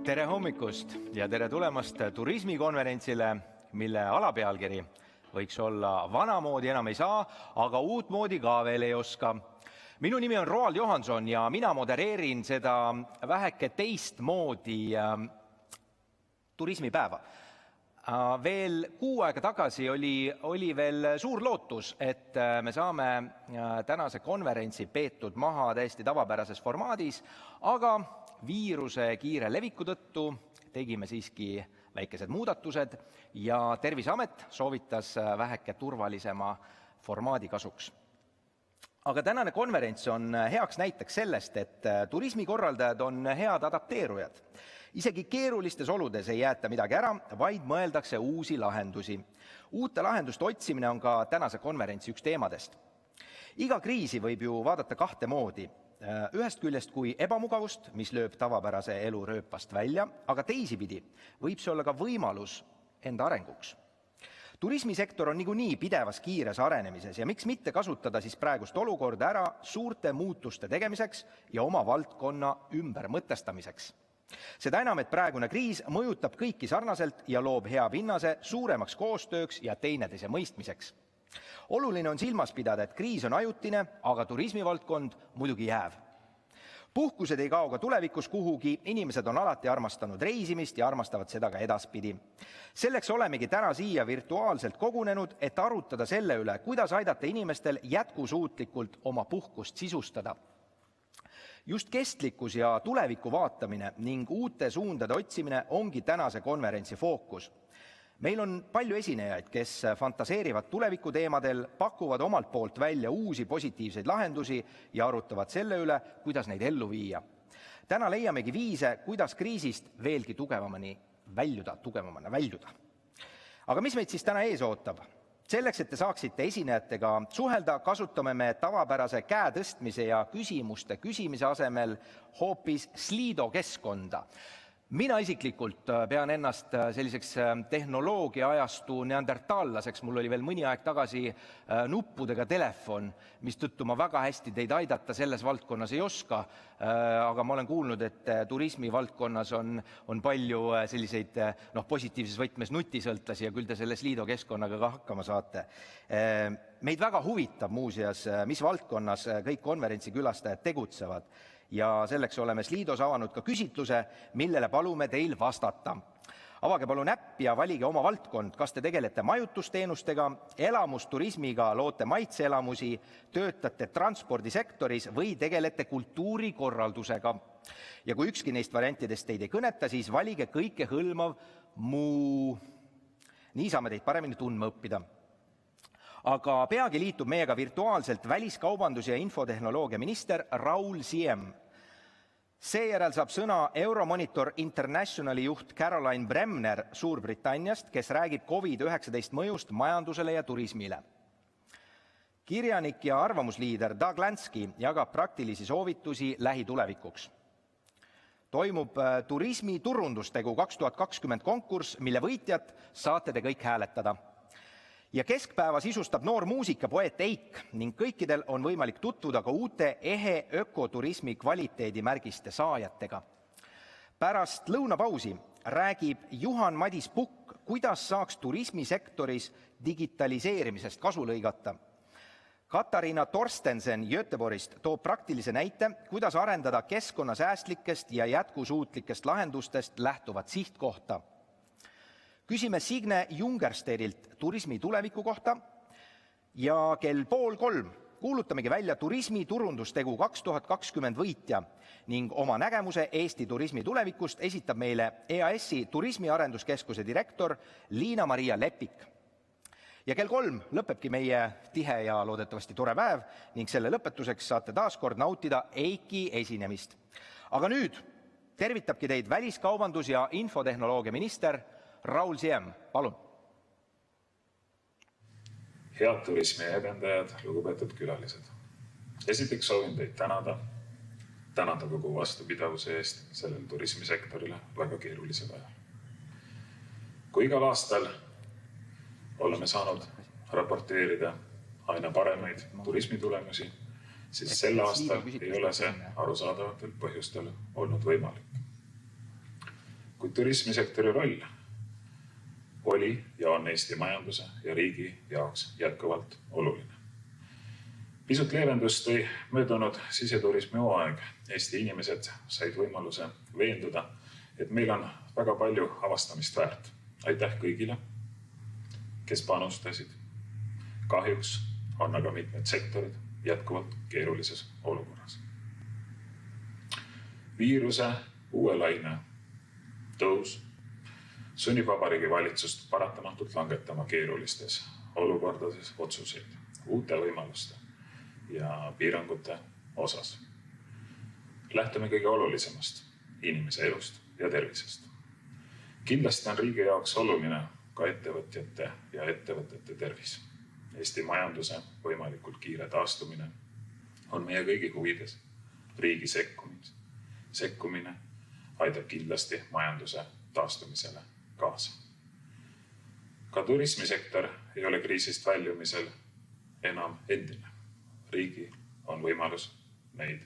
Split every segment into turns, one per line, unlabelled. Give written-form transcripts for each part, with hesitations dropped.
Tere hommikust ja tere tulemast Turismikonverentsile, mille alapealkiri võiks olla Vanamoodi enam ei saa, aga uutmoodi ka veel ei oska. Minu nimi on Roald Johanson ja mina modereerin seda väheke teistmoodi turismipäeva. Veel 6 aega tagasi oli veel suur lootus, et me saame tänase konverentsi peetud maha täiesti tavapärases formaadis, aga viiruse kiire leviku tõttu tegime siiski väikesed muudatused ja Terviseamet soovitas väheke turvalisema formaadi kasuks. Aga tänane konverents on heaks näiteks sellest, et turismikorraldajad on head adapteerujad. Isegi keerulistes oludes ei jäeta midagi ära, vaid mõeldakse uusi lahendusi. Uute lahenduste otsimine on ka tänase konverentsi üks teemadest. Iga kriisi võib ju vaadata 2 moodi. Ühest küljest kui ebamugavust, mis lööb tavapärase elu rööpast välja, aga teisipidi võib see olla ka võimalus enda arenguks. Turismisektor on niikuinii pidevas kiires arenemises ja miks mitte kasutada siis praegust olukorda ära suurte muutuste tegemiseks ja oma valdkonna ümbermõtestamiseks. Seda enam, et praegune kriis mõjutab kõiki sarnaselt ja loob hea pinnase suuremaks koostööks ja teineteise mõistmiseks. Oluline on silmas pidada, et kriis on ajutine, aga turismivaldkond muidugi jääv. Puhkused ei kao ka tulevikus kuhugi, inimesed on alati armastanud reisimist ja armastavad seda ka edaspidi. Selleks olemegi täna siia virtuaalselt kogunenud, et arutada selle üle, kuidas aidata inimestel jätkusuutlikult oma puhkust sisustada. Just kestlikkus ja tuleviku vaatamine ning uute suundade otsimine ongi tänase konverentsi fookus. Meil on palju esinejaid, kes fantaseerivad tuleviku teemadel, pakuvad omalt poolt välja uusi positiivseid lahendusi ja arutavad selle üle, kuidas neid ellu viia. Täna leiamegi viise, kuidas kriisist veelgi tugevamana väljuda. Aga mis meid siis täna ees ootab? Selleks, et te saaksite esinejatega suhelda, kasutame me tavapärase käe tõstmise ja küsimuste küsimise asemel hoopis Slido keskkonda. Mina isiklikult pean ennast selliseks tehnoloogia ajastu neandertallaseks. Mul oli veel mõni aeg tagasi nuppudega telefon, mistõttu ma väga hästi teid aidata selles valdkonnas ei oska, aga ma olen kuulnud, et turismi valdkonnas on palju selliseid positiivses võtmes nutisõltlasi ja küll te selles Liido keskkonnaga ka hakkama saate. Meid väga huvitab muuseas, mis valdkonnas kõik konverentsi külastajad tegutsevad. Ja selleks oleme Sliidos avanud ka küsitluse, millele palume teil vastata. Avage palun äpp ja valige oma valdkond, kas te tegelete majutusteenustega, elamusturismiga, loote maitseelamusi, töötate transpordisektoris või tegelete kultuurikorraldusega. Ja kui ükski neist variantidest teid ei kõneta, siis valige kõike hõlmav muu. Nii saame teid paremini tundma õppida. Aga peagi liitub meiega virtuaalselt väliskaubandus- ja infotehnoloogia minister Raul Siem. Seejärel saab sõna Euromonitor Internationali juht Caroline Bremner Suurbritanniast, kes räägib COVID-19 mõjust majandusele ja turismile. Kirjanik ja arvamusliider Doug Lansky jagab praktilisi soovitusi lähitulevikuks. Toimub Turismi Turundusteo 2020 konkurss, mille võitjat saate te kõik hääletada. Ja keskpäeva sisustab noor muusikapoeet Eik ning kõikidel on võimalik tutvuda ka uute ehe ökoturismi kvaliteedimärgiste saajatega. Pärast lõunapausi räägib Juhan-Madis Pukk, kuidas saaks turismisektoris digitaliseerimisest kasu lõigata. Katariina Torstensen Göteborgist toob praktilise näite, kuidas arendada keskkonnasäästlikest ja jätkusuutlikest lahendustest lähtuvat sihtkohta. Küsime Signe Jungersterilt turismi tuleviku kohta ja kell 2:30 kuulutamegi välja Turismi Turundusteo 2020 võitja ning oma nägemuse Eesti turismi tulevikust esitab meile EAS-i Turismiarenduskeskuse direktor Liina-Maria Lepik. Ja kell 3 lõpebki meie tihe ja loodetavasti tore päev ning selle lõpetuseks saate taas kord nautida Eiki esinemist. Aga nüüd tervitabki teid väliskaubandus- ja infotehnoloogia minister Raul Siem, palun.
Head turismi edendajad, lugupeetud külalised. Esiteks soovin teid tänada kogu vastupidavuse eest sellel turismisektorile väga keerulisel ajal. Kui igal aastal oleme saanud raporteerida aina paremaid turismitulemusi, siis sel aastal ei ole see arusaadavatel põhjustel olnud võimalik. kuid turismisektori roll oli ja on Eesti majanduse ja riigi jaoks jätkuvalt oluline. Pisut leevendust tõi möödunud siseturismi hooaeg. Eesti inimesed said võimaluse veenduda, et meil on väga palju avastamist väärt. Aitäh kõigile, kes panustasid. Kahjuks on aga mitmed sektorid jätkuvalt keerulises olukorras. Viiruse uue laine tõus sunnib Vabariigi valitsust paratamatult langetama keerulistes olukordades otsuseid uute võimaluste ja piirangute osas. Lähtume kõige olulisemast, inimese elust ja tervisest. Kindlasti on riigi jaoks oluline ka ettevõtjate ja ettevõtete tervis. Eesti majanduse võimalikult kiire taastumine on meie kõigi huvides. Riigi sekkumine aitab kindlasti majanduse taastumisele kaasa. Ka turismisektor ei ole kriisist väljumisel enam endine. Riigi on võimalus neid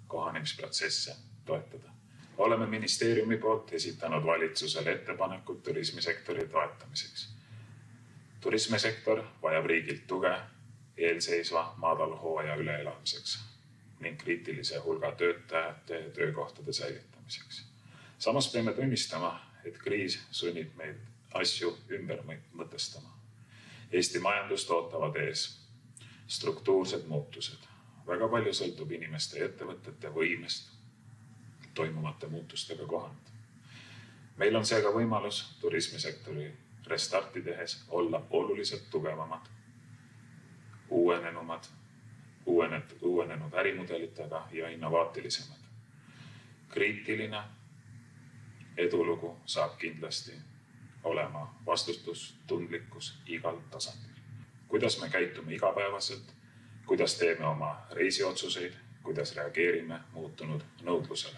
kohanemisprotsesse toetada. Oleme ministeeriumi poolt esitanud valitsusele ettepanekud turismisektori toetamiseks. Turismisektor vajab riigilt tuge eelseisva madalhooaja üleelamiseks ning kriitilise hulga töötajate töökohtade säilitamiseks. Samas peame tunnistama, et kriis sunnib meid asju ümber mõtestama. Eesti majandust ootavad ees struktuursed muutused. Väga palju sõltub inimeste ja ettevõtete võimest toimuvate muutustega kohaneda. Meil on seega võimalus turismisektori restarti tehes olla oluliselt tugevamad, uuenenud ärimudelitega ja innovaatilisemad. Kriitiline edulugu saab kindlasti olema vastutustundlikkus igal tasandil. Kuidas me käitume igapäevaselt, kuidas teeme oma reisiotsuseid, kuidas reageerime muutunud nõudlusele.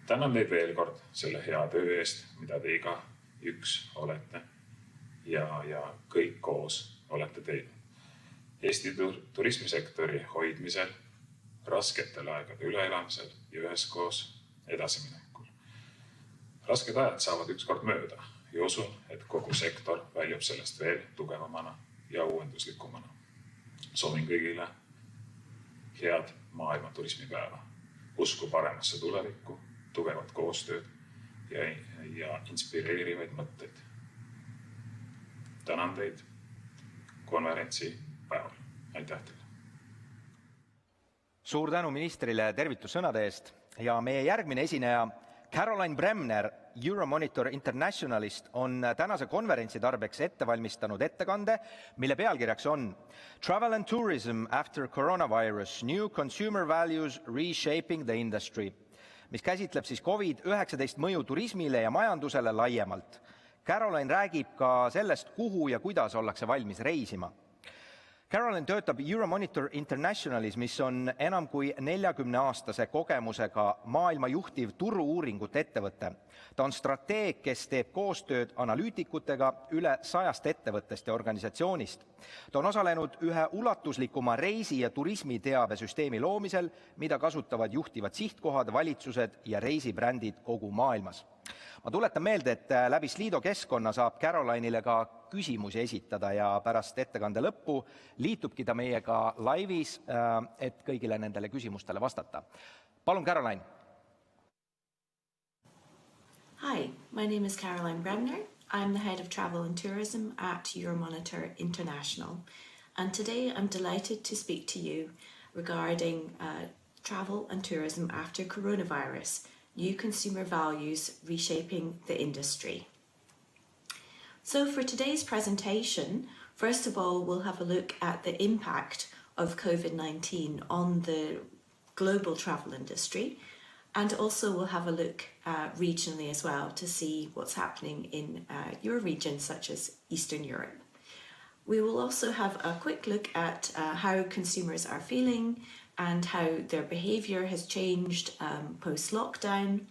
Tänan teid veel kord selle hea töö eest, mida te igaüks olete ja kõik koos olete teinud. Eesti turismisektori hoidmisel, rasketel aegade üleelamisel ja üheskoos edasiminekul. Rasked ajad saavad ükskord mööda ja usun, et kogu sektor väljub sellest veel tugevamana ja uuenduslikumana. Soovin kõigile head maailma turismipäeva, usku paremasse tulevikku, tugevat koostööd ja inspireerivaid mõtteid. Tänan teid konverentsi päeval. Aitäh teile!
Suur tänu ministrile tervitussõnade eest ja meie järgmine esineja Caroline Bremner Euromonitor Internationalist on tänase konverentsi tarbeks ette valmistanud ettekande, mille pealkirjaks on Travel and Tourism After Coronavirus, New Consumer Values Reshaping the Industry, mis käsitleb siis COVID-19 mõju turismile ja majandusele laiemalt. Caroline räägib ka sellest, kuhu ja kuidas ollakse valmis reisima. Caroline töötab Euromonitor Internationalis, mis on enam kui 40-aastase kogemusega maailma juhtiv turu-uuringute ettevõte. Ta on strateeg, kes teeb koostööd analüütikutega üle 100 ettevõttest ja organisatsioonist. Ta on osalenud ühe ulatuslikuma reisi- ja turismiteabesüsteemi loomisel, mida kasutavad juhtivad sihtkohad, valitsused ja reisibrändid kogu maailmas. Ma tuletan meelde, et läbi Slido keskkonna saab Caroline'ile ka küsimusi esitada ja pärast ettekande lõppu liitubki ta meiega laivis, et kõigile nendele küsimustele vastata. Palun, Caroline!
Hi, my name is Caroline Bremner. I'm the head of travel and tourism at Euromonitor International. And today I'm delighted to speak to you regarding travel and tourism after coronavirus, new consumer values reshaping the industry. So for today's presentation, first of all, we'll have a look at the impact of COVID-19 on the global travel industry. And also we'll have a look regionally as well to see what's happening in your region, such as Eastern Europe. We will also have a quick look at how consumers are feeling and how their behaviour has changed post-lockdown,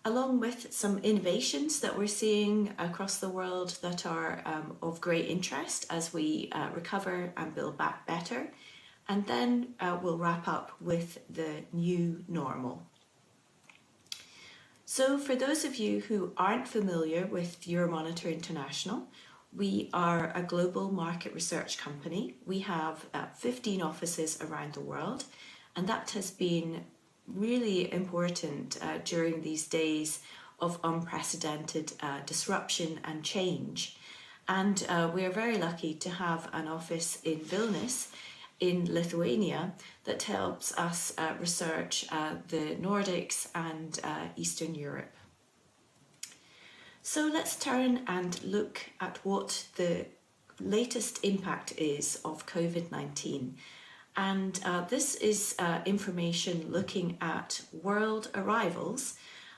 along with some innovations that we're seeing across the world that are of great interest as we recover and build back better. And then we'll wrap up with the new normal. So for those of you who aren't familiar with Euromonitor International, we are a global market research company. We have 15 offices around the world, and that has been really important during these days of unprecedented disruption and change. And we are very lucky to have an office in Vilnius in Lithuania that helps us research the Nordics and Eastern Europe. So let's turn and look at what the latest impact is of COVID-19. And this is information looking at world arrivals.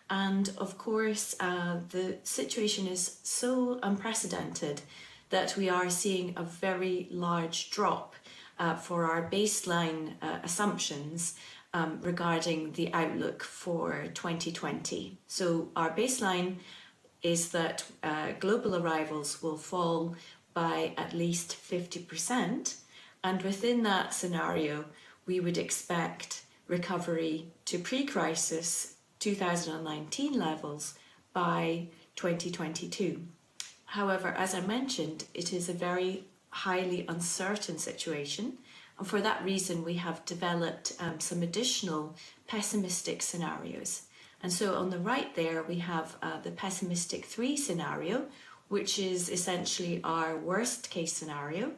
And of course, the situation is so unprecedented that we are seeing a very large drop for our baseline assumptions regarding the outlook for 2020. So our baseline is that global arrivals will fall by at least 50%. And within that scenario, we would expect recovery to pre-crisis 2019 levels by 2022. However, as I mentioned, it is a very highly uncertain situation. And for that reason, we have developed some additional pessimistic scenarios. And so on the right there, we have the pessimistic 3 scenario, which is essentially our worst case scenario.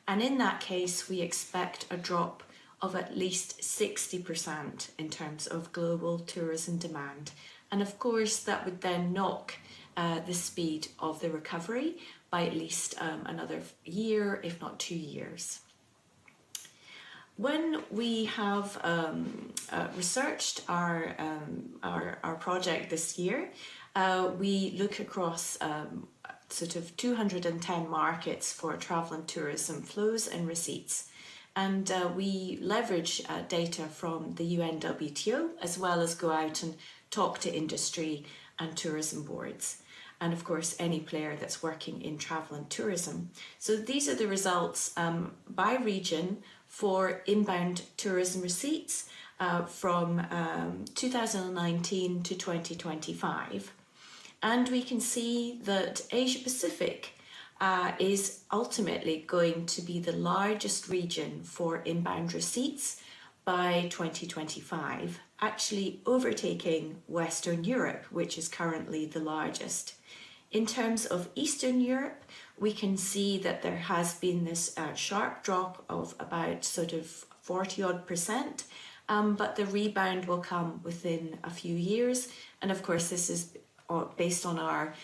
And in that case, we expect a drop of at least 60% in terms of global tourism demand. And of course, that would then knock the speed of the recovery by at least another year, if not 2 years. When we have researched our project this year, we look across sort of 210 markets for travel and tourism flows and receipts. And we leverage data from the UNWTO, as well as go out and talk to industry and tourism boards. And of course, any player that's working in travel and tourism. So these are the results by region for inbound tourism receipts from 2019 to 2025. And we can see that Asia Pacific is ultimately going to be the largest region for inbound receipts by 2025, actually overtaking Western Europe, which is currently the largest. In terms of Eastern Europe, we can see that there has been this sharp drop of about sort of 40-odd%, but the rebound will come within a few years. And of course, this is based on our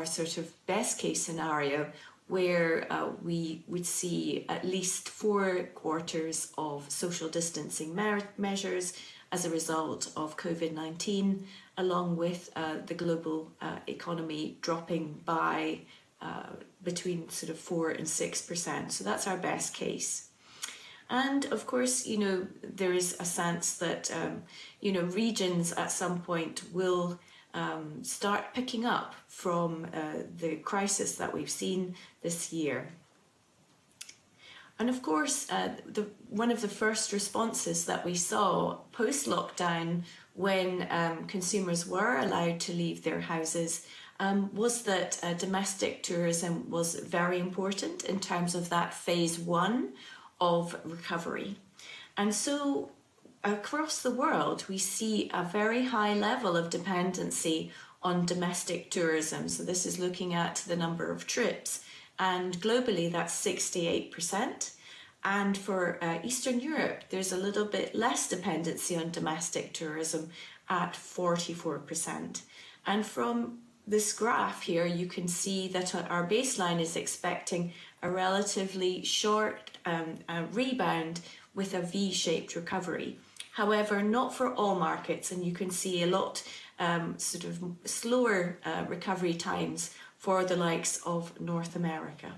sort of best case scenario, where we would see at least 4 quarters of social distancing measures as a result of COVID-19, along with the global economy dropping by between sort of 4 and 6%. So that's our best case. And of course, you know, there is a sense that, you know, regions at some point will start picking up from the crisis that we've seen this year. And of course, one of the first responses that we saw post-lockdown when consumers were allowed to leave their houses was that domestic tourism was very important in terms of that phase 1 of recovery. And so across the world, we see a very high level of dependency on domestic tourism. So this is looking at the number of trips. And globally, that's 68%. And for Eastern Europe, there's a little bit less dependency on domestic tourism at 44%. And from this graph here, you can see that our baseline is expecting a relatively short rebound with a V-shaped recovery. However, not for all markets, and you can see a lot sort of slower recovery times for the likes of North America.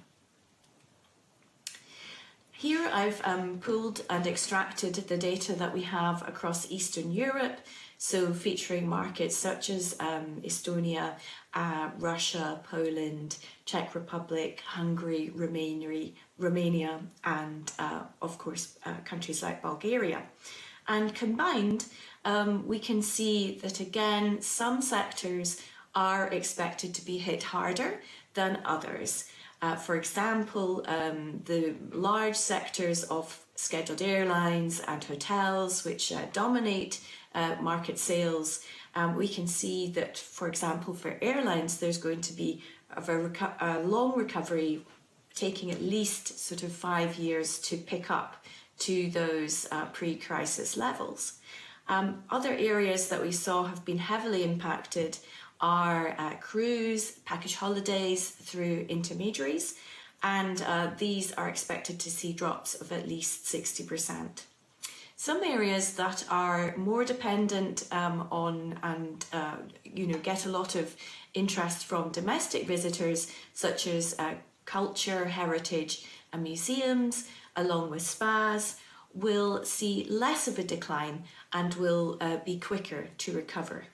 Here I've pulled and extracted the data that we have across Eastern Europe, so featuring markets such as Estonia, Russia, Poland, Czech Republic, Hungary, Romania, and of course countries like Bulgaria. And combined, we can see that again, some sectors are expected to be hit harder than others. For example, the large sectors of scheduled airlines and hotels, which dominate market sales, we can see that, for example, for airlines, there's going to be a long recovery taking at least sort of 5 years to pick up to those pre-crisis levels. Other areas that we saw have been heavily impacted are cruise, package holidays through intermediaries, and these are expected to see drops of at least 60%. Some areas that are more dependent on and get a lot of interest from domestic visitors, such as culture, heritage and museums, along with spas, will see less of a decline and will be quicker to recover.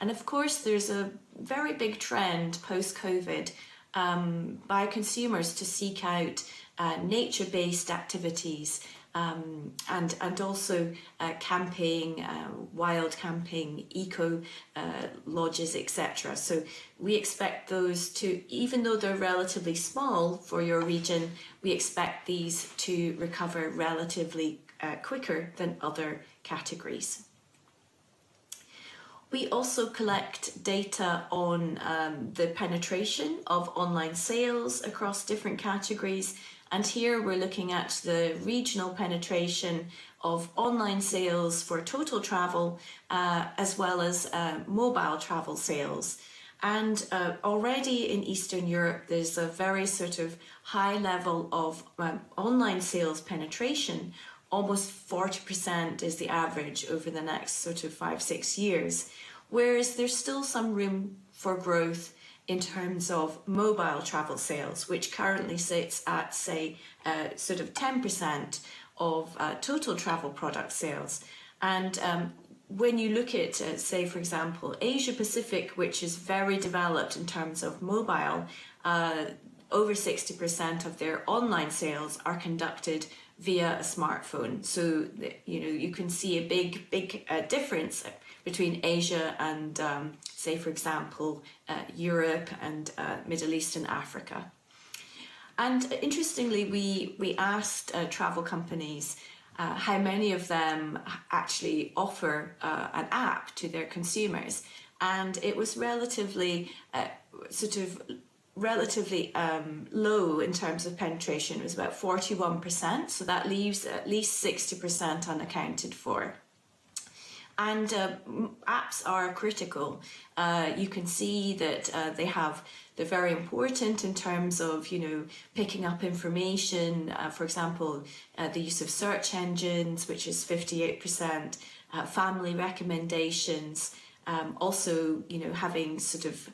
And of course, there's a very big trend post-COVID by consumers to seek out nature-based activities and also camping, wild camping, eco lodges, etc. So we expect those to, even though they're relatively small for your region, we expect these to recover relatively quicker than other categories. We also collect data on the penetration of online sales across different categories. And here we're looking at the regional penetration of online sales for total travel, as well as mobile travel sales. And already in Eastern Europe, there's a very sort of high level of online sales penetration. Almost 40% is the average over the next sort of 5-6 years, whereas there's still some room for growth in terms of mobile travel sales, which currently sits at, say, sort of 10% of total travel product sales. And when you look at, say, for example, Asia Pacific, which is very developed in terms of mobile, over 60% of their online sales are conducted via a smartphone. So, you can see a big difference between Asia and, say, for example, Europe and Middle East and Africa. And interestingly, we asked travel companies how many of them actually offer an app to their consumers. And it was relatively low in terms of penetration. It was about 41%, so that leaves at least 60% unaccounted for. And apps are critical. You can see that they're very important in terms of, picking up information. For example, the use of search engines, which is 58%, family recommendations, also, having sort of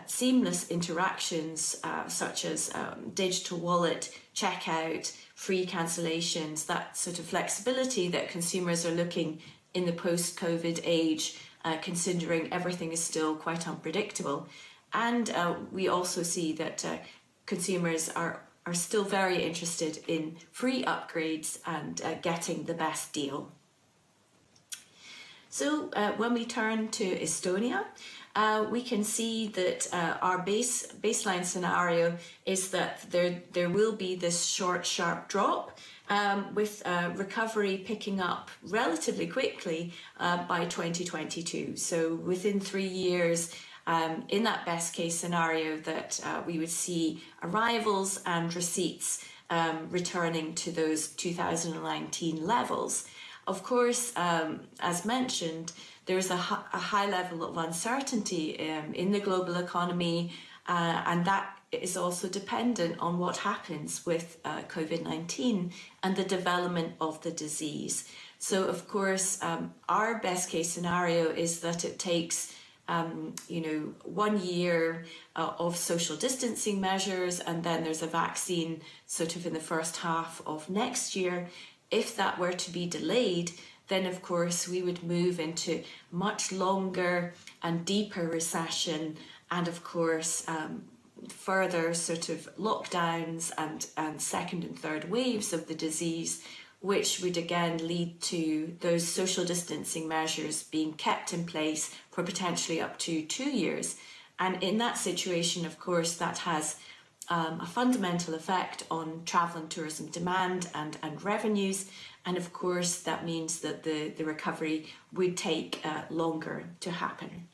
seamless interactions such as digital wallet, checkout, free cancellations, that sort of flexibility that consumers are looking in the post-COVID age, considering everything is still quite unpredictable. And we also see that consumers are still very interested in free upgrades and getting the best deal. So when we turn to Estonia, we can see that our baseline scenario is that there will be this short, sharp drop, with recovery picking up relatively quickly by 2022. So within 3 years, in that best case scenario, that we would see arrivals and receipts returning to those 2019 levels. Of course, as mentioned, there is a high level of uncertainty in the global economy, and that is also dependent on what happens with COVID-19 and the development of the disease. So, of course, our best case scenario is that it takes 1 year of social distancing measures, and then there's a vaccine sort of in the first half of next year. If that were to be delayed, then of course we would move into much longer and deeper recession, and of course further sort of lockdowns and second and third waves of the disease, which would again lead to those social distancing measures being kept in place for potentially up to 2 years. And in that situation, of course, that has a fundamental effect on travel and tourism demand and revenues. And of course, that means that the recovery would take longer to happen.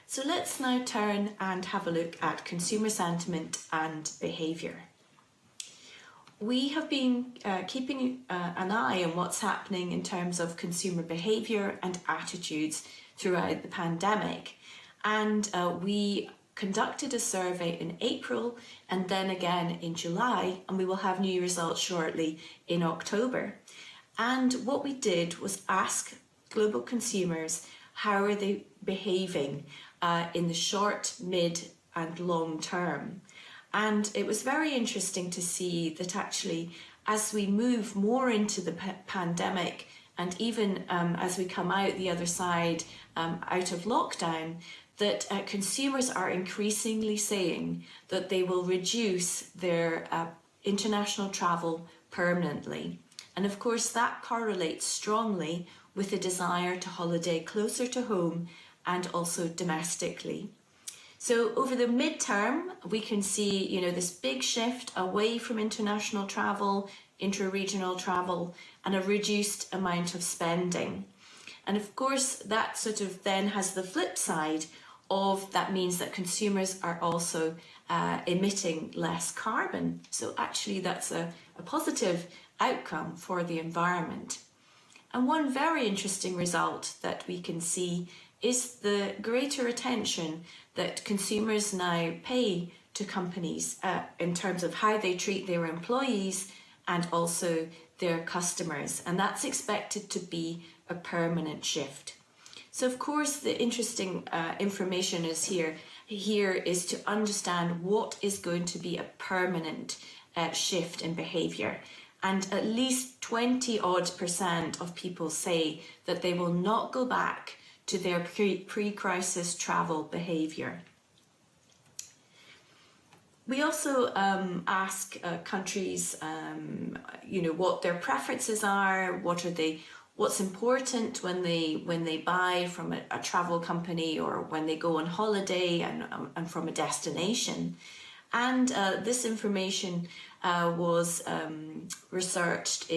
So let's now turn and have a look at consumer sentiment and behaviour. We have been keeping an eye on what's happening in terms of consumer behaviour and attitudes throughout the pandemic. And we conducted a survey in April and then again in July, and we will have new results shortly in October. And what we did was ask global consumers how are they behaving in the short, mid and long term. And it was very interesting to see that actually as we move more into the pandemic and even as we come out the other side out of lockdown, that consumers are increasingly saying that they will reduce their international travel permanently. And of course that correlates strongly with the desire to holiday closer to home and also domestically. So over the midterm, we can see, this big shift away from international travel, intra-regional travel, and a reduced amount of spending. And of course, that sort of then has the flip side of that means that consumers are also emitting less carbon. So actually that's a positive outcome for the environment. And one very interesting result that we can see is the greater attention that consumers now pay to companies in terms of how they treat their employees and also their customers. And that's expected to be a permanent shift. So of course the interesting information is here is to understand what is going to be a permanent shift in behaviour. And at least 20% of people say that they will not go back to their pre-crisis travel behaviour. We also ask countries, what their preferences are, what's important when they buy from a travel company or when they go on holiday and from a destination. And this information was researched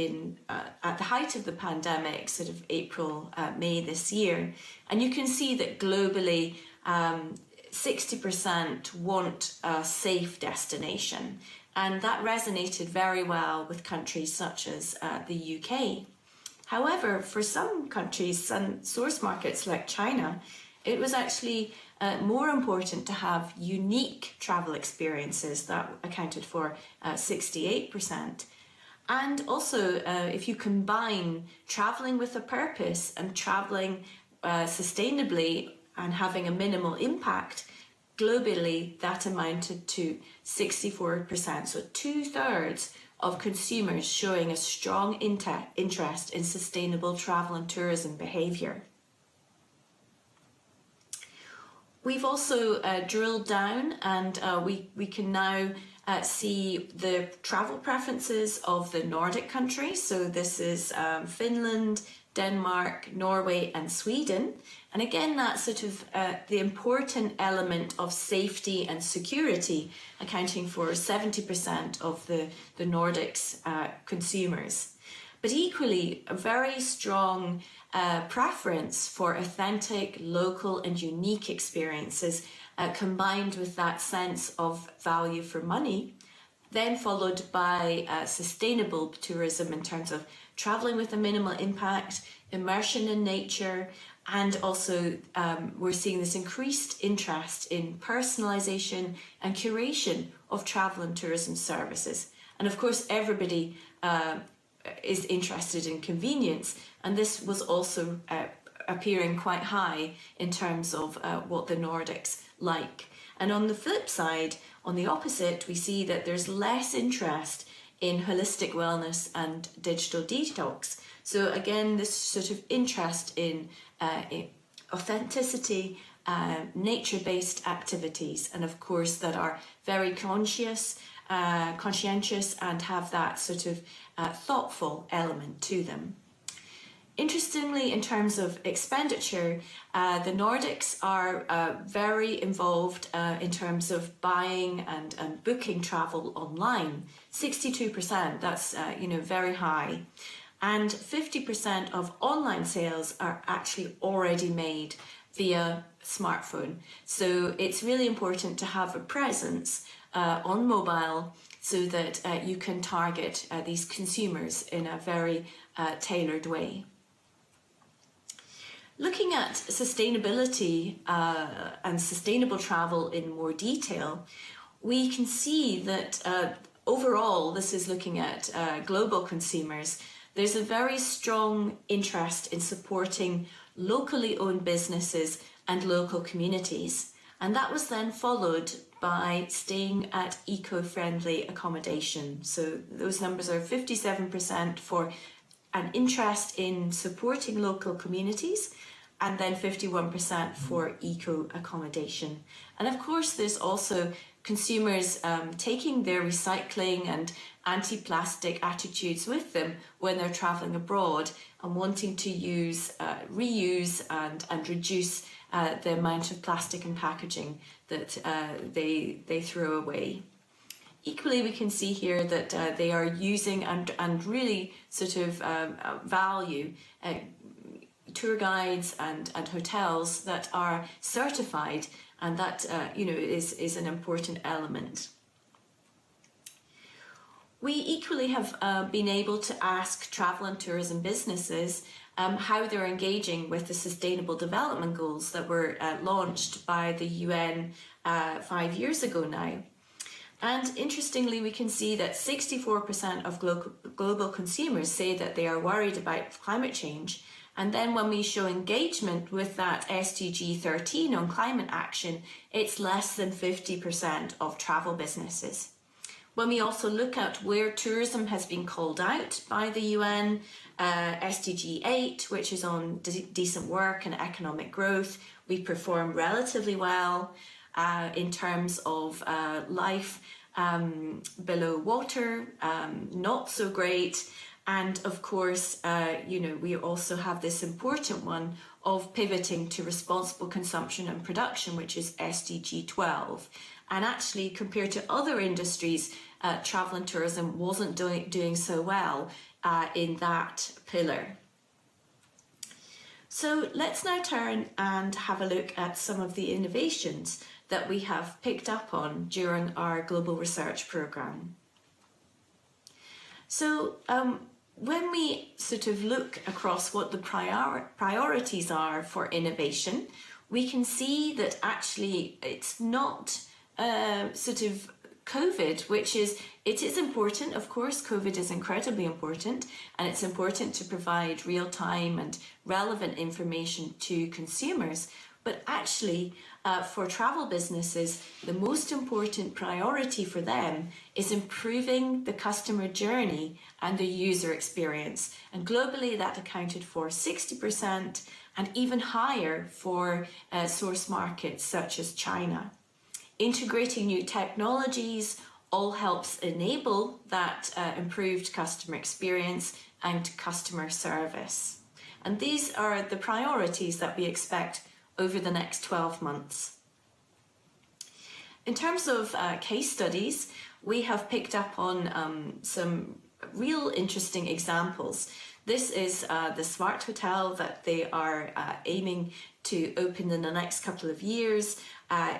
at the height of the pandemic, sort of April, May this year. And you can see that globally, 60% want a safe destination. And that resonated very well with countries such as the UK. However, for some countries and source markets like China, it was actually more important to have unique travel experiences. That accounted for 68%. And also, if you combine traveling with a purpose and traveling sustainably and having a minimal impact, globally that amounted to 64%. So 2/3 of consumers showing a strong interest in sustainable travel and tourism behaviour. We've also drilled down and we can now see the travel preferences of the Nordic countries. So this is Finland, Denmark, Norway and Sweden. And again, that's sort of the important element of safety and security, accounting for 70% of the Nordics consumers. But equally, a very strong preference for authentic, local and unique experiences combined with that sense of value for money, then followed by sustainable tourism in terms of travelling with a minimal impact, immersion in nature, and also we're seeing this increased interest in personalisation and curation of travel and tourism services. And of course, everybody is interested in convenience, and this was also appearing quite high in terms of what the Nordics like. And on the flip side, on the opposite, we see that there's less interest in holistic wellness and digital detox. So again, this sort of interest in authenticity, nature-based activities, and of course that are very conscious conscientious and have that sort of thoughtful element to them. Interestingly, in terms of expenditure, the Nordics are very involved in terms of buying and booking travel online. 62%, that's very high. And 50% of online sales are actually already made via smartphone. So it's really important to have a presence on mobile so that you can target these consumers in a very tailored way. Looking at sustainability and sustainable travel in more detail, we can see that overall, this is looking at global consumers, there's a very strong interest in supporting locally owned businesses and local communities. And that was then followed by staying at eco-friendly accommodation. So those numbers are 57% for an interest in supporting local communities, and then 51% for eco-accommodation. And of course, there's also consumers taking their recycling and anti-plastic attitudes with them when they're travelling abroad and wanting to use, reuse and reduce the amount of plastic and packaging that they throw away. Equally, we can see here that they are using and really sort of value tour guides and hotels that are certified, and that is an important element. We equally have been able to ask travel and tourism businesses how they're engaging with the Sustainable Development Goals that were launched by the UN 5 years ago now. And interestingly, we can see that 64% of global consumers say that they are worried about climate change. And then when we show engagement with that SDG 13 on climate action, it's less than 50% of travel businesses. When we also look at where tourism has been called out by the UN, SDG 8, which is on decent work and economic growth, we perform relatively well in terms of life below water, not so great. And of course, we also have this important one of pivoting to responsible consumption and production, which is SDG 12. And actually, compared to other industries, travel and tourism wasn't doing so well in that pillar. So let's now turn and have a look at some of the innovations that we have picked up on during our global research programme. So when we sort of look across what the priorities are for innovation, we can see that actually it's not sort of COVID, it is important, of course. COVID is incredibly important, and it's important to provide real-time and relevant information to consumers. But actually, for travel businesses, the most important priority for them is improving the customer journey and the user experience. And globally, that accounted for 60% and even higher for source markets such as China. Integrating new technologies all helps enable that improved customer experience and customer service. And these are the priorities that we expect over the next 12 months. In terms of case studies, we have picked up on some real interesting examples. This is the Smart Hotel that they are aiming to open in the next couple of years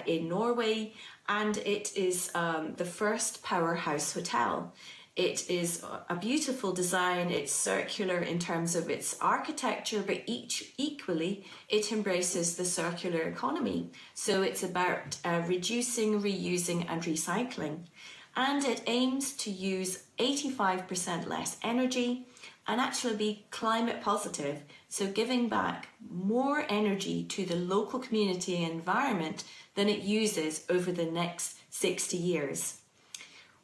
in Norway, and it is the first powerhouse hotel. It is a beautiful design. It's circular in terms of its architecture, but equally it embraces the circular economy. So it's about reducing, reusing and recycling. And it aims to use 85% less energy and actually be climate positive, so giving back more energy to the local community and environment than it uses over the next 60 years.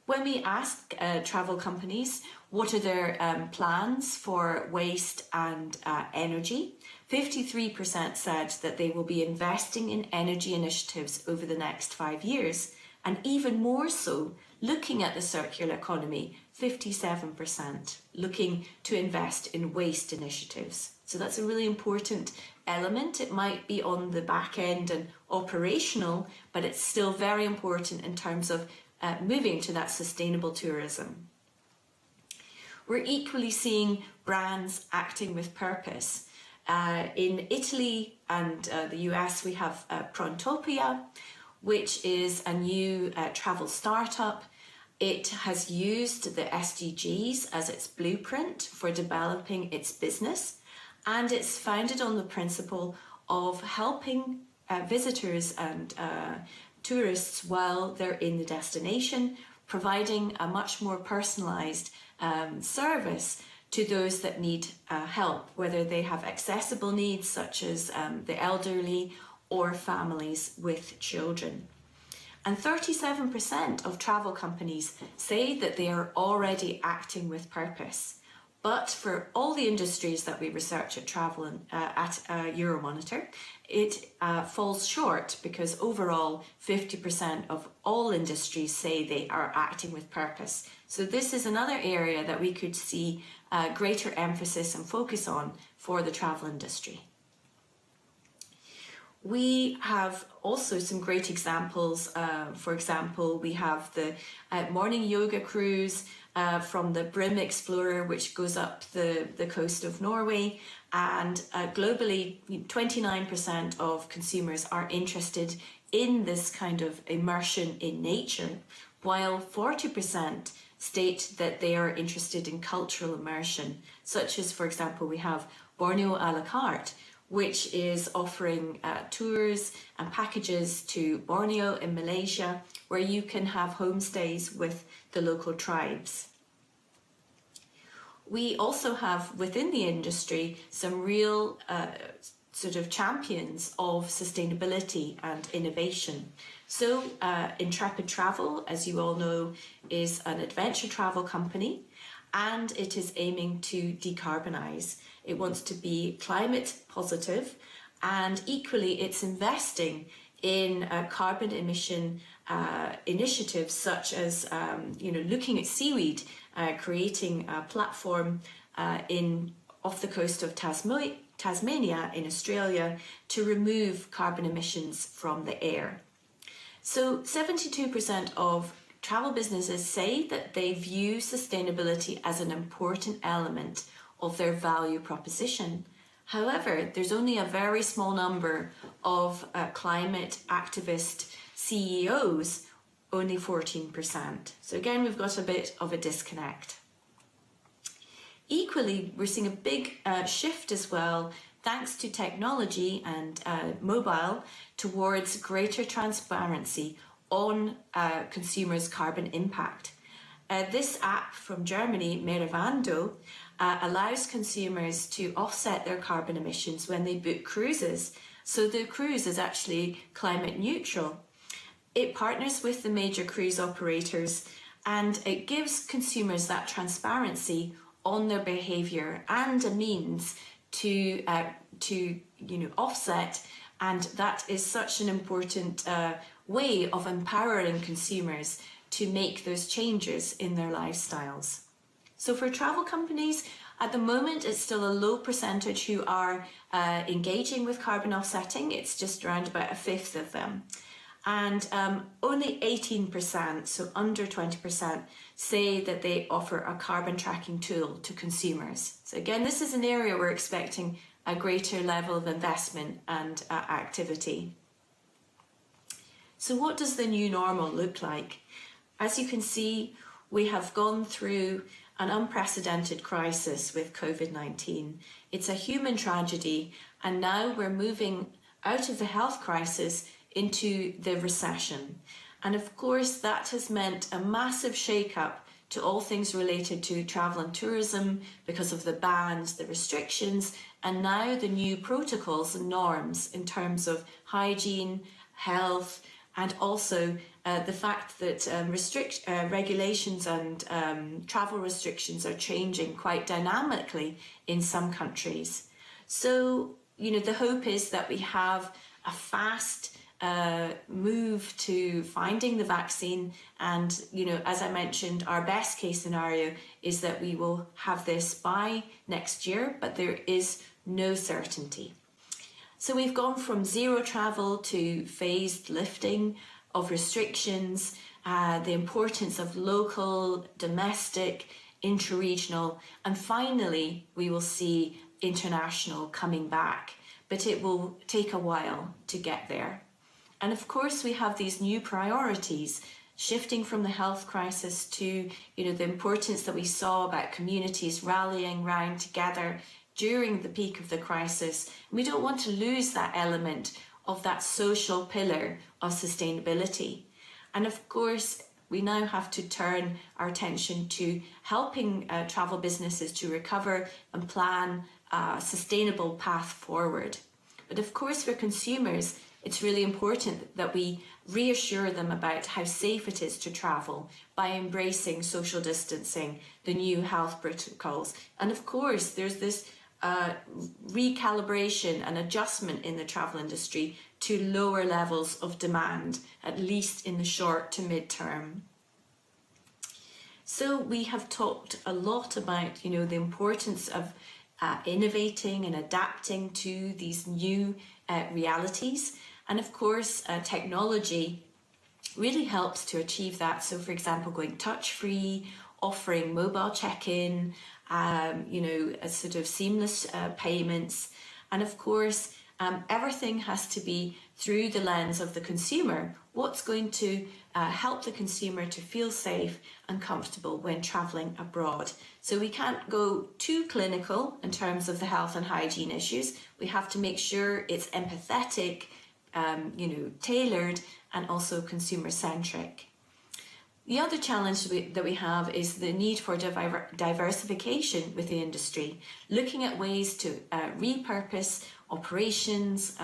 When we ask travel companies what are their plans for waste and energy, 53% said that they will be investing in energy initiatives over the next 5 years, and even more so, looking at the circular economy, 57% looking to invest in waste initiatives. So that's a really important element. It might be on the back end and operational, but it's still very important in terms of moving to that sustainable tourism. We're equally seeing brands acting with purpose. In Italy and the US, we have Prontopia, which is a new travel startup. It has used the SDGs as its blueprint for developing its business, and it's founded on the principle of helping visitors and tourists while they're in the destination, providing a much more personalised service to those that need help, whether they have accessible needs such as the elderly or families with children. And 37% of travel companies say that they are already acting with purpose. But for all the industries that we research at Travel and at Euromonitor, it falls short, because overall 50% of all industries say they are acting with purpose. So this is another area that we could see greater emphasis and focus on for the travel industry. We have also some great examples. For example, we have the morning yoga cruise from the Brim Explorer, which goes up the coast of Norway. And globally, 29% of consumers are interested in this kind of immersion in nature, while 40% state that they are interested in cultural immersion, such as, for example, we have Borneo a la carte, which is offering tours and packages to Borneo in Malaysia, where you can have homestays with the local tribes. We also have within the industry some real sort of champions of sustainability and innovation. So Intrepid Travel, as you all know, is an adventure travel company, and it is aiming to decarbonise. It wants to be climate positive, and equally it's investing in carbon emission initiatives such as looking at seaweed, creating a platform off the coast of Tasmania in Australia to remove carbon emissions from the air. So 72% of travel businesses say that they view sustainability as an important element of their value proposition. However, there's only a very small number of climate activist CEOs, only 14%. So again, we've got a bit of a disconnect. Equally, we're seeing a big shift as well, thanks to technology and mobile, towards greater transparency on consumers' carbon impact. This app from Germany, Merevando, allows consumers to offset their carbon emissions when they book cruises. So the cruise is actually climate neutral. It partners with the major cruise operators, and it gives consumers that transparency on their behaviour and a means to offset, and that is such an important way of empowering consumers to make those changes in their lifestyles. So for travel companies, at the moment, it's still a low percentage who are engaging with carbon offsetting. It's just around about a fifth of them. And only 18%, so under 20%, say that they offer a carbon tracking tool to consumers. So again, this is an area we're expecting a greater level of investment and activity. So what does the new normal look like? As you can see, we have gone through an unprecedented crisis with COVID-19. It's a human tragedy, and now we're moving out of the health crisis into the recession. And of course, that has meant a massive shake-up to all things related to travel and tourism because of the bans, the restrictions, and now the new protocols and norms in terms of hygiene, health, and also the fact that regulations and travel restrictions are changing quite dynamically in some countries. So, the hope is that we have a fast move to finding the vaccine. And, as I mentioned, our best case scenario is that we will have this by next year, but there is no certainty. So we've gone from zero travel to phased lifting of restrictions, the importance of local, domestic, intra-regional, and finally we will see international coming back, but it will take a while to get there. And of course we have these new priorities, shifting from the health crisis to the importance that we saw about communities rallying round together during the peak of the crisis. We don't want to lose that element of that social pillar of sustainability. And of course we now have to turn our attention to helping travel businesses to recover and plan a sustainable path forward. But of course for consumers, it's really important that we reassure them about how safe it is to travel by embracing social distancing, the new health protocols. And of course, there's this recalibration and adjustment in the travel industry to lower levels of demand, at least in the short to mid-term. So we have talked a lot about, the importance of innovating and adapting to these new realities. And of course, technology really helps to achieve that. So for example, going touch-free, offering mobile check-in, a sort of seamless payments. And of course, everything has to be through the lens of the consumer. What's going to help the consumer to feel safe and comfortable when traveling abroad? So we can't go too clinical in terms of the health and hygiene issues. We have to make sure it's empathetic, tailored, and also consumer-centric. The other challenge that we have is the need for diversification with the industry, looking at ways to repurpose operations,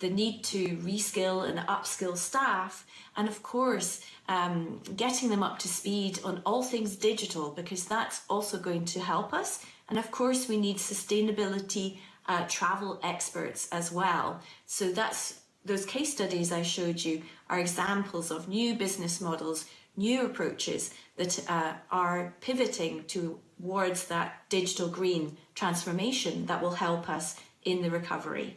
the need to reskill and upskill staff, and of course getting them up to speed on all things digital, because that's also going to help us. And of course we need sustainability travel experts as well. So those case studies I showed you are examples of new business models, new approaches that are pivoting towards that digital green transformation that will help us in the recovery.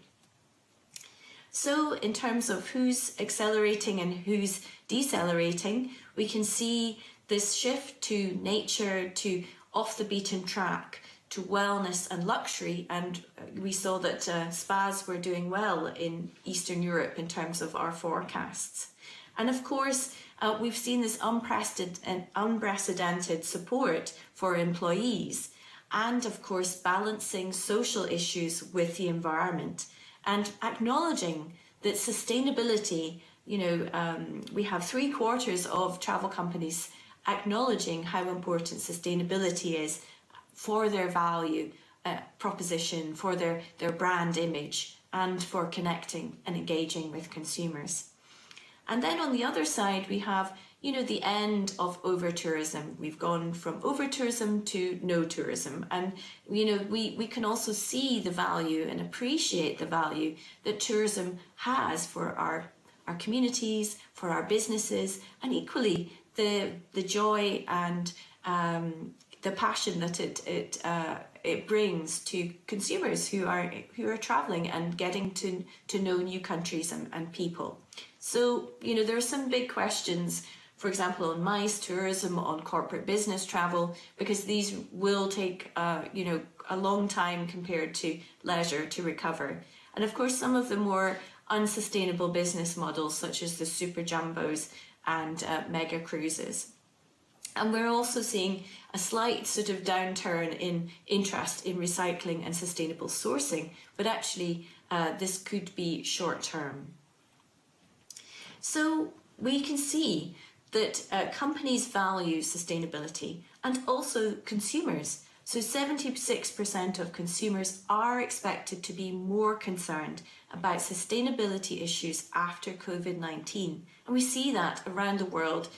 So in terms of who's accelerating and who's decelerating, we can see this shift to nature, to off the beaten track, to wellness and luxury. And we saw that spas were doing well in Eastern Europe in terms of our forecasts. And of course, we've seen this unprecedented support for employees, and of course balancing social issues with the environment and acknowledging that sustainability, we have 3/4 of travel companies acknowledging how important sustainability is for their value proposition, for their brand image, and for connecting and engaging with consumers. And then on the other side, we have, the end of over-tourism. We've gone from over-tourism to no tourism. And, we can also see the value and appreciate the value that tourism has for our communities, for our businesses, and equally the joy and the passion that it brings to consumers who are traveling and getting to know new countries and people. So, there are some big questions, for example, on MICE, tourism, on corporate business travel, because these will take, a long time compared to leisure to recover. And of course, some of the more unsustainable business models, such as the super jumbos and mega cruises. And we're also seeing a slight sort of downturn in interest in recycling and sustainable sourcing, but actually this could be short term. So we can see that companies value sustainability, and also consumers. So 76% of consumers are expected to be more concerned about sustainability issues after COVID-19. And we see that around the world.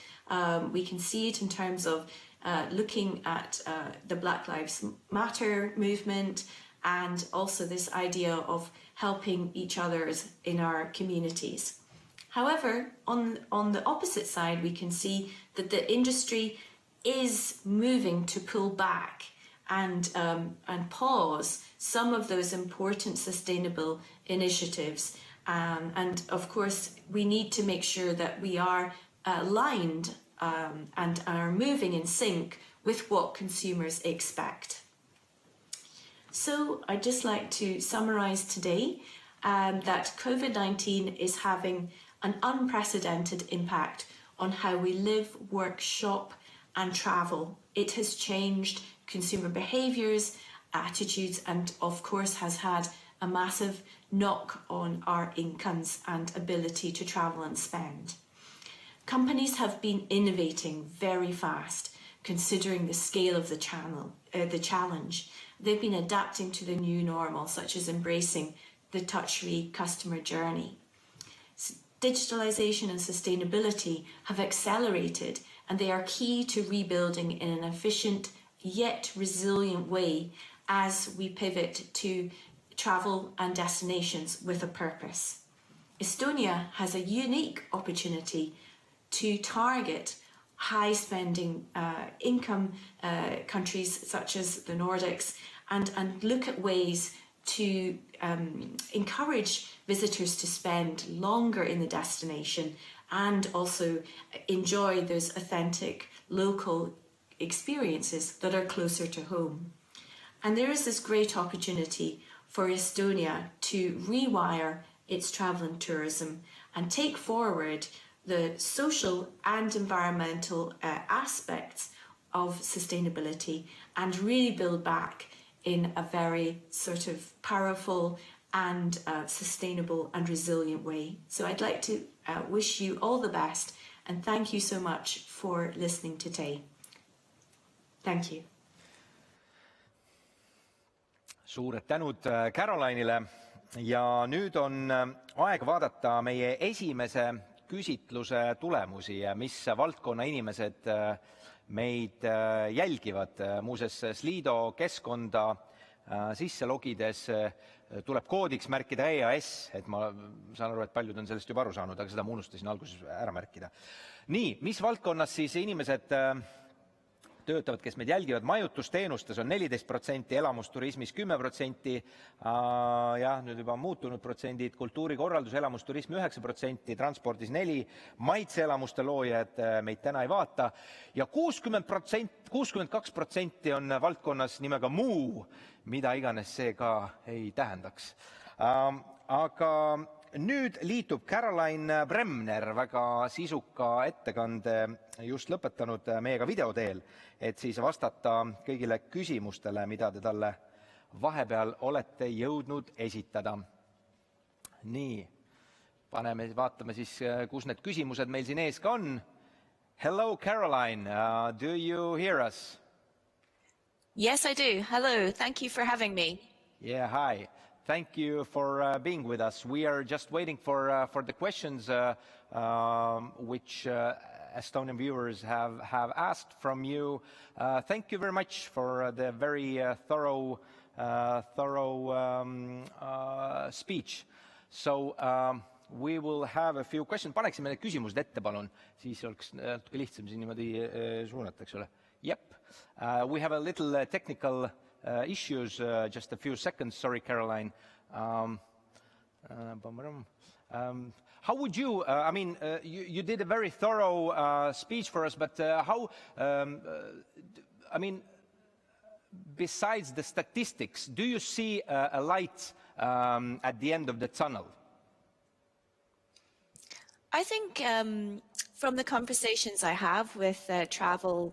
We can see it in terms of looking at the Black Lives Matter movement, and also this idea of helping each other in our communities. However, on the opposite side, we can see that the industry is moving to pull back and pause some of those important sustainable initiatives. And of course, we need to make sure that we are aligned and are moving in sync with what consumers expect. So I'd just like to summarise today that COVID-19 is having an unprecedented impact on how we live, work, shop and travel. It has changed consumer behaviours, attitudes, and of course has had a massive knock on our incomes and ability to travel and spend. Companies have been innovating very fast, considering the scale of the challenge. They've been adapting to the new normal, such as embracing the touch-free customer journey. Digitalisation and sustainability have accelerated, and they are key to rebuilding in an efficient yet resilient way as we pivot to travel and destinations with a purpose. Estonia has a unique opportunity to target high spending income countries such as the Nordics and look at ways to encourage visitors to spend longer in the destination and also enjoy those authentic local experiences that are closer to home. And there is this great opportunity for Estonia to rewire its travel and tourism and take forward the social and environmental aspects of sustainability and really build back in a very sort of powerful and sustainable and resilient way. So I'd like to wish you all the best and thank you so much for listening today. Thank you.
Suured tänud Caroline'ile ja nüüd on aeg vaadata meie esimese küsitluse tulemusi ja mis valdkonna inimesed meid jälgivad. Muuseas, Slido keskkonda sisse logides tuleb koodiks märkida EAS, et ma saan aru, et paljud on sellest juba aru saanud, aga seda ma unustasin alguses ära märkida. Nii, mis valdkonnas siis inimesed töötavad, kes meid jälgivad? Majutusteenustes on 14%, elamusturismis 10%, jah, nüüd juba muutunud protsendid, kultuurikorraldus, elamusturism 9%, transpordis 4%, maitseelamuste loojad meid täna ei vaata ja 62% on valdkonnas nimega muu, mida iganes see ka ei tähendaks. Aga nüüd liitub Caroline Bremner, väga sisuka ettekande just lõpetanud meiega video teel, et siis vastata kõigile küsimustele, mida te talle vahepeal olete jõudnud esitada. Nii, vaatame siis, kus need küsimused meil siin ees ka on. Hello, Caroline, do you hear us?
Yes, I do. Hello, thank you for having me.
Yeah, hi. Thank you for being with us. We are just waiting for the questions which Estonian viewers have asked from you. Thank you very much for the very thorough speech. So we will have a few questions. Paneksime need küsimused ette, palun. Siis oleks natuke lihtsam siin niimoodi suunata, eks ole. Yep. We have a little technical issues, just a few seconds. Sorry, Caroline. How would you, I mean, you did a very thorough speech for us, but how, I mean, besides the statistics, do you see a light at the end of the tunnel?
I think from the conversations I have with travel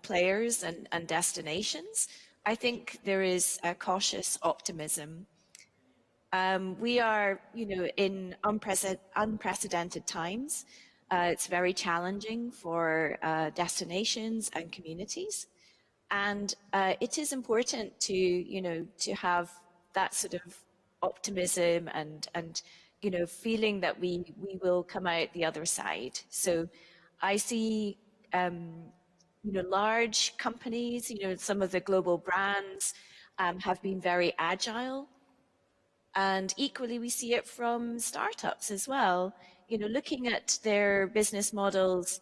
players and destinations, I think there is a cautious optimism. We are, in unprecedented times. It's very challenging for destinations and communities. And it is important to, to have that sort of optimism and feeling that we will come out the other side. So I see, large companies, some of the global brands have been very agile. And equally, we see it from startups as well. looking at their business models,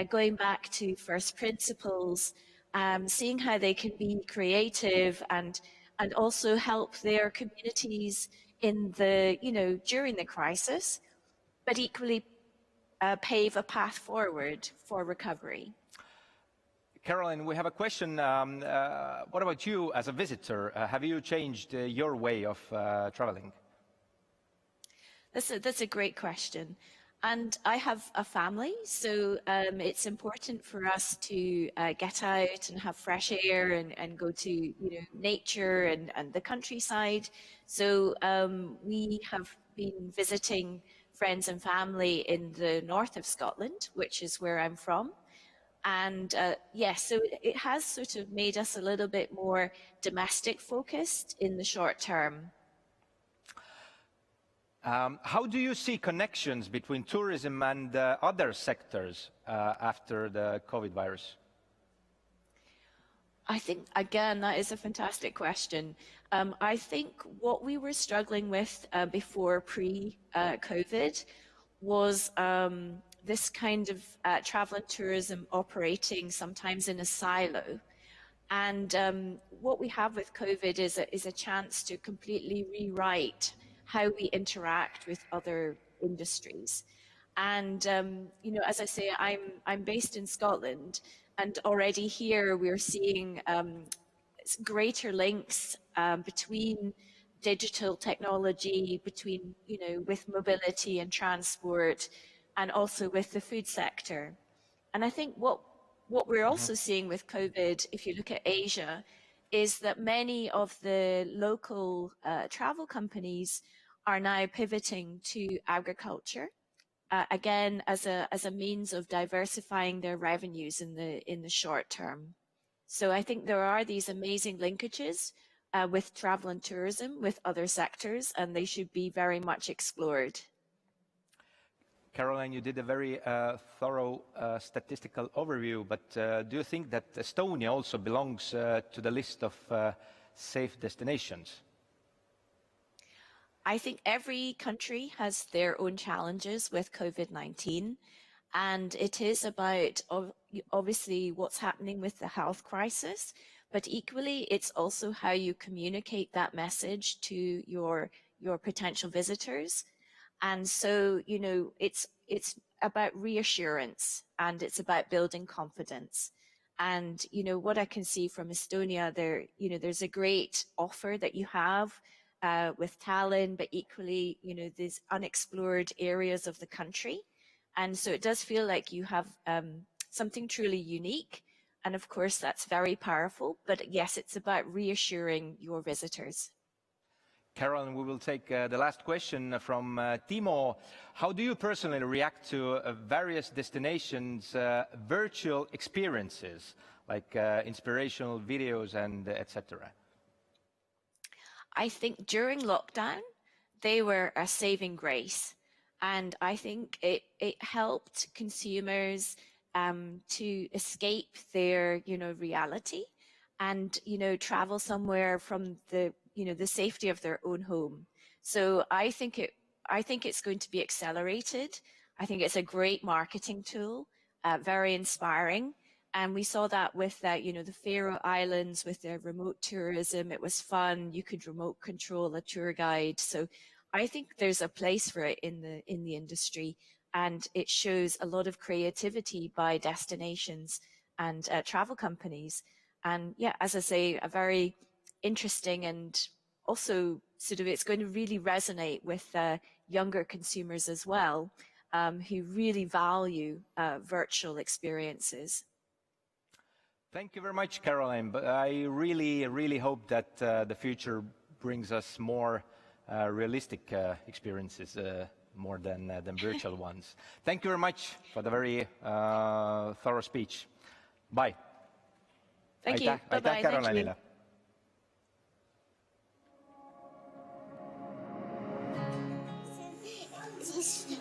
going back to first principles, seeing how they can be creative and also help their communities in the, during the crisis, but equally pave a path forward for recovery.
Caroline, we have a question. What about you as a visitor? Have you changed your way of traveling?
That's a great question. And I have a family, so it's important for us to get out and have fresh air and go to nature and the countryside. So we have been visiting friends and family in the north of Scotland, which is where I'm from. And yes, so it has sort of made us a little bit more domestic focused in the short term.
How do you see connections between tourism and other sectors after the COVID virus?
I think, again, that is a fantastic question. I think what we were struggling with before pre-COVID was this kind of travel and tourism operating sometimes in a silo. And what we have with COVID is a chance to completely rewrite how we interact with other industries. And, as I say, I'm based in Scotland, and already here we're seeing greater links between digital technology, between, with mobility and transport, and also with the food sector. And I think what we're also seeing with COVID, if you look at Asia, is that many of the local travel companies are now pivoting to agriculture, again as a means of diversifying their revenues in the short term. So I think there are these amazing linkages with travel and tourism with other sectors, and they should be very much explored.
Caroline, you did a very thorough statistical overview, but do you think that Estonia also belongs to the list of safe destinations?
I think every country has their own challenges with COVID-19, and it is about obviously what's happening with the health crisis, but equally it's also how you communicate that message to your potential visitors. And so, it's about reassurance, and it's about building confidence. And, what I can see from Estonia, there's a great offer that you have with Tallinn, but equally, these unexplored areas of the country. And so it does feel like you have something truly unique. And of course, that's very powerful. But yes, it's about reassuring your visitors.
Caroline, we will take the last question from Timo. How do you personally react to various destinations' virtual experiences, like inspirational videos and etc.?
I think during lockdown, they were a saving grace. And I think it helped consumers to escape their, reality and, travel somewhere from the safety of their own home. So I think it's going to be accelerated. I think it's a great marketing tool, very inspiring. And we saw that with the Faroe Islands, with their remote tourism. It was fun. You could remote control a tour guide. So I think there's a place for it in the industry, and it shows a lot of creativity by destinations and travel companies. And yeah, as I say, a very interesting, and also sort of it's going to really resonate with younger consumers as well, who really value virtual experiences.
Thank you very much, Caroline. But I really, really hope that the future brings us more realistic experiences, more than virtual ones. Thank you very much for the very thorough speech. Bye.
Thank you. Bye-bye.
Aitäh Caroline'ile.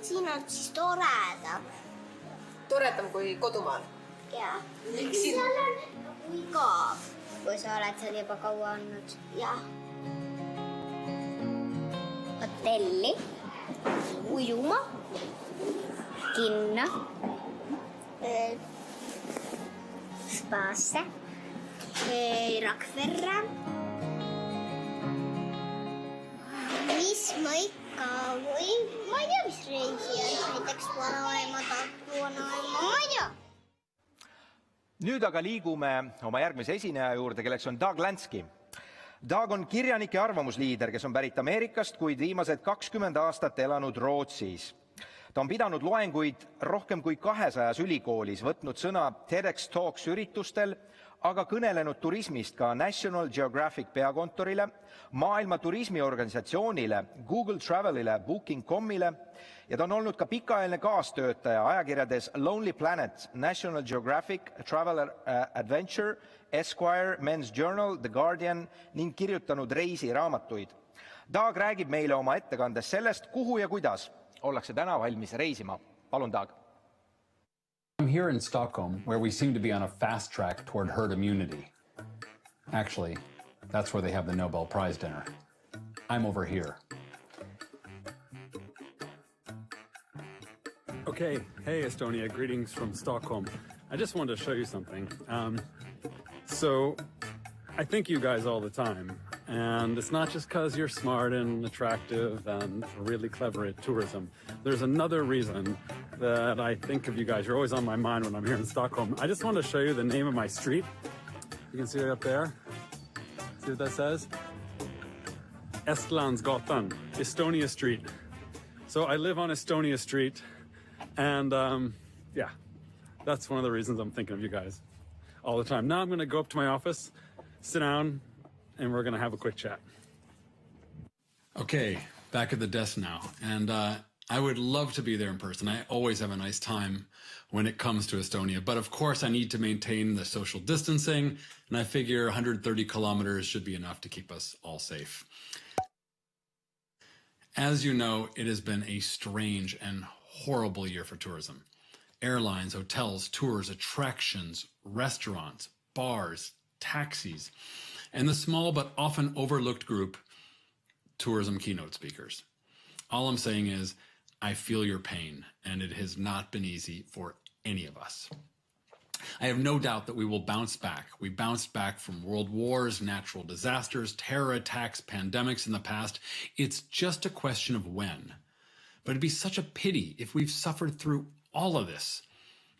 Siin on siis toredam.
Toredam kui kodumaal?
Jaa. Seal on nagu igav, kui sa oled seal juba kaua olnud. Jah. Hotelli, ujuma, Kinna. Spaasse. Rakverre. Mis ma ikka võin? Ma ei tea, mis reisijad, näiteks vanaema, vanaema, ma ei tea.
Nüüd aga liigume oma järgmise esineja juurde, kelleks on Doug Lansky. Doug on kirjanik ja arvamusliider, kes on pärit Ameerikast, kuid viimased 20 aastat elanud Rootsis. Ta on pidanud loenguid rohkem kui 200 ülikoolis, võtnud sõna TEDx Talks üritustel, aga kõnelenud turismist ka National Geographic peakontorile, maailma turismiorganisatsioonile, Google Travelile, Booking.comile ja ta on olnud ka pikaajaline kaastöötaja ajakirjades Lonely Planet, National Geographic, Traveler Adventure, Esquire, Men's Journal, The Guardian ning kirjutanud reisiraamatuid. Doug räägib meile oma ettekandes sellest, kuhu ja kuidas ollakse täna valmis reisima. Palun, Doug.
I'm here in Stockholm, where we seem to be on a fast track toward herd immunity. Actually, that's where they have the Nobel Prize dinner. I'm over here.
Okay, hey Estonia, greetings from Stockholm. I just wanted to show you something. So I think you guys all the time, and it's not just because you're smart and attractive and really clever at tourism. There's another reason that I think of you guys. You're always on my mind when I'm here in Stockholm. I just want to show you the name of my street. You can see it up there. See what that says? Estlandsgatan, Estonia Street. So I live on Estonia Street, and yeah, that's one of the reasons I'm thinking of you guys all the time. Now I'm going to go up to my office, sit down, and we're going to have a quick chat.
Okay, back at the desk now. And I would love to be there in person. I always have a nice time when it comes to Estonia. But of course, I need to maintain the social distancing. And I figure 130 kilometers should be enough to keep us all safe. As you know, it has been a strange and horrible year for tourism. Airlines, hotels, tours, attractions, restaurants, bars, taxis, and the small but often overlooked group, tourism keynote speakers. All I'm saying is, I feel your pain, and it has not been easy for any of us. I have no doubt that we will bounce back. We bounced back from world wars, natural disasters, terror attacks, pandemics in the past. It's just a question of when. But it'd be such a pity if we've suffered through all of this,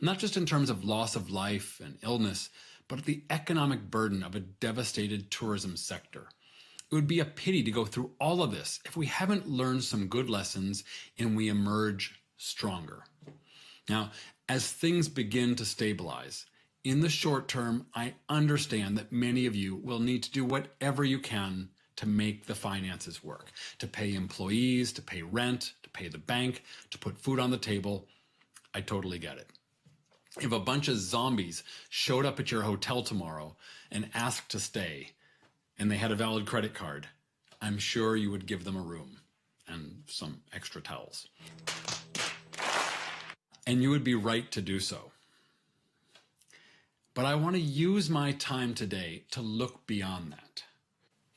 not just in terms of loss of life and illness, but the economic burden of a devastated tourism sector. It would be a pity to go through all of this if we haven't learned some good lessons and we emerge stronger. Now, as things begin to stabilize, in the short term, I understand that many of you will need to do whatever you can to make the finances work, to pay employees, to pay rent, to pay the bank, to put food on the table. I totally get it. If a bunch of zombies showed up at your hotel tomorrow and asked to stay, and they had a valid credit card, I'm sure you would give them a room and some extra towels. And you would be right to do so. But I want to use my time today to look beyond that,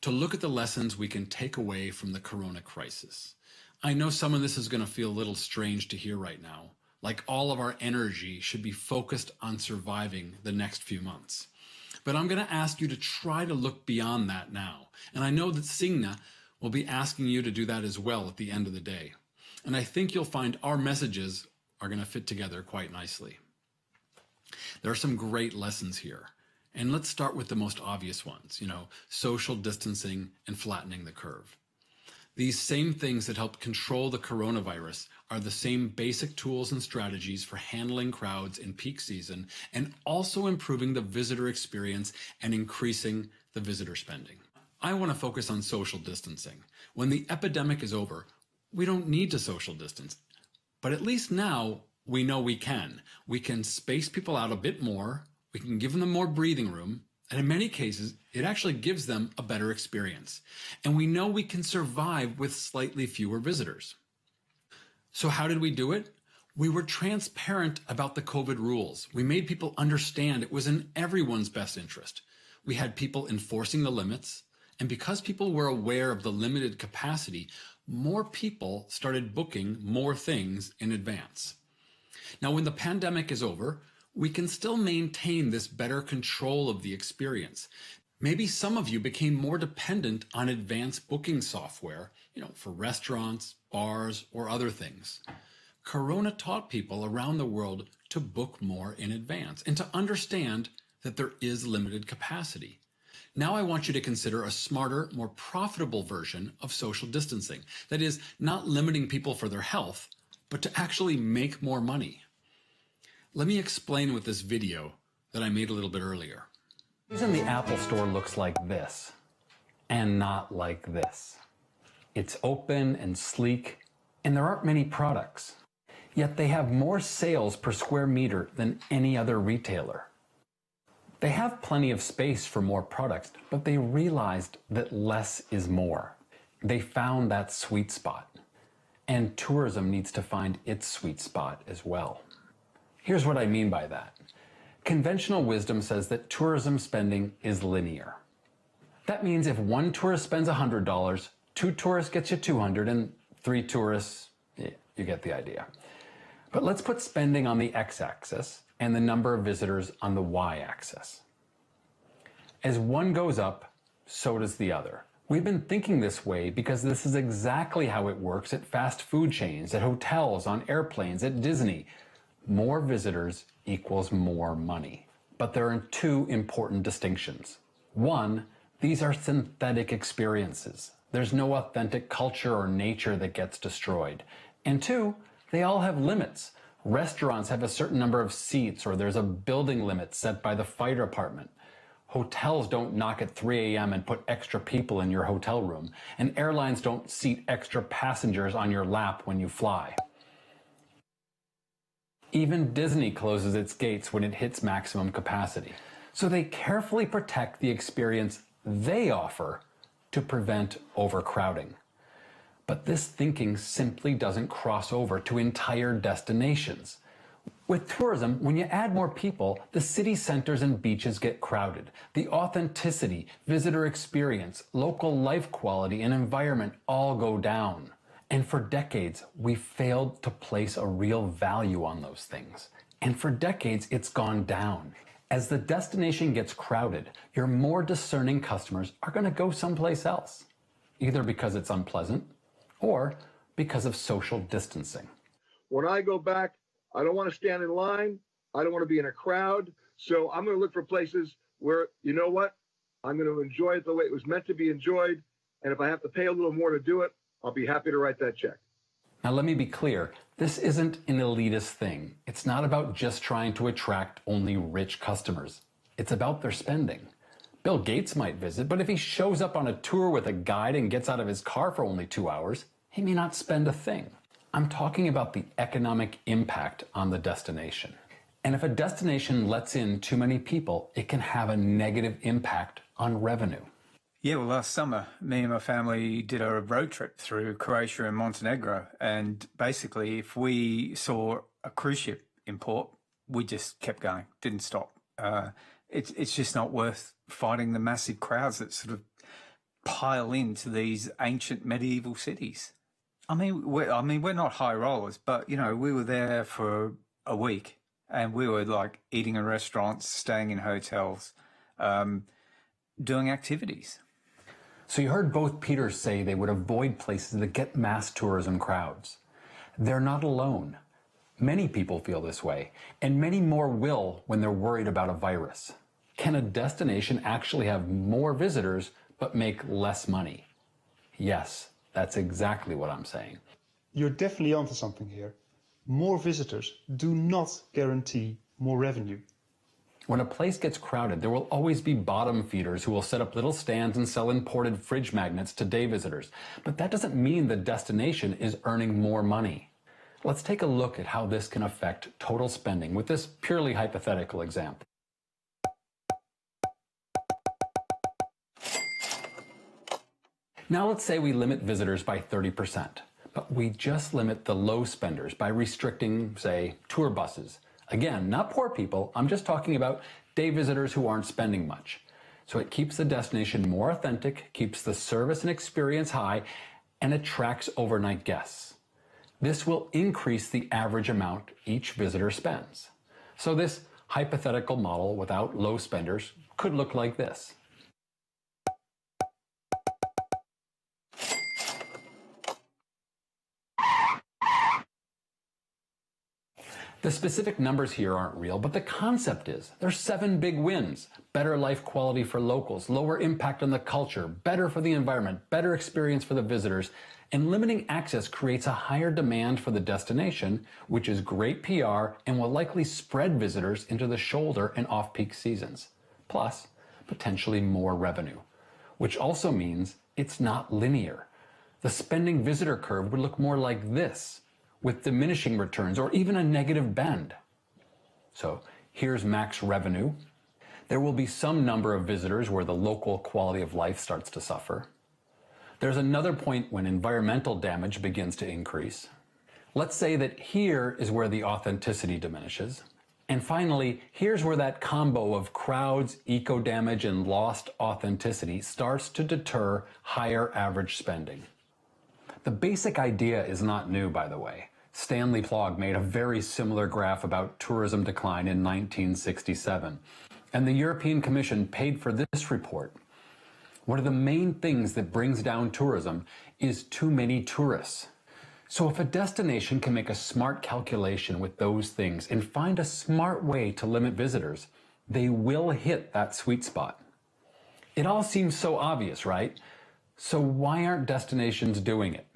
to look at the lessons we can take away from the corona crisis. I know some of this is going to feel a little strange to hear right now, like all of our energy should be focused on surviving the next few months. But I'm going to ask you to try to look beyond that now. And I know that Signe will be asking you to do that as well at the end of the day. And I think you'll find our messages are going to fit together quite nicely. There are some great lessons here. And let's start with the most obvious ones, social distancing and flattening the curve. These same things that help control the coronavirus are the same basic tools and strategies for handling crowds in peak season and also improving the visitor experience and increasing the visitor spending. I want to focus on social distancing. When the epidemic is over, we don't need to social distance. But at least now we know we can. We can space people out a bit more. We can give them more breathing room. And in many cases, it actually gives them a better experience. And we know we can survive with slightly fewer visitors. So how did we do it? We were transparent about the COVID rules. We made people understand it was in everyone's best interest. We had people enforcing the limits. And because people were aware of the limited capacity, more people started booking more things in advance. Now, when the pandemic is over, we can still maintain this better control of the experience. Maybe some of you became more dependent on advanced booking software, for restaurants, bars, or other things. Corona taught people around the world to book more in advance and to understand that there is limited capacity. Now I want you to consider a smarter, more profitable version of social distancing. That is, not limiting people for their health, but to actually make more money. Let me explain with this video that I made a little bit earlier.
In the Apple Store looks like this, and not like this. It's open and sleek, and there aren't many products. Yet they have more sales per square meter than any other retailer. They have plenty of space for more products, but they realized that less is more. They found that sweet spot. And tourism needs to find its sweet spot as well. Here's what I mean by that. Conventional wisdom says that tourism spending is linear. That means if one tourist spends $100, 2 tourists gets you $200, and 3 tourists, you get the idea. But let's put spending on the x-axis and the number of visitors on the y-axis. As one goes up, so does the other. We've been thinking this way because this is exactly how it works at fast food chains, at hotels, on airplanes, at Disney. More visitors equals more money. But there are 2 important distinctions. 1, these are synthetic experiences. There's no authentic culture or nature that gets destroyed. And 2, they all have limits. Restaurants have a certain number of seats, or there's a building limit set by the fire department. Hotels don't knock at 3 a.m. and put extra people in your hotel room. And airlines don't seat extra passengers on your lap when you fly. Even Disney closes its gates when it hits maximum capacity. So they carefully protect the experience they offer to prevent overcrowding. But this thinking simply doesn't cross over to entire destinations. With tourism, when you add more people, the city centers and beaches get crowded. The authenticity, visitor experience, local life quality, and environment all go down. And for decades, we failed to place a real value on those things. And for decades, it's gone down. As the destination gets crowded, your more discerning customers are going to go someplace else, either because it's unpleasant or because of social distancing.
When I go back, I don't want to stand in line. I don't want to be in a crowd. So I'm going to look for places where, you know what, I'm going to enjoy it the way it was meant to be enjoyed. And if I have to pay a little more to do it, I'll be happy to write that check.
Now let me be clear, this isn't an elitist thing. It's not about just trying to attract only rich customers. It's about their spending. Bill Gates might visit, but if he shows up on a tour with a guide and gets out of his car for only 2 hours, he may not spend a thing. I'm talking about the economic impact on the destination. And if a destination lets in too many people, it can have a negative impact on revenue.
Yeah, well, last summer, me and my family did a road trip through Croatia and Montenegro. And basically, if we saw a cruise ship in port, we just kept going, didn't stop. It's just not worth fighting the massive crowds that sort of pile into these ancient medieval cities. I mean, we're not high rollers, but, we were there for a week and we were like eating in restaurants, staying in hotels, doing activities.
So you heard both Peters say they would avoid places that get mass tourism crowds. They're not alone. Many people feel this way, and many more will when they're worried about a virus. Can a destination actually have more visitors but make less money? Yes, that's exactly what I'm saying.
You're definitely onto something here. More visitors do not guarantee more revenue.
When a place gets crowded, there will always be bottom feeders who will set up little stands and sell imported fridge magnets to day visitors. But that doesn't mean the destination is earning more money. Let's take a look at how this can affect total spending with this purely hypothetical example. Now let's say we limit visitors by 30%, but we just limit the low spenders by restricting, say, tour buses. Again, not poor people, I'm just talking about day visitors who aren't spending much. So it keeps the destination more authentic, keeps the service and experience high, and attracts overnight guests. This will increase the average amount each visitor spends. So this hypothetical model without low spenders could look like this. The specific numbers here aren't real, but the concept is. There's 7 big wins. Better life quality for locals, lower impact on the culture, better for the environment, better experience for the visitors, and limiting access creates a higher demand for the destination, which is great PR and will likely spread visitors into the shoulder and off-peak seasons. Plus, potentially more revenue, which also means it's not linear. The spending visitor curve would look more like this, with diminishing returns or even a negative bend. So here's max revenue. There will be some number of visitors where the local quality of life starts to suffer. There's another point when environmental damage begins to increase. Let's say that here is where the authenticity diminishes. And finally, here's where that combo of crowds, eco damage, and lost authenticity starts to deter higher average spending. The basic idea is not new, by the way. Stanley Plog made a very similar graph about tourism decline in 1967, and the European Commission paid for this report. One of the main things that brings down tourism is too many tourists. So if a destination can make a smart calculation with those things and find a smart way to limit visitors, they will hit that sweet spot. It all seems so obvious, right? So why aren't destinations doing it?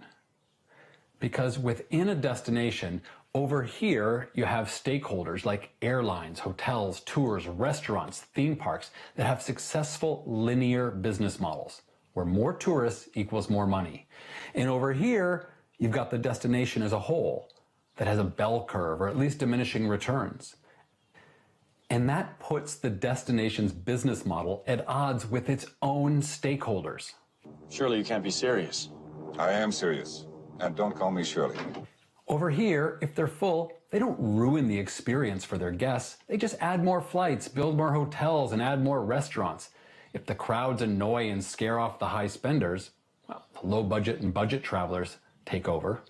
Because within a destination, over here, you have stakeholders like airlines, hotels, tours, restaurants, theme parks that have successful linear business models, where more tourists equals more money. And over here, you've got the destination as a whole that has a bell curve or at least diminishing returns. And that puts the destination's business model at odds with its own stakeholders.
Surely you can't be serious.
I am serious. And don't call me Shirley.
Over here, if they're full, they don't ruin the experience for their guests. They just add more flights, build more hotels, and add more restaurants. If the crowds annoy and scare off the high spenders, well, the low budget and budget travelers take over.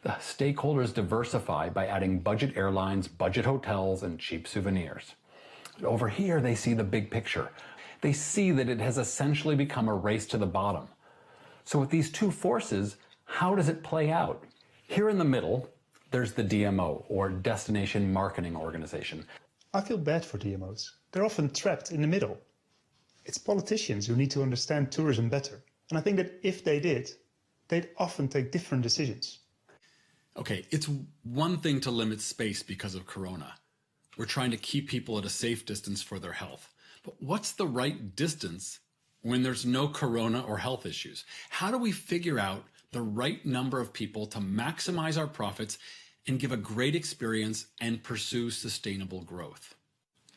The stakeholders diversify by adding budget airlines, budget hotels, and cheap souvenirs. But over here, they see the big picture. They see that it has essentially become a race to the bottom. So with these two forces, how does it play out? Here in the middle, there's the DMO, or Destination Marketing Organization.
I feel bad for DMOs. They're often trapped in the middle. It's politicians who need to understand tourism better. And I think that if they did, they'd often take different decisions.
Okay, it's one thing to limit space because of Corona. We're trying to keep people at a safe distance for their health. But what's the right distance when there's no Corona or health issues? How do we figure out the right number of people to maximize our profits and give a great experience and pursue sustainable growth?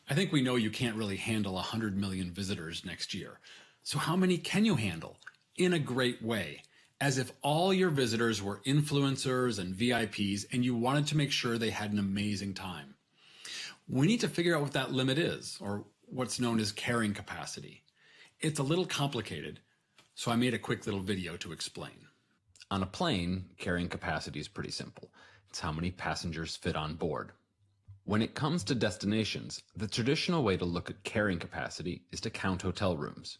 I think we know you can't really handle 100 million visitors next year. So how many can you handle in a great way, as if all your visitors were influencers and VIPs and you wanted to make sure they had an amazing time? We need to figure out what that limit is, or what's known as carrying capacity. It's a little complicated, so I made a quick little video to explain.
On a plane, carrying capacity is pretty simple. It's how many passengers fit on board. When it comes to destinations, the traditional way to look at carrying capacity is to count hotel rooms.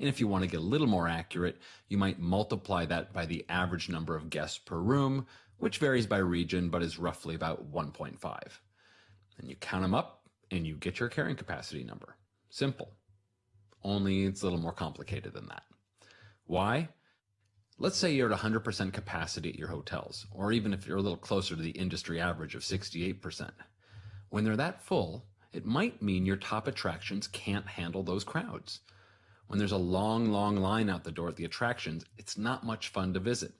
And if you want to get a little more accurate, you might multiply that by the average number of guests per room, which varies by region but is roughly about 1.5. And you count them up and you get your carrying capacity number. Simple. Only it's a little more complicated than that. Why? Let's say you're at 100% capacity at your hotels, or even if you're a little closer to the industry average of 68%. When they're that full, it might mean your top attractions can't handle those crowds. When there's a long, long line out the door at the attractions, it's not much fun to visit.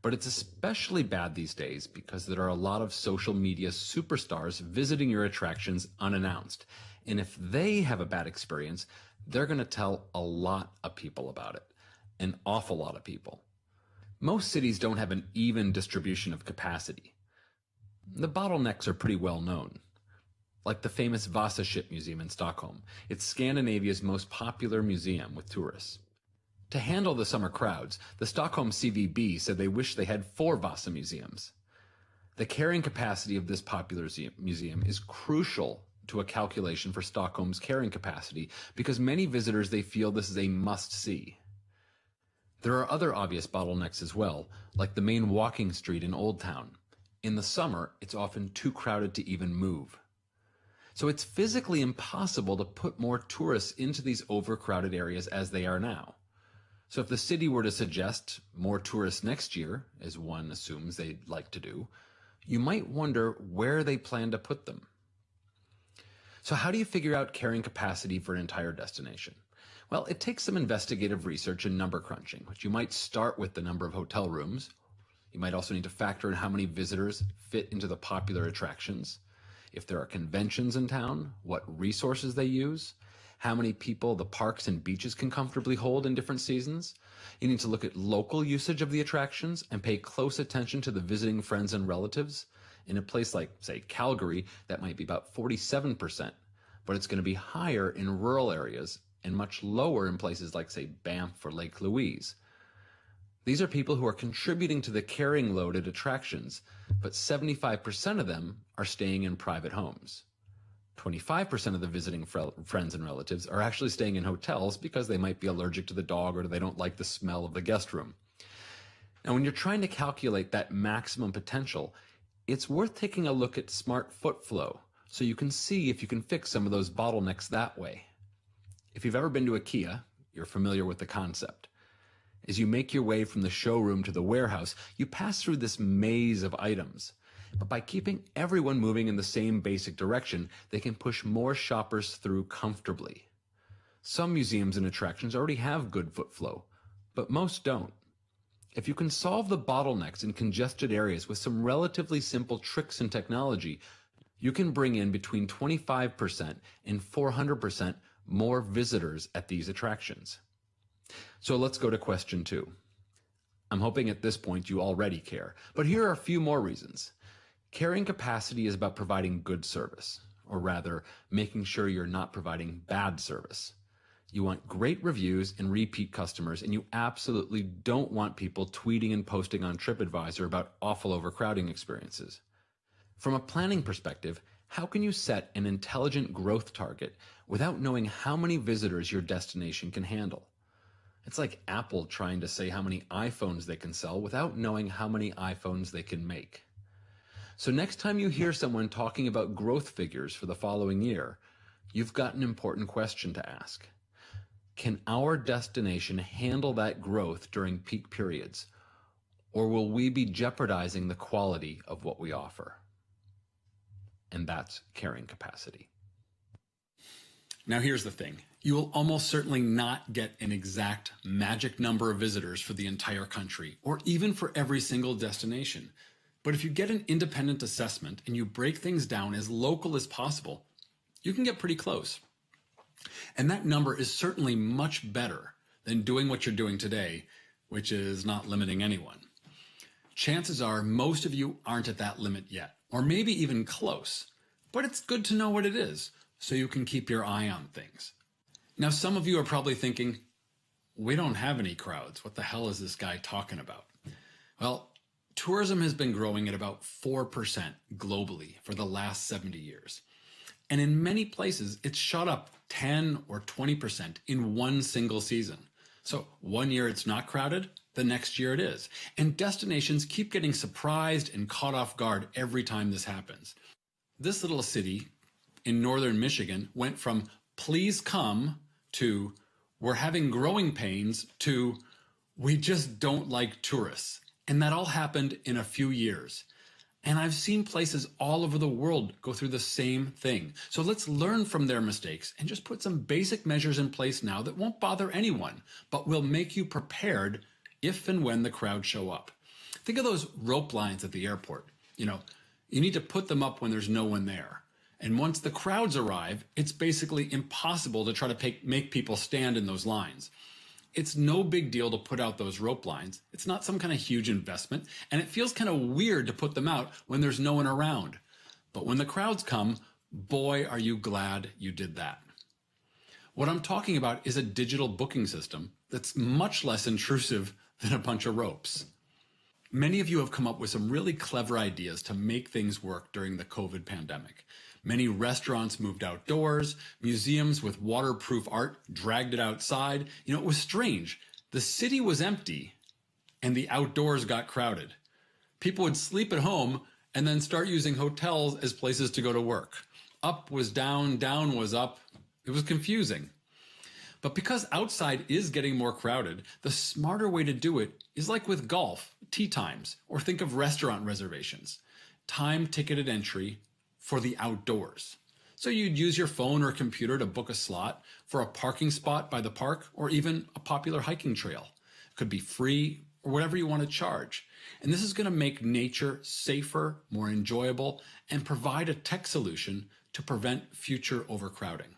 But it's especially bad these days because there are a lot of social media superstars visiting your attractions unannounced. And if they have a bad experience, they're going to tell a lot of people about it. An awful lot of people. Most cities don't have an even distribution of capacity. The bottlenecks are pretty well known. Like the famous Vasa ship museum in Stockholm. It's Scandinavia's most popular museum with tourists. To handle the summer crowds, the Stockholm CVB said they wish they had 4 Vasa museums. The carrying capacity of this popular museum is crucial to a calculation for Stockholm's carrying capacity because many visitors, they feel this is a must-see. There are other obvious bottlenecks as well, like the main walking street in Old Town. In the summer, it's often too crowded to even move. So it's physically impossible to put more tourists into these overcrowded areas as they are now. So if the city were to suggest more tourists next year, as one assumes they'd like to do, you might wonder where they plan to put them. So how do you figure out carrying capacity for an entire destination? Well, it takes some investigative research and number crunching, which you might start with the number of hotel rooms. You might also need to factor in how many visitors fit into the popular attractions. If there are conventions in town, what resources they use, how many people the parks and beaches can comfortably hold in different seasons. You need to look at local usage of the attractions and pay close attention to the visiting friends and relatives. In a place like, say, Calgary, that might be about 47%, but it's going to be higher in rural areas and much lower in places like, say, Banff or Lake Louise. These are people who are contributing to the carrying load at attractions, but 75% of them are staying in private homes. 25% of the visiting friends and relatives are actually staying in hotels because they might be allergic to the dog or they don't like the smell of the guest room. Now, when you're trying to calculate that maximum potential, it's worth taking a look at smart foot flow so you can see if you can fix some of those bottlenecks that way. If you've ever been to IKEA, you're familiar with the concept. As you make your way from the showroom to the warehouse, you pass through this maze of items. But by keeping everyone moving in the same basic direction, they can push more shoppers through comfortably. Some museums and attractions already have good foot flow, but most don't. If you can solve the bottlenecks in congested areas with some relatively simple tricks and technology, you can bring in between 25% and 400% more visitors at these attractions. So let's go to question 2. I'm hoping at this point you already care, but here are a few more reasons. Carrying capacity is about providing good service, or rather, making sure you're not providing bad service. You want great reviews and repeat customers, and you absolutely don't want people tweeting and posting on TripAdvisor about awful overcrowding experiences. From a planning perspective, how can you set an intelligent growth target without knowing how many visitors your destination can handle? It's like Apple trying to say how many iPhones they can sell without knowing how many iPhones they can make. So next time you hear someone talking about growth figures for the following year, you've got an important question to ask. Can our destination handle that growth during peak periods, or will we be jeopardizing the quality of what we offer? And that's carrying capacity.
Now here's the thing. You will almost certainly not get an exact magic number of visitors for the entire country, or even for every single destination. But if you get an independent assessment and you break things down as local as possible, you can get pretty close. And that number is certainly much better than doing what you're doing today, which is not limiting anyone. Chances are most of you aren't at that limit yet, or maybe even close, but it's good to know what it is so you can keep your eye on things. Now, some of you are probably thinking, we don't have any crowds. What the hell is this guy talking about? Well, tourism has been growing at about 4% globally for the last 70 years. And in many places, it's shot up 10 or 20% in one single season. So one year it's not crowded, the next year it is. And destinations keep getting surprised and caught off guard every time this happens. This little city in northern Michigan went from please come to we're having growing pains to we just don't like tourists. And that all happened in a few years. And I've seen places all over the world go through the same thing. So let's learn from their mistakes and just put some basic measures in place now that won't bother anyone, but will make you prepared if and when the crowds show up. Think of those rope lines at the airport. You need to put them up when there's no one there. And once the crowds arrive, it's basically impossible to try to make people stand in those lines. It's no big deal to put out those rope lines. It's not some kind of huge investment, and it feels kind of weird to put them out when there's no one around. But when the crowds come, boy, are you glad you did that. What I'm talking about is a digital booking system that's much less intrusive than a bunch of ropes. Many of you have come up with some really clever ideas to make things work during the COVID pandemic. Many restaurants moved outdoors, museums with waterproof art dragged it outside. It was strange. The city was empty and the outdoors got crowded. People would sleep at home and then start using hotels as places to go to work. Up was down, down was up. It was confusing. But because outside is getting more crowded, the smarter way to do it is like with golf, tee times, or think of restaurant reservations. Time-ticketed entry for the outdoors. So you'd use your phone or computer to book a slot for a parking spot by the park or even a popular hiking trail. It could be free or whatever you want to charge. And this is going to make nature safer, more enjoyable, and provide a tech solution to prevent future overcrowding.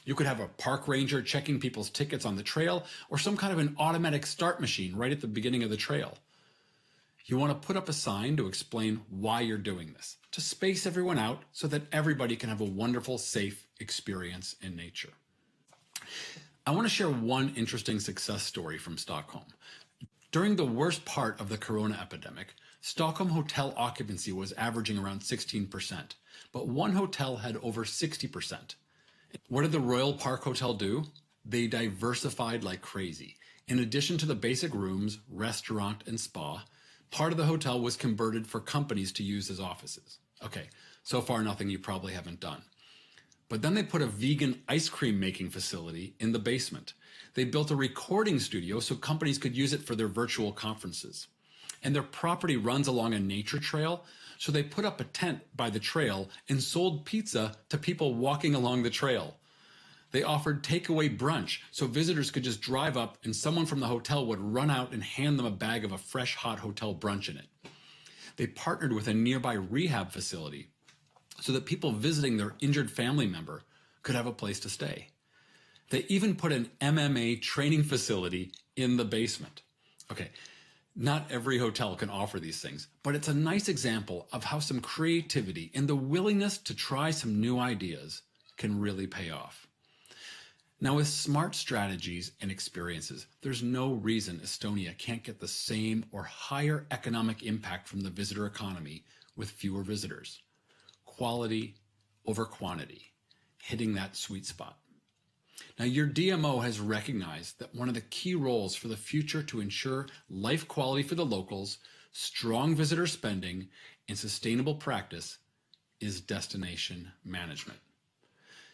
You could have a park ranger checking people's tickets on the trail or some kind of an automatic start machine right at the beginning of the trail. You want to put up a sign to explain why you're doing this, to space everyone out so that everybody can have a wonderful, safe experience in nature. I want to share one interesting success story from Stockholm. During the worst part of the corona epidemic, Stockholm hotel occupancy was averaging around 16%, but one hotel had over 60%. What did the Royal Park Hotel do? They diversified like crazy. In addition to the basic rooms, restaurant, and spa, part of the hotel was converted for companies to use as offices. Okay, so far nothing you probably haven't done. But then they put a vegan ice cream making facility in the basement. They built a recording studio so companies could use it for their virtual conferences. And their property runs along a nature trail, so they put up a tent by the trail and sold pizza to people walking along the trail. They offered takeaway brunch, so visitors could just drive up and someone from the hotel would run out and hand them a bag of a fresh, hot hotel brunch in it. They partnered with a nearby rehab facility so that people visiting their injured family member could have a place to stay. They even put an MMA training facility in the basement. Okay, not every hotel can offer these things, but it's a nice example of how some creativity and the willingness to try some new ideas can really pay off. Now, with smart strategies and experiences, there's no reason Estonia can't get the same or higher economic impact from the visitor economy with fewer visitors. Quality over quantity, hitting that sweet spot. Now, your DMO has recognized that one of the key roles for the future to ensure life quality for the locals, strong visitor spending, and sustainable practice is destination management.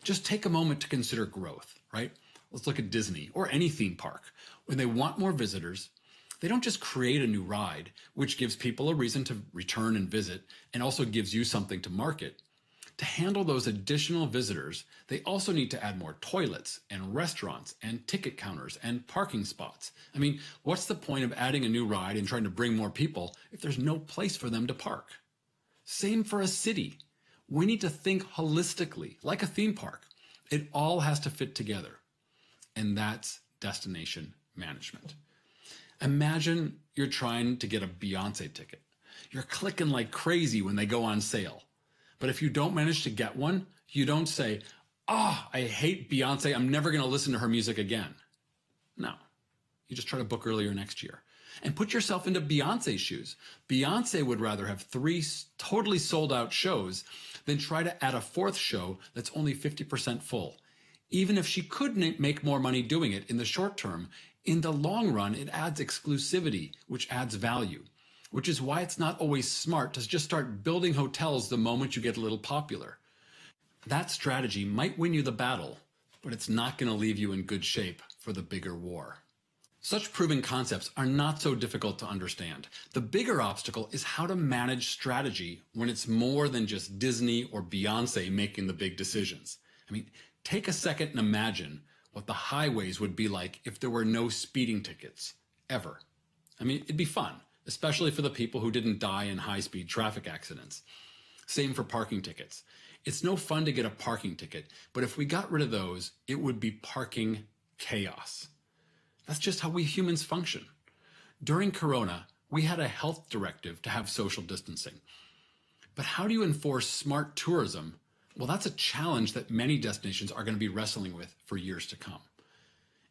Just take a moment to consider growth, right? Let's look at Disney or any theme park. When they want more visitors, they don't just create a new ride, which gives people a reason to return and visit and also gives you something to market. To handle those additional visitors, they also need to add more toilets and restaurants and ticket counters and parking spots. I mean, what's the point of adding a new ride and trying to bring more people if there's no place for them to park? Same for a city. We need to think holistically, like a theme park. It all has to fit together. And that's destination management. Imagine you're trying to get a Beyonce ticket. You're clicking like crazy when they go on sale. But if you don't manage to get one, you don't say, I hate Beyonce, I'm never going to listen to her music again. No, you just try to book earlier next year. And put yourself into Beyonce's shoes. Beyonce would rather have 3 totally sold out shows than try to add a 4th show that's only 50% full. Even if she could make more money doing it in the short term, in the long run, it adds exclusivity, which adds value. Which is why it's not always smart to just start building hotels the moment you get a little popular. That strategy might win you the battle, but it's not going to leave you in good shape for the bigger war. Such proven concepts are not so difficult to understand. The bigger obstacle is how to manage strategy when it's more than just Disney or Beyonce making the big decisions. I mean, take a second and imagine what the highways would be like if there were no speeding tickets, ever. I mean, it'd be fun, especially for the people who didn't die in high-speed traffic accidents. Same for parking tickets. It's no fun to get a parking ticket, but if we got rid of those, it would be parking chaos. That's just how we humans function. During Corona, we had a health directive to have social distancing. But how do you enforce smart tourism Well, that's a challenge that many destinations are going to be wrestling with for years to come.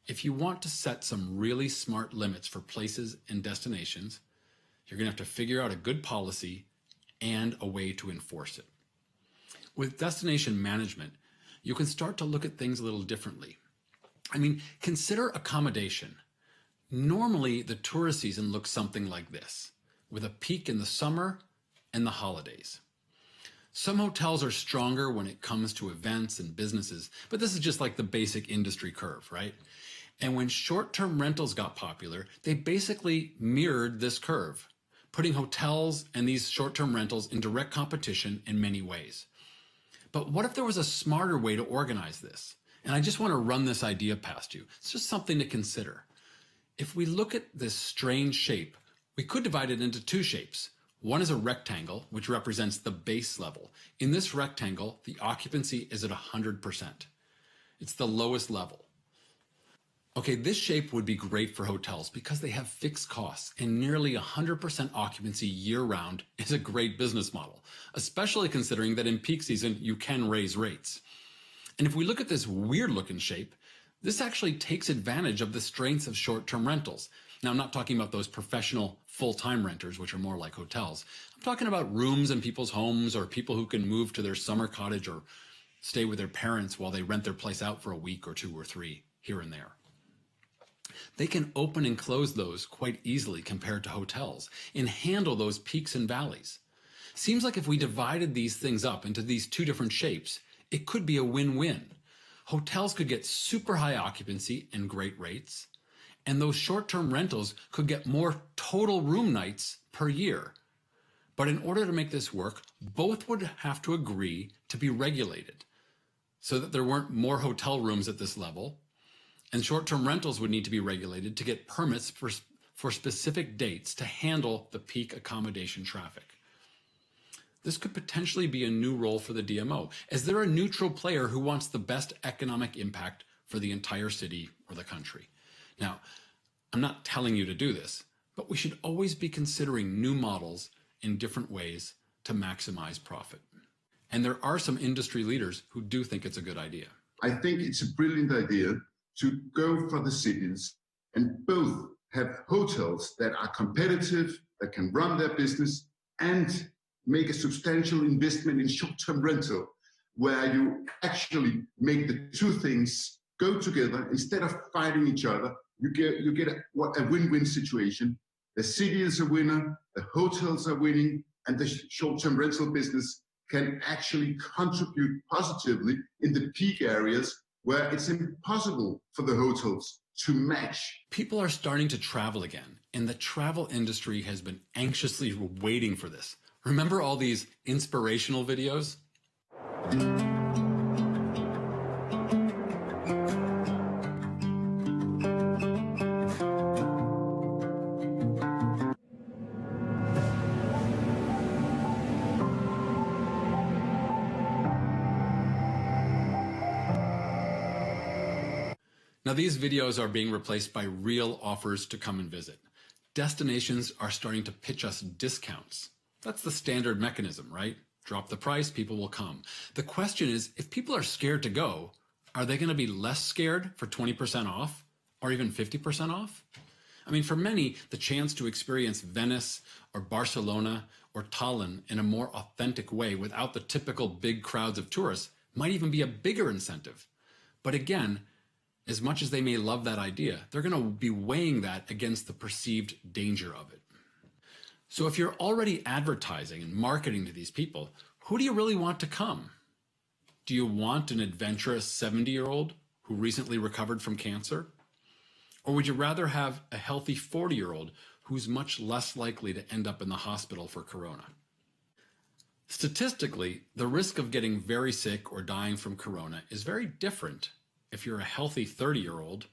If you want to set some really smart limits for places and destinations, you're going to have to figure out a good policy and a way to enforce it. With destination management, you can start to look at things a little differently. I mean, consider accommodation. Normally, the tourist season looks something like this, with a peak in the summer and the holidays. Some hotels are stronger when it comes to events and businesses, but this is just like the basic industry curve, right? And when short-term rentals got popular, they basically mirrored this curve, putting hotels and these short-term rentals in direct competition in many ways. But what if there was a smarter way to organize this? And I just want to run this idea past you. It's just something to consider. If we look at this strange shape, we could divide it into two shapes. One is a rectangle, which represents the base level. In this rectangle, the occupancy is at 100%. It's the lowest level. Okay, this shape would be great for hotels because they have fixed costs, and nearly 100% occupancy year-round is a great business model, especially considering that in peak season, you can raise rates. And if we look at this weird-looking shape, this actually takes advantage of the strengths of short-term rentals. Now, I'm not talking about those professional full-time renters, which are more like hotels. I'm talking about rooms in people's homes or people who can move to their summer cottage or stay with their parents while they rent their place out for a week or 2 or 3 here and there. They can open and close those quite easily compared to hotels and handle those peaks and valleys. Seems like if we divided these things up into these two different shapes, it could be a win-win. Hotels could get super high occupancy and great rates, and those short-term rentals could get more total room nights per year. But in order to make this work, both would have to agree to be regulated so that there weren't more hotel rooms at this level, and short-term rentals would need to be regulated to get permits for specific dates to handle the peak accommodation traffic. This could potentially be a new role for the DMO, as they're a neutral player who wants the best economic impact for the entire city or the country. Now, I'm not telling you to do this, but we should always be considering new models in different ways to maximize profit. And there are some industry leaders who do think it's a good idea.
I think it's a brilliant idea to go for the cities and both have hotels that are competitive, that can run their business, and make a substantial investment in short-term rental, where you actually make the two things go together. Instead of fighting each other, you get a win-win situation. The city is a winner, the hotels are winning, and the short-term rental business can actually contribute positively in the peak areas where it's impossible for the hotels to match.
People are starting to travel again, and the travel industry has been anxiously waiting for this. Remember all these inspirational videos? Now, these videos are being replaced by real offers to come and visit. Destinations are starting to pitch us discounts. That's the standard mechanism, right? Drop the price, people will come. The question is, if people are scared to go, are they going to be less scared for 20% off or even 50% off? I mean, for many, the chance to experience Venice or Barcelona or Tallinn in a more authentic way without the typical big crowds of tourists might even be a bigger incentive. But again, as much as they may love that idea, they're going to be weighing that against the perceived danger of it. So if you're already advertising and marketing to these people, who do you really want to come? Do you want an adventurous 70-year-old who recently recovered from cancer? Or would you rather have a healthy 40-year-old who's much less likely to end up in the hospital for corona? Statistically, the risk of getting very sick or dying from corona is very different if you're a healthy 30-year-old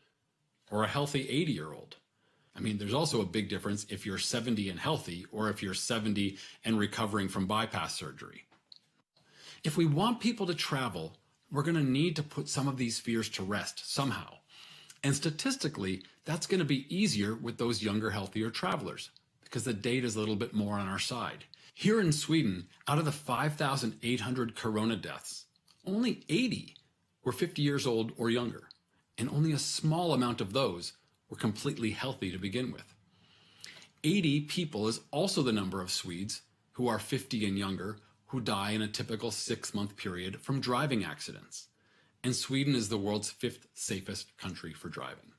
or a healthy 80-year-old. I mean, there's also a big difference if you're 70 and healthy or if you're 70 and recovering from bypass surgery. If we want people to travel, we're going to need to put some of these fears to rest somehow. And statistically, that's going to be easier with those younger, healthier travelers because the data is a little bit more on our side. Here in Sweden, out of the 5,800 corona deaths, only 80 were 50 years old or younger, and only a small amount of those were completely healthy to begin with. 80 people is also the number of Swedes who are 50 and younger who die in a typical 6-month period from driving accidents. And Sweden is the world's 5th safest country for driving.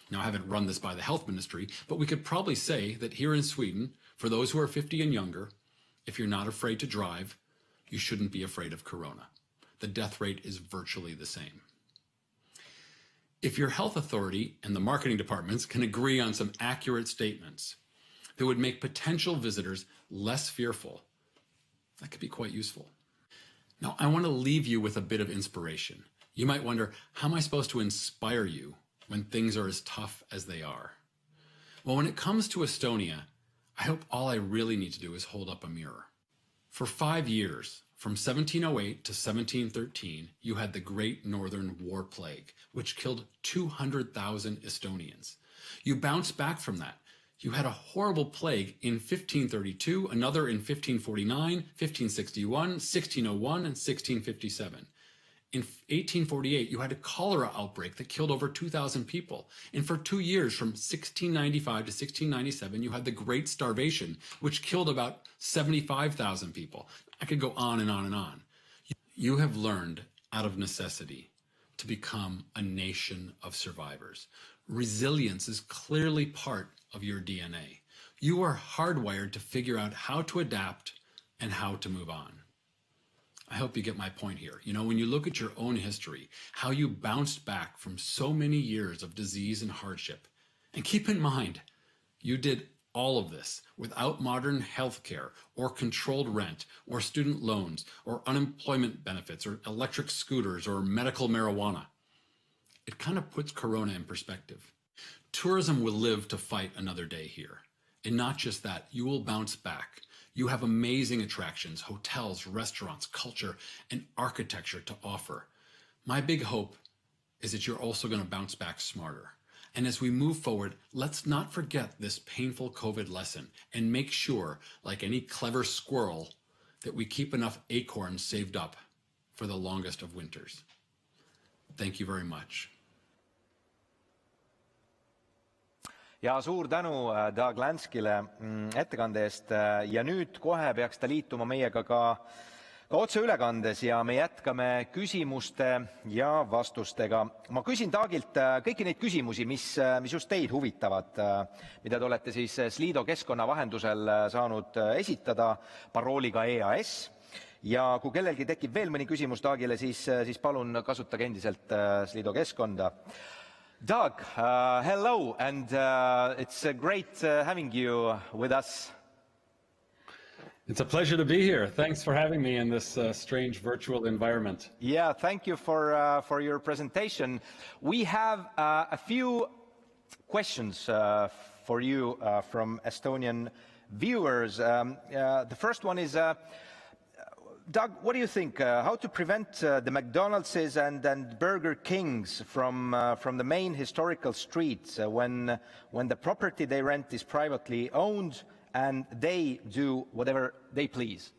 Now, I haven't run this by the health ministry, but we could probably say that here in Sweden, for those who are 50 and younger, if you're not afraid to drive, you shouldn't be afraid of corona. The death rate is virtually the same. If your health authority and the marketing departments can agree on some accurate statements that would make potential visitors less fearful, that could be quite useful. Now, I want to leave you with a bit of inspiration. You might wonder, how am I supposed to inspire you when things are as tough as they are? Well, when it comes to Estonia, I hope all I really need to do is hold up a mirror. For 5 years, from 1708 to 1713, you had the Great Northern War Plague, which killed 200,000 Estonians. You bounced back from that. You had a horrible plague in 1532, another in 1549, 1561, 1601, and 1657. In 1848, you had a cholera outbreak that killed over 2,000 people. And for 2 years, from 1695 to 1697, you had the Great Starvation, which killed about 75,000 people. I could go on and on and on. You have learned out of necessity to become a nation of survivors. Resilience is clearly part of your DNA. You are hardwired to figure out how to adapt and how to move on. I hope you get my point here. You know, when you look at your own history, how you bounced back from so many years of disease and hardship, and keep in mind, you did all of this without modern healthcare or controlled rent or student loans or unemployment benefits or electric scooters or medical marijuana. It kind of puts Corona in perspective. Tourism will live to fight another day here. And not just that, you will bounce back. You have amazing attractions, hotels, restaurants, culture, and architecture to offer. My big hope is that you're also going to bounce back smarter. And as we move forward, let's not forget this painful COVID lesson and make sure, like any clever squirrel, that we keep enough acorns saved up for the longest of winters. Thank you very much.
Ja suur tänu Doug Lanskile ettekande eest ja nüüd kohe peaks ta liituma meiega ka otseülekandes ja me jätkame küsimuste ja vastustega. Ma küsin Dougilt kõiki neid küsimusi, mis just teid huvitavad, mida te olete siis Slido keskkonna vahendusel saanud esitada parooliga EAS. Ja kui kellelgi tekib veel mõni küsimus Dougile, siis palun kasutage endiselt Slido keskkonda. Doug, hello, and it's great having you with us.
It's a pleasure to be here. Thanks for having me in this strange virtual environment.
Yeah, thank you for your presentation. We have a few questions for you from Estonian viewers. The first one is, Doug, what do you think? How to prevent the McDonald's and Burger Kings from the main historical streets when the property they rent is privately owned and they do whatever they please?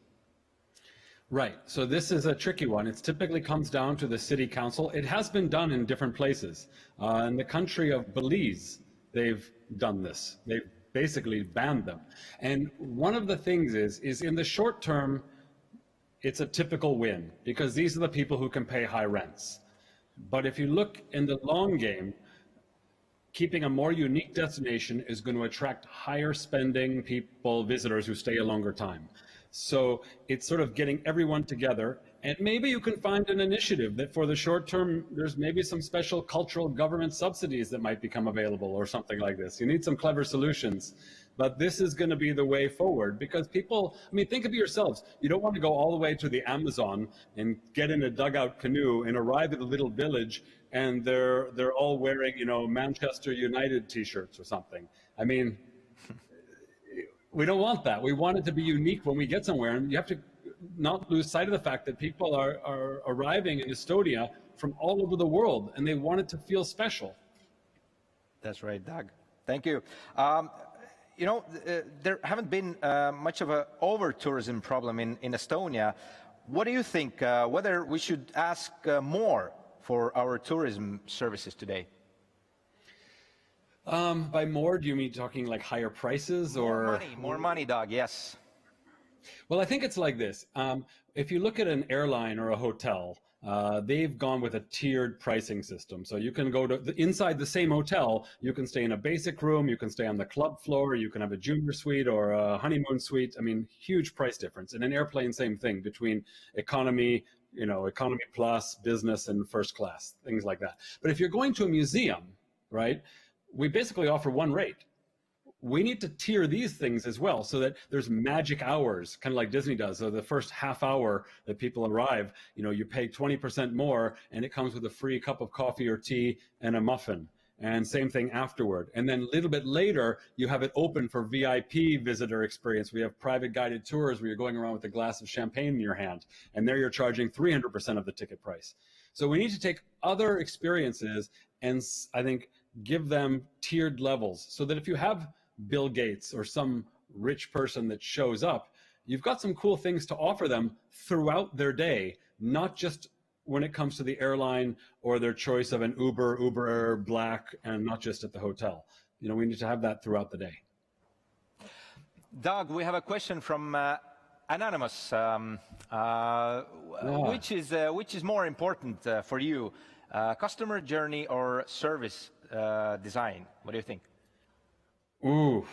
Right. So this is a tricky one. It typically comes down to the city council. It has been done in different places. In the country of Belize, they've done this. They've basically banned them. And one of the things is in the short term, it's a typical win because these are the people who can pay high rents. But if you look in the long game, keeping a more unique destination is going to attract higher spending people, visitors who stay a longer time. So it's sort of getting everyone together, and maybe you can find an initiative that for the short term, there's maybe some special cultural government subsidies that might become available or something like this. You need some clever solutions. But this is going to be the way forward because people, I mean, think of it yourselves. You don't want to go all the way to the Amazon and get in a dugout canoe and arrive at a little village and they're all wearing, you know, Manchester United t-shirts or something. I mean, we don't want that. We want it to be unique when we get somewhere, and you have to not lose sight of the fact that people are arriving in Estonia from all over the world and they want it to feel special.
That's right, Doug. Thank you. You know, there haven't been much of an over-tourism problem in Estonia. What do you think, whether we should ask more for our tourism services today?
By more, do you mean talking like higher prices or?
More money, Doug, yes.
Well, I think it's like this. If you look at an airline or a hotel, they've gone with a tiered pricing system. So you can go to inside the same hotel, you can stay in a basic room, you can stay on the club floor, you can have a junior suite or a honeymoon suite. I mean, huge price difference. In an airplane, same thing between economy, economy plus, business, and first class, things like that. But if you're going to a museum, right, we basically offer one rate. We need to tier these things as well so that there's magic hours, kind of like Disney does. So the first half hour that people arrive, you pay 20% more and it comes with a free cup of coffee or tea and a muffin. And same thing afterward. And then a little bit later, you have it open for VIP visitor experience. We have private guided tours where you're going around with a glass of champagne in your hand. And there you're charging 300% of the ticket price. So we need to take other experiences and I think give them tiered levels so that if you have Bill Gates or some rich person that shows up, you've got some cool things to offer them throughout their day, not just when it comes to the airline or their choice of an Uber Black, and not just at the hotel. We need to have that throughout the day.
Doug, we have a question from Anonymous. Which is more important for you, customer journey or service design? What do you think?
Ooh,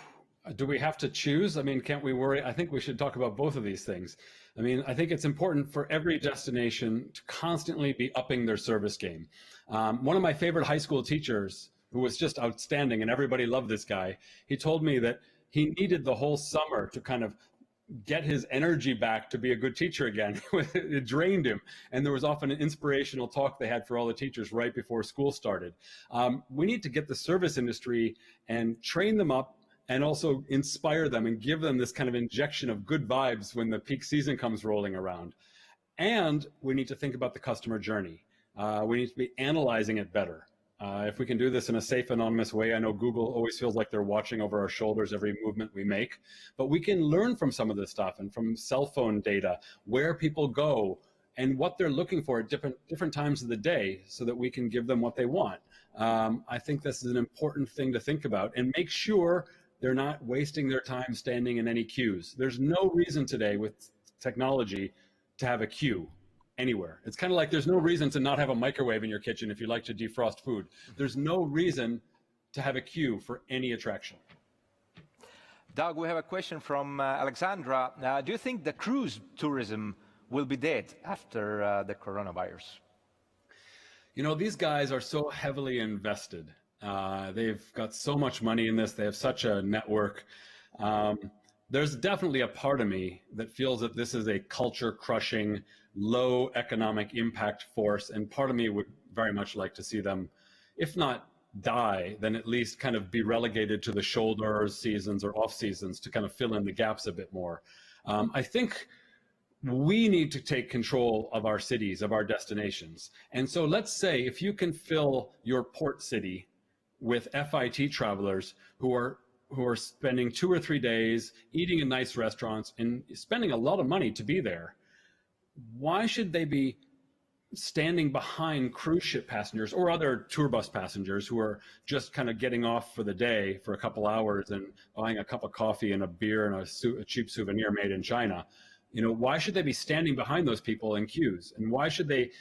do we have to choose? I mean, can't we worry? I think we should talk about both of these things. I mean, I think it's important for every destination to constantly be upping their service game. One of my favorite high school teachers, who was just outstanding and everybody loved this guy, he told me that he needed the whole summer to kind of get his energy back to be a good teacher again. It drained him. And there was often an inspirational talk they had for all the teachers right before school started. We need to get the service industry and train them up and also inspire them and give them this kind of injection of good vibes when the peak season comes rolling around. And we need to think about the customer journey. We need to be analyzing it better. If we can do this in a safe, anonymous way, I know Google always feels like they're watching over our shoulders every movement we make, but we can learn from some of this stuff and from cell phone data, where people go and what they're looking for at different times of the day so that we can give them what they want. I think this is an important thing to think about, and make sure they're not wasting their time standing in any queues. There's no reason today with technology to have a queue anywhere. It's kind of like there's no reason to not have a microwave in your kitchen if you like to defrost food. There's no reason to have a queue for any attraction.
Doug, we have a question from Alexandra. Do you think the cruise tourism will be dead after the coronavirus?
These guys are so heavily invested. They've got so much money in this. They have such a network. There's definitely a part of me that feels that this is a culture-crushing, low economic impact force, and part of me would very much like to see them, if not die, then at least kind of be relegated to the shoulder seasons or off seasons to kind of fill in the gaps a bit more. I think we need to take control of our cities, of our destinations. And so let's say if you can fill your port city with FIT travelers who are spending 2 or 3 days eating in nice restaurants and spending a lot of money to be there, why should they be standing behind cruise ship passengers or other tour bus passengers who are just kind of getting off for the day for a couple hours and buying a cup of coffee and a beer and a cheap souvenir made in China? Why should they be standing behind those people in queues? And why should they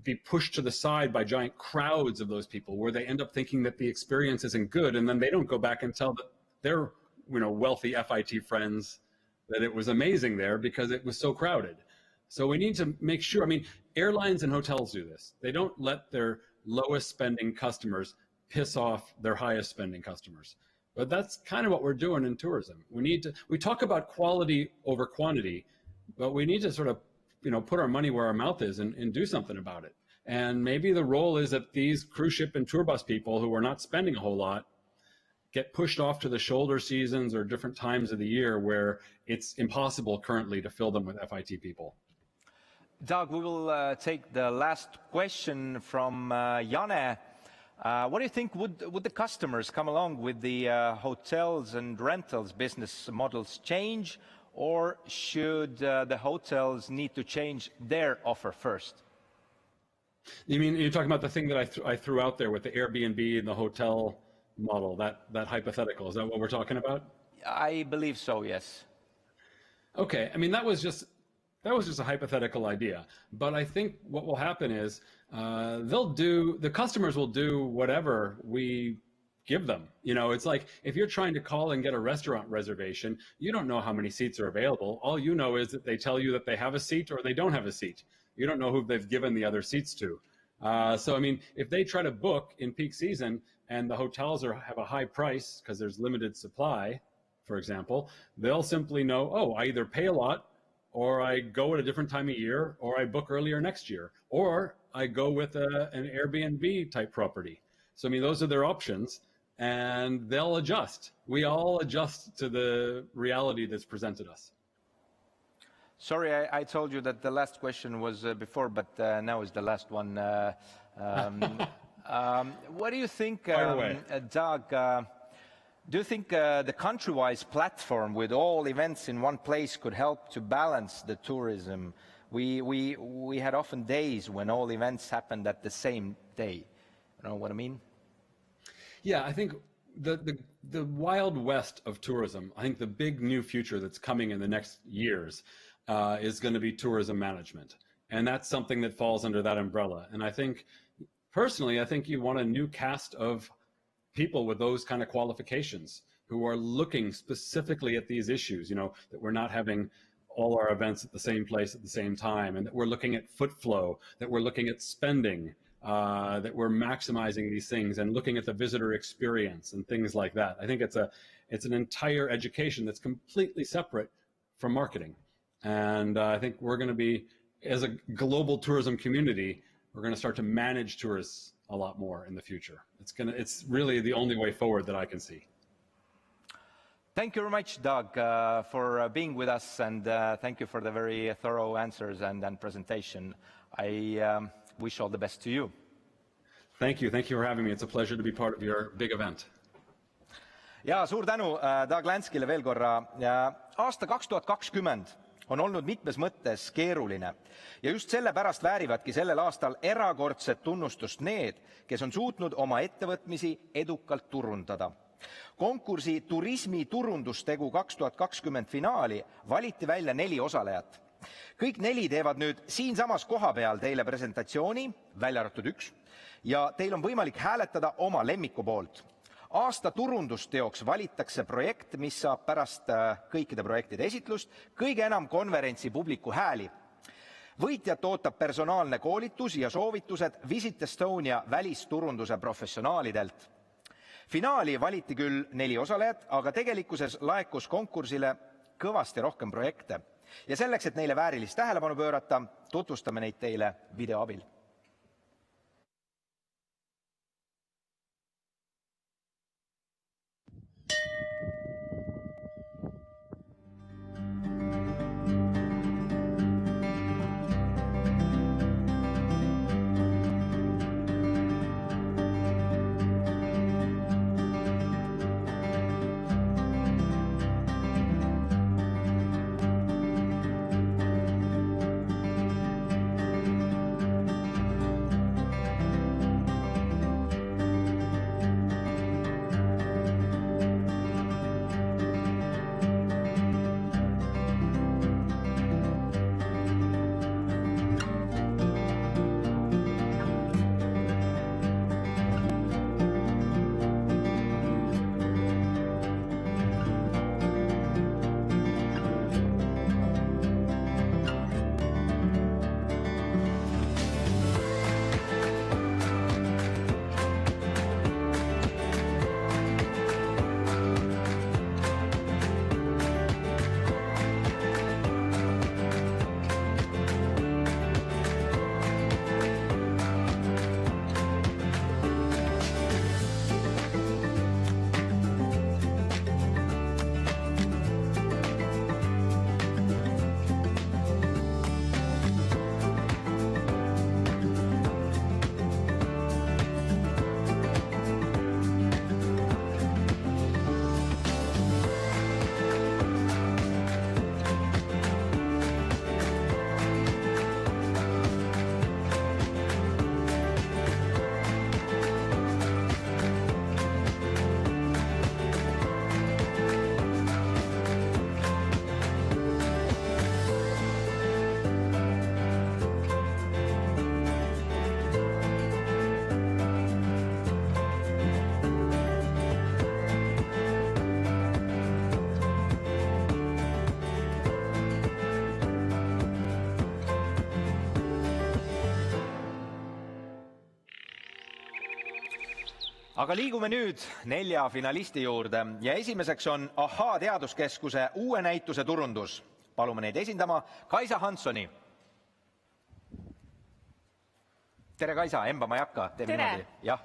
be pushed to the side by giant crowds of those people where they end up thinking that the experience isn't good, and then they don't go back and tell their wealthy FIT friends that it was amazing there because it was so crowded? So we need to make sure, airlines and hotels do this. They don't let their lowest spending customers piss off their highest spending customers. But that's kind of what we're doing in tourism. We talk about quality over quantity, but we need to sort of, put our money where our mouth is and do something about it. And maybe the role is that these cruise ship and tour bus people who are not spending a whole lot get pushed off to the shoulder seasons or different times of the year where it's impossible currently to fill them with FIT people.
Doug, we will take the last question from Janne. What do you think, would the customers come along with the hotels and rentals business models change, or should the hotels need to change their offer first?
You mean, you're talking about the thing that I threw out there with the Airbnb and the hotel model, that hypothetical? Is that what we're talking about?
I believe so, yes.
Okay, I mean, that was just a hypothetical idea. But I think what will happen is the customers will do whatever we give them. You know, it's like if you're trying to call and get a restaurant reservation, you don't know how many seats are available. All you know is that they tell you that they have a seat or they don't have a seat. You don't know who they've given the other seats to. So, I mean, if they try to book in peak season and the hotels have a high price because there's limited supply, for example, they'll simply know, oh, I either pay a lot or I go at a different time of year, or I book earlier next year, or I go with an Airbnb type property. So, I mean, those are their options, and they'll adjust. We all adjust to the reality that's presented us.
Sorry, I told you that the last question was before, but now is the last one. What do you think, Doug? Do you think the country-wise platform with all events in one place could help to balance the tourism? We had often days when all events happened at the same day. You know what I mean?
Yeah, I think the wild west of tourism, I think the big new future that's coming in the next years is going to be tourism management. And that's something that falls under that umbrella. And I think, personally, I think you want a new cast of people with those kind of qualifications who are looking specifically at these issues, you know, that we're not having all our events at the same place at the same time, and that we're looking at foot flow, that we're looking at spending, that we're maximizing these things and looking at the visitor experience and things like that. I think it's an entire education that's completely separate from marketing. And I think we're going to be, as a global tourism community, we're going to start to manage tourists a lot more in the future. It's really the only way forward that I can see.
Thank you very much, Doug, for being with us, and thank you for the very thorough answers and presentation. I wish all the best to you.
Thank you. Thank you for having me. It's a pleasure to be part of your big event.
Ja suur tänu Doug Lanskile veel korra. Aasta 2020 on olnud mitmes mõttes keeruline ja just sellepärast väärivadki sellel aastal erakordset tunnustust need, kes on suutnud oma ettevõtmisi edukalt turundada. Konkursi Turismi Turundusteo 2020 finaali valiti välja 4 osalejat. Kõik 4 teevad nüüd siinsamas kohapeal teile presentatsiooni, välja arvatud 1, ja teil on võimalik hääletada oma lemmiku poolt. Aasta turundusteoks valitakse projekt, mis saab pärast kõikide projektide esitlust kõige enam konverentsi publiku hääli. Võitjat ootab personaalne koolitus ja soovitused Visit Estonia välisturunduse professionaalidelt. Finaali valiti küll 4 osalejat, aga tegelikkuses laekus konkursile kõvasti rohkem projekte. Ja selleks, et neile väärilist tähelepanu pöörata, tutvustame neid teile video abil. Aga liigume nüüd 4 finalisti juurde ja esimeseks on Ahaa teaduskeskuse uue näituse turundus. Palume neid esindama Kaisa Hanssoni. Tere Kaisa, emba ma ei hakka.
Tere!
Jah,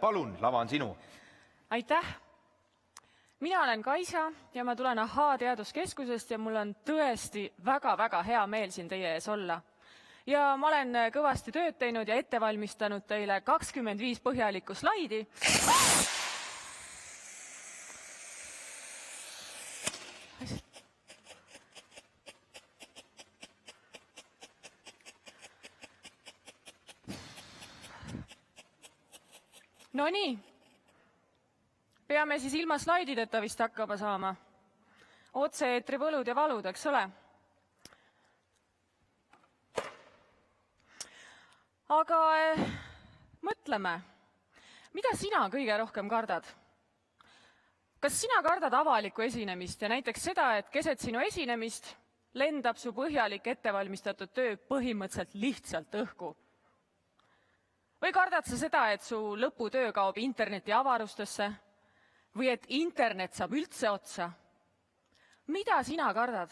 palun, lava on sinu.
Aitäh! Mina olen Kaisa ja ma tulen Ahaa teaduskeskusest ja mul on tõesti väga-väga hea meel siin teie ees olla. Ja ma olen kõvasti tööd teinud ja ette valmistanud teile 25 põhjalikku slaidi. No nii, peame siis ilma slaidideta vist hakkama saama. Otse-eetri võlud ja valud, eks ole? Aga mõtleme, mida sina kõige rohkem kardad? Kas sina kardad avalikku esinemist ja näiteks seda, et keset sinu esinemist lendab su põhjalik ettevalmistatud töö põhimõtteliselt lihtsalt õhku? Või kardad sa seda, et su lõputöö kaob interneti avarustesse? Või et internet saab üldse otsa? Mida sina kardad?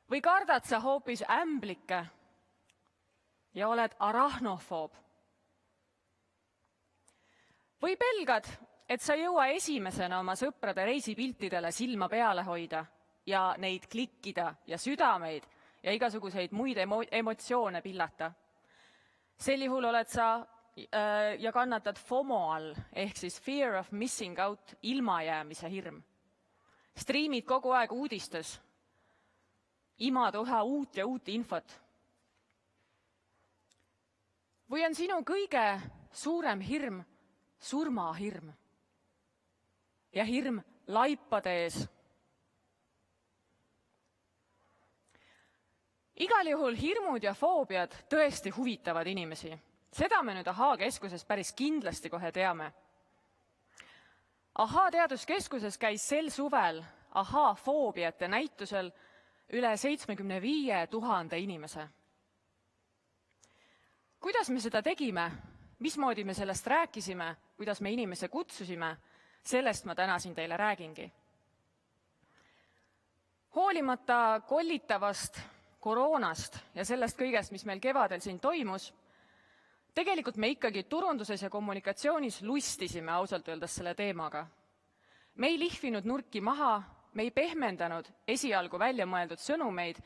Või kardad sa hoopis ämblikke ja oled arahnofoob? Või pelgad, et sa jõua esimesena oma sõprade reisipiltidele silma peale hoida ja neid klikkida ja südameid ja igasuguseid muid emotsioone pillata? Sel juhul oled sa ja kannatad FOMO all, ehk siis fear of missing out, ilmajäämise hirm. Striimid kogu aeg uudistes, imad üha uut ja uut infot. Või on sinu kõige suurem hirm surmahirm ja hirm laipade ees? Igal juhul hirmud ja foobiad tõesti huvitavad inimesi. Seda me nüüd Ahaa keskuses päris kindlasti kohe teame. Ahaa teaduskeskuses käis sel suvel Ahaa foobiate näitusel üle 75 000 inimese. Kuidas me seda tegime? Mismoodi me sellest rääkisime? Kuidas me inimese kutsusime? Sellest ma täna siin teile räägingi. Hoolimata kollitavast koroonast ja sellest kõigest, mis meil kevadel siin toimus, tegelikult me ikkagi turunduses ja kommunikatsioonis lustisime ausalt öeldes selle teemaga. Me ei lihvinud nurki maha, me ei pehmendanud esialgu välja mõeldud sõnumeid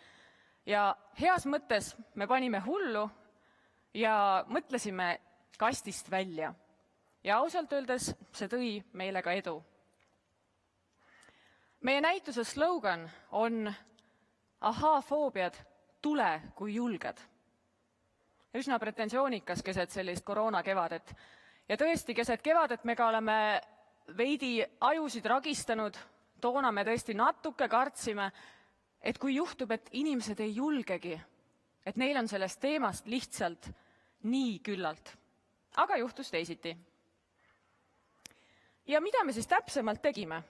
ja heas mõttes me panime hullu ja mõtlesime kastist välja. Ja ausalt öeldes see tõi meile ka edu. Meie näituse slogan on Ahaa foobiad, tule kui julged. Üsna pretensioonikas keset sellist koroona kevadet. Ja tõesti keset kevadet me ka oleme veidi ajusid ragistanud, toona me tõesti natuke kartsime, et kui juhtub, et inimesed ei julgegi, et neil on sellest teemast lihtsalt nii küllalt. Aga juhtus teisiti. Ja mida me siis täpsemalt tegime?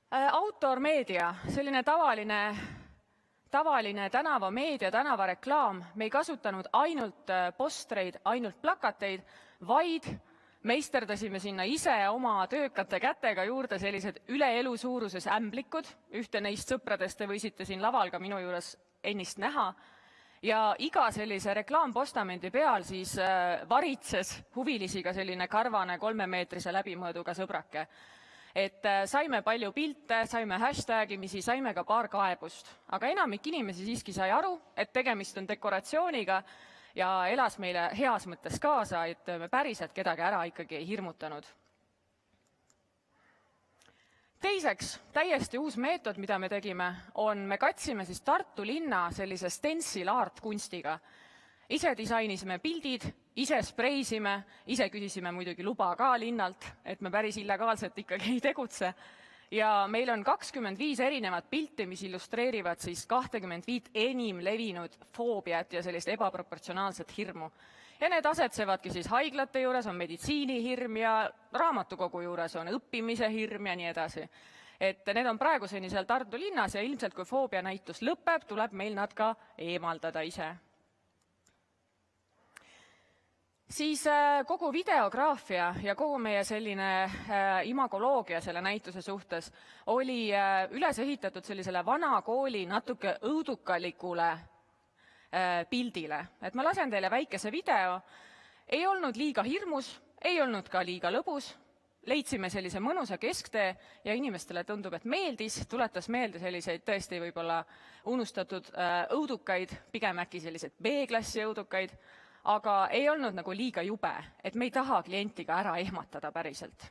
Outdoor-meedia, selline tavaline tänavameedia, tänavareklaam, me ei kasutanud ainult postreid, ainult plakateid, vaid meisterdasime sinna ise oma töökate kätega juurde sellised üle elu suuruses ämblikud. Ühte neist sõpradest te võisite siin laval ka minu juures ennist näha. Ja iga sellise reklaampostamendi peal siis varitses huvilisi ka selline karvane 3-meetrise läbimõõduga sõbrake. Et saime palju pilte, saime hashtagimisi, saime ka paar kaebust. Aga enamik inimesi siiski sai aru, et tegemist on dekoratsiooniga ja elas meile heas mõttes kaasa, et me päriselt kedagi ära ikkagi ei hirmutanud. Teiseks, täiesti uus meetod, mida me tegime, on me katsime siis Tartu linna sellise stencil art kunstiga. Ise disainisime pildid, ise spreisime, ise küsisime muidugi luba ka linnalt, et me päris illegaalselt ikkagi ei tegutse. Ja meil on 25 erinevat pilti, mis illustreerivad siis 25 enim levinud foobiat ja sellist ebaproportsionaalset hirmu. Ja need asetsevadki siis haiglate juures, on meditsiinihirm ja raamatukogu juures on õppimise hirm ja nii edasi. Et need on praeguseni seal Tartu linnas ja ilmselt kui foobia näitus lõpeb, tuleb meil nad ka eemaldada ise. Siis kogu videograafia ja kogu meie selline imagoloogia selle näituse suhtes oli üles ehitatud sellisele vana kooli natuke õudukalikule pildile. Et ma lasen teile väikese video. Ei olnud liiga hirmus, ei olnud ka liiga lõbus. Leidsime sellise mõnusa kesktee ja inimestele tundub, et meeldis, tuletas meelde selliseid tõesti võib-olla unustatud õudukaid, pigem äkki sellised B-klassi õudukaid, aga ei olnud nagu liiga jube, et me ei taha klienti ka ära ehmatada päriselt.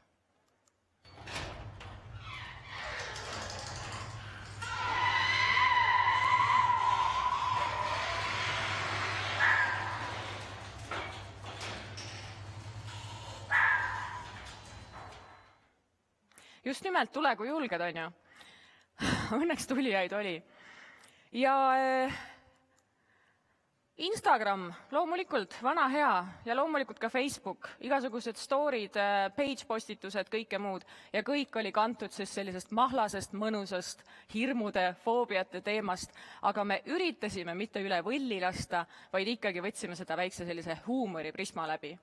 Just nimelt tule kui julged, on ju. Õnneks tulijaid oli. Ja Instagram, loomulikult vana hea ja loomulikult ka Facebook, igasugused storid, page-postitused, kõike muud. Ja kõik oli kantud sellisest mahlasest, mõnusast, hirmude, foobiate teemast, aga me üritasime mitte üle võlli lasta, vaid ikkagi võtsime seda väikse sellise huumori prisma läbi.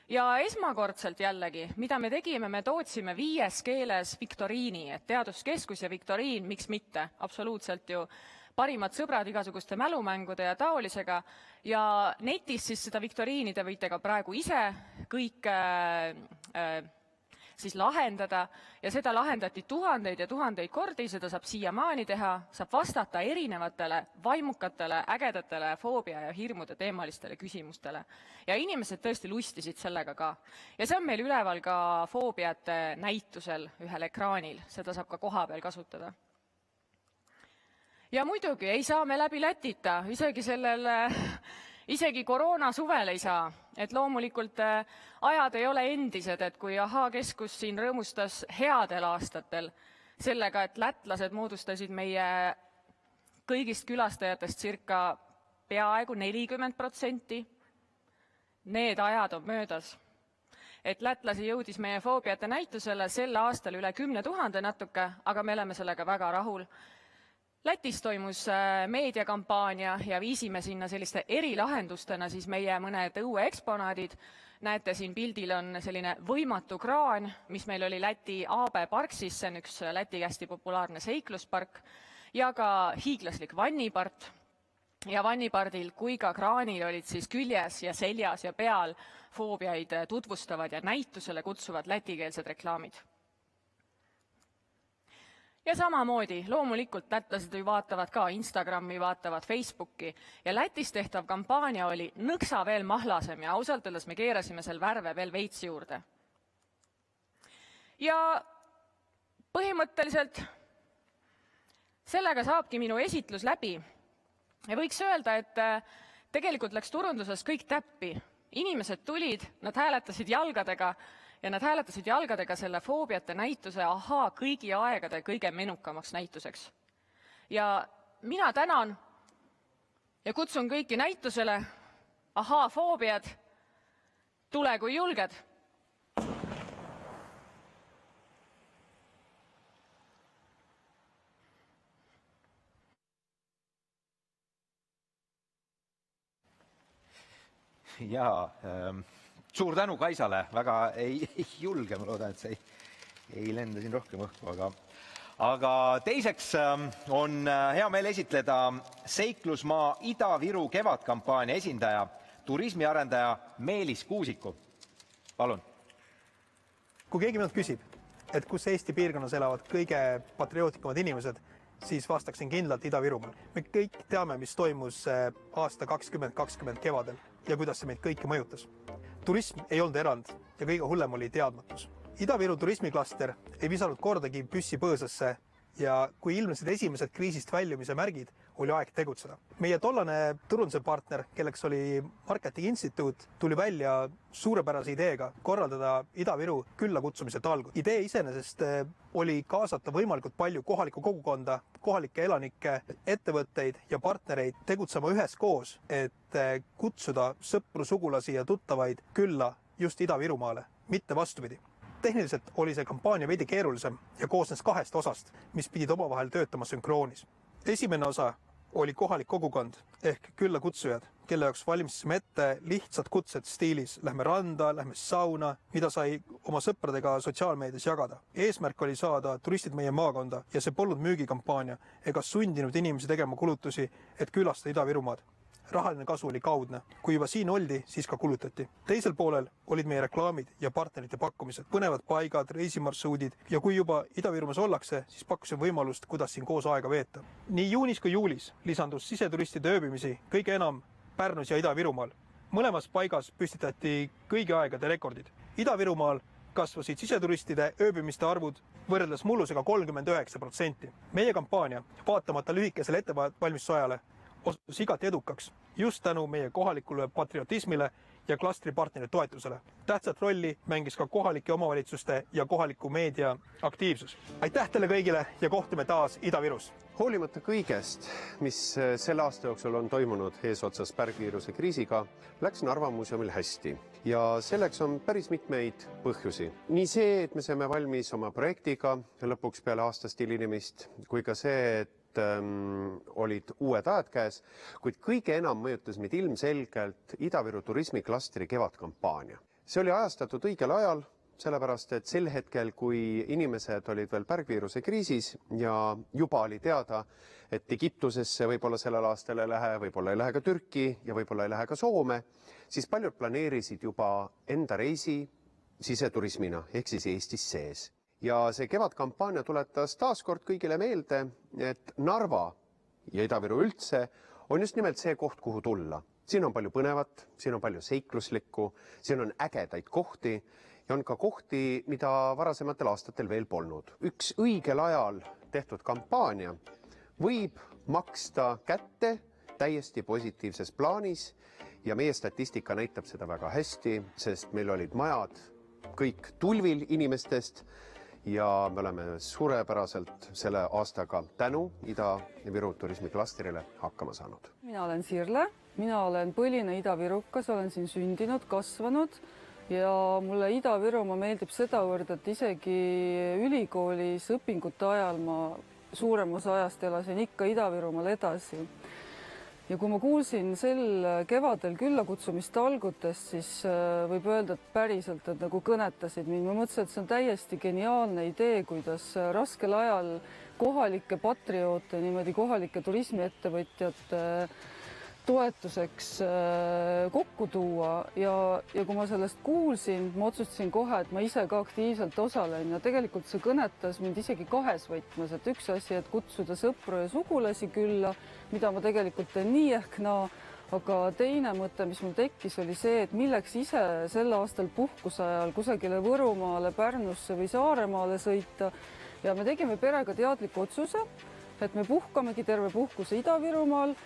Ja esmakordselt jällegi, mida me tegime, me tootsime 5 keeles viktoriini, et teaduskeskus ja viktoriin, miks mitte, absoluutselt ju parimad sõbrad igasuguste mälumängude ja taolisega ja netis siis seda viktoriini te võite ka praegu ise kõik siis lahendada ja seda lahendati tuhandeid ja tuhandeid kordi, seda saab siiamaani teha, saab vastata erinevatele vaimukatele, ägedatele foobia ja hirmude teemalistele küsimustele. Ja inimesed tõesti lustisid sellega ka. Ja see on meil üleval ka foobiate näitusel ühel ekraanil, seda saab ka koha peal kasutada. Ja muidugi ei saa me läbi Lätita, isegi koroona suvel ei saa, et loomulikult ajad ei ole endised, et kui keskus siin rõõmustas headel aastatel sellega, et lätlased moodustasid meie kõigist külastajatest circa peaaegu 40%, need ajad on möödas. Et lätlasi jõudis meie foobiate näitusele sel aastal üle 10 000 natuke, aga me oleme sellega väga rahul. Lätis toimus meediakampaania ja viisime sinna selliste erilahendustena siis meie mõned õueeksponaadid. Näete, siin pildil on selline võimatu kraan, mis meil oli Läti AB Parksis, see on üks Läti hästi populaarne seikluspark, ja ka hiiglaslik vannipart. Ja vannipardil kui ka kraanil olid siis küljes ja seljas ja peal foobiaid tutvustavad ja näitusele kutsuvad lätikeelsed reklaamid. Ja samamoodi, loomulikult lätlased ju vaatavad ka Instagrami, vaatavad Facebooki ja Lätis tehtav kampaania oli nõksa veel mahlasem ja ausalt öeldes me keerasime seal värve veel veits juurde. Ja põhimõtteliselt sellega saabki minu esitlus läbi ja võiks öelda, et tegelikult läks turunduses kõik täppi. Inimesed tulid, nad hääletasid jalgadega ja nad hääletasid jalgadega selle foobiate näituse kõigi aegade kõige menukamaks näituseks. Ja mina tänan ja kutsun kõiki näitusele, foobiad, tule kui julged.
Jaa, suur tänu Kaisale, väga ei julge, ma loodan, et see ei lenda siin rohkem õhku, aga teiseks on hea meel esitleda Seiklusmaa Ida-Viru kevadkampaania esindaja, turismiarendaja Meelis Kuusiku. Palun.
Kui keegi minult küsib, et kus Eesti piirkonnas elavad kõige patriootikumad inimesed, siis vastaksin kindlalt Ida-Virumaal. Me kõik teame, mis toimus aasta 2020 kevadel ja kuidas see meid kõiki mõjutas. Turism ei olnud erand ja kõige hullem oli teadmatus. Ida-Viru turismiklaster ei visanud kordagi püssi põõsasse ja kui ilmnesid esimesed kriisist väljumise märgid, oli aeg tegutseda. Meie tollane turunduse partner, kelleks oli Marketingi Instituut, tuli välja suurepärase ideega korraldada Ida-Viru külla kutsumise talgud. Idee iseenesest oli kaasata võimalikult palju kohalikku kogukonda, kohalikke elanikke, ettevõtteid ja partnereid tegutsema üheskoos, et kutsuda sõpru, sugulasi ja tuttavaid külla just Ida-Virumaale, mitte vastupidi. Tehniliselt oli see kampaania veidi keerulisem ja koosnes 2 osast, mis pidid omavahel töötama sünkroonis. Esimene osa oli kohalik kogukond ehk külla kutsujad, kelle jaoks valmistasime ette lihtsad kutsed stiilis lähme randa, lähme sauna, mida sai oma sõpradega sotsiaalmeedias jagada. Eesmärk oli saada turistid meie maakonda ja see polnud müügikampaania ega sundinud inimesi tegema kulutusi, et külastada Ida-Virumaad. Rahaline kasu oli kaudne. Kui juba siin oldi, siis ka kulutati. Teisel poolel olid meie reklaamid ja partnerite pakkumised, põnevad paigad, reisimarsruudid ja kui juba Ida-Virumaas ollakse, siis pakkusin võimalust, kuidas siin koos aega veeta. Nii juunis kui juulis lisandus siseturistide ööbimisi kõige enam Pärnus ja Ida-Virumaal. Mõlemas paigas püstitati kõigi aegade rekordid. Ida-Virumaal kasvasid siseturistide ööbimiste arvud võrreldes mullusega 39%. Meie kampaania, vaatamata lühikesele ettevalmistusajale, osutus igati edukaks just tänu meie kohalikule patriotismile ja klastripartneri toetusele. Tähtsat rolli mängis ka kohalike omavalitsuste ja kohaliku meedia aktiivsus. Aitäh teile kõigile ja kohtume taas Ida-Virus.
Hoolimata kõigest, mis selle aasta jooksul on toimunud eesotsas pärgviiruse kriisiga, läks Narva muuseumil hästi. Ja selleks on päris mitmeid põhjusi. Nii see, et me saime valmis oma projektiga lõpuks peale aastast hilinemist, kui ka see, et olid uued ajad käes, kuid kõige enam mõjutas meid ilmselgelt Ida-Viru turismiklastri kevadkampaania. See oli ajastatud õigel ajal, sellepärast et sel hetkel, kui inimesed olid veel pärgviiruse kriisis ja juba oli teada, et Egiptusesse võib-olla sellel aastal ei lähe, võib-olla ei lähe ka Türki ja võib-olla ei lähe ka Soome, siis paljud planeerisid juba enda reisi siseturismina ehk siis Eestis sees. Ja see kevadkampaania tuletas taaskord kõigile meelde, et Narva ja Ida-Viru üldse on just nimelt see koht, kuhu tulla. Siin on palju põnevat, siin on palju seikluslikku, siin on ägedaid kohti ja on ka kohti, mida varasematel aastatel veel polnud. Üks õigel ajal tehtud kampaania võib maksta kätte täiesti positiivses plaanis ja meie statistika näitab seda väga hästi, sest meil olid majad kõik tulvil inimestest ja me oleme suurepäraselt selle aastaga tänu Ida-Viru turismiklastrile hakkama saanud.
Mina olen Sirle, mina olen põline Ida-Virukas, olen siin sündinud, kasvanud ja mulle Ida-Virumaa meeldib sedavõrd, et isegi ülikoolis õpingute ajal ma suurem osa ajast elasin ikka Ida-Virumaal edasi. Ja kui ma kuulsin sel kevadel küllakutsumist algutest, siis võib öelda, et päriselt et nagu kõnetasid mind. Ma mõtlesin, et see on täiesti geniaalne idee, kuidas raskel ajal kohalikke patrioote, niimoodi kohalike turismiettevõtjate toetuseks kokku tuua ja kui ma sellest kuulsin, ma otsustasin kohe, et ma ise ka aktiivselt osalen ja tegelikult see kõnetas mind isegi kahes võtmes, et üks asi, et kutsuda sõpru ja sugulasi külla, mida ma tegelikult teen nii ehk naa, aga teine mõte, mis mul tekkis, oli see, et milleks ise sel aastal puhkuse ajal kusagile Võrumaale, Pärnusse või Saaremaale sõita ja me tegime perega teadliku otsuse, et me puhkamegi terve puhkuse Ida-Virumaal,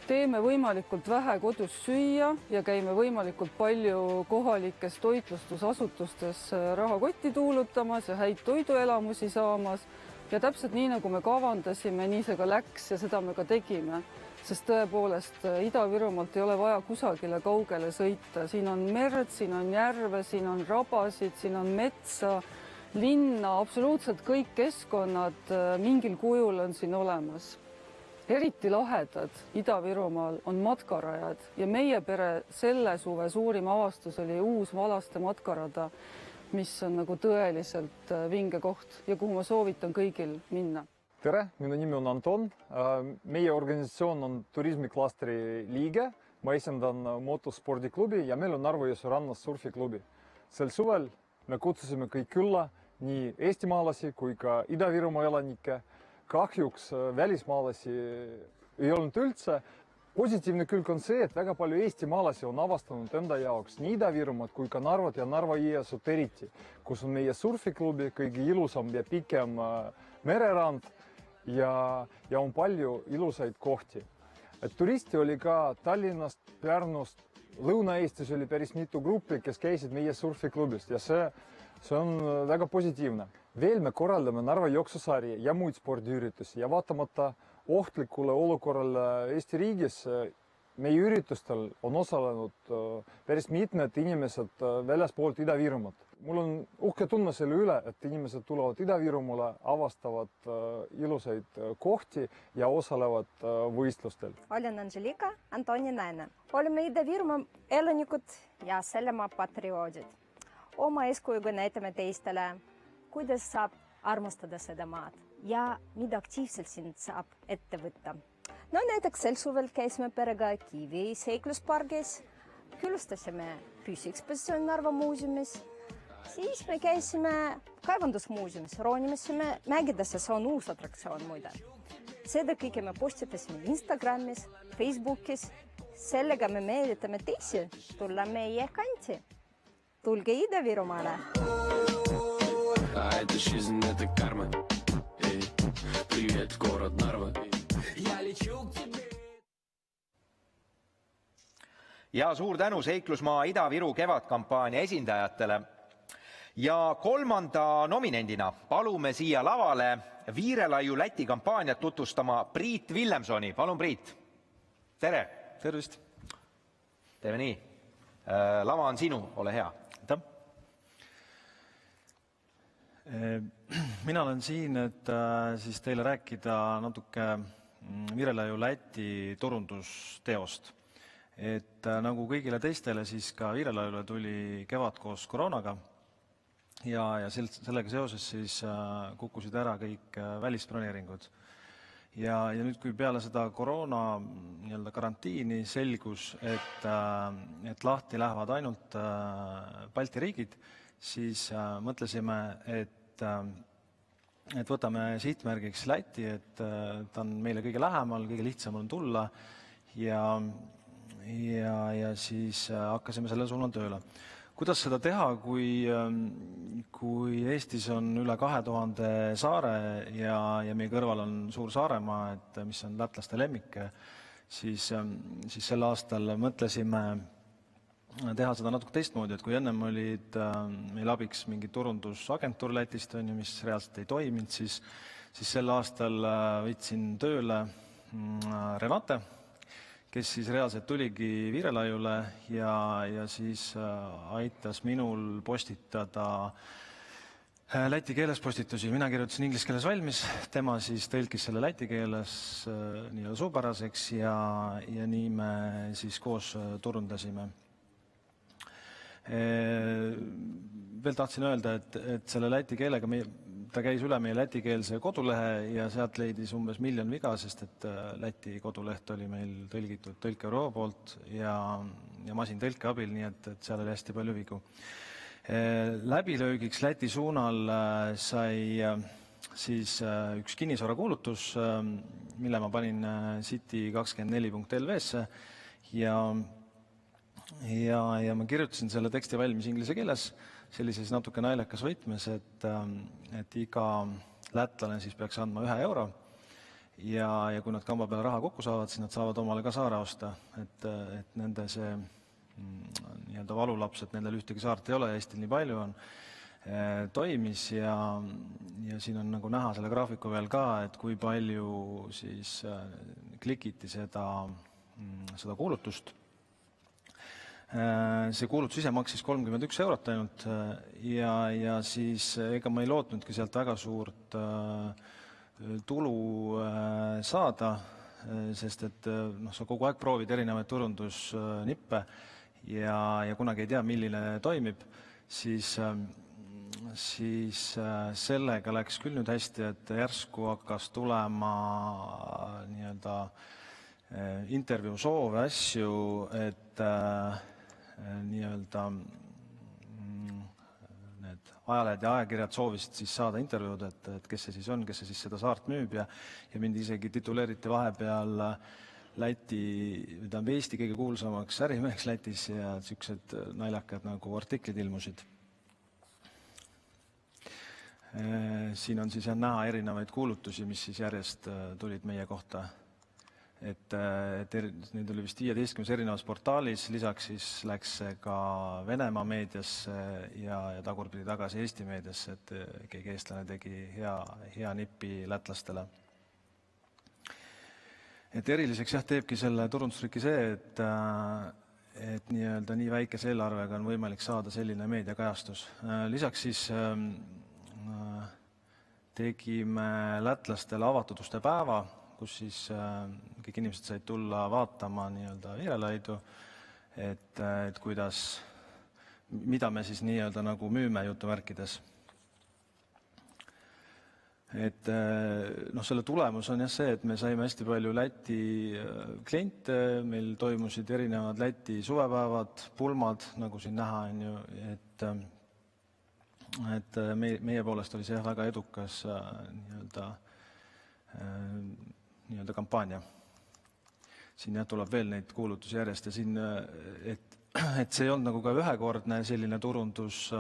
teeme võimalikult vähe kodus süüa ja käime võimalikult palju kohalikes toitlustusasutustes rahakotti tuulutamas ja häid toiduelamusi saamas. Ja täpselt nii, nagu me kavandasime, nii see ka läks ja seda me ka tegime. Sest tõepoolest Ida-Virumaalt ei ole vaja kusagile kaugele sõita. Siin on merd, siin on järve, siin on rabasid, siin on metsa, linna, absoluutselt kõik keskkonnad mingil kujul on siin olemas. Eriti lahedad Ida-Virumaal on matkarajad ja meie pere selle suve suurim avastus oli uus Valaste matkarada, mis on nagu tõeliselt vinge koht ja kuhu ma soovitan kõigil minna.
Tere, minu nimi on Anton. Meie organisatsioon on turismiklastri liige. Ma esindan motospordiklubi ja meil on Narva-Jõesuu rannas surfiklubi. Sel suvel me kutsusime kõik külla nii eestimaalasi kui ka Ida-Virumaa elanikke. Kahjuks välismaalasi ei olnud üldse. Positiivne külg on see, et väga palju eestimaalasi on avastanud enda jaoks nii Ida-Virumaad kui ka Narvat ja Narva-Jõesuud eriti, kus on meie surfiklubi kõige ilusam ja pikem mererand ja on palju ilusaid kohti. Turisti oli ka Tallinnast, Pärnust, Lõuna-Eestis oli päris mitu gruppi, kes käisid meie surfiklubist ja see on väga positiivne. Veel me korraldame Narva jooksusarja ja muid spordiüritusi ja vaatamata ohtlikule olukorrale Eesti riigis meie üritustel on osalenud päris mitmed inimesed väljaspoolt Ida-Virumaad. Mul on uhke tunne selle üle, et inimesed tulevad Ida-Virumaale, avastavad ilusaid kohti ja osalevad võistlustel.
Olen Angelika Antoninaine. Oleme Ida-Virumaa elanikud ja sellemaa patrioodid. Oma eeskujuga näitame teistele, kuidas saab armastada seda maad ja mida aktiivselt siin saab ette võtta. No näiteks sel suvel käisime perega Kivi seikluspargis, külastasime püsiekspositsiooni Narva muuseumis, siis me käisime kaevandusmuuseumis, roonisime mägidesse, see on uus atraktsioon muide. Seda kõike me postitasime Instagramis, Facebookis, sellega me meelitame teisi tulla meie kanti. Tulge Ida-Virumaale!
Это жизнь, это карма. Привет, город Нарва.
Ja suur tänu Seiklusmaa Ida-Viru kevadkampaania esindajatele. Ja kolmanda nominendina palume siia lavale Viirelaiu Läti kampaaniat tutvustama Priit Villemsoni. Palun, Priit. Tere.
Tervist.
Teeme nii. Lava on sinu, ole hea.
Mina olen siin, et siis teile rääkida natuke Viirelaiu Läti turundusteost. Et nagu kõigile teistele, siis ka Viirelaiule tuli kevad koos koroonaga ja sellega seoses siis kukkusid ära kõik välisbroneeringud. Ja nüüd, kui peale seda koroona karantiini selgus, et lahti lähevad ainult Balti riigid, siis mõtlesime, et võtame sihtmärgiks Läti, et ta on meile kõige lähemal, kõige lihtsam on tulla ja siis hakkasime selle suunal tööle. Kuidas seda teha, kui Eestis on üle 2000 saare ja meie kõrval on suur Saaremaa, mis on lätlaste lemmik, siis sel aastal mõtlesime teha seda natuke teistmoodi, et kui ennem olid meil abiks mingi turundusagentuur Lätist, mis reaalselt ei toiminud, siis sel aastal võtsin tööle Renate, kes siis reaalselt tuligi Viirelaiule ja siis aitas minul postitada läti keeles postitusi. Mina kirjutasin inglise keeles valmis, tema siis tõlkis selle läti keeles nii-öelda suupäraseks ja nii me siis koos turundasime. Veel tahtsin öelda, et selle läti keelega ta käis üle meie lätikeelse kodulehe ja sealt leidis umbes 1 miljon viga, sest et Läti koduleht oli meil tõlgitud tõlkebüroo poolt ja masintõlke abil, nii et seal oli hästi palju vigu. Läbilöögiks Läti suunal sai siis üks kinnisvarakuulutus, mille ma panin city24.lv-sse ja ma kirjutasin selle teksti valmis inglise keeles sellises natuke naljakas võtmes, et iga lätlane siis peaks andma 1 euro ja kui nad kamba peale raha kokku saavad, siis nad saavad omale ka saare osta, et nende see nii-öelda valulaps, et nendel ühtegi saart ei ole, Eestil nii palju on, toimis ja siin on nagu näha selle graafiku veel ka, et kui palju siis klikiti seda kuulutust. See kuulutus ise maksis 31 eurot ainult ja siis ega ma ei lootnudki sealt väga suurt tulu saada, sest et sa kogu aeg proovid erinevaid turundusnippe ja kunagi ei tea, milline toimib, siis sellega läks küll nüüd hästi, et järsku hakkas tulema nii-öelda intervjuu soove asju, et nii-öelda need ajalehed ja ajakirjad soovisid siis saada intervjuud, et kes see siis on, kes see siis seda saart müüb ja mind isegi tituleeriti vahepeal Eesti kõige kuulsamaks ärimeheks Lätis ja sellised naljakad nagu artiklid ilmusid. Siin on siis näha erinevaid kuulutusi, mis siis järjest tulid meie kohta. Et neid oli vist 15 erinevas portaalis, lisaks siis läks see ka Venemaa meediasse ja tagurpidi tagasi Eesti meediasse, et keegi eestlane tegi hea nipi lätlastele. Et eriliseks teebki selle turundustriki see, et nii väikese eelarvega on võimalik saada selline meediakajastus. Lisaks siis tegime lätlastele avatud uste päeva, kus siis kõik inimesed said tulla vaatama Viirelaidu, et kuidas, mida me siis nagu müüme jutumärkides. Et selle tulemus on see, et me saime hästi palju Läti kliente, meil toimusid erinevad Läti suvepäevad, pulmad, nagu siin näha on ju, et meie poolest oli see väga edukas kampaania. Siin tuleb veel neid kuulutusi järjest ja siin, et see ei olnud nagu ka ühekordne selline turundus,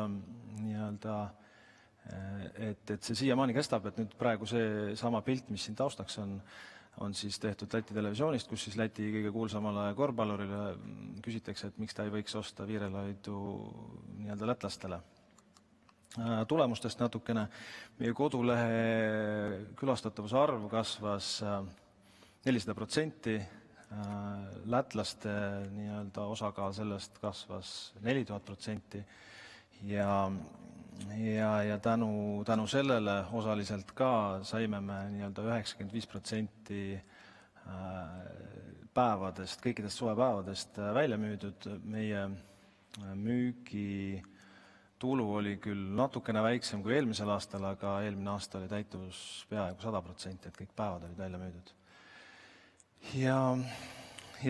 et see siiamaani kestab, et nüüd praegu see sama pilt, mis siin taustaks on siis tehtud Läti televisioonist, kus siis Läti kõige kuulsamale korvpallurile küsitakse, et miks ta ei võiks osta Viirelaidu lätlastele. Tulemustest natukene. Meie kodulehe külastatavuse arv kasvas 400%, lätlaste osakaal sellest kasvas 4000% ja tänu sellele osaliselt ka saime me 95% päevadest, kõikidest suvepäevadest välja müüdud. Meie müügi tulu oli küll natukene väiksem kui eelmisel aastal, aga eelmine aasta oli täituvus peaaegu 100%, et kõik päevad olid välja müüdud. Ja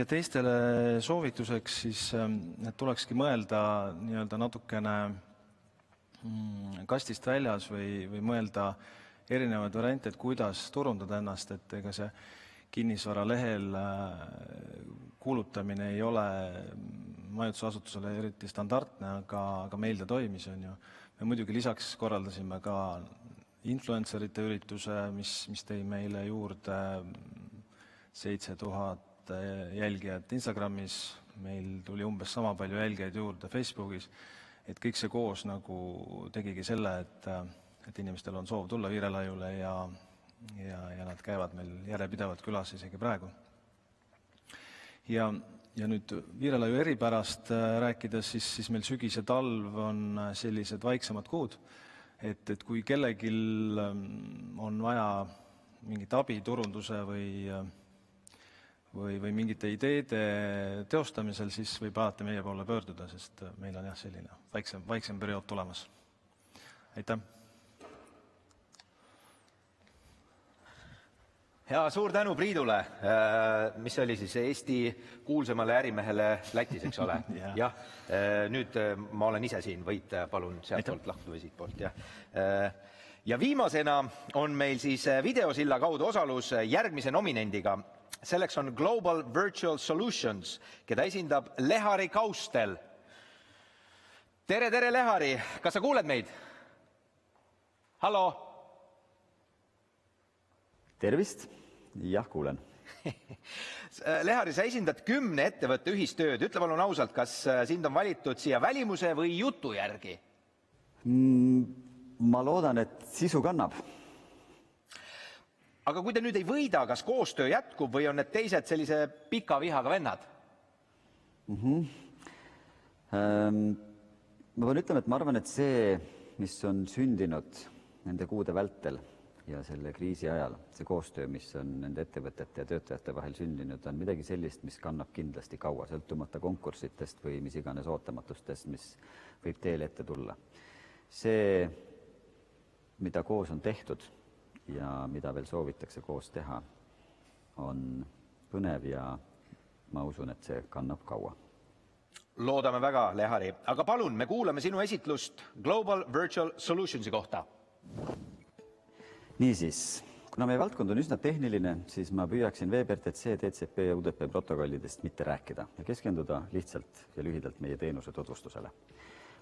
teistele soovituseks siis, et tulekski mõelda natukene kastist väljas või mõelda erinevaid variante, et kuidas turundada ennast, et ega see kinnisvaralehel kuulutamine ei ole majutusasutusele eriti standardne, aga meil ta toimis. Me muidugi lisaks korraldasime ka influencerite ürituse, mis tõi meile juurde 7000 jälgijat Instagramis, meil tuli umbes sama palju jälgijaid juurde Facebookis, et kõik see koos nagu tegigi selle, et inimestel on soov tulla Viirelaiule ja nad käivad meil järjepidevalt külas isegi praegu. Ja nüüd Viirelaiu eripärast rääkides, siis meil sügis ja talv on sellised vaiksemad kuud, et kui kellelgi on vaja mingit abi turunduse või mingite ideede teostamisel, siis võib alati meie poole pöörduda, sest meil on selline vaiksem periood tulemas. Aitäh!
Ja suur tänu Priidule, mis oli siis Eesti kuulsamale ärimehele Lätis, eks ole? Jah, nüüd ma olen ise siin, võid palun sealt poolt lahtu või siit poolt. Ja viimasena on meil siis videosilla kaudu osalus järgmise nominendiga. Selleks on Global Virtual Solutions, keda esindab Lehari Kaustel. Tere, Lehari! Kas sa kuuled meid? Hallo?
Tervist! Jah, kuulen.
Lehari, sa esindad 10 ettevõtte ühistööd. Ütle palun ausalt, kas sind on valitud siia välimuse või jutu järgi?
Ma loodan, et sisu kannab.
Aga kui te nüüd ei võida, kas koostöö jätkub või on need teised sellise pika vihaga vennad?
Ma pean ütlema, et ma arvan, et see, mis on sündinud nende kuude vältel ja selle kriisi ajal, see koostöö, mis on nende ettevõtete ja töötajate vahel sündinud, on midagi sellist, mis kannab kindlasti kaua, sõltumata konkursitest või mis iganes ootamatustest, mis võib teele ette tulla. See, mida koos on tehtud ja mida veel soovitakse koos teha, on põnev ja ma usun, et see kannab kaua.
Loodame väga, Lehari. Aga palun, me kuulame sinu esitlust Global Virtual Solutionsi kohta.
Niisiis, kuna meie valdkond on üsna tehniline, siis ma püüaksin VBRTC, DCP ja UDP protokollidest mitte rääkida ja keskenduda lihtsalt ja lühidalt meie teenuse tutvustusele.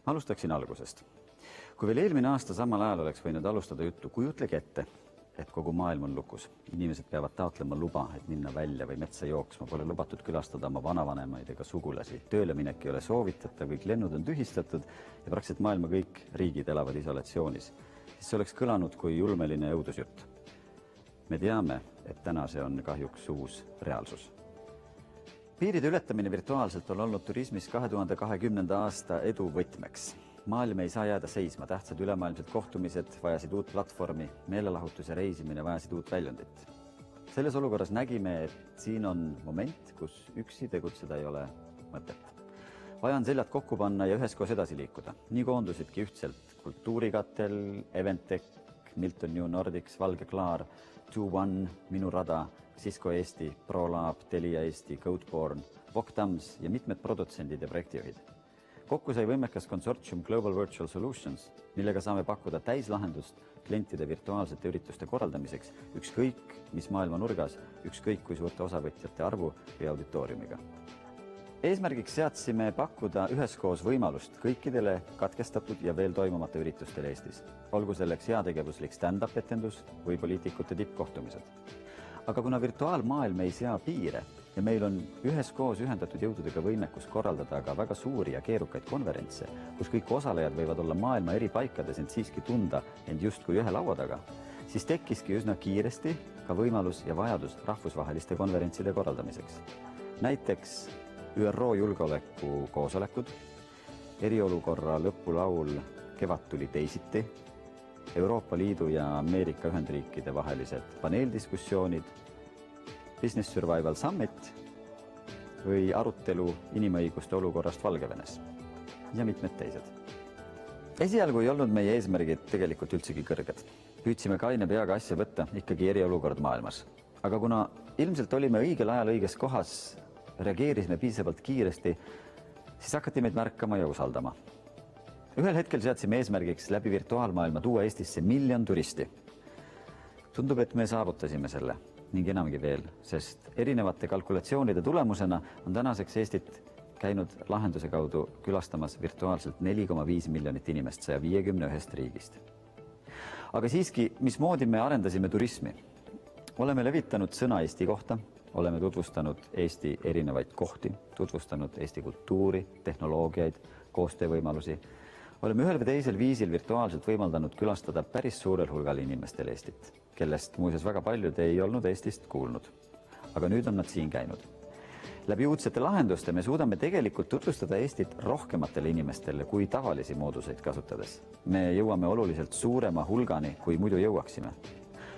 Ma alustaksin algusest. Kui veel eelmine aasta samal ajal oleks võinud alustada juttu, kujutlegi ette, et kogu maailm on lukus. Inimesed peavad taotlema luba, et minna välja või metsa jooksma, pole lubatud külastada oma vanavanemaid ega sugulasi. Tööle minek ei ole soovitatav, kõik lennud on tühistatud ja praktiliselt maailma kõik riigid elavad isolatsioonis. Siis see oleks kõlanud kui julmeline õudusjutt. me teame, et täna see on kahjuks uus reaalsus. Piiride ületamine virtuaalselt on olnud turismis 2020. aasta edu võtmeks. Maailm ei saa jääda seisma, tähtsad ülemaailmsed kohtumised vajasid uut platvormi, meelelahutus ja reisimine vajasid uut väljundit. Selles olukorras nägime, et siin on moment, kus üksi tegutseda ei ole mõtet. Vaja on seljad kokku panna ja üheskoos edasi liikuda. Nii koondusidki ühtselt Kultuurikatel, Eventech, Milton New Nordics, Valge Klaar, 2-1, Minu Rada, Cisco Eesti, ProLab, Telia Eesti, Codeborn, Voktams ja mitmed produtsendid ja projektijuhid. Kokku sai võimekas konsortsium Global Virtual Solutions, millega saame pakkuda täislahendust klientide virtuaalsete ürituste korraldamiseks ükskõik mis maailma nurgas, ükskõik kui suurte osavõtjate arvu või auditooriumiga. Eesmärgiks seadsime pakkuda üheskoos võimalust kõikidele katkestatud ja veel toimumata üritustele Eestis, olgu selleks heategevuslik stand-up etendus või poliitikute tippkohtumised. Aga kuna virtuaalmaailm ei sea piire ja meil on üheskoos ühendatud jõududega võimekus korraldada ka väga suuri ja keerukaid konverentse, kus kõik osalejad võivad olla maailma eri paikades, ent siiski tunda end justkui ühe laua taga, siis tekkiski üsna kiiresti ka võimalus ja vajadus rahvusvaheliste konverentside korraldamiseks. Näiteks ÜRO julgeoleku koosolekud, eriolukorra lõpulaul Kevad tuli teisiti, Euroopa Liidu ja Ameerika Ühendriikide vahelised paneeldiskussioonid, Business Survival Summit või arutelu inimõiguste olukorrast Valgevenes ja mitmed teised. Esialgu ei olnud meie eesmärgid tegelikult üldsegi kõrged. Püüdsime kaine peaga asja võtta ikkagi eriolukord maailmas. Aga kuna ilmselt olime õigel ajal õiges kohas, reageerisime piisavalt kiiresti, siis hakati meid märkama ja usaldama. Ühel hetkel seadsime eesmärgiks läbi virtuaalmaailma tuua Eestisse 1 miljon turisti. Tundub, et me saavutasime selle ning enamgi veel, sest erinevate kalkulatsioonide tulemusena on tänaseks Eestit käinud lahenduse kaudu külastamas virtuaalselt 4,5 miljonit inimest 151 riigist. Aga siiski, mismoodi me arendasime turismi? Oleme levitanud sõna Eesti kohta, oleme tutvustanud Eesti erinevaid kohti, tutvustanud Eesti kultuuri, tehnoloogiaid, koostöövõimalusi. Oleme ühel või teisel viisil virtuaalselt võimaldanud külastada päris suurel hulgal inimestel Eestit, kellest muuseas väga paljud ei olnud Eestist kuulnud. Aga nüüd on nad siin käinud. Läbi uudsete lahenduste me suudame tegelikult tutvustada Eestit rohkematele inimestele kui tavalisi mooduseid kasutades. Me jõuame oluliselt suurema hulgani, kui muidu jõuaksime.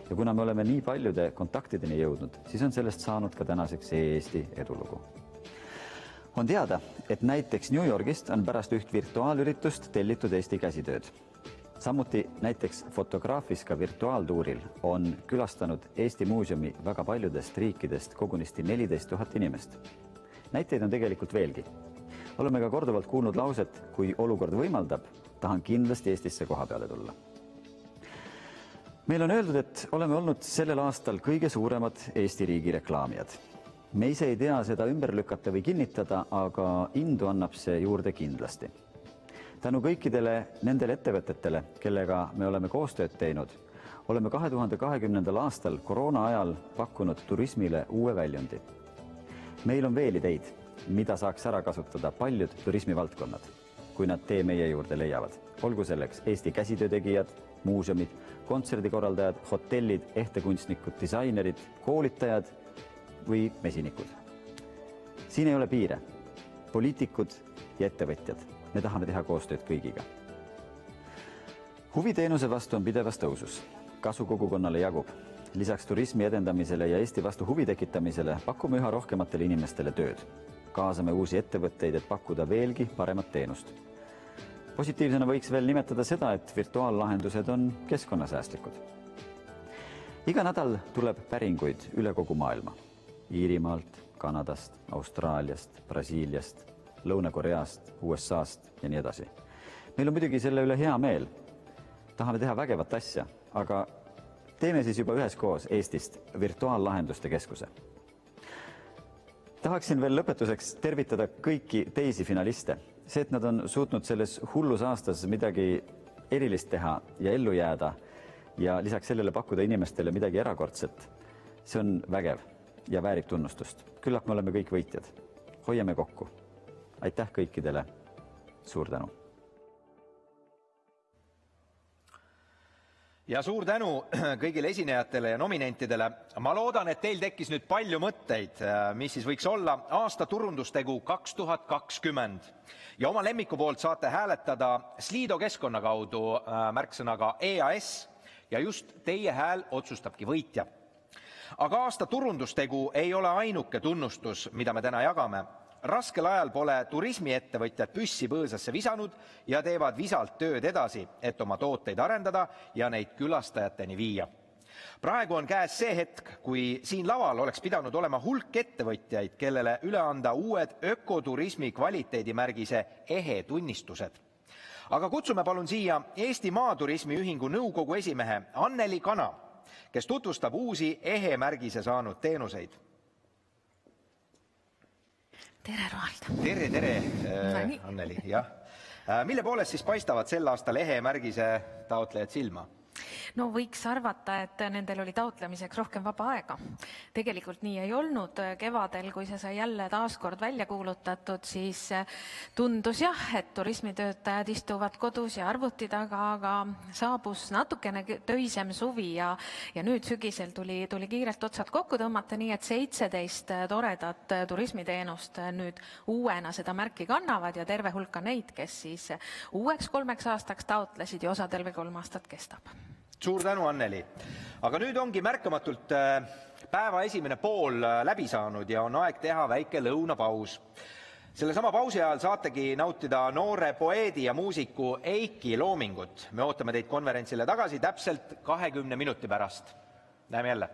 Ja kuna me oleme nii paljude kontaktideni jõudnud, siis on sellest saanud ka tänaseks Eesti edulugu. On teada, et näiteks New Yorgist on pärast üht virtuaalüritust tellitud Eesti käsitööd. Samuti näiteks Fotograafiska virtuaaltuuril on külastanud Eesti muuseumi väga paljudest riikidest kogunisti 14 000 inimest. Näiteid on tegelikult veelgi. Oleme ka korduvalt kuulnud lauset, kui olukord võimaldab, tahan kindlasti Eestisse koha peale tulla. Meil on öeldud, et oleme olnud sellel aastal kõige suuremad Eesti riigi reklaamijad. Me ise ei tea seda ümber lükata või kinnitada, aga indu annab see juurde kindlasti. Tänu kõikidele nendele ettevõtetele, kellega me oleme koostööd teinud, oleme 2020. aastal koroona ajal pakkunud turismile uue väljundi. Meil on veel ideid, mida saaks ära kasutada paljud turismivaldkonnad, kui nad tee meie juurde leiavad. Olgu selleks Eesti käsitöötegijad, muuseumid, kontserdikorraldajad, hotellid, ehtekunstnikud, disainerid, koolitajad või mesinikud. Siin ei ole piire. Poliitikud ja ettevõtjad. Me tahame teha koostööd kõigiga. Huviteenuse vastu on pidevas tõusus. Kasu kogukonnale jagub. Lisaks turismi edendamisele ja Eesti vastu huvi tekitamisele pakume üha rohkematele inimestele tööd. Kaasame uusi ettevõtteid, et pakkuda veelgi paremat teenust. Positiivsena võiks veel nimetada seda, et virtuaallahendused on keskkonnasäästlikud. Iga nädal tuleb päringuid üle kogu maailma. Iirimaalt, Kanadast, Austraaliast, Brasiiliast, Lõuna-Koreast, USA-st ja nii edasi. Meil on muidugi selle üle hea meel. Tahame teha vägevat asja, aga teeme siis juba üheskoos Eestist virtuaallahenduste keskuse. Tahaksin veel lõpetuseks tervitada kõiki teisi finaliste. See, et nad on suutnud selles hullus aastas midagi erilist teha ja ellu jääda ja lisaks sellele pakkuda inimestele midagi erakordset, see on vägev ja väärib tunnustust. Küllap me oleme kõik võitjad. Hoiame kokku. Aitäh kõikidele. Suur tänu.
Ja suur tänu kõigile esinejatele ja nominentidele. Ma loodan, et teil tekkis nüüd palju mõtteid, mis siis võiks olla aasta turundustegu 2020. Ja oma lemmiku poolt saate hääletada Slido keskkonna kaudu märksõnaga EAS ja just teie hääl otsustabki võitja. Aga aasta turundustegu ei ole ainuke tunnustus, mida me täna jagame. Raskel ajal pole turismiettevõtjad püssi põõsasse visanud ja teevad visalt tööd edasi, et oma tooteid arendada ja neid külastajateni viia. Praegu on käes see hetk, kui siin laval oleks pidanud olema hulk ettevõtjaid, kellele üle anda uued ökoturismi kvaliteedimärgise EHE tunnistused. Aga kutsume palun siia Eesti Maaturismi Ühingu nõukogu esimehe Anneli Kana, kes tutvustab uusi EHE märgise saanud teenuseid.
Tere, Roald!
Tere, Anneli, jah. Mille poolest siis paistavad sel aastal EHE märgise taotlejad silma?
No võiks arvata, et nendel oli taotlemiseks rohkem vaba aega. Tegelikult nii ei olnud. Kevadel, kui see sai jälle taaskord välja kuulutatud, siis tundus jah, et turismitöötajad istuvad kodus ja arvuti taga, aga saabus natukene töisem suvi ja nüüd sügisel tuli kiirelt otsad kokku tõmmata, nii et 17 toredat turismiteenust nüüd uuena seda märki kannavad ja terve hulka neid, kes siis uueks 3 aastaks taotlesid ja osadel veel 3 aastat kestab.
Suur tänu, Anneli. Aga nüüd ongi märkamatult päeva esimene pool läbi saanud ja on aeg teha väike lõunapaus. Selle sama pausi ajal saategi nautida noore poeedi ja muusiku Eiki loomingut. Me ootame teid konverentsile tagasi täpselt 20 minuti pärast. Näeme jälle.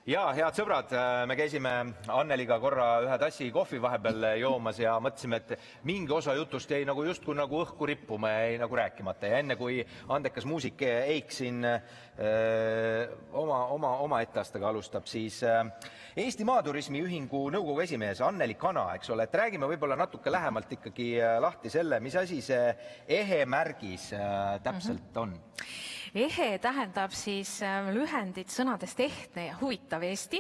Ja head sõbrad, me käisime Anneliga korra ühe tassi kohvi vahepeal joomas ja mõtlesime, et mingi osa jutust jäi nagu justkui nagu õhku rippuma ja jäi nagu rääkimata. Ja enne kui andekas muusik Eik siin oma etteastega alustab, siis Eesti Maaturismi Ühingu nõukogu esimees Anneli Kana, eks ole, et räägime võib-olla natuke lähemalt ikkagi lahti selle, mis asi see ehe märgis täpselt on.
Ehe tähendab siis lühendit sõnadest ehtne ja huvitav Eesti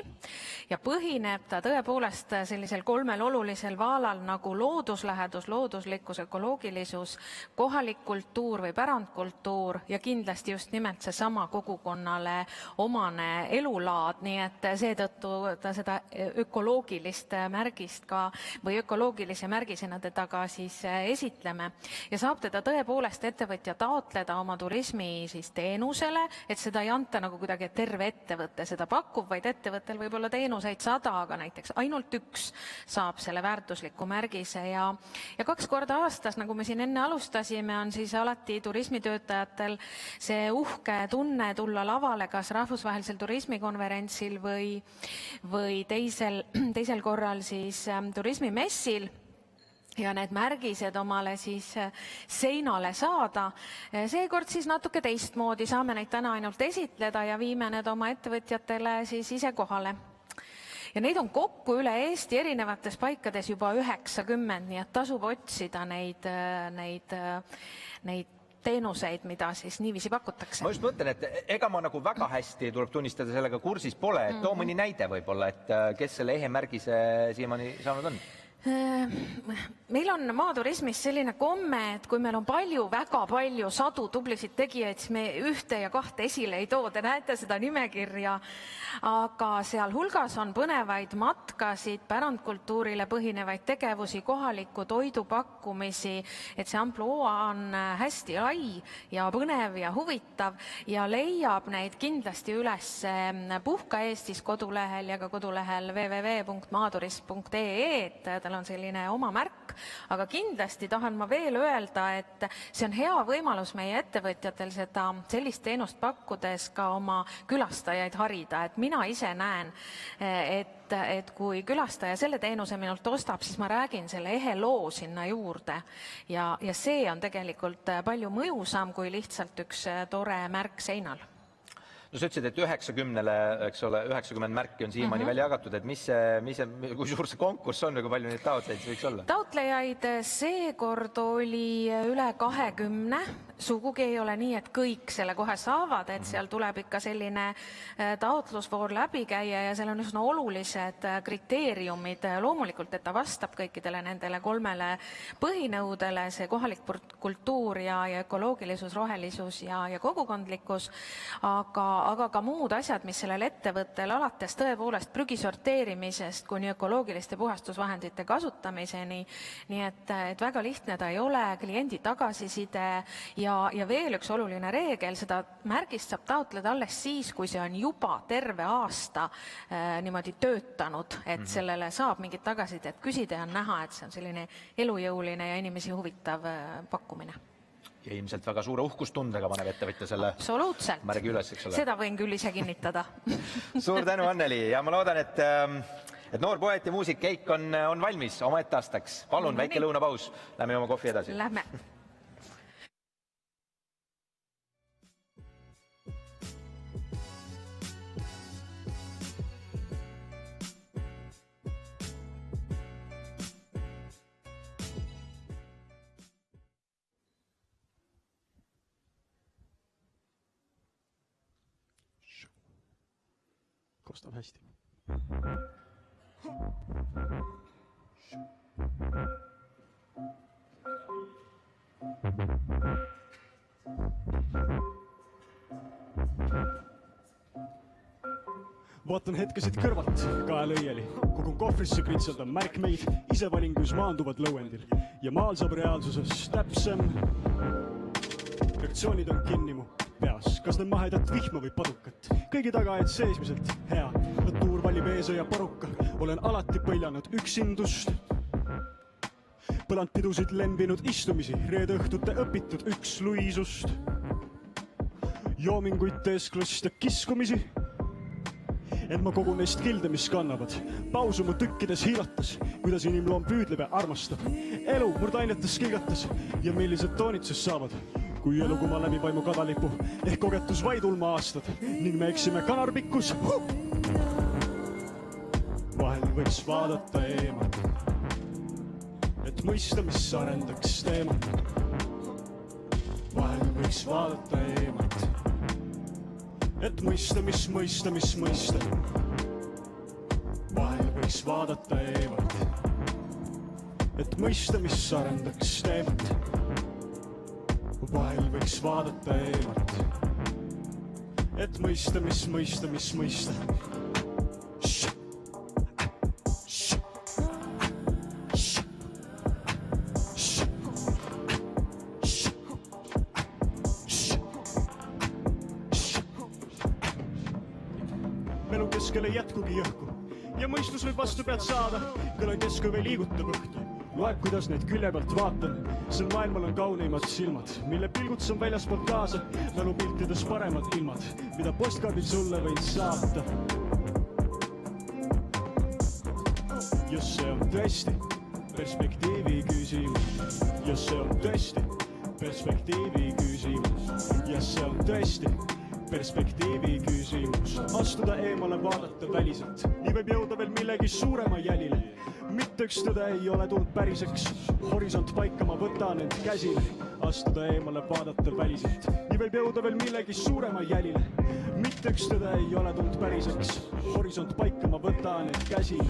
ja põhineb ta tõepoolest sellisel 3 olulisel vaalal nagu looduslähedus, looduslikkus, ökoloogilisus, kohalik kultuur või pärandkultuur ja kindlasti just nimelt see sama kogukonnale omane elulaad, nii et seetõttu ta seda ökoloogilist märgist ka või ökoloogilise märgisena teda ka siis esitleme ja saab teda tõepoolest ettevõtja taotleda oma turismi siis teenusele, et seda ei anta nagu kuidagi terve ettevõte seda pakub, vaid ettevõttel võib olla teenuseid 100, aga näiteks ainult 1 saab selle väärtusliku märgise ja 2 korda aastas, nagu me siin enne alustasime, on siis alati turismitöötajatel see uhke tunne tulla lavale kas rahvusvahelisel turismikonverentsil või teisel korral siis turismimessil ja need märgised omale siis seinale saada. Seekord siis natuke teistmoodi, saame neid täna ainult esitleda ja viime need oma ettevõtjatele siis ise kohale. Ja neid on kokku üle Eesti erinevates paikades juba 90, nii et tasub otsida neid teenuseid, mida siis niiviisi pakutakse.
Ma just mõtlen, et ega ma nagu väga hästi tuleb tunnistada sellega kursis pole, et too mõni näide võib-olla, et kes selle ehe märgise siiamaani saanud on?
Meil on maaturismis selline komme, et kui meil on väga palju sadu tublisid tegijaid, siis me 1 ja 2 esile ei too, te näete seda nimekirja, aga seal hulgas on põnevaid matkasid, pärandkultuurile põhinevaid tegevusi, kohaliku toidu pakkumisi, et see ampluaa on hästi lai ja põnev ja huvitav ja leiab neid kindlasti üles Puhka Eestis kodulehel ja ka kodulehel www.maaturism.ee, et tal on selline oma märk, aga kindlasti tahan ma veel öelda, et see on hea võimalus meie ettevõtjatel sellist teenust pakkudes ka oma külastajaid harida, et mina ise näen, et kui külastaja selle teenuse minult ostab, siis ma räägin selle ehe loo sinna juurde ja see on tegelikult palju mõjusam kui lihtsalt üks tore märk seinal.
No sa ütlesid, et 90-le, eks ole, 90 märki on siiamaani välja jagatud, et kui suur see konkurss on ja kui palju neid taotlejaid võiks olla?
Taotlejaid seekord oli üle 20, sugugi ei ole nii, et kõik selle kohe saavad, et seal tuleb ikka selline taotlusvoor läbi käia ja seal on üsna olulised kriteeriumid. Loomulikult, et ta vastab kõikidele nendele 3 põhinõudele, see kohalik kultuur ja ökoloogilisus, rohelisus ja kogukondlikkus, aga ka muud asjad, mis sellel ettevõttel alates tõepoolest prügi sorteerimisest kuni ökoloogiliste puhastusvahendite kasutamiseni. Nii et väga lihtne ta ei ole, kliendi tagasiside ja veel üks oluline reegel, seda märgist saab taotleda alles siis, kui see on juba terve aasta niimoodi töötanud, et sellele saab mingit tagasisidet küsida ja on näha, et see on selline elujõuline ja inimesi huvitav pakkumine.
Ja ilmselt väga suure uhkustundega paneb ettevõtja selle märgi üles, eks ole.
Seda võin küll ise kinnitada.
Suur tänu, Anneli, ja ma loodan, et noor poet ja muusik Eik on valmis oma etteastaks. Palun, väike lõunapaus, lähme oma kohvi edasi.
Lähme.
Kostab hästi. Vaatan hetkesid kõrvalt, kael õieli. Kogun kohvrisse pritsaldan märkmeid, ise valin, kus maanduvad lõuendil. Ja maal saab reaalsuses täpsem. Reaktsioonid on kinni mu peas, kas need mahedat vihma või padukat. Kõigi taga, et seesmiselt hea. Natuur valib eesõja paruka, olen alati põljanud üksindust. Põland pidusid lembinud istumisi, reede õhtute õpitud üksluisust. Joominguid teesklust ja kiskumisi. et ma kogun neist kilde, mis kannavad. Pausu mu tükkides hiilates, kuidas inimloom püüdleb ja armastab. Elu murdainetes kilgates ja millised toonitses saavad. Kui elu kuma läbi vaimu kadalipu, ehk kogetus vaid ulma aastad ning me eksime kanarpikkus. Vahel võiks vaadata eemalt, et mõista, mis arendaks teemat. Vahel võiks vaadata eemalt, et mõista, mis mõista. Vahel võiks vaadata eemalt, et mõista, mis arendaks teemat. Vahel võiks vaadata eemalt, et mõista, mis mõista. Melu keskel ei jätkugi jõhku ja mõistus võib vastu pead saada, kõla kesku veel liigutab õhtu. Loeb, kuidas neid külje pealt vaatan, sel maailmal on kauneimad silmad, mille pilguts on väljaspoolt kaasa, mälupiltides paremad ilmad, mida postkaardid sulle võin saata. Just see on tõesti perspektiivi küsimus. Just see on tõesti perspektiivi küsimus. Just see on tõesti perspektiivi küsimus. Astuda eemale, vaadata väliselt, nii võib jõuda veel millegi suurema jälile. Mitte üks tõde ei ole tulnud päriseks, horisont paika ma võtan end käsile. Astuda eemale, vaadata väliselt, nii võib jõuda veel millegi suurema jälile. Mitte üks tõde ei ole tulnud päriseks, horisont paika ma võtan end käsile.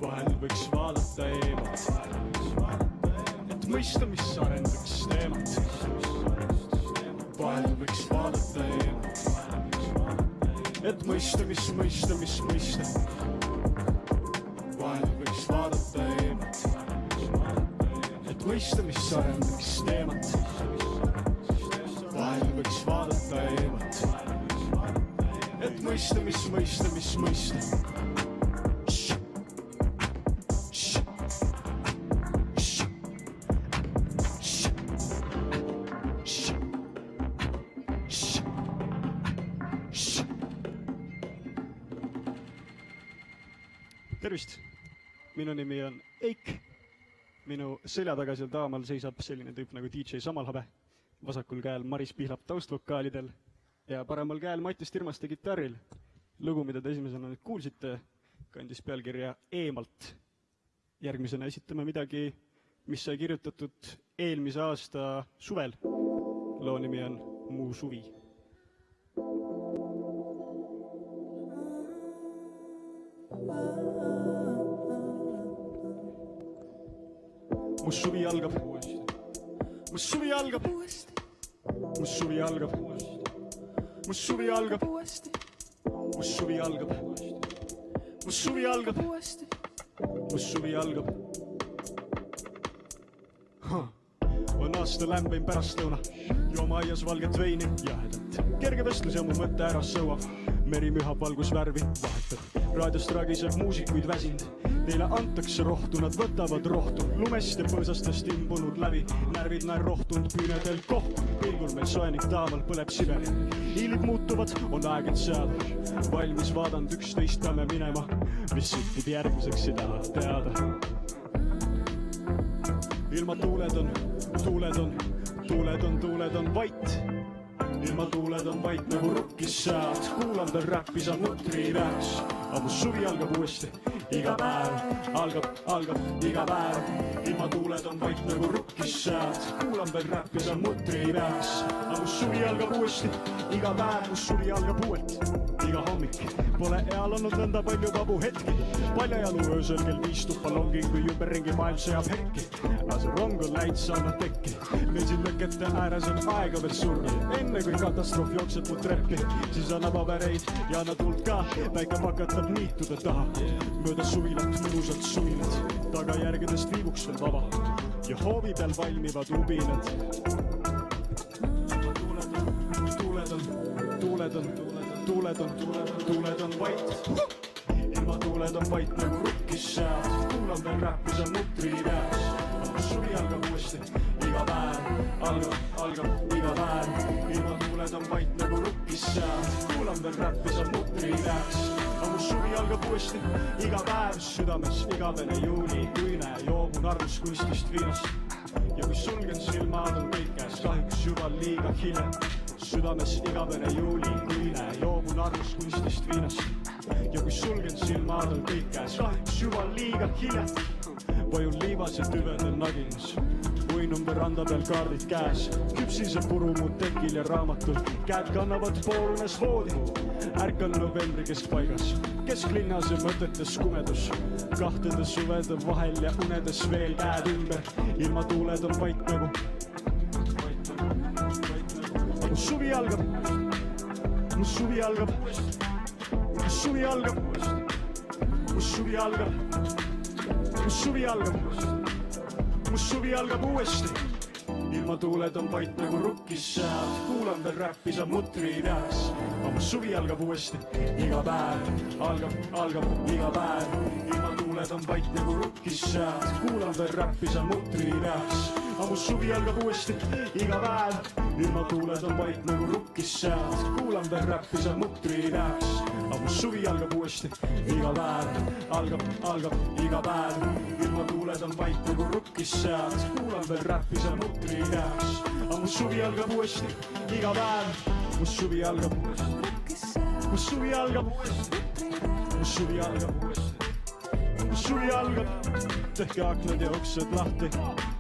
Vahel võiks vaadata eemalt, mõista, mis arendaks teemat. Vahel võiks vaadata eemalt, et mõista, mis mõista. Vahel võiks vaadata eemalt, et mõista, mis arendaks teemat. Vahel võiks vaadata eemalt, et mõista, mis mõista. Tervist! Minu nimi on Eik. Minu selja taga seal taamal seisab selline tüüp nagu DJ Samalhabe. Vasakul käel Maris Pihlap taustvokaalidel ja paremal käel Mattis Tirmaste kitarril. Lugu, mida te esimesena nüüd kuulsite, kandis pealkirja Eemalt. Järgmisena esitame midagi, mis sai kirjutatud eelmise aasta suvel. Loo nimi on Mu suvi. Mu suvi algab, mu suvi algab, mu suvi algab, mu suvi algab, mu suvi algab, mu suvi algab, mu suvi algab. On aasta lämbeim pärastlõuna, jooma aias valget veini jahedalt. Kerge vestlus ja mu mõtte ära sõuab, meri mühab valgusvärvi vahetab. Raadiost ragiseb muusikuid väsind, neile antakse rohtu, nad võtavad rohtu. Lumest ja põõsastest imbunud läbi, närvid näer rohtunud püünedel kohtu. Pilgul meil soenik taamal põleb Siberi, hiilid muutuvad, on aeg end seada. Valmis vaadanud 11 peame minema, mis süttib järgmiseks ei taha teada. Ilma tuuled on vait. Ilma tuuled on vait nagu rukkis säad. Kuulan veel räppi, sa mutri rääks. Aga mu suvi algab uuesti, iga päev. Algab iga päev. Ilma tuuled on vait nagu rukkis säad. Kuulan veel räppi, sa mutri rääks. Aga mu suvi algab uuesti, iga päev. Mu suvi algab uuelt, iga hommik. Pole eal olnud nõnda palju vabu hetki. Paljajalu öösel kell 5 tuppa longing, kui ümberringi maailm sõjab herki. Aga see rong on läid saama tekki. Meil siin lõkete ääres on aega veel surra. Enne kui katastroof jookseb mu treppi, siis anna pabereid ja anna tuld ka. Päike pakatab niitude taha, mööda suvilat, mõnusad suvilad. Tagajärgedest viibuks veel vaba ja hoovi peal valmivad ubinad. Tuuled on vait. ilmatuuled on vait nagu rukkis sead, kuulan veel räppis on mutri peas. Suvi algab uuesti, iga päev algab iga päev. Ilmatuuled on vait nagu rukkis sead, kuulan veel räppis on mutri peas. Ammu suvi algab uuesti, iga päev. Südames igavene juulikuine, joobun arvus kunstist viinast. Ja kui sulgen silmad on kõik käes, kahjuks juba liiga hiljem. Südames igavene juulikuine, joobun arvus kunstist viinast. Ja kui sulgen silmad on kõik käes, kahjuks juba liiga hiljem. Vajun liivas ja tüvedel naginas, uinun veranda peal kaardid käes. Küpsise puru mu tekil ja raamatul, käed kannavad poorunes voodi. Ärkan novembri keskpaigas, kesklinnas ja mõtetes kumedus. Kahtede suvede vahel ja unedes veel käed ümber. Ilmatuuled on vait nagu. Mu suvi algab, mu suvi algab, mu suvi algab, mu suvi algab. Mu suvi algab, mu suvi algab uuesti. Ilmatuuled on vait nagu rukkis sead, kuulan veel räppi sa mutri peas. Mu suvi algab uuesti, iga päev algab iga päev. Ilmatuuled on vait nagu rukkis sead, kuulan veel räppi sa mutri peas. Mu suvi algab uuesti, iga päev. Ilmatuuled on vait nagu rukkis sead, kuulan veel räppi sa mutri peas. Mu suvi algab uuesti, iga päev algab iga päev. Ilmatuuled on vait nagu rukkis sead, kuulan veel räppi sa mutri peas. Mu suvi algab uuesti, iga päev. Mu suvi algab uuesti, mu suvi algab uuesti, mu suvi algab uuesti, mu suvi algab. Tehke aknad ja uksed lahti,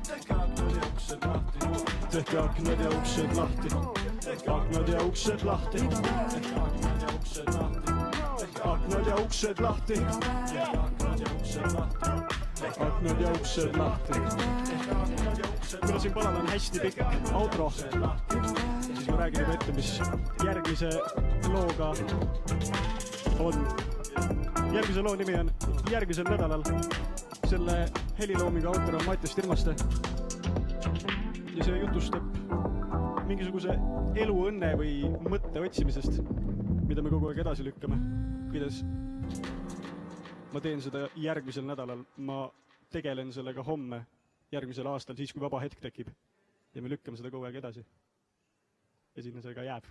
tehke aknad ja uksed lahti, tehke aknad ja uksed lahti, tehke aknad ja uksed lahti, tehke aknad ja uksed lahti, tehke aknad ja uksed lahti, tehke aknad ja uksed lahti, tehke aknad ja uksed lahti. Kuna siin palal on hästi pikk outro, siis ma räägin juba ette, mis järgmise looga on. Järgmise loo nimi on Järgmisel nädalal. Selle heliloomingu autor on Mattias Tirmaste. Ja see jutustab mingisuguse elu õnne või mõtte otsimisest, mida me kogu aeg edasi lükkame. Kuidas ma teen seda järgmisel nädalal, ma tegelen sellega homme, järgmisel aastal, siis kui vaba hetk tekib. Ja me lükkame seda kogu aeg edasi. Ja sinna see ka jääb.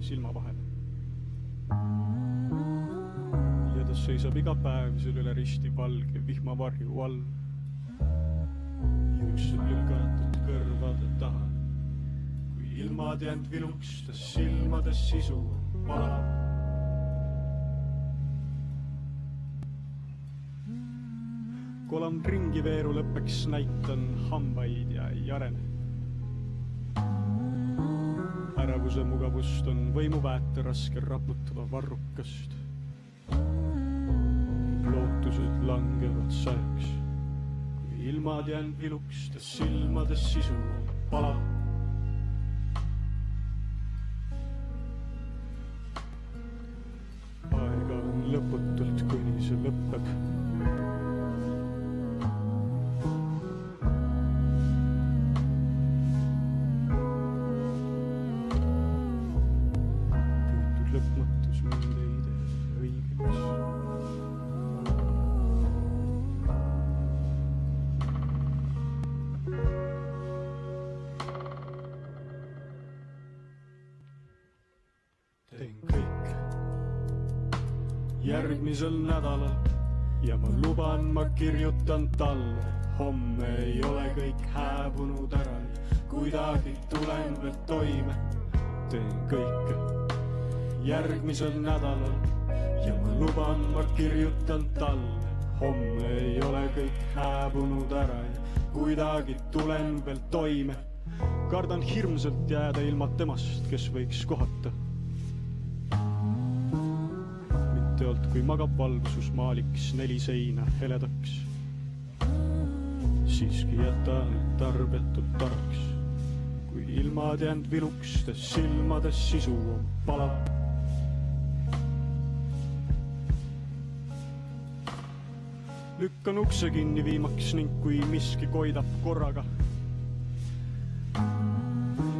Silma vahel. Ja ta seisab iga päev sul üle risti valge vihmavarju all. Juuksed lükatud kõrvade taha. Kui ilmad jäänud viluks, ta silmades sisu valab. Kolam ringi veeru lõppeks näitan hambaid ja ei arene. Äravuse mugavust on võimuväete raske raputada varrukast. Lootused langevad sajaks. Kui ilmad jäänud viluks, ta silmades sisu palab. Aega on lõputult, kuni see lõppeb. Järgmisel nädalal ja ma luban, ma kirjutan talle. Homme ei ole kõik hääbunud ära ja kuidagi tulen veel toime. Teen kõike järgmisel nädalal ja ma luban, ma kirjutan talle. Homme ei ole kõik hääbunud ära ja kuidagi tulen veel toime. Kardan hirmselt jääda ilma temast, kes võiks kohata. Teolt kui magab valvsus maaliks 4 seina heledaks. Siiski jäta nüüd tarbetult taraks, kui ilmad jäänud viluks, silmades sisu on palav. Lükkan ukse kinni viimaks ning kui miski koidab korraga.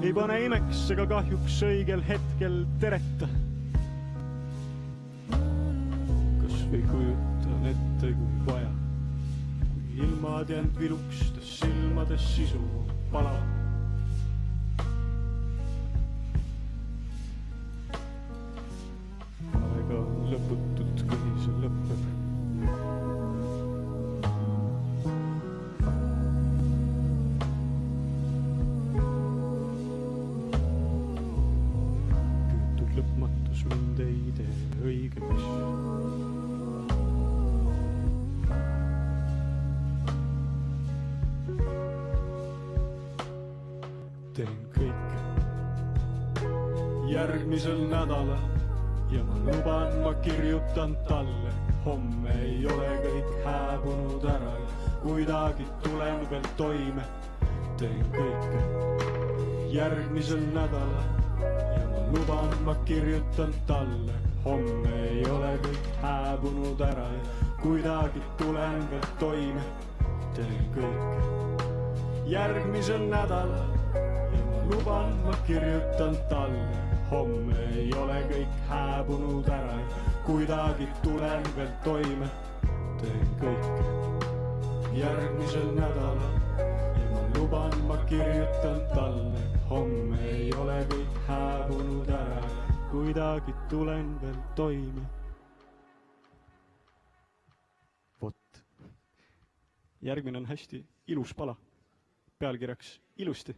Ei pane imeks ega kahjuks õigel hetkel tereta. Kas või kujutan ette, kui vaja, kui ilmad jäänud viluks, silmades sisu on palav. Aega on lõputult, kuni see lõpeb. Teen kõike järgmisel nädalal ja ma luban, ma kirjutan talle. Homme ei ole kõik hääbunud ära ja kuidagi tulen veel toime. Teen kõike järgmisel nädalal ja ma luban, ma kirjutan talle. Homme ei ole kõik hääbunud ära ja kuidagi tulen veel toime. Teen kõike järgmisel nädalal ja ma luban, ma kirjutan talle. Homme ei ole kõik hääbunud ära ja kuidagi tulen veel toime. Teen kõike järgmisel nädalal ja ma luban, ma kirjutan talle. Homme ei ole kõik hääbunud ära ja kuidagi tulen veel toime. Vot. Järgmine on hästi ilus pala. Pealkirjaks ilusti.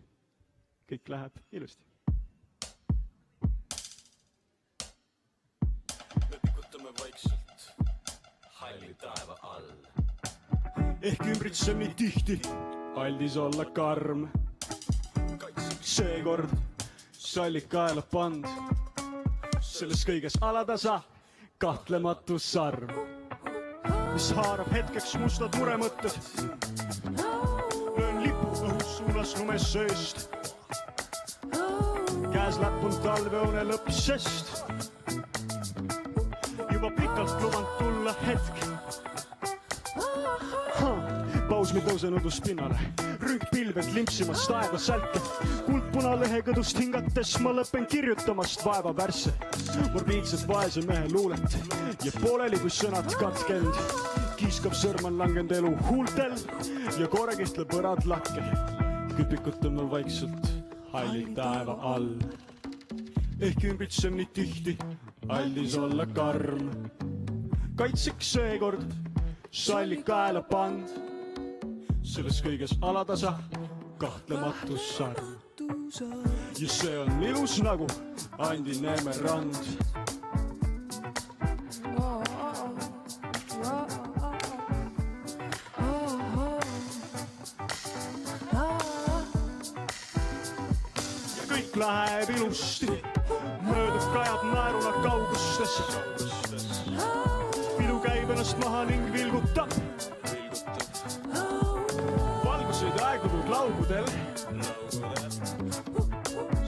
Kõik läheb ilusti. Lõpikutame vaikselt halli taeva all. Ehk ümbritseb nii tihti, aldis olla karm. Seekord sallid kaela pand. Selles kõiges alatasa kahtlematu sarv, mis haarab hetkeks mustad muremõtted. Löön lipu õhus suunas lumes sööst. Käes läpun talveone lõpp, sest juba pikalt lubanud tulla hetk. Paus mi tõusen õdus pinnale, rünk pilved limpsimast taeva sälke. Kuldpuna lehekõdust hingates ma lõpen kirjutamast vaeva värsse. Morbiidset vaese mehe luulet ja pooleli kui sõnad katkend. Kiiskav sõrm on langend elu huultel ja koore kistleb põrad lakkel. Küpikutame vaikselt halli taeva all. Ehk ümbritseb nii tihti, aldis olla karm. Kaitseks seekord salli kaela pand. Selles kõiges alatasa kahtlematu sarv. Ja see on ilus nagu Andi Neeme rand. Ja kõik läheb ilusti, möödub kajab naeruna kaugustes. Pidu käib ennast maha ning vilgutab. Valguseid aegunud laugudel.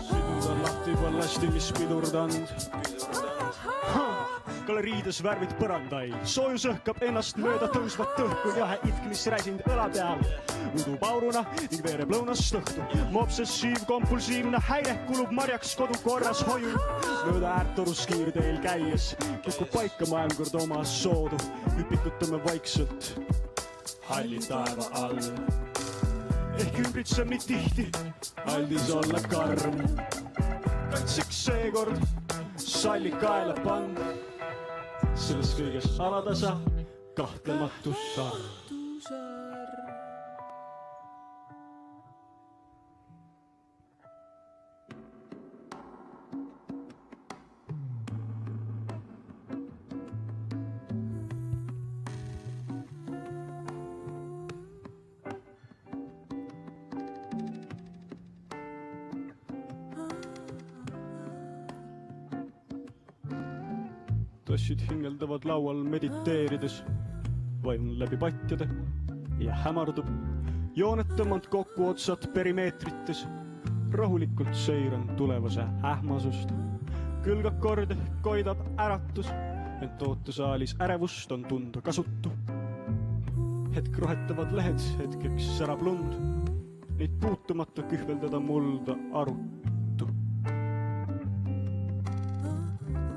Siduda lahti ballasti, mis pidurdand. Galeriides värvid põrandai. Soojus õhkab ennast mööda tõusvat õhku. Jahe itk, mis räsind õla peal. Udub auruna ning veereb lõunast õhtu. Mu obsessiiv-kompulsiivne häire kulub marjaks kodu korras hoiu. Mööda äärtorus kiirteel käies kukub paika maailm kord oma soodu. Hüpikutame vaikselt halli taeva all. Ehk ümbritseb nii tihti, aldis olla karm. Kaitseks seekord salli kaela pand. Selles kõiges alatasa kahtlematu sarv. Sossid hingeldavad laual mediteerides. Vaim läbi patjade ja hämardub. Jooned tõmmand kokku otsad perimeetrites. Rahulikult seiran tulevase ähmasust. Külgakord koidab äratus, ent ootesaalis ärevust on tunda kasutu. Hetk rohetavad lehed, hetkeks särab lund. Neid puutumata kühveldada mulda arutu.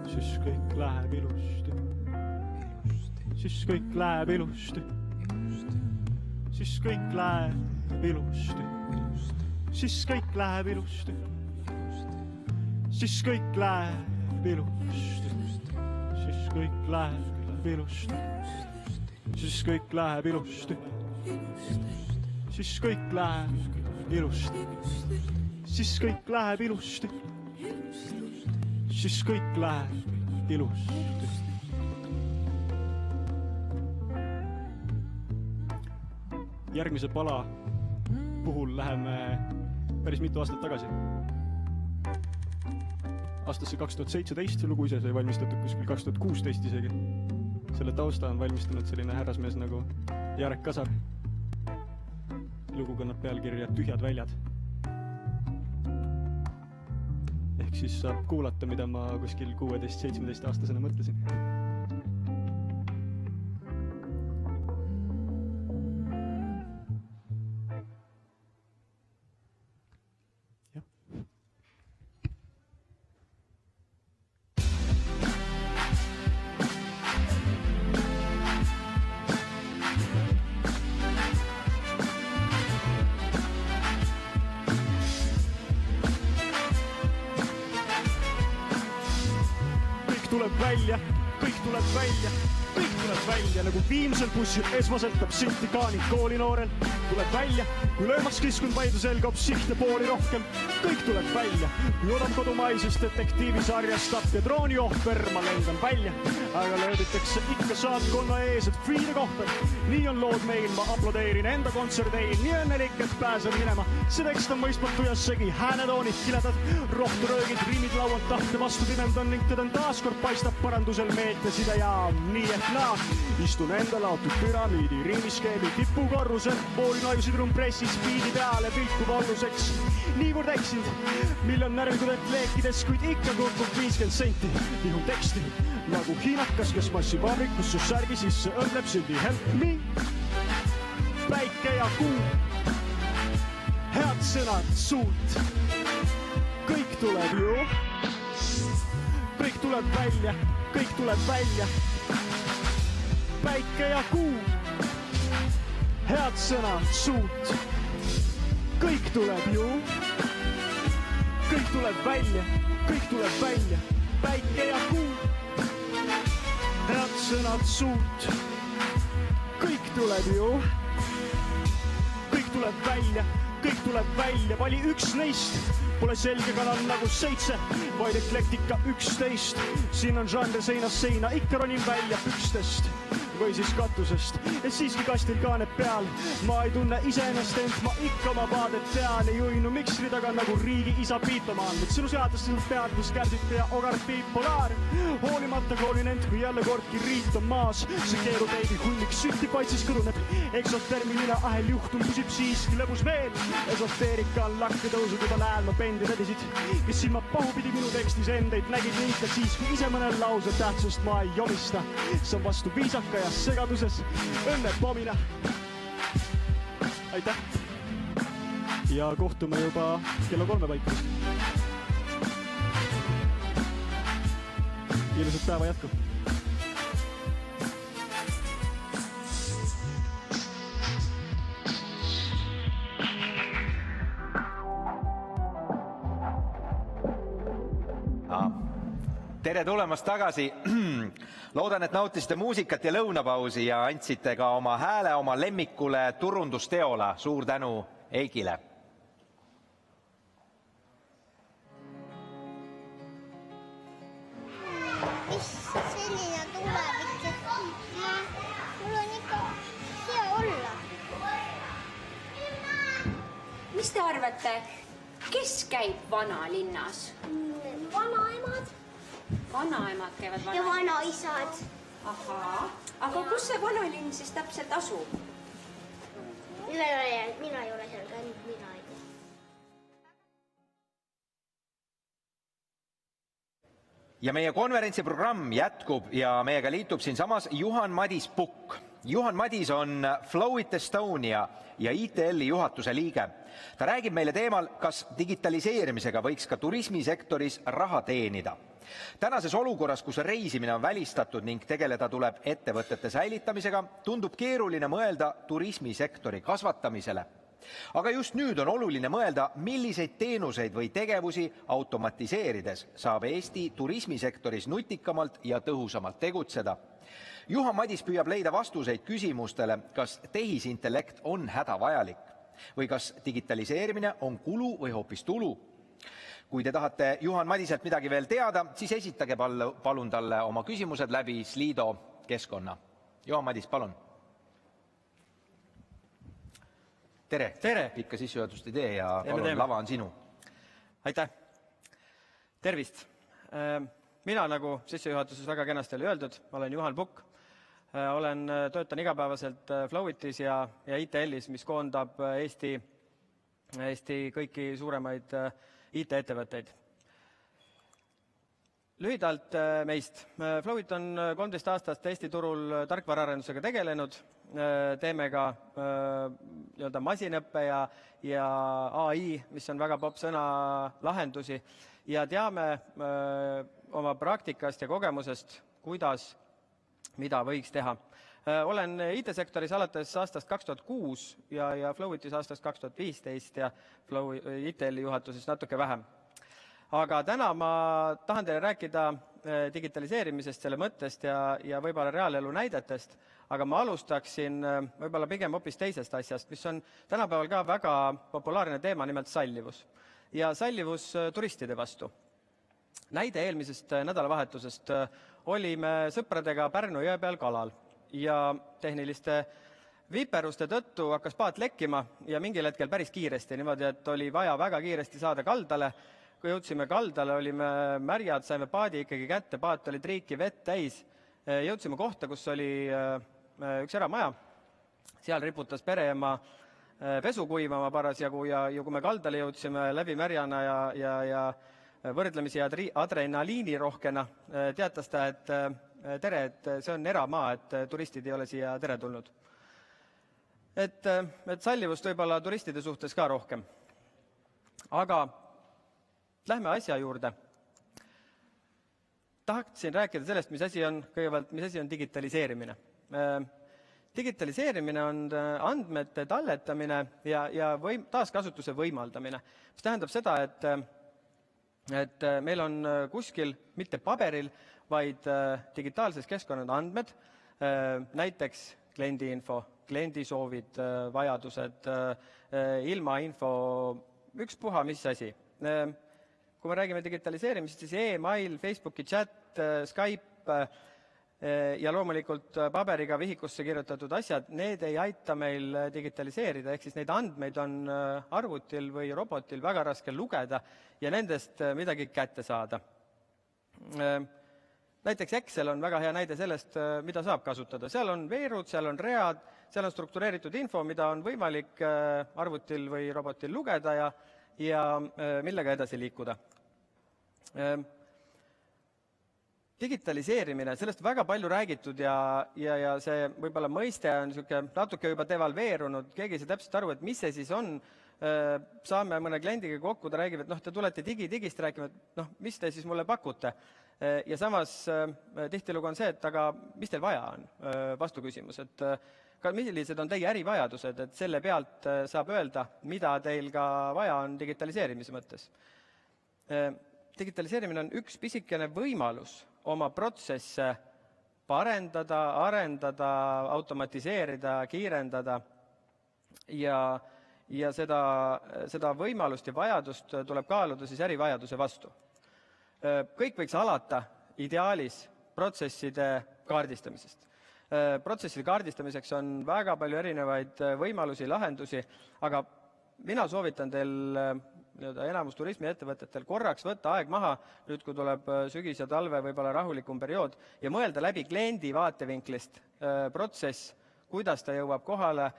Siis kõik läheb ilusti. Siis kõik läheb ilusti. Siis kõik läheb ilusti. Siis kõik läheb ilusti. Siis kõik läheb ilusti. Siis kõik läheb ilusti. Siis kõik läheb ilusti. Siis kõik läheb ilusti. Siis kõik läheb ilusti. Siis kõik läheb ilusti. Järgmise pala puhul läheme päris mitu aastat tagasi. Aastasse 2017 lugu ise sai valmistatud kuskil 2016 isegi. Selle tausta on valmistanud selline härrasmees nagu Jarek Kasar. Lugu kannab pealkirja Tühjad väljad. Ehk siis saab kuulata, mida ma kuskil 16-17 aastasena mõtlesin. Kõik tuleb välja, nagu viimsel bussil esmaseltab sintikaani koolinoorel. Tuleb välja, kui löömaks kiskund vaidu selgab sihte pooli rohkem. Kõik tuleb välja, kui odav kodumaisest detektiivisarjast tapp ja drooni ohver, ma lendan välja. Aga lööditakse ikka saatkonna ees, et Friide kohver. Nii on lood meil, ma aplodeerin enda kontserdeil, nii õnnelik, et pääsen minema. See tekst on mõistmatu ja segi, häänetoonid kiledad, rohturöögid, riimid laualt tahte vastu pimendan ning tõden taaskord paistab parandusel meeteside ja nii ehk naa. Istun enda laotud püramiidi, riimiskeemi tipukorrusel, pooli najusid rumpressis, piidi peale pilku valluseks. Niivõrd eksinud, miljon närvikudet leekides, kuid ikka kukub 50 senti. Nihun teksti, nagu hiinakas, kes massivabrikus su särgi sisse õnneb sildi help me. Päike ja kuu, head sõnad suult. Kõik tuleb ju, kõik tuleb välja, kõik tuleb välja. Päike ja kuu, head sõnad suult. Kõik tuleb ju, kõik tuleb välja, kõik tuleb välja. Päike ja kuu, head sõnad suult. Kõik tuleb ju, kõik tuleb välja, kõik tuleb välja. Vali üks neist, pole selge kanal nagu 7, vaid eklektika 11. Siin on žanre seinast seina, ikka ronin välja pükstest või siis katusest, et siiski kastil kaaneb peal. Ma ei tunne iseennast, ent ma ikka oma vaadet tean. Ei uinu miksri taga nagu riigi isa piitomaan. Nüüd sinu seadustes on peatus kärsite ja ogar bipolaar. Hoolimata koolin end, kui jälle kordki riit on maas. See keeruteidi hunnik sütti paitses kõruneb. Eksotermiline ahel juhtum püsib siiski lõbus veel. Esoteerika on lakke tõusud juba näen ma pendi tädisid, kes silma pahupidi minu tekstis endeid nägid ning et siis, kui ise mõnel lause tähtsust ma ei omista. See on vastu viisaka ja segaduses õnne pomina. Aitäh! Ja kohtume juba kella 3 paikus. Ilusat päeva jätku!
Tere tulemast tagasi. Loodan, et nautisite muusikat ja lõunapausi ja andsite ka oma hääle oma lemmikule Turundusteola. Suur tänu Eigile.
Mis selline tulevik, et mul on ikka hea olla.
Mis te arvate, kes käib vanalinnas?
Vanaemad.
Vanaemad käivad
ja vanaisad.
Ahaa. Aga kus see vanalinn siis täpselt asub?
Mina ei ole seal käinud, mina ei tea.
Ja meie konverentsi programm jätkub ja meiega liitub siinsamas Juhan-Madis Pukk. Juhan-Madis on Flowit Estonia ja ITL-i juhatuse liige. Ta räägib meile teemal, kas digitaliseerimisega võiks ka turismisektoris raha teenida. Tänases olukorras, kus reisimine on välistatud ning tegeleda tuleb ettevõtete säilitamisega, tundub keeruline mõelda turismisektori kasvatamisele. Aga just nüüd on oluline mõelda, milliseid teenuseid või tegevusi automatiseerides saab Eesti turismisektoris nutikamalt ja tõhusamalt tegutseda. Juhan-Madis püüab leida vastuseid küsimustele, kas tehisintellekt on hädavajalik või kas digitaliseerimine on kulu või hoopis tulu. Kui te tahate Juhan-Madiselt midagi veel teada, siis esitage palun talle oma küsimused läbi Slido keskkonna. Juhan-Madis, palun. Tere. Pikka sissejuhatust ei tee ja palun, lava on sinu.
Aitäh. Tervist. Mina, nagu sissejuhatuses väga kenasti oli öeldud, olen Juhan Pukk. Töötan igapäevaselt Flowitis ja ITL-is, mis koondab Eesti kõiki suuremaid IT-ettevõtteid. Lühidalt meist. Flowit on 13 aastast Eesti turul tarkvaraarendusega tegelenud. Teeme ka masinõppe ja AI, mis on väga popp sõna, lahendusi ja teame oma praktikast ja kogemusest, kuidas mida võiks teha. Olen IT-sektoris alates aastast 2006 ja Flowitis aastast 2015 ja ITL-i juhatuses natuke vähem. Aga täna ma tahan teile rääkida digitaliseerimisest, selle mõttest ja võib-olla reaalelu näidetest, aga ma alustaksin võib-olla pigem hoopis teisest asjast, mis on tänapäeval ka väga populaarne teema, nimelt sallivus. Ja sallivus turistide vastu. Näide eelmisest nädalavahetusest olime sõpradega Pärnu jõe peal kalal ja tehniliste viperuste tõttu hakkas paat lekkima ja mingil hetkel päris kiiresti, niimoodi, et oli vaja väga kiiresti saada kaldale. Kui jõudsime kaldale, olime märjad, saime paadi ikkagi kätte, paat oli triiki vett täis. Jõudsime kohta, kus oli üks eramaja. Seal riputas pereema pesu kuivama parasjagu ja kui me kaldale jõudsime läbi märjana ja võrdlemisi adrenaliini rohkena, teatas ta, et tere, et see on eramaa, et turistid ei ole siia tere tulnud. Et sallivust võib-olla turistide suhtes ka rohkem. Aga lähme asja juurde. Tahtsin rääkida sellest, mis asi on digitaliseerimine. Digitaliseerimine on andmete talletamine ja taaskasutuse võimaldamine. Mis tähendab seda, et meil on kuskil mitte paberil, vaid digitaalses keskkonnad andmed, näiteks kliendiinfo, kliendisoovid, vajadused, ilmainfo, ükspuha mis asi. Kui me räägime digitaliseerimisest, siis e-mail, Facebooki chat, Skype ja loomulikult paberiga vihikusse kirjutatud asjad, need ei aita meil digitaliseerida, ehk siis neid andmeid on arvutil või robotil väga raske lugeda ja nendest midagi kätte saada. Näiteks Excel on väga hea näide sellest, mida saab kasutada. Seal on veerud, seal on read, seal on struktureeritud info, mida on võimalik arvutil või robotil lugeda ja millega edasi liikuda. Digitaliseerimine, sellest väga palju räägitud ja see võib-olla mõiste on natuke juba devalveerunud, keegi ei saa täpselt aru, et mis see siis on. Saame mõne kliendiga kokku, ta räägib, et te tulete digist rääkima, et mis te siis mulle pakute. Ja samas tihtilugu on see, et aga mis teil vaja on, vastuküsimus, et millised on teie ärivajadused, et selle pealt saab öelda, mida teil ka vaja on digitaliseerimise mõttes. Digitaliseerimine on üks pisikene võimalus oma protsesse parendada, arendada, automatiseerida, kiirendada ja seda võimalust ja vajadust tuleb kaaluda siis ärivajaduse vastu. Kõik võiks alata ideaalis protsesside kaardistamisest. Protsesside kaardistamiseks on väga palju erinevaid võimalusi, lahendusi, aga mina soovitan teil enamus turismiettevõtetel korraks võtta aeg maha, nüüd kui tuleb sügis ja talve võib-olla rahulikum periood, ja mõelda läbi kliendi vaatevinklist protsess, kuidas ta jõuab kohale,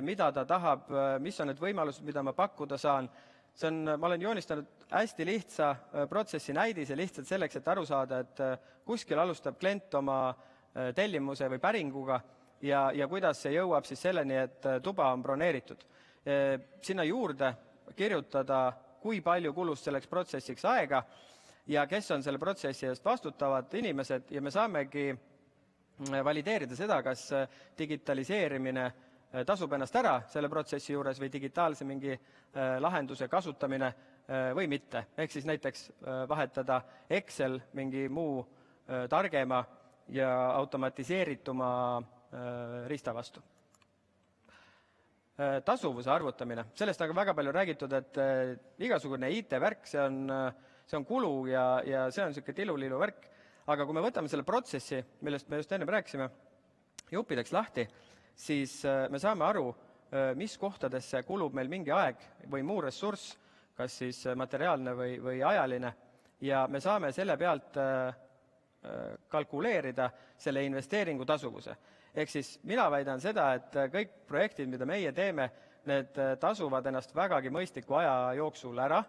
mida ta tahab, mis on need võimalused, mida ma pakkuda saan. Ma olen joonistanud hästi lihtsa protsessi näidise lihtsalt selleks, et aru saada, et kuskil alustab klient oma tellimuse või päringuga ja kuidas see jõuab siis selleni, et tuba on broneeritud. Sinna juurde kirjutada, kui palju kulus selleks protsessiks aega ja kes on selle protsessi eest vastutavad inimesed ja me saamegi valideerida seda, kas digitaliseerimine tasub ennast ära selle protsessi juures või digitaalse mingi lahenduse kasutamine või mitte. Ehk siis näiteks vahetada Excel mingi muu targema ja automatiseerituma riista vastu. Tasuvuse arvutamine. Sellest on väga palju räägitud, et igasugune IT-värk, see on kulu ja see on niisugune tilulilu värk. Aga kui me võtame selle protsessi, millest me just enne rääkisime, juppideks lahti, siis me saame aru, mis kohtadesse kulub meil mingi aeg või muu ressurss, kas siis materiaalne või ajaline, ja me saame selle pealt kalkuleerida selle investeeringu tasuvuse. Ehk siis mina väidan seda, et kõik projektid, mida meie teeme, need tasuvad ennast vägagi mõistliku aja jooksul ära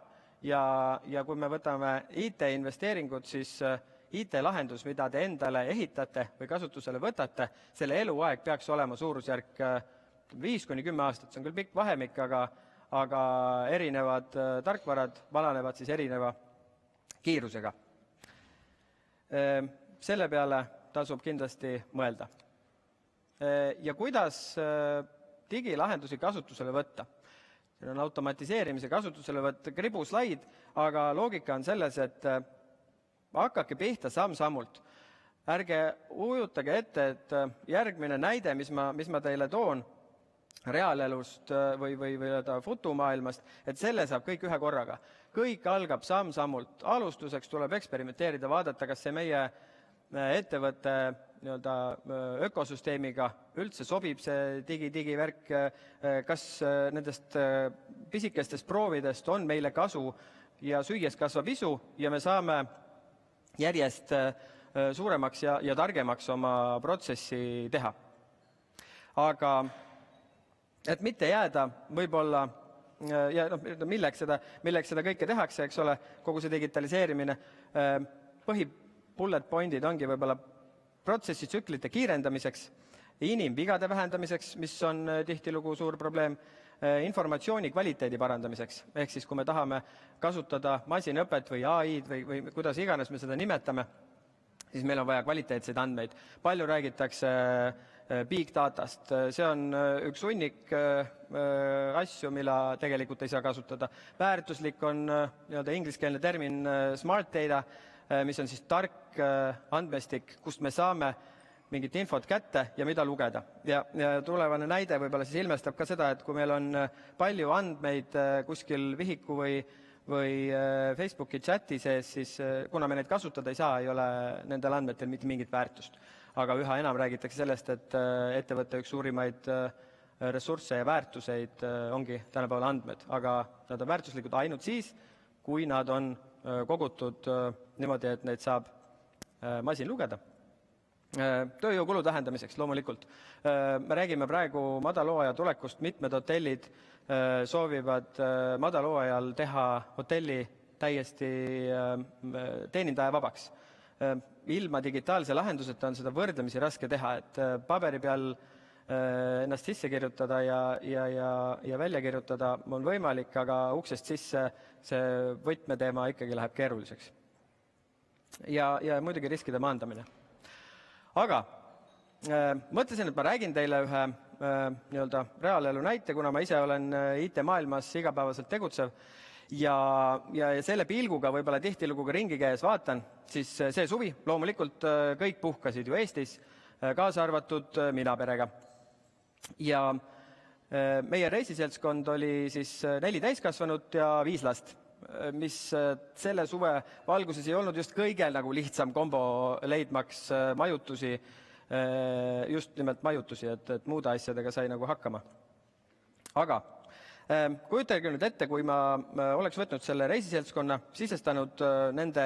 ja kui me võtame IT-investeeringud, siis IT-lahendus, mida te endale ehitate või kasutusele võtate, selle eluaeg peaks olema suurusjärk 5-10 aastat. See on küll pikk vahemik, aga erinevad tarkvarad vananevad siis erineva kiirusega. Selle peale tasub kindlasti mõelda. Ja kuidas digilahendusi kasutusele võtta? See on automatiseerimise kasutusele võtta kribuslaid, aga loogika on selles, et hakake pihta samm-sammult. Ärge ujutage ette, et järgmine näide, mis ma teile toon reaalelust või fotomaailmast, et selle saab kõik ühe korraga. Kõik algab samm-sammult. Alustuseks tuleb eksperimenteerida, vaadata, kas see meie ettevõtte ökosüsteemiga üldse sobib see digivärk, kas nendest pisikestest proovidest on meile kasu ja süües kasvab isu ja me saame järjest suuremaks ja targemaks oma protsessi teha. Aga et mitte jääda võib-olla, ja milleks seda kõike tehakse, eks ole, kogu see digitaliseerimine, põhibullet pointid ongi võib-olla protsessitsüklite kiirendamiseks, inimvigade vähendamiseks, mis on tihtilugu suur probleem, informatsiooni kvaliteedi parandamiseks. Ehk siis, kui me tahame kasutada masinõpet või AI-d või kuidas iganes me seda nimetame, siis meil on vaja kvaliteetseid andmeid. Palju räägitakse big datast. See on üks hunnik asju, mille tegelikult ei saa kasutada. Väärtuslik on ingliskeelne termin smart data, mis on siis tark andmestik, kust me saame mingit infot kätte ja mida lugeda. Ja tulevane näide võib-olla siis ilmestab ka seda, et kui meil on palju andmeid kuskil vihiku või Facebooki chati sees, siis kuna me neid kasutada ei saa, ei ole nendel andmetel mitte mingit väärtust. Aga üha enam räägitakse sellest, et ettevõtte üks suurimaid ressursse ja väärtuseid ongi tänapäeval andmed, aga nad on väärtuslikud ainult siis, kui nad on kogutud niimoodi, et neid saab masin lugeda. Tööjõukulu tähendamiseks loomulikult. Me räägime praegu madalhooaja tulekust, mitmed hotellid soovivad madalhooajal teha hotelli täiesti teenindaja vabaks. Ilma digitaalse lahenduseta on seda võrdlemisi raske teha, et paberi peal ennast sisse kirjutada ja välja kirjutada on võimalik, aga uksest sisse see võtmeteema ikkagi läheb keeruliseks. Ja muidugi riskide maandamine. Aga mõtlesin, et ma räägin teile ühe reaalelu näite, kuna ma ise olen IT-maailmas igapäevaselt tegutsev ja selle pilguga võib-olla tihtilugu ka ringi käes vaatan, siis see suvi loomulikult kõik puhkasid ju Eestis, kaasa arvatud mina perega. Ja meie reisiseltskond oli siis 4 täiskasvanut ja 5 last, mis selle suve valguses ei olnud just kõige lihtsam kombo leidmaks majutusi, just nimelt majutusi, et muude asjadega sai hakkama. Aga Kujutage nüüd ette, kui ma oleks võtnud selle reisiseltskonna, sisestanud nende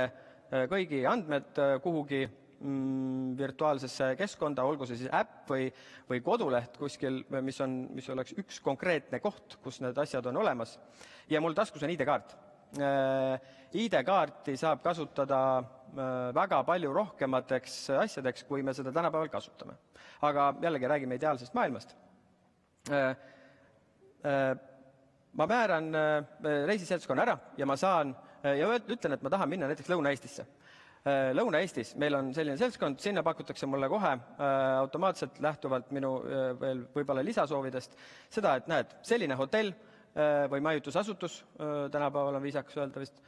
kõigi andmed kuhugi virtuaalsesse keskkonda, olgu see siis äpp või koduleht kuskil, mis oleks üks konkreetne koht, kus need asjad on olemas. Ja mul taskus on ID-kaart. ID-kaarti saab kasutada väga palju rohkemateks asjadeks, kui me seda tänapäeval kasutame. Aga jällegi räägime ideaalsest maailmast. Ma määran reisiseltskonna ära ja ma saan ja ütlen, et ma tahan minna näiteks Lõuna-Eestisse. Lõuna-Eestis meil on selline seltskond, sinna pakutakse mulle kohe automaatselt lähtuvalt minu veel võib-olla lisasoovidest seda, et näed, selline hotell või majutusasutus, tänapäeval on viisakas öelda vist,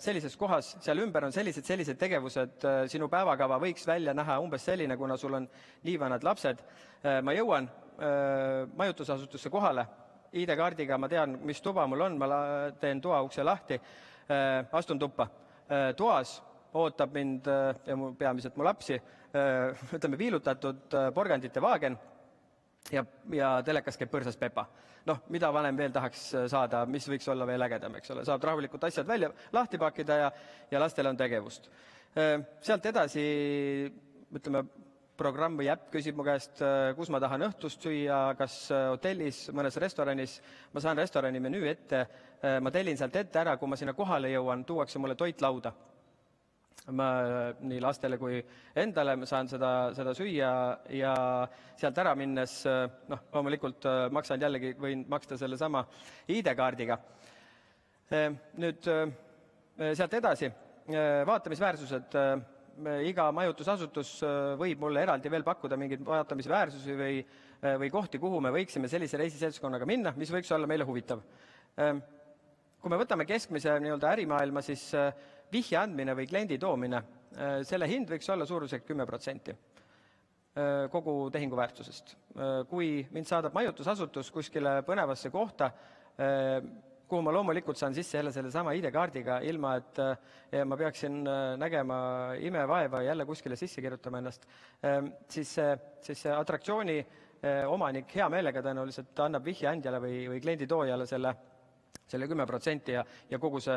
sellises kohas, seal ümber on sellised tegevused, sinu päevakava võiks välja näha umbes selline, kuna sul on nii vanad lapsed. Ma jõuan majutusasutusse kohale, ID-kaardiga ma tean, mis tuba mul on, ma teen toa ukse lahti, astun tuppa. Toas ootab mind ja peamiselt mu lapsi, ütleme viilutatud porgandite vaagen ja telekas käib põrsas Pepa. Mida vanem veel tahaks saada, mis võiks olla veel ägedam, eks ole. Saab rahulikult asjad välja lahti pakkida ja lastel on tegevust. Sealt edasi, ütleme, programm või äpp küsib mu käest, kus ma tahan õhtust süüa, kas hotellis, mõnes restoranis. Ma saan restorani menüü ette, ma tellin sealt ette ära, kui ma sinna kohale jõuan, tuuakse mulle toit lauda. Nii lastele kui endale ma saan seda süüa ja sealt ära minnes, loomulikult maksan jällegi, võin maksta selle sama ID-kaardiga. Nüüd sealt edasi, vaatamisväärsused. Iga majutusasutus võib mulle eraldi veel pakkuda mingeid vaatamisväärsusi või kohti, kuhu me võiksime sellise reisiseltskonnaga minna, mis võiks olla meile huvitav. Kui me võtame keskmise ärimaailma, siis vihje andmine või kliendi toomine, selle hind võiks olla suurusjärk 10% kogu tehinguväärtusest. Kui mind saadab majutusasutus kuskile põnevasse kohta, kuhu ma loomulikult saan sisse jälle selle sama ID-kaardiga, ilma et ma peaksin nägema imevaeva ja jälle kuskile sisse kirjutama ennast, siis see atraktsiooni omanik hea meelega tõenäoliselt annab vihjeandjale või klienditoojale selle 10% ja kogu see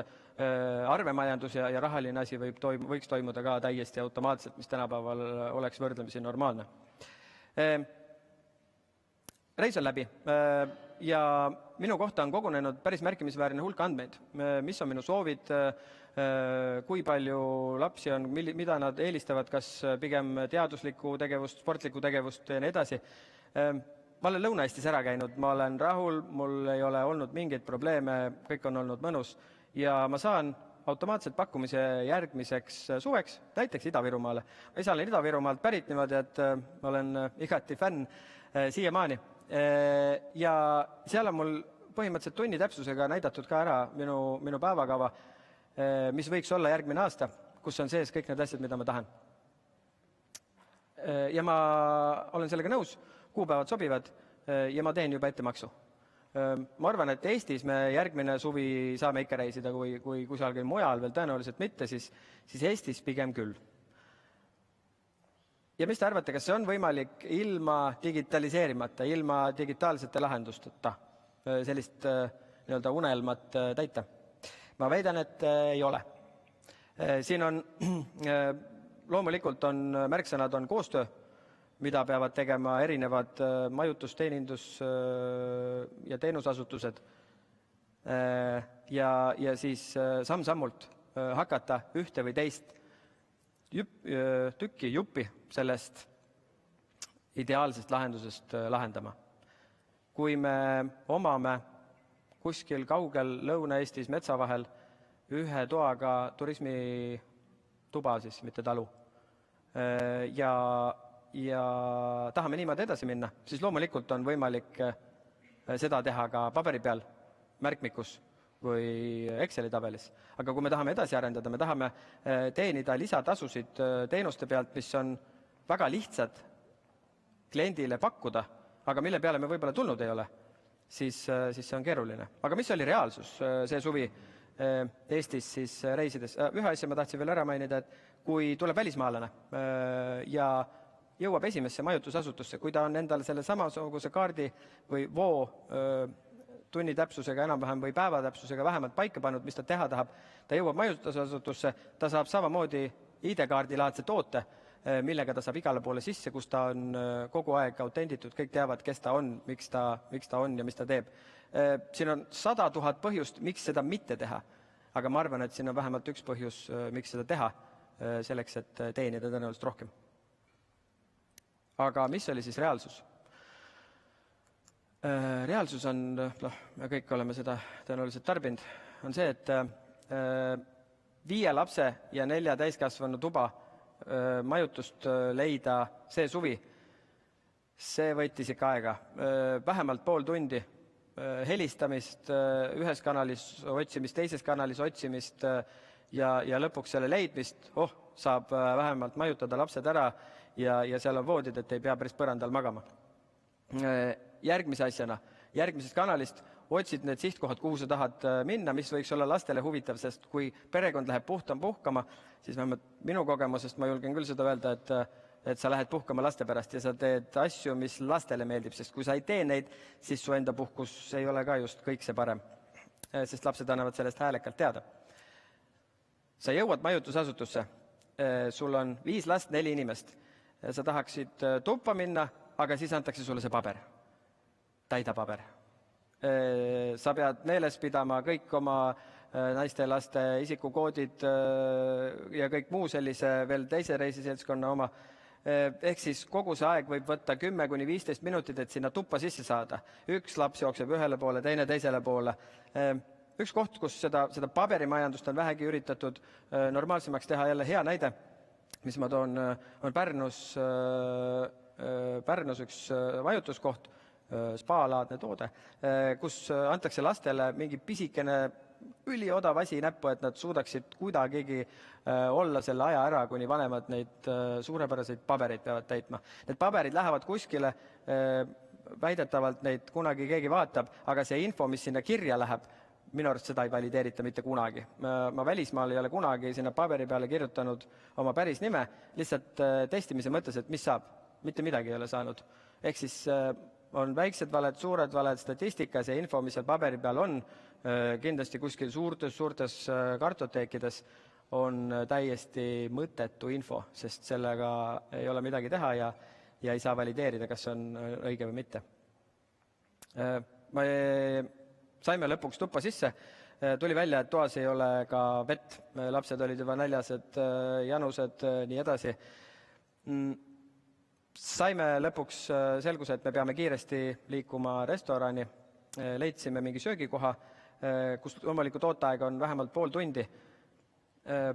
arvemajandus ja rahaline asi võiks toimuda ka täiesti automaatselt, mis tänapäeval oleks võrdlemisi normaalne. Reis on läbi ja minu kohta on kogunenud päris märkimisväärne hulk andmeid, mis on minu soovid, kui palju lapsi on, mida nad eelistavad, kas pigem teaduslikku tegevust, sportlikku tegevust ja nii edasi. Ma olen Lõuna-Eestis ära käinud, ma olen rahul, mul ei ole olnud mingeid probleeme, kõik on olnud mõnus ja ma saan automaatselt pakkumise järgmiseks suveks, näiteks Ida-Virumaale. Ma ise olen Ida-Virumaalt pärit niimoodi, et ma olen igati fänn siiamaani. Ja seal on mul põhimõtteliselt tunni täpsusega näidatud ka ära minu päevakava, mis võiks olla järgmine aasta, kus on sees kõik need asjad, mida ma tahan. Ja ma olen sellega nõus, kuupäevad sobivad ja ma teen juba ettemaksu. Ma arvan, et Eestis me järgmine suvi saame ikka reisida, kui kusagil mujal veel tõenäoliselt mitte, siis Eestis pigem küll. Ja mis te arvate, kas see on võimalik ilma digitaliseerimata, ilma digitaalsete lahendusteta sellist unelmat täita? Ma väidan, et ei ole. Siin on, loomulikult on märksõnad on koostöö, mida peavad tegema erinevad majutus-, teenindus- ja teenusasutused ja siis samm-sammult hakata ühte või teist juppi sellest ideaalsest lahendusest lahendama. Kui me omame kuskil kaugel Lõuna-Eestis metsa vahel ühe toaga turismituba, siis mitte talu, ja tahame niimoodi edasi minna, siis loomulikult on võimalik seda teha ka paberi peal, märkmikus või Exceli tabelis. Aga kui me tahame edasi arendada, me tahame teenida lisatasusid teenuste pealt, mis on väga lihtsad kliendile pakkuda, aga mille peale me võib-olla tulnud ei ole, siis see on keeruline. Aga mis oli reaalsus see suvi Eestis siis reisides? Ühe asja ma tahtsin veel ära mainida, et kui tuleb välismaalane ja jõuab esimesse majutusasutusse, kui ta on endale selle samasuguse kaardi või voo tunni täpsusega enam-vähem või päeva täpsusega vähemalt paika pannud, mis ta teha tahab. Ta jõuab majutusasutusse, ta saab samamoodi ID-kaardilaadse toote, millega ta saab igale poole sisse, kus ta on kogu aeg autenditud, kõik teavad, kes ta on, miks ta on ja mis ta teeb. Siin on 100 000 põhjust, miks seda mitte teha, aga ma arvan, et siin on vähemalt üks põhjus, miks seda teha, selleks, et teenida tõenäoliselt rohkem. Aga mis oli siis reaalsus? Reaalsus on, me kõik oleme seda tõenäoliselt tarbinud, on see, et 5 lapse ja 4 täiskasvanu tuba majutust leida see suvi, see võttis ikka aega. Vähemalt pool tundi helistamist, ühes kanalis otsimist, teises kanalis otsimist ja lõpuks selle leidmist, saab vähemalt majutada lapsed ära ja seal on voodid, et ei pea päris põrandal magama. Järgmise asjana, järgmisest kanalist otsid need sihtkohad, kuhu sa tahad minna, mis võiks olla lastele huvitav, sest kui perekond läheb puhkama, siis minu kogemusest ma julgen küll seda öelda, et sa lähed puhkama laste pärast ja sa teed asju, mis lastele meeldib, sest kui sa ei tee neid, siis su enda puhkus ei ole ka just kõik see parem, sest lapsed annavad sellest häälekalt teada. Sa jõuad majutusasutusse, sul on 5 last, 4 inimest, sa tahaksid tuppa minna, aga siis antakse sulle see paber, täida paber. Sa pead meeles pidama kõik oma naiste laste isikukoodid ja kõik muu sellise veel teise reisiseltskonna oma. Ehk siis kogu see aeg võib võtta 10–15 minutit, et sinna tuppa sisse saada. Üks laps jookseb ühele poole, teine teisele poole. Üks koht, kus seda paberimajandust on vähegi üritatud normaalsemaks teha, jälle hea näide, mis ma toon, on Pärnus üks majutuskoht, spa-laadne toode, kus antakse lastele mingi pisikene üliodav asi näppu, et nad suudaksid kuidagigi olla selle aja ära, kuni vanemad neid suurepäraseid pabereid peavad täitma. Need paberid lähevad kuskile, väidetavalt neid kunagi keegi vaatab, aga see info, mis sinna kirja läheb, minu arust seda ei valideerita mitte kunagi. Ma välismaal ei ole kunagi sinna paberi peale kirjutanud oma päris nime, lihtsalt testimise mõttes, et mis saab. Mitte midagi ei ole saanud. Ehk siis on väiksed valed, suured valed, statistika, see info, mis seal paberi peal on, kindlasti kuskil suurtes kartoteekides on täiesti mõttetu info, sest sellega ei ole midagi teha ja ei saa valideerida, kas on õige või mitte. Saime lõpuks tuppa sisse, tuli välja, et toas ei ole ka vett, lapsed olid juba näljased, janused, nii edasi. Saime lõpuks selguse, et me peame kiiresti liikuma restorani, leidsime mingi söögikoha, kus loomulikult ooteaeg on vähemalt pool tundi.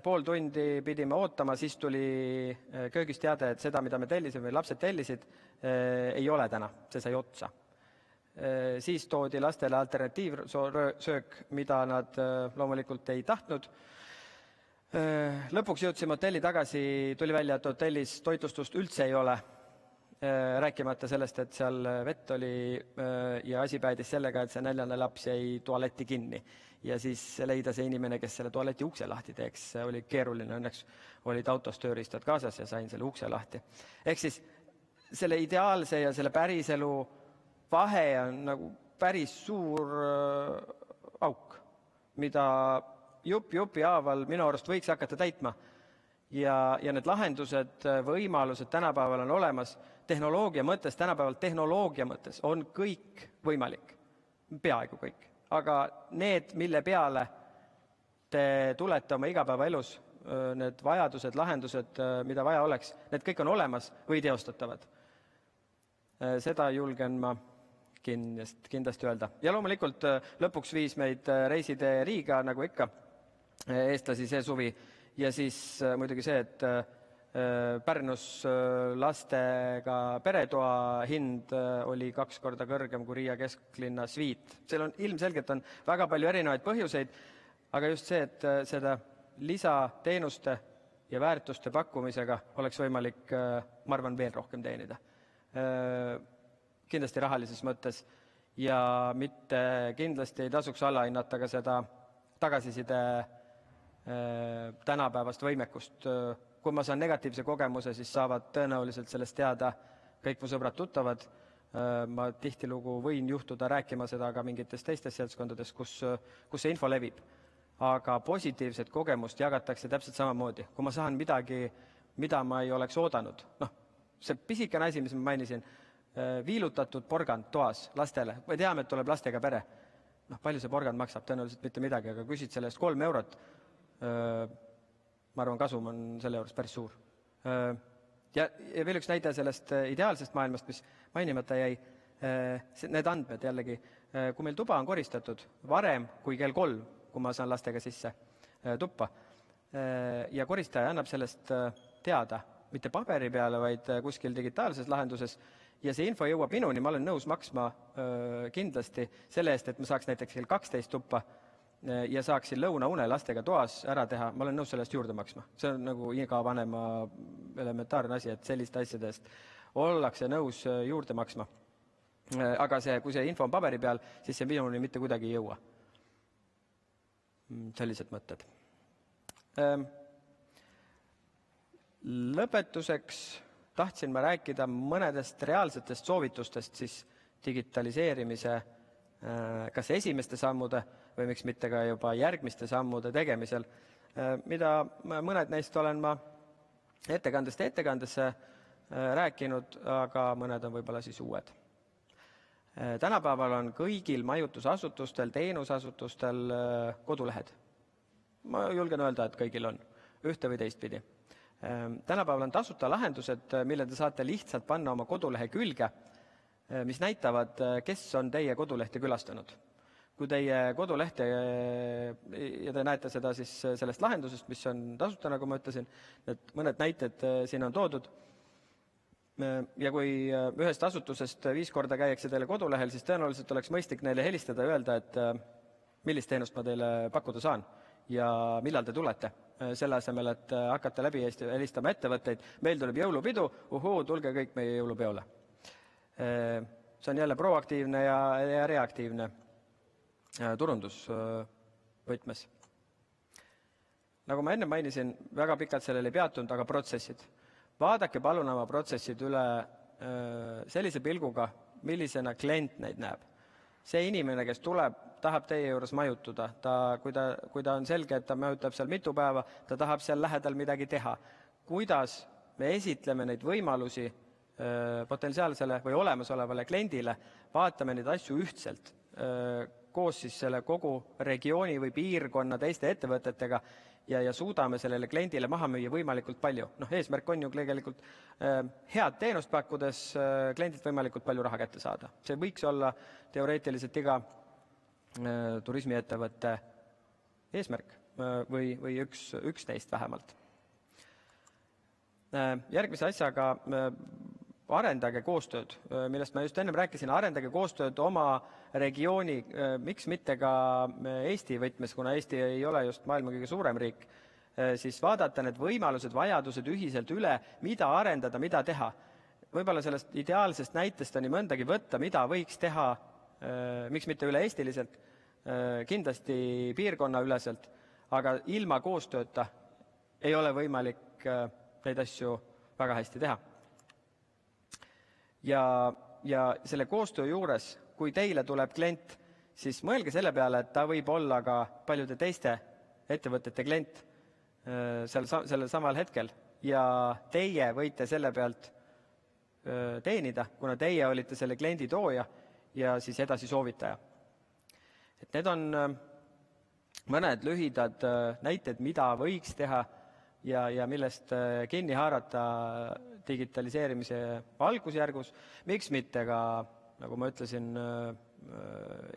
Pool tundi pidime ootama, siis tuli köögist teade, et seda, mida me tellisime või lapsed tellisid, ei ole täna, see sai otsa. Siis toodi lastele alternatiivsöök, mida nad loomulikult ei tahtnud. Lõpuks jõudsime hotelli tagasi, tuli välja, et hotellis toitlustust üldse ei ole. Rääkimata sellest, et seal vett oli ja asi päädis sellega, et see näljane laps jäi tualetti kinni. Ja siis leida see inimene, kes selle tualeti ukse lahti teeks, oli keeruline. Õnneks olid autos tööriistad kaasas ja sain selle ukse lahti. Ehk siis selle ideaalse ja selle päriselu vahe on nagu päris suur auk, mida jupi haaval minu arust võiks hakata täitma. Ja need lahendused, võimalused tänapäeval on olemas. Tehnoloogia mõttes on kõik võimalik, peaaegu kõik. Aga need, mille peale te tulete oma igapäevaelus, need vajadused, lahendused, mida vaja oleks, need kõik on olemas või teostatavad. Seda julgen ma kindlasti öelda. Ja loomulikult lõpuks viis meid reiside Riiga, nagu ikka, eestlasi see suvi. Ja siis muidugi see, et Pärnus lastega peretoa hind oli 2 korda kõrgem kui Riia kesklinna sviit. Seal on ilmselgelt on väga palju erinevaid põhjuseid, aga just see, et seda lisateenuste ja väärtuste pakkumisega oleks võimalik, ma arvan, veel rohkem teenida. Kindlasti rahalises mõttes ja mitte kindlasti ei tasuks alahinnata ka seda tagasiside tänapäevast võimekust. Kui ma saan negatiivse kogemuse, siis saavad tõenäoliselt sellest teada kõik mu sõbrad tuttavad. Ma tihtilugu võin juhtuda rääkima seda ka mingites teistes seltskondades, kus see info levib. Aga positiivset kogemust jagatakse täpselt samamoodi. Kui ma saan midagi, mida ma ei oleks oodanud, see pisikene asi, mis ma mainisin, viilutatud porgand toas lastele, või teame, et tuleb lastega pere. Palju see porgand maksab, tõenäoliselt mitte midagi, aga küsid selle eest 3 eurot, ma arvan, kasum on selle juures päris suur. Ja veel üks näide sellest ideaalsest maailmast, mis mainimata jäi, need andmed jällegi, kui meil tuba on koristatud varem kui kell 3, kui ma saan lastega sisse tuppa, ja koristaja annab sellest teada, mitte paberi peale, vaid kuskil digitaalses lahenduses, ja see info jõuab minuni, ma olen nõus maksma kindlasti selle eest, et ma saaks näiteks kell 12 tuppa ja saaksin lõunaune lastega toas ära teha, ma olen nõus selle eest juurde maksma. See on nagu iga vanema elementaarne asi, et selliste asjade eest ollakse nõus juurde maksma. Aga kui see info on paberi peal, siis see minuni mitte kuidagi ei jõua. Sellised mõtted. Lõpetuseks tahtsin ma rääkida mõnedest reaalsetest soovitustest siis digitaliseerimise kas esimeste sammude või miks mitte ka juba järgmiste sammude tegemisel, mida mõned neist olen ma ettekandesse rääkinud, aga mõned on võib-olla siis uued. Tänapäeval on kõigil majutusasutustel, teenusasutustel kodulehed. Ma julgen öelda, et kõigil on, ühte või teistpidi. Tänapäeval on tasuta lahendused, mille te saate lihtsalt panna oma kodulehe külge, mis näitavad, kes on teie kodulehte külastanud. Kui teie kodulehte, ja te näete seda siis sellest lahendusest, mis on tasuta, nagu ma ütlesin, et mõned näited siin on toodud, ja kui ühest asutusest 5 korda käiakse teile kodulehel, siis tõenäoliselt oleks mõistlik neile helistada ja öelda, et millist teenust ma teile pakkuda saan ja millal te tulete. Selle asemel, et hakata läbi helistama ettevõtteid, meil tuleb jõulupidu, tulge kõik meie jõulupeole. See on jälle proaktiivne ja reaktiivne turundusvõtmes. Nagu ma enne mainisin, väga pikalt sellele ei peatunud, aga protsessid. Vaadake palun oma protsessid üle sellise pilguga, millisena klient neid näeb. See inimene, kes tuleb, tahab teie juures majutuda. Kui ta on selge, et ta majutab seal mitu päeva, ta tahab seal lähedal midagi teha. Kuidas me esitleme neid võimalusi potentsiaalsele või olemasolevale kliendile, vaatame neid asju ühtselt, koos siis selle kogu regiooni või piirkonna teiste ettevõtetega ja suudame sellele kliendile maha müüa võimalikult palju. Eesmärk on ju tegelikult head teenust pakkudes kliendilt võimalikult palju raha kätte saada. See võiks olla teoreetiliselt iga turismiettevõtte eesmärk või üks neist vähemalt. Järgmise asjaga arendage koostööd, millest ma just ennem rääkisin, arendage koostööd oma regiooni, miks mitte ka Eesti võtmes, kuna Eesti ei ole just maailma kõige suurem riik, siis vaadata need võimalused, vajadused ühiselt üle, mida arendada, mida teha. Võib-olla sellest ideaalsest näitest on nii mõndagi võtta, mida võiks teha, miks mitte üle-eestiliselt, kindlasti piirkonnaüleselt, aga ilma koostööta ei ole võimalik neid asju väga hästi teha. Ja selle koostöö juures, kui teile tuleb klient, siis mõelge selle peale, et ta võib olla ka paljude teiste ettevõtete klient sellel samal hetkel ja teie võite selle pealt teenida, kuna teie olite selle kliendi tooja ja siis edasi soovitaja. Et need on mõned lühidad näited, mida võiks teha ja millest kinni haarata digitaliseerimise algusjärgus, miks mitte ka, nagu ma ütlesin,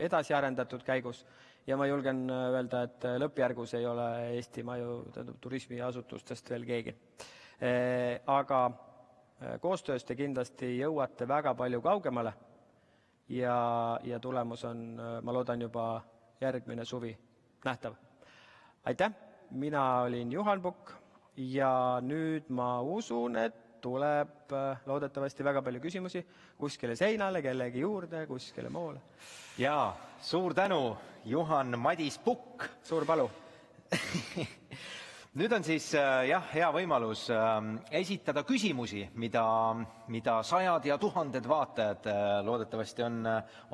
edasi arendatud käigus. Ja ma julgen öelda, et lõppjärgus ei ole Eesti turismiasutustest veel keegi. Aga koostööst te kindlasti jõuate väga palju kaugemale ja tulemus on, ma loodan, juba järgmine suvi nähtav. Aitäh, mina olin Juhan Pukk ja nüüd ma usun, et tuleb loodetavasti väga palju küsimusi kuskile seinale, kellegi juurde, kuskile moole.
Jaa, suur tänu, Juhan Madis Pukk.
Suur palu.
Nüüd on siis hea võimalus esitada küsimusi, mida sajad ja tuhanded vaatajad loodetavasti on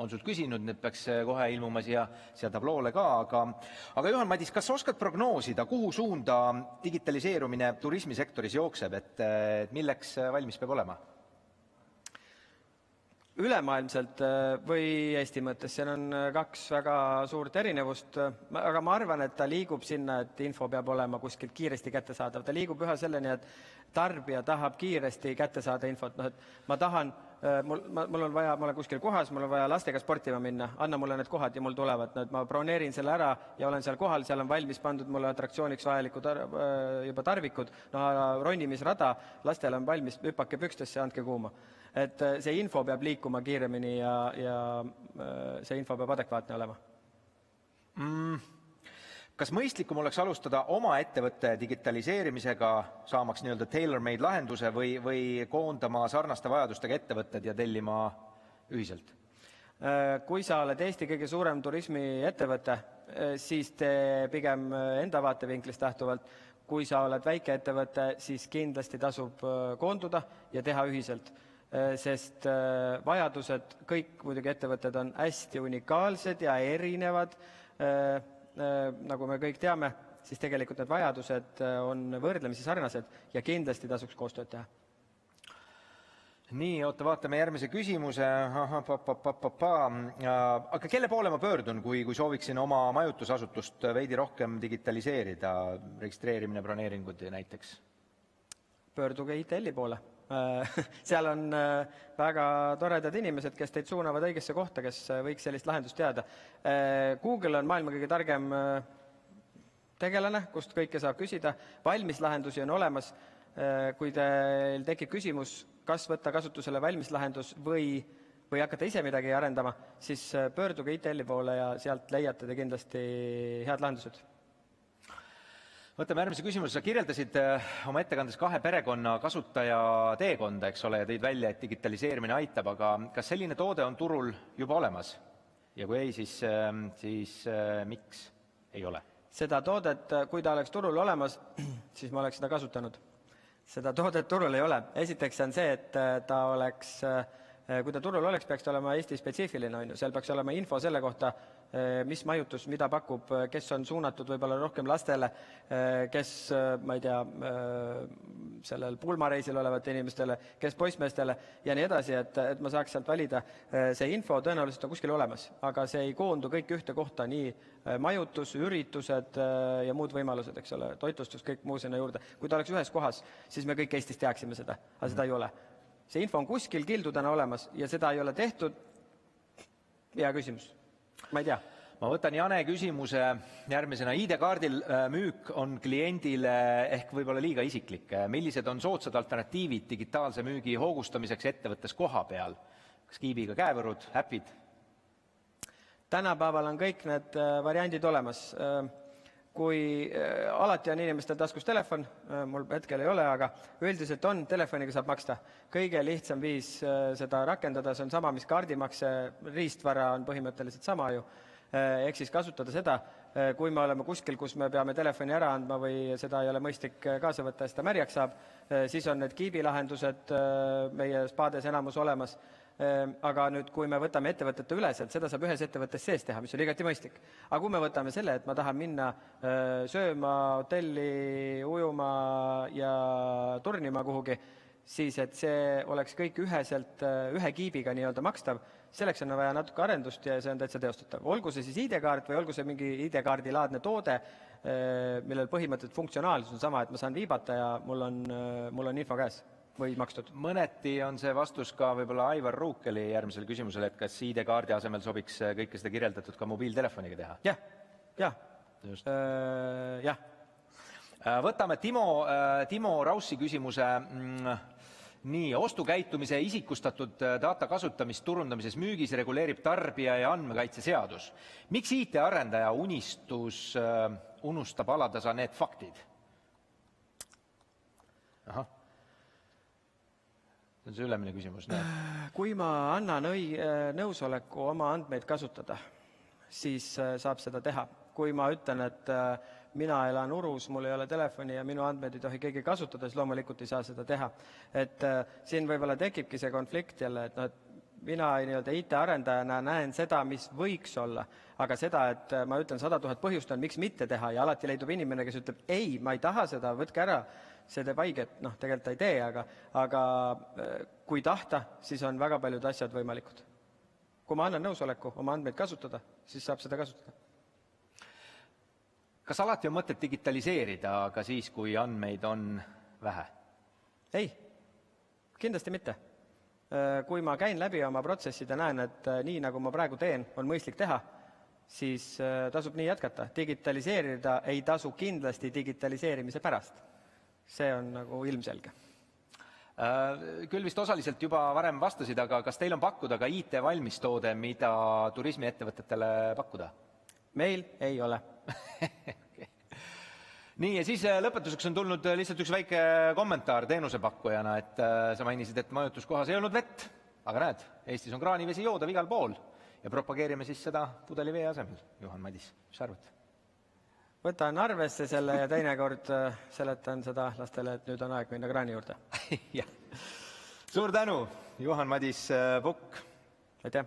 sult küsinud, need peaks kohe ilmuma siia tabloole ka, aga Juhan-Madis, kas oskad prognoosida, kuhu suunda digitaliseerumine turismisektoris jookseb, et milleks valmis peab olema?
Ülemaailmselt või Eesti mõttes, seal on kaks väga suurt erinevust, aga ma arvan, et ta liigub sinna, et info peab olema kuskilt kiiresti kättesaadav. Ta liigub üha selleni, et tarbija tahab kiiresti kätte saada infot. Et ma tahan, mul on vaja, ma olen kuskil kohas, mul on vaja lastega sportima minna, anna mulle need kohad ja mul tulevad. Ma broneerin selle ära ja olen seal kohal, seal on valmis pandud mulle atraktsiooniks vajalikud juba tarvikud, ronimisrada, lastel on valmis, hüppake pükstesse, andke kuuma. Et see info peab liikuma kiiremini ja see info peab adekvaatne olema.
Kas mõistlikum oleks alustada oma ettevõtte digitaliseerimisega, saamaks nii-öelda tailor-made lahenduse või koondama sarnaste vajadustega ettevõtted ja tellima ühiselt?
Kui sa oled Eesti kõige suurem turismiettevõte, siis pigem enda vaatevinklist lähtuvalt. Kui sa oled väike ettevõte, siis kindlasti tasub koonduda ja teha ühiselt. Sest vajadused, kõik muidugi ettevõtted on hästi unikaalsed ja erinevad. Nagu me kõik teame, siis tegelikult need vajadused on võrdlemisi sarnased ja kindlasti tasuks koostööd teha.
Nii, vaatame järgmise küsimuse. Aga kelle poole ma pöördun, kui sooviksin oma majutusasutust veidi rohkem digitaliseerida, registreerimine, broneeringud näiteks? Pöörduge ITL-i poole. Seal on väga toredad inimesed, kes teid suunavad õigesse kohta, kes võiks sellist lahendust teada. Google on maailma kõige targem tegelane, kust kõike saab küsida. Valmis lahendusi on olemas. Kui teil tekib küsimus, kas võtta kasutusele valmis lahendus või hakata ise midagi arendama, siis pöörduge ITL-i poole ja sealt leiate te kindlasti head lahendused. Võtame järgmise küsimuse. Sa kirjeldasid oma ettekandes 2 perekonna kasutaja teekonda, eks ole, ja tõid välja, et digitaliseerimine aitab, aga kas selline toode on turul juba olemas? Ja kui ei, siis miks ei ole? Seda toodet, kui ta oleks turul olemas, siis ma oleks seda kasutanud. Seda toodet turul ei ole. Esiteks on see, et ta oleks, kui ta turul oleks, peaks ta olema Eesti spetsiifiline. Seal peaks olema info selle kohta, mis majutus, mida pakub, kes on suunatud võib-olla rohkem lastele, kes, ma ei tea, sellel pulmareisil olevate inimestele, kes poissmeestele ja nii edasi, et ma saaks sealt valida. See info tõenäoliselt on kuskil olemas, aga see ei koondu kõik ühte kohta, nii majutus, üritused ja muud võimalused, eks ole, toitlustus, kõik muu sinna juurde. Kui ta oleks ühes kohas, siis me kõik Eestis teaksime seda, aga seda ei ole. See info on kuskil kildudena olemas ja seda ei ole tehtud. Hea küsimus. Ma ei tea. Ma võtan Jane küsimuse järgmisena. ID-kaardil müük on kliendile ehk võib-olla liiga isiklik. Millised on soodsad alternatiivid digitaalse müügi hoogustamiseks ettevõttes koha peal? Kas kiibiga käevõrud, äpid? Tänapäeval on kõik need variandid olemas. Kui alati on inimestel taskus telefon, mul hetkel ei ole, aga üldiselt on, telefoniga saab maksta. Kõige lihtsam viis seda rakendada, see on sama, mis kaardimakse, riistvara on põhimõtteliselt sama ju. Ehk siis kasutada seda, kui me oleme kuskil, kus me peame telefoni ära andma või seda ei ole mõistlik kaasa võtta, siis ta märjaks saab, siis on need kiibilahendused meie spaades enamus olemas. Aga nüüd, kui me võtame ettevõtete üleselt, seda saab ühes ettevõttes sees teha, mis on igati mõistlik. Aga kui me võtame selle, et ma tahan minna sööma, hotelli, ujuma ja turnima kuhugi, siis et see oleks kõik üheselt ühe kiibiga nii-öelda makstav, selleks on vaja natuke arendust ja see on täitsa teostatav. Olgu see siis ID-kaart või olgu see mingi ID-kaardi laadne toode, millel põhimõtteliselt funktsionaalsus on sama, et ma saan viibata ja mul on info käes või makstud. Mõneti on see vastus ka võib-olla Aivar Ruukeli järgmisel küsimusele, et kas ID-kaardi asemel sobiks kõike seda kirjeldatud ka mobiiltelefoniga teha? Jah. Võtame Timo Raussi küsimuse. Nii, ostukäitumise isikustatud data kasutamist turundamises müügis reguleerib tarbija ja andmekaitse seadus. Miks IT-arendaja unistus unustab alatasa need faktid? Ahah. See on see ülemine küsimus. Kui ma annan nõusoleku oma andmeid kasutada, siis saab seda teha.
kui ma ütlen, et mina elan Urus, mul ei ole telefoni ja minu andmeid ei tohi keegi kasutada, siis loomulikult ei saa seda teha. Et siin võib-olla tekibki see konflikt jälle, et mina nii-öelda IT-arendajana näen seda, mis võiks olla, aga seda, et ma ütlen 100 000 põhjust on, miks mitte teha ja alati leidub inimene, kes ütleb, ei, ma ei taha seda, võtke ära, see teeb haiget, tegelikult ta ei tee, aga kui tahta, siis on väga paljud asjad võimalikud. Kui ma annan nõusoleku oma andmeid kasutada, siis saab seda kasutada.
Kas alati on mõtet digitaliseerida, aga siis, kui andmeid on vähe?
Ei, kindlasti mitte. Kui ma käin läbi oma protsessid ja näen, et nii nagu ma praegu teen, on mõistlik teha, siis tasub nii jätkata. Digitaliseerida ei tasu kindlasti digitaliseerimise pärast. See on nagu ilmselge.
Küll vist osaliselt juba varem vastasid, aga kas teil on pakkuda ka IT-valmistoode, mida turismiettevõtetele pakkuda?
Meil ei ole.
Nii, ja siis lõpetuseks on tulnud lihtsalt üks väike kommentaar teenusepakkujana, et sa mainisid, et majutuskohas ei olnud vett, aga näed, Eestis on kraanivesi joodav igal pool ja propageerime siis seda pudelivee asemel. Juhan Madis, mis arvad?
Võtan arvesse selle ja teinekord seletan seda lastele, et nüüd on aeg minna kraani juurde.
Suur tänu, Juhan Madis Pukk.
Aitäh.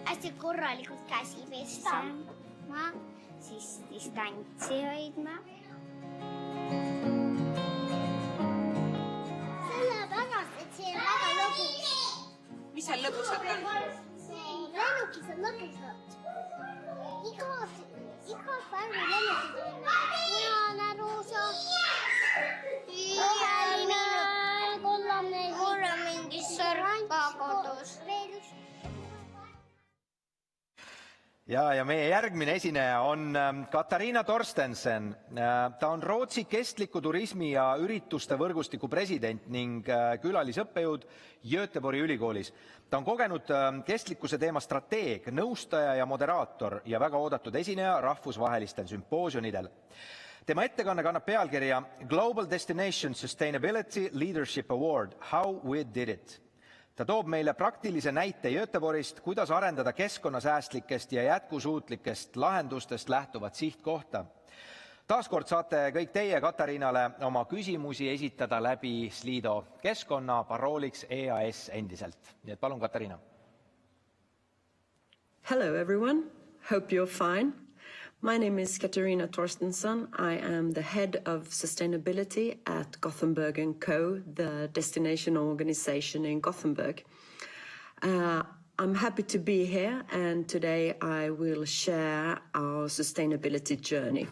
Hästi korralikult käsi pesta, siis distantsi hoidma. Sellepärast, et see on väga lõbus.
Mis seal lõbusat on?
Lennukis on lõbusat. Igas värvi lennukid on punane, roosa, roheline, kollane, korra mingi sörk kodus.
Ja meie järgmine esineja on Katariina Torstensen. Ta on Rootsi kestliku turismi ja ürituste võrgustiku president ning külalisõppejõud Göteborgi ülikoolis. Ta on kogenud kestlikkuse teema strateeg, nõustaja ja moderaator ja väga oodatud esineja rahvusvahelistel sümpoosiumidel. Tema ettekanne kannab pealkirja Global Destination Sustainability Leadership Award – How we did it. Ta toob meile praktilise näite Göteborgist, kuidas arendada keskkonnasäästlikest ja jätkusuutlikest lahendustest lähtuvat sihtkohta. Taaskord saate kõik teie Katariinale oma küsimusi esitada läbi Slido keskkonna parooliks EAS endiselt. Nii et palun, Katariina.
Hello everyone, hope you're fine. My name is Katariina Torstensson. I am the head of sustainability at Gothenburg & Co., the destination organization in Gothenburg. I'm happy to be here, and today I will share our sustainability journey.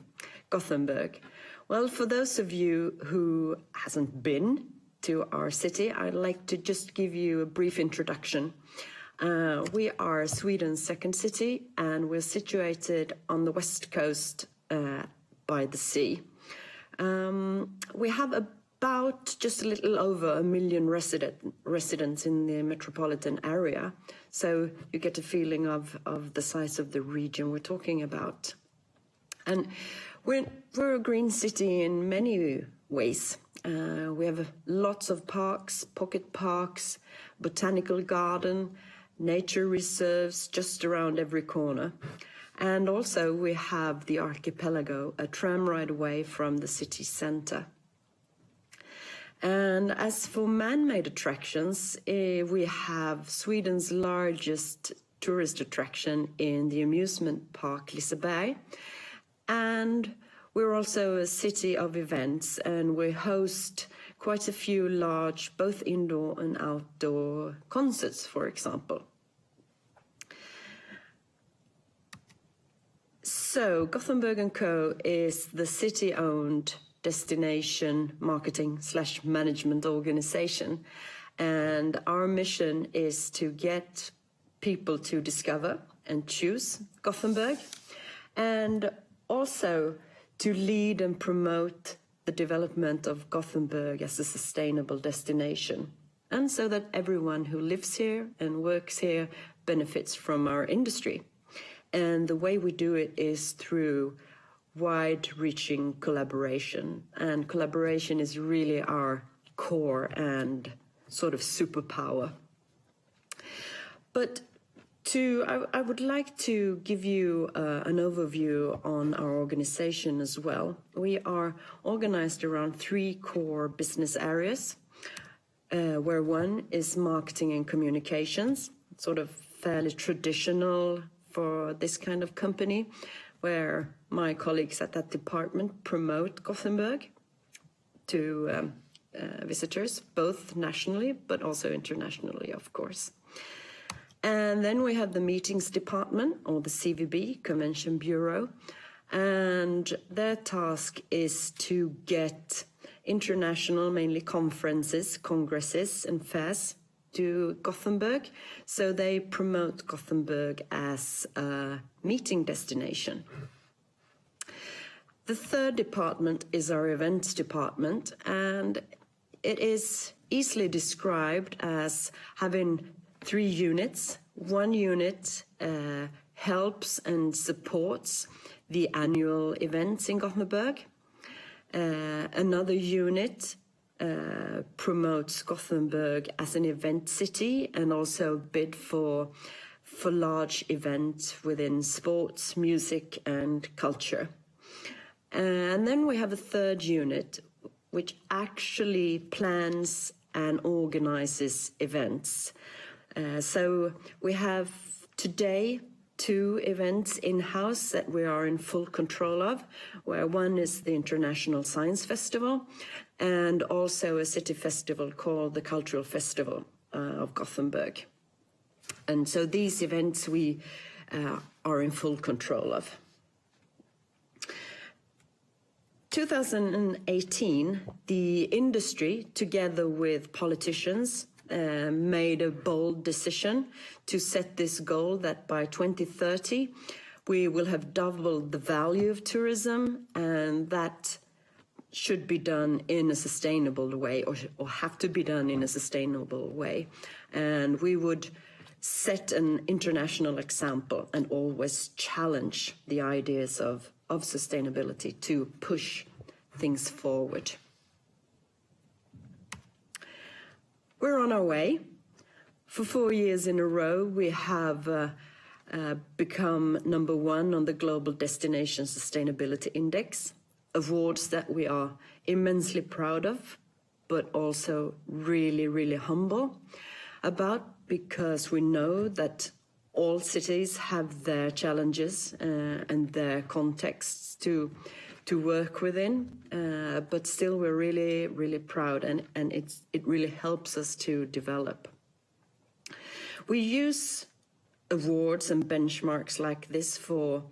Gothenburg. Well, for those of you who hasn't been to our city, I'd like to just give you a brief introduction. We are Sweden's second city, and we're situated on the west coast by the sea. We have about just a little over 1 million residents in the metropolitan area, so you get a feeling of the size of the region we're talking about. And we're a green city in many ways. We have lots of parks, pocket parks, botanical garden, nature reserves just around every corner. And also we have the archipelago, a tram ride away from the city center. And as for man-made attractions, we have Sweden's largest tourist attraction in the amusement park Liseberg. And we're also a city of events, and we host quite a few large, both indoor and outdoor concerts, for example. So Gothenburg & Co. is the city-owned destination marketing/management organization, and our mission is to get people to discover and choose Gothenburg, and also to lead and promote the development of Gothenburg as a sustainable destination, and so that everyone who lives here and works here benefits from our industry. And the way we do it is through wide-reaching collaboration, and collaboration is really our core and sort of superpower. But I would like to give you an overview on our organization as well. We are organized around 3 core business areas, where one is marketing and communications, sort of fairly traditional for this kind of company, where my colleagues at that department promote Gothenburg to visitors, both nationally but also internationally, of course. And then we have the meetings department, or the CVB, Convention Bureau, and their task is to get international, mainly conferences, congresses and fairs to Gothenburg, so they promote Gothenburg as a meeting destination. The third department is our events department, and it is easily described as having 3 units. One unit helps and supports the annual events in Gothenburg. Another unit promotes Gothenburg as an event city and also bid for large events within sports, music and culture. And then we have a third unit which actually plans and organizes events. So we have today 2 events in-house that we are in full control of, where one is the International Science Festival and also a city festival called the Cultural Festival of Gothenburg. And so these events we are in full control of. 2018, the industry, together with politicians, made a bold decision to set this goal that by 2030 we will have doubled the value of tourism, and that should be done in a sustainable way, or have to be done in a sustainable way. And we would set an international example and always challenge the ideas of sustainability to push things forward. We're on our way. For 4 years in a row, we have become number 1 on the Global Destination Sustainability Index, awards that we are immensely proud of, but also really, really humble about, because we know that all cities have their challenges and their contexts to work within, but still we're really, really proud, and it really helps us to develop. We use awards and benchmarks like this for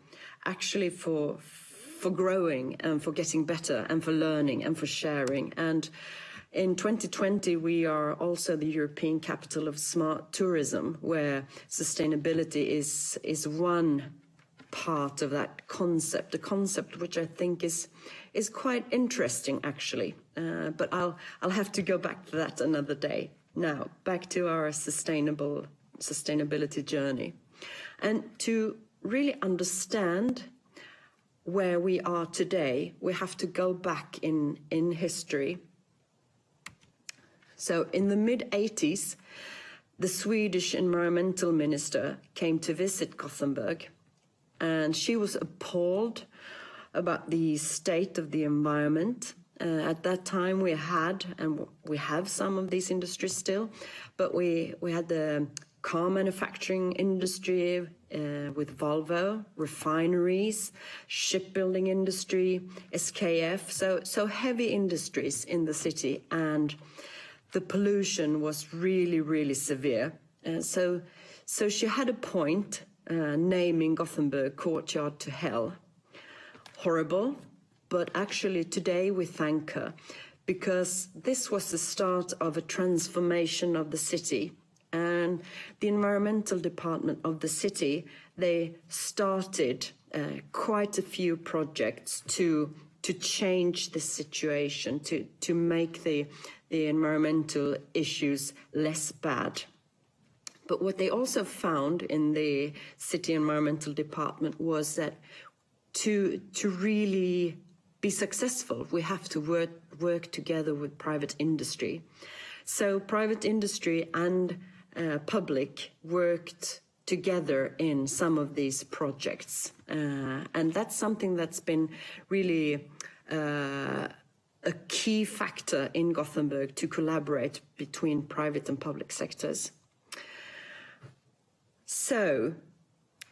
growing and for getting better and for learning and for sharing. And in 2020, we are also the European Capital of Smart Tourism, where sustainability is one part of that concept, a concept which I think is quite interesting, actually. But I'll have to go back to that another day. Now, back to our sustainability journey. And to really understand where we are today, we have to go back in history. So in the mid-80s, the Swedish environmental minister came to visit Gothenburg, and she was appalled about the state of the environment. At that time we had, and we have some of these industries still, but we had the car manufacturing industry with Volvo, refineries, shipbuilding industry, SKF, so heavy industries in the city, and the pollution was really, really severe. So she had a point naming Gothenburg Courtyard to Hell. Horrible, but actually today we thank her, because this was the start of a transformation of the city. And the environmental department of the city, they started quite a few projects to change the situation, to make the environmental issues less bad. But what they also found in the city environmental department was that to really be successful, we have to work together with private industry. So private industry and Publik worked together in some of these projects. And that's something that's been really a key factor in Gothenburg, to collaborate between private and public sectors. So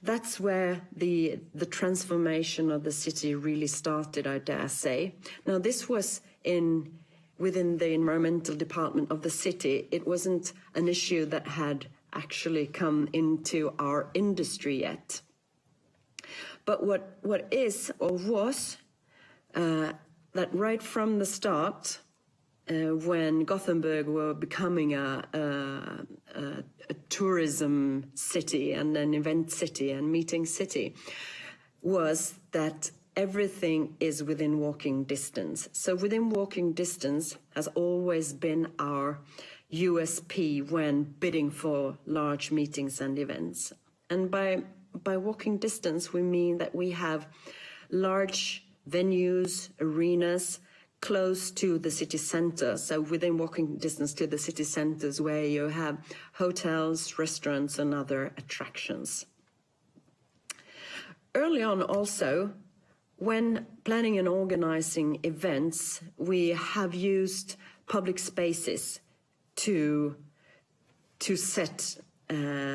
that's where the transformation of the city really started, I dare say. Now, this was within the environmental department of the city. It wasn't an issue that had actually come into our industry yet. But what is or was that right from the start, when Gothenburg were becoming a tourism city and an event city and meeting city, was that everything is within walking distance. So within walking distance has always been our USP when bidding for large meetings and events. And by walking distance, we mean that we have large venues, arenas, close to the city center. So within walking distance to the city centers, where you have hotels, restaurants, and other attractions. Early on also, when planning and organizing events, we have used public spaces to set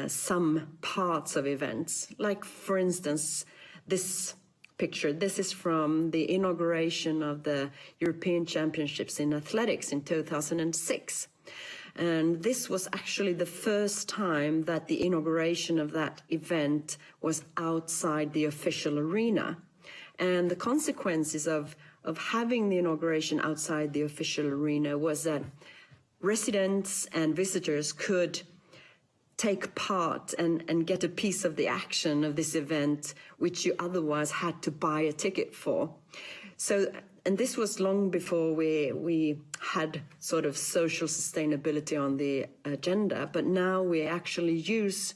some parts of events. Like, for instance, this picture. This is from the inauguration of the European Championships in Athletics in 2006. And this was actually the first time that the inauguration of that event was outside the official arena. And the consequences of having the inauguration outside the official arena was that residents and visitors could take part and get a piece of the action of this event, which you otherwise had to buy a ticket for. So, and this was long before we had sort of social sustainability on the agenda, but now we actually use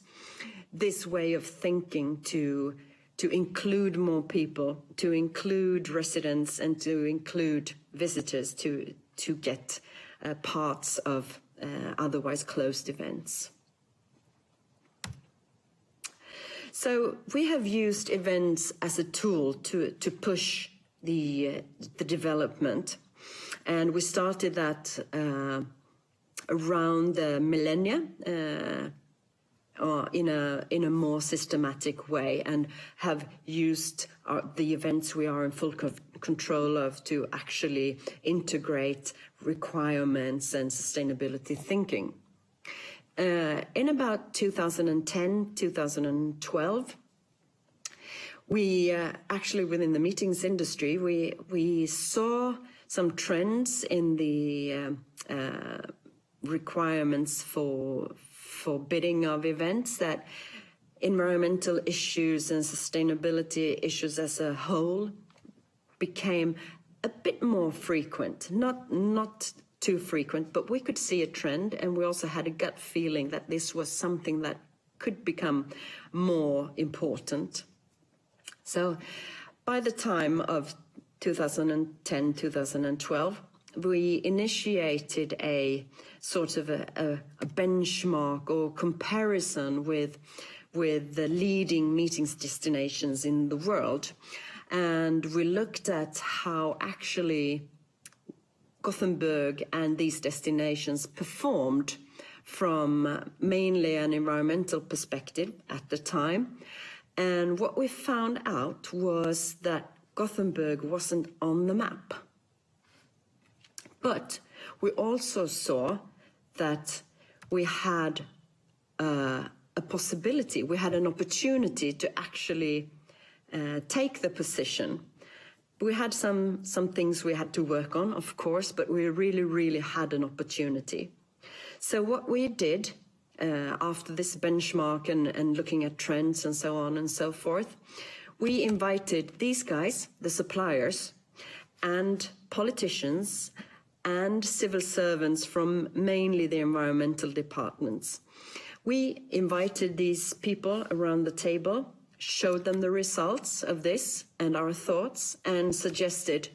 this way of thinking to include more people, to include residents, and to include visitors to get parts of otherwise closed events. So we have used events as a tool to push the development, and we started that around the millennia in a more systematic way, and have used the events we are in full control of to actually integrate requirements and sustainability thinking. In about 2010, 2012, we actually, within the meetings industry, we saw some trends in the requirements for bidding of events, that environmental issues and sustainability issues as a whole became a bit more frequent, not too frequent, but we could see a trend, and we also had a gut feeling that this was something that could become more important. So by the time of 2010, 2012, we initiated a sort of a benchmark or comparison with the leading meetings destinations in the world. And we looked at how actually Gothenburg and these destinations performed from mainly an environmental perspective at the time. And what we found out was that Gothenburg wasn't on the map. But we also saw that we had a possibility, we had an opportunity to actually take the position. We had some things we had to work on, of course, but we really had an opportunity. So what we did after this benchmark and looking at trends and so on and so forth, we invited these guys, the suppliers, and politicians and civil servants from mainly the environmental departments. We invited these people around the table, showed them the results of this and our thoughts, and suggested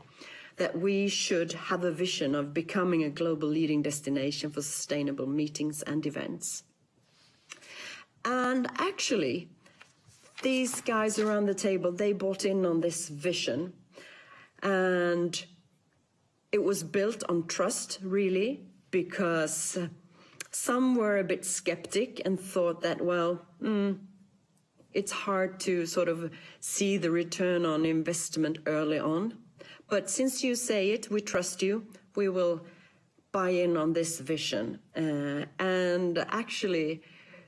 that we should have a vision of becoming a global leading destination for sustainable meetings and events. And actually, these guys around the table, they bought in on this vision. And it was built on trust, really, because some were a bit skeptic and thought that, well, it's hard to sort of see the return on investment early on. But since you say it, we trust you, we will buy in on this vision. And actually,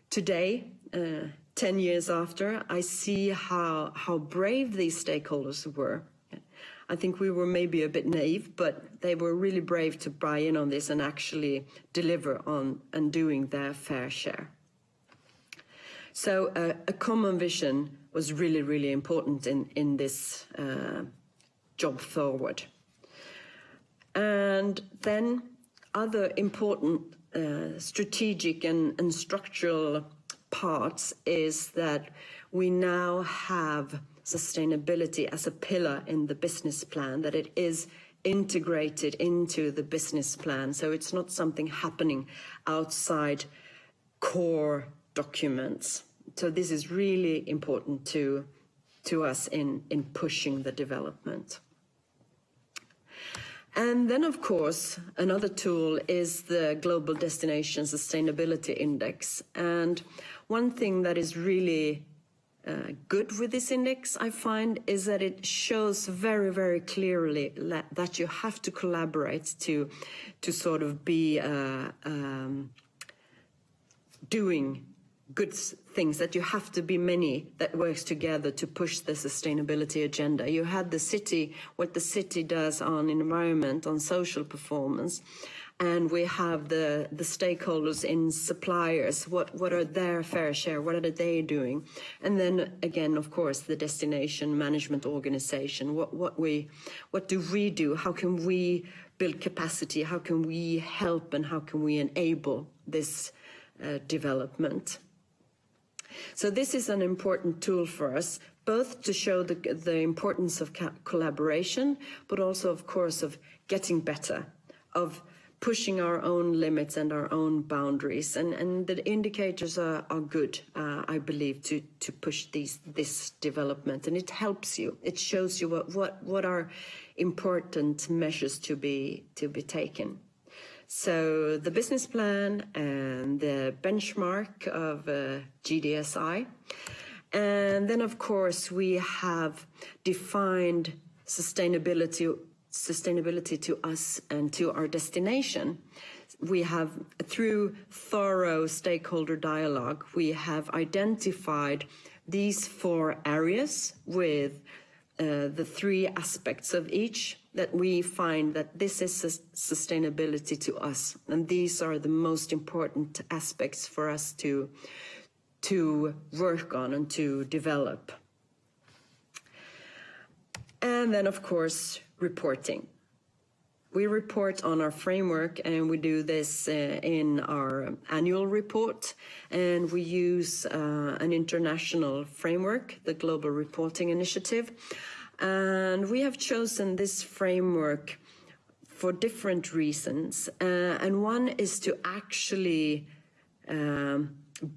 today, 10 years after, I see how brave these stakeholders were. I think we were maybe a bit naive, but they were really brave to buy in on this and actually deliver on and doing their fair share. So a common vision was really, really important in this job forward. And then other important strategic and structural parts is that we now have sustainability as a pillar in the business plan, that it is integrated into the business plan. So it's not something happening outside core documents. So this is really important to us in pushing the development. And then, of course, another tool is the Global Destination Sustainability Index. And one thing that is really good with this index, I find, is that it shows very, very clearly that you have to collaborate to sort of be doing good things, that you have to be many that works together to push the sustainability agenda. You had the city, what the city does on environment, on social performance, and we have the stakeholders in suppliers. What are their fair share? What are they doing? And then again, of course, the destination management organization. What do we do? How can we build capacity? How can we help and how can we enable this development? So this is an important tool for us, both to show the importance of collaboration, but also, of course, of getting better, of pushing our own limits and our own boundaries. And the indicators are good, I believe, to push this development. And it helps you. It shows you what are important measures to be taken. So the business plan and the benchmark of GDSI. And then, of course, we have defined sustainability to us and to our destination. We have, through thorough stakeholder dialogue, we have identified these 4 areas with the 3 aspects of each that we find that this is sustainability to us. And these are the most important aspects for us to work on and to develop. And then, of course, reporting. We report on our framework, and we do this in our annual report, and we use an international framework, the Global Reporting Initiative. And we have chosen this framework for different reasons. And one is to actually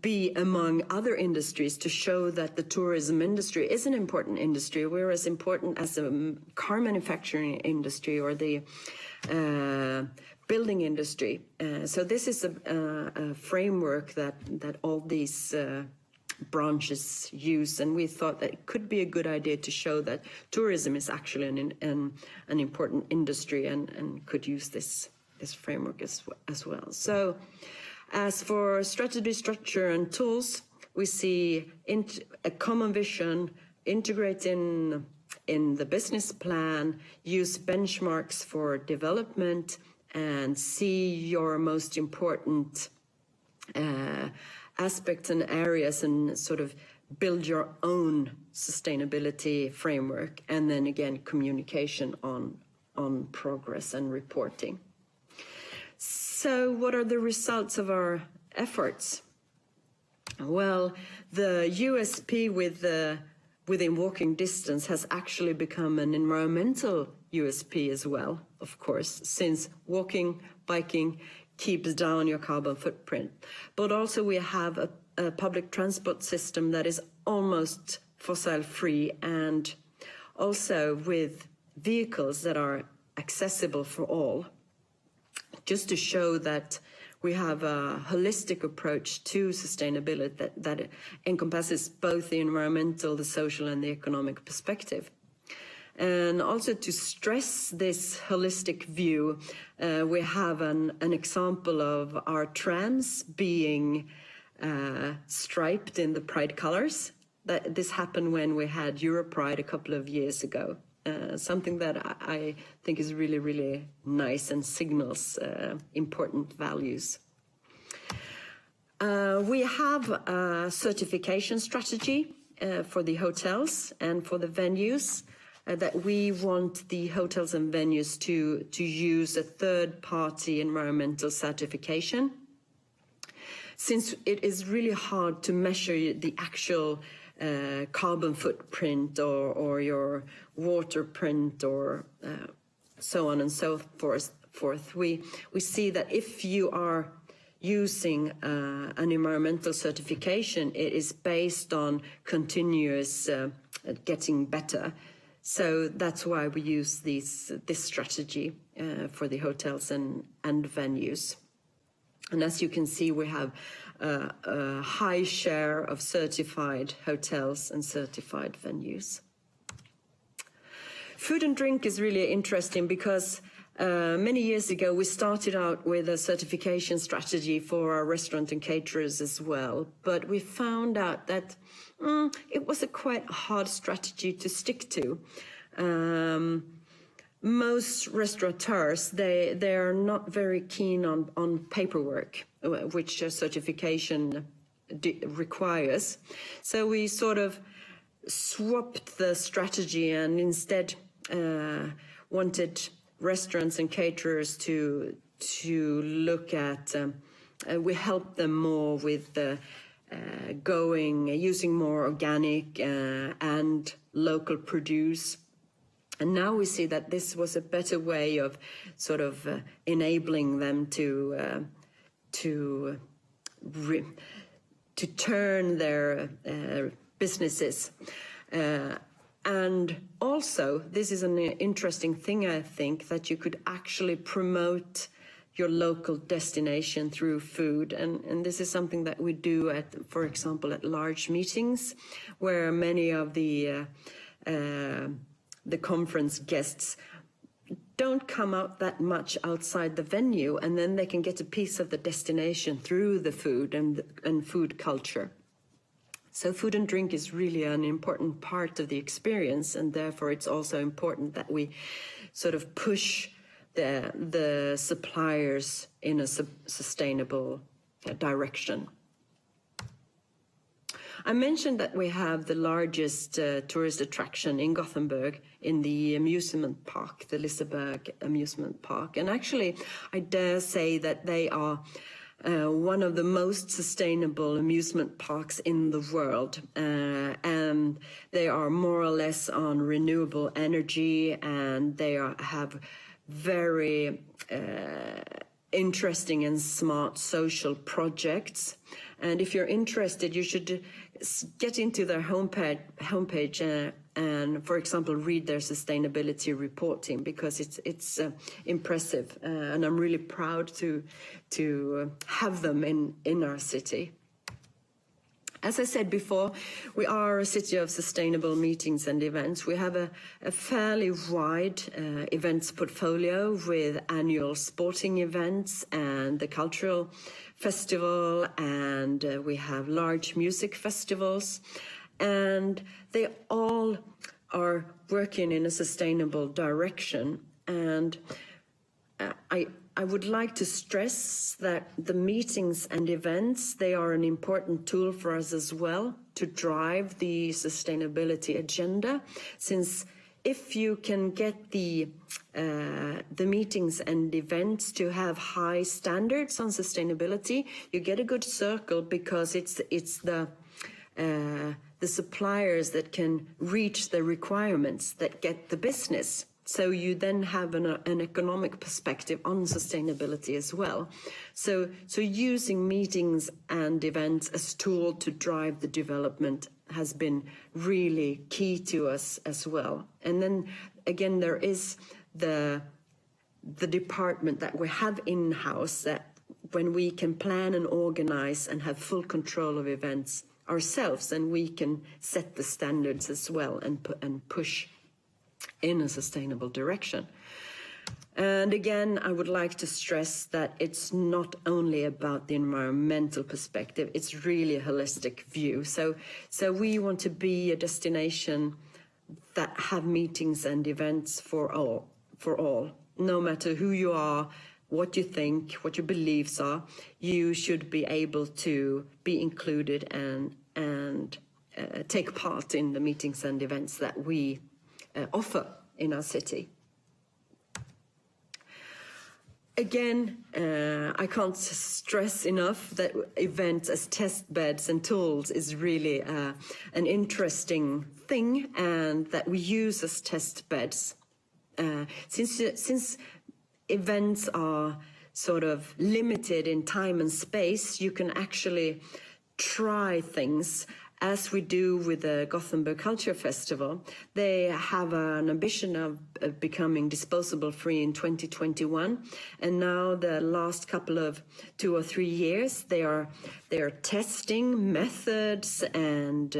be among other industries, to show that the tourism industry is an important industry. We're as important as the car manufacturing industry or the building industry. So this is a framework that all these branches use, and we thought that it could be a good idea to show that tourism is actually an important industry and could use this framework as well. So as for strategy, structure and tools, we see a common vision, integrate in the business plan, use benchmarks for development, and see your most important aspects and areas and sort of build your own sustainability framework, and then again communication on progress and reporting. So what are the results of our efforts? Well, the USP within walking distance has actually become an environmental USP as well, of course, since walking, biking keeps down your carbon footprint. But also we have a a public transport system that is almost fossil-free, and also with vehicles that are accessible for all, just to show that we have a holistic approach to sustainability that encompasses both the environmental, the social, and the economic perspective. And also to stress this holistic view, we have an example of our trams being striped in the Pride colors. This happened when we had Europride a couple of years ago. Something that I think is really, really nice and signals important values. We have a certification strategy for the hotels and for the venues that we want the hotels and venues to use a third-party environmental certification. Since it is really hard to measure the actual carbon footprint or your water print or so on and so forth, we see that if you are using an environmental certification, it is based on continuous getting better. So that's why we use this strategy for the hotels and venues. And as you can see, we have a high share of certified hotels and certified venues. Food and drink is really interesting because many years ago we started out with a certification strategy for our restaurant and caterers as well, but we found out that it was a quite hard strategy to stick to. Most restaurateurs, they are not very keen on paperwork, which a certification requires. So we sort of swapped the strategy and instead wanted restaurants and caterers to look at, we help them more with the using more organic and local produce. And now we see that this was a better way of sort of enabling them to turn their businesses. And also, this is an interesting thing, I think, that you could actually promote your local destination through food. And this is something that we do at, for example, at large meetings, where many of the conference guests don't come out that much outside the venue, and then they can get a piece of the destination through the food and food culture. So food and drink is really an important part of the experience, and therefore it's also important that we sort of push the suppliers in a sustainable direction. I mentioned that we have the largest tourist attraction in Gothenburg in the amusement park, the Liseberg amusement park. And actually, I dare say that they are one of the most sustainable amusement parks in the world. And they are more or less on renewable energy, and they have very interesting and smart social projects. And if you're interested, you should get into their homepage and, for example, read their sustainability reporting, because it's impressive. And I'm really proud to have them in our city. As I said before, we are a city of sustainable meetings and events. We have a fairly wide events portfolio with annual sporting events and the cultural festival, and we have large music festivals, and they all are working in a sustainable direction. And I would like to stress that the meetings and events, they are an important tool for us as well to drive the sustainability agenda, since if you can get the meetings and events to have high standards on sustainability, you get a good circle, because it's the suppliers that can reach the requirements that get the business. So you then have an economic perspective on sustainability as well. So using meetings and events as tool to drive the development has been really key to us as well. And then again, there is the department that we have in-house, that when we can plan and organize and have full control of events ourselves, and we can set the standards as well and push in a sustainable direction. And again, I would like to stress that it's not only about the environmental perspective, it's really a holistic view. So we want to be a destination that have meetings and events for all, no matter who you are, what you think, what your beliefs are, you should be able to be included and take part in the meetings and events that we offer in our city. Again, I can't stress enough that events as test beds and tools is really an interesting thing, and that we use as test beds. Since events are sort of limited in time and space, you can actually try things, as we do with the Gothenburg Culture Festival. They have an ambition of becoming disposable free in 2021, and now the last couple of 2 or 3 years they are testing methods and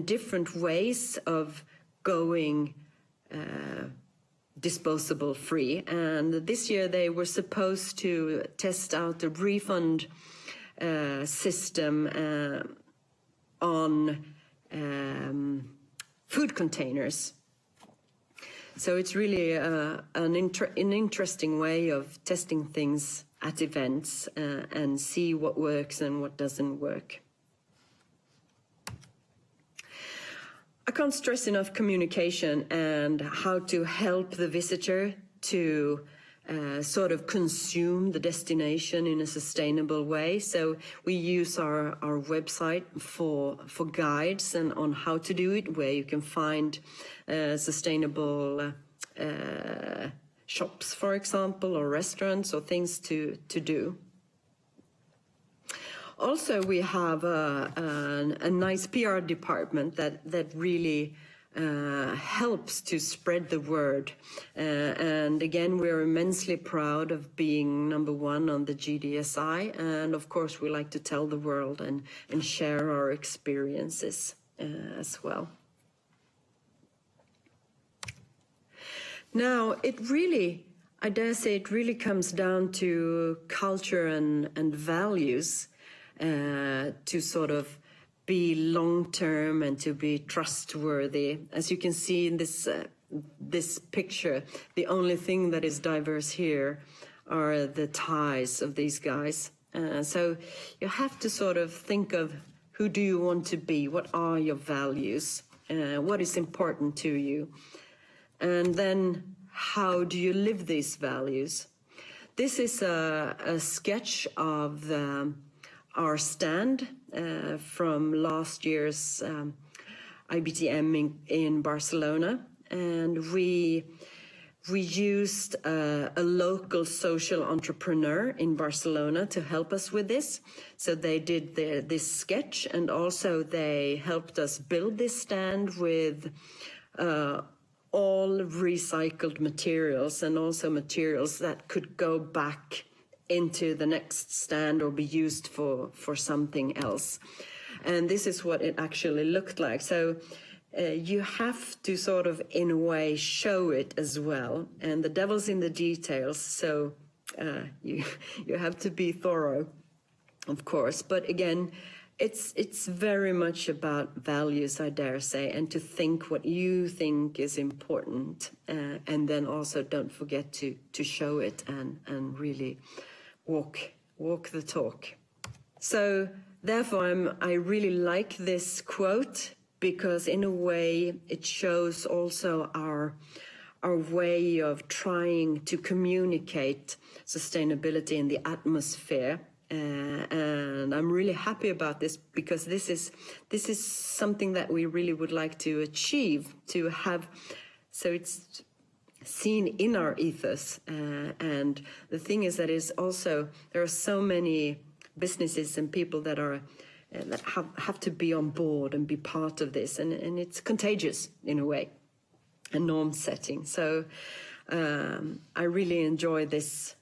different ways of going disposable free. And this year they were supposed to test out a refund system on food containers. So it's really an interesting way of testing things at events and see what works and what doesn't work. I can't stress enough communication and how to help the visitor to sort of consume the destination in a sustainable way. So we use our website for guides and on how to do it, where you can find sustainable shops, for example, or restaurants or things to do. Also, we have a nice PR department that really helps to spread the word. And again, we're immensely proud of being #1 on the GDSI. And of course, we like to tell the world and share our experiences as well. Now, I dare say it really comes down to culture and values to sort of be long-term and to be trustworthy. As you can see in this picture, the only thing that is diverse here are the ties of these guys. So you have to sort of think of, who do you want to be? What are your values? What is important to you? And then how do you live these values? This is a sketch of our stand from last year's IBTM in Barcelona, and we used a local social entrepreneur in Barcelona to help us with this. So they did this sketch, and also they helped us build this stand with all recycled materials, and also materials that could go back into the next stand or be used for something else. And this is what it actually looked like. So you have to sort of, in a way, show it as well. And the devil's in the details, so you have to be thorough, of course. But again, it's very much about values, I dare say, and to think what you think is important. And then also don't forget to show it and really walk the talk. So therefore, I really like this quote, because in a way it shows also our way of trying to communicate sustainability in the atmosphere. And I'm really happy about this, because this is something that we really would like to achieve, to have. So it's seen in our ethos. And the thing is that there are so many businesses and people that are that have to be on board and be part of this, and it's contagious in a way, a norm setting. So I really enjoy this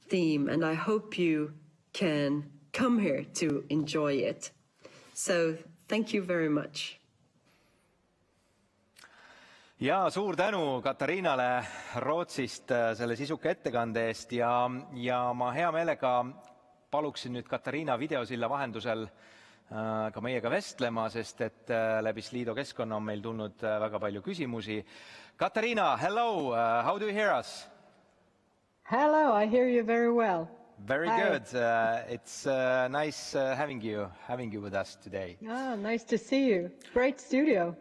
theme, and I hope you can come here to enjoy it. So thank you very much.
Ja suur tänu Katariinale Rootsist selle sisuka ettekande eest ja ma hea meelega paluksin nüüd Katariina videosilla vahendusel ka meiega vestlema, sest et läbi Slido keskkonna on meil tulnud väga palju küsimusi. Katariina, hello, how do you hear us?
Hello, I hear you very well.
Very
Hi.
good. It's nice having you with us today.
Nice to see you. Great studio.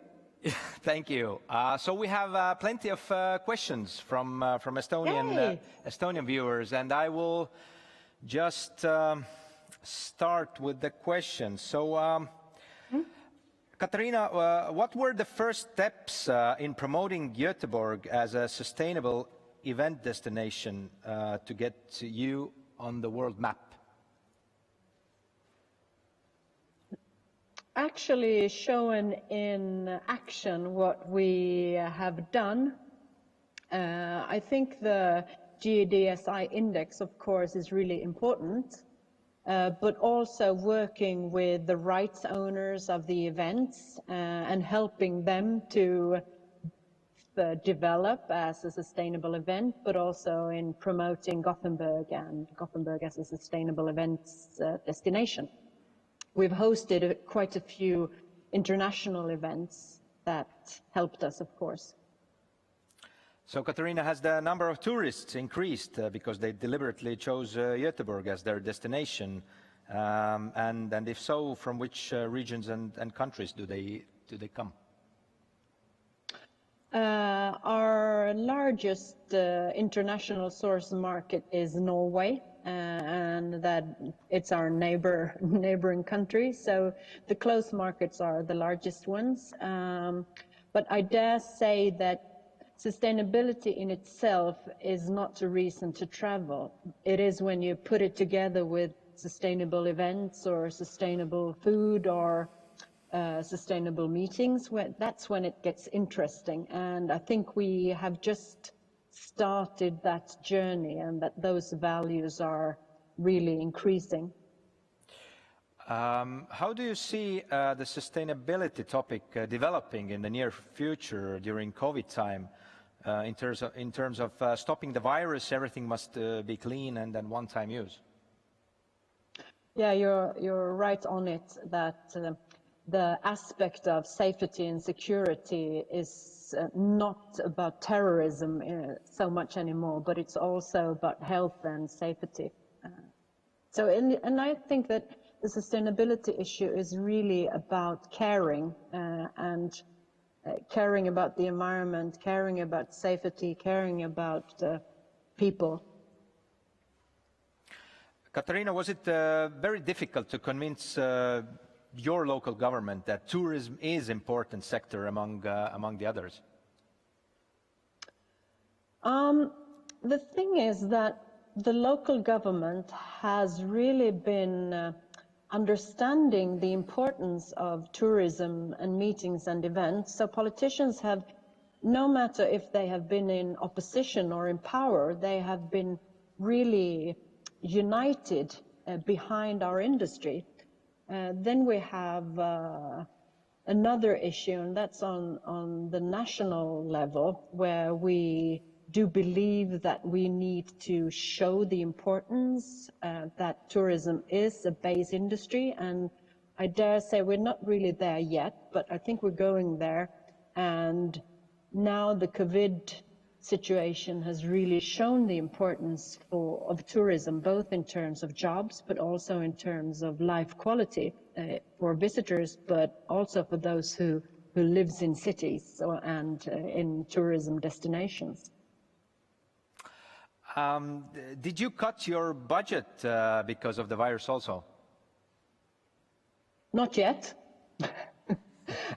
Thank you. So we have plenty of questions from Estonian viewers, and I will just start with the questions. So, Katariina, what were the first steps in promoting Göteborg as a sustainable event destination to get you on the world map?
Actually showing in action what we have done. I think the GDSI index, of course, is really important, but also working with the rights owners of the events and helping them to develop as a sustainable event, but also in promoting Gothenburg and Gothenburg as a sustainable events destination. We've hosted quite a few international events that helped us, of course.
So, Katariina, has the number of tourists increased because they deliberately chose Göteborg as their destination? And if so, from which regions and countries do they come?
Our largest international source market is Norway. And that it's our neighboring country. So the close markets are the largest ones. But I dare say that sustainability in itself is not a reason to travel. It is when you put it together with sustainable events or sustainable food or sustainable meetings, that's when it gets interesting. And I think we have just started that journey, and that those values are really increasing.
How do you see the sustainability topic developing in the near future during COVID time? In terms of stopping the virus, everything must be clean and then one-time use.
Yeah, you're right on it, that the aspect of safety and security is not about terrorism so much anymore, but it's also about health and safety. And I think that the sustainability issue is really about caring and caring about the environment, caring about safety, caring about people.
Katariina, was it very difficult to convince your local government that tourism is an important sector among the others?
The thing is that the local government has really been understanding the importance of tourism and meetings and events. So politicians have, no matter if they have been in opposition or in power, they have been really united behind our industry. Then we have another issue, and that's on the national level, where we do believe that we need to show the importance that tourism is a base industry. And I dare say we're not really there yet, but I think we're going there. And now the COVID situation has really shown the importance of tourism, both in terms of jobs, but also in terms of life quality for visitors, but also for those who lives in cities and in tourism destinations.
Did you cut your budget because of the virus also?
Not yet.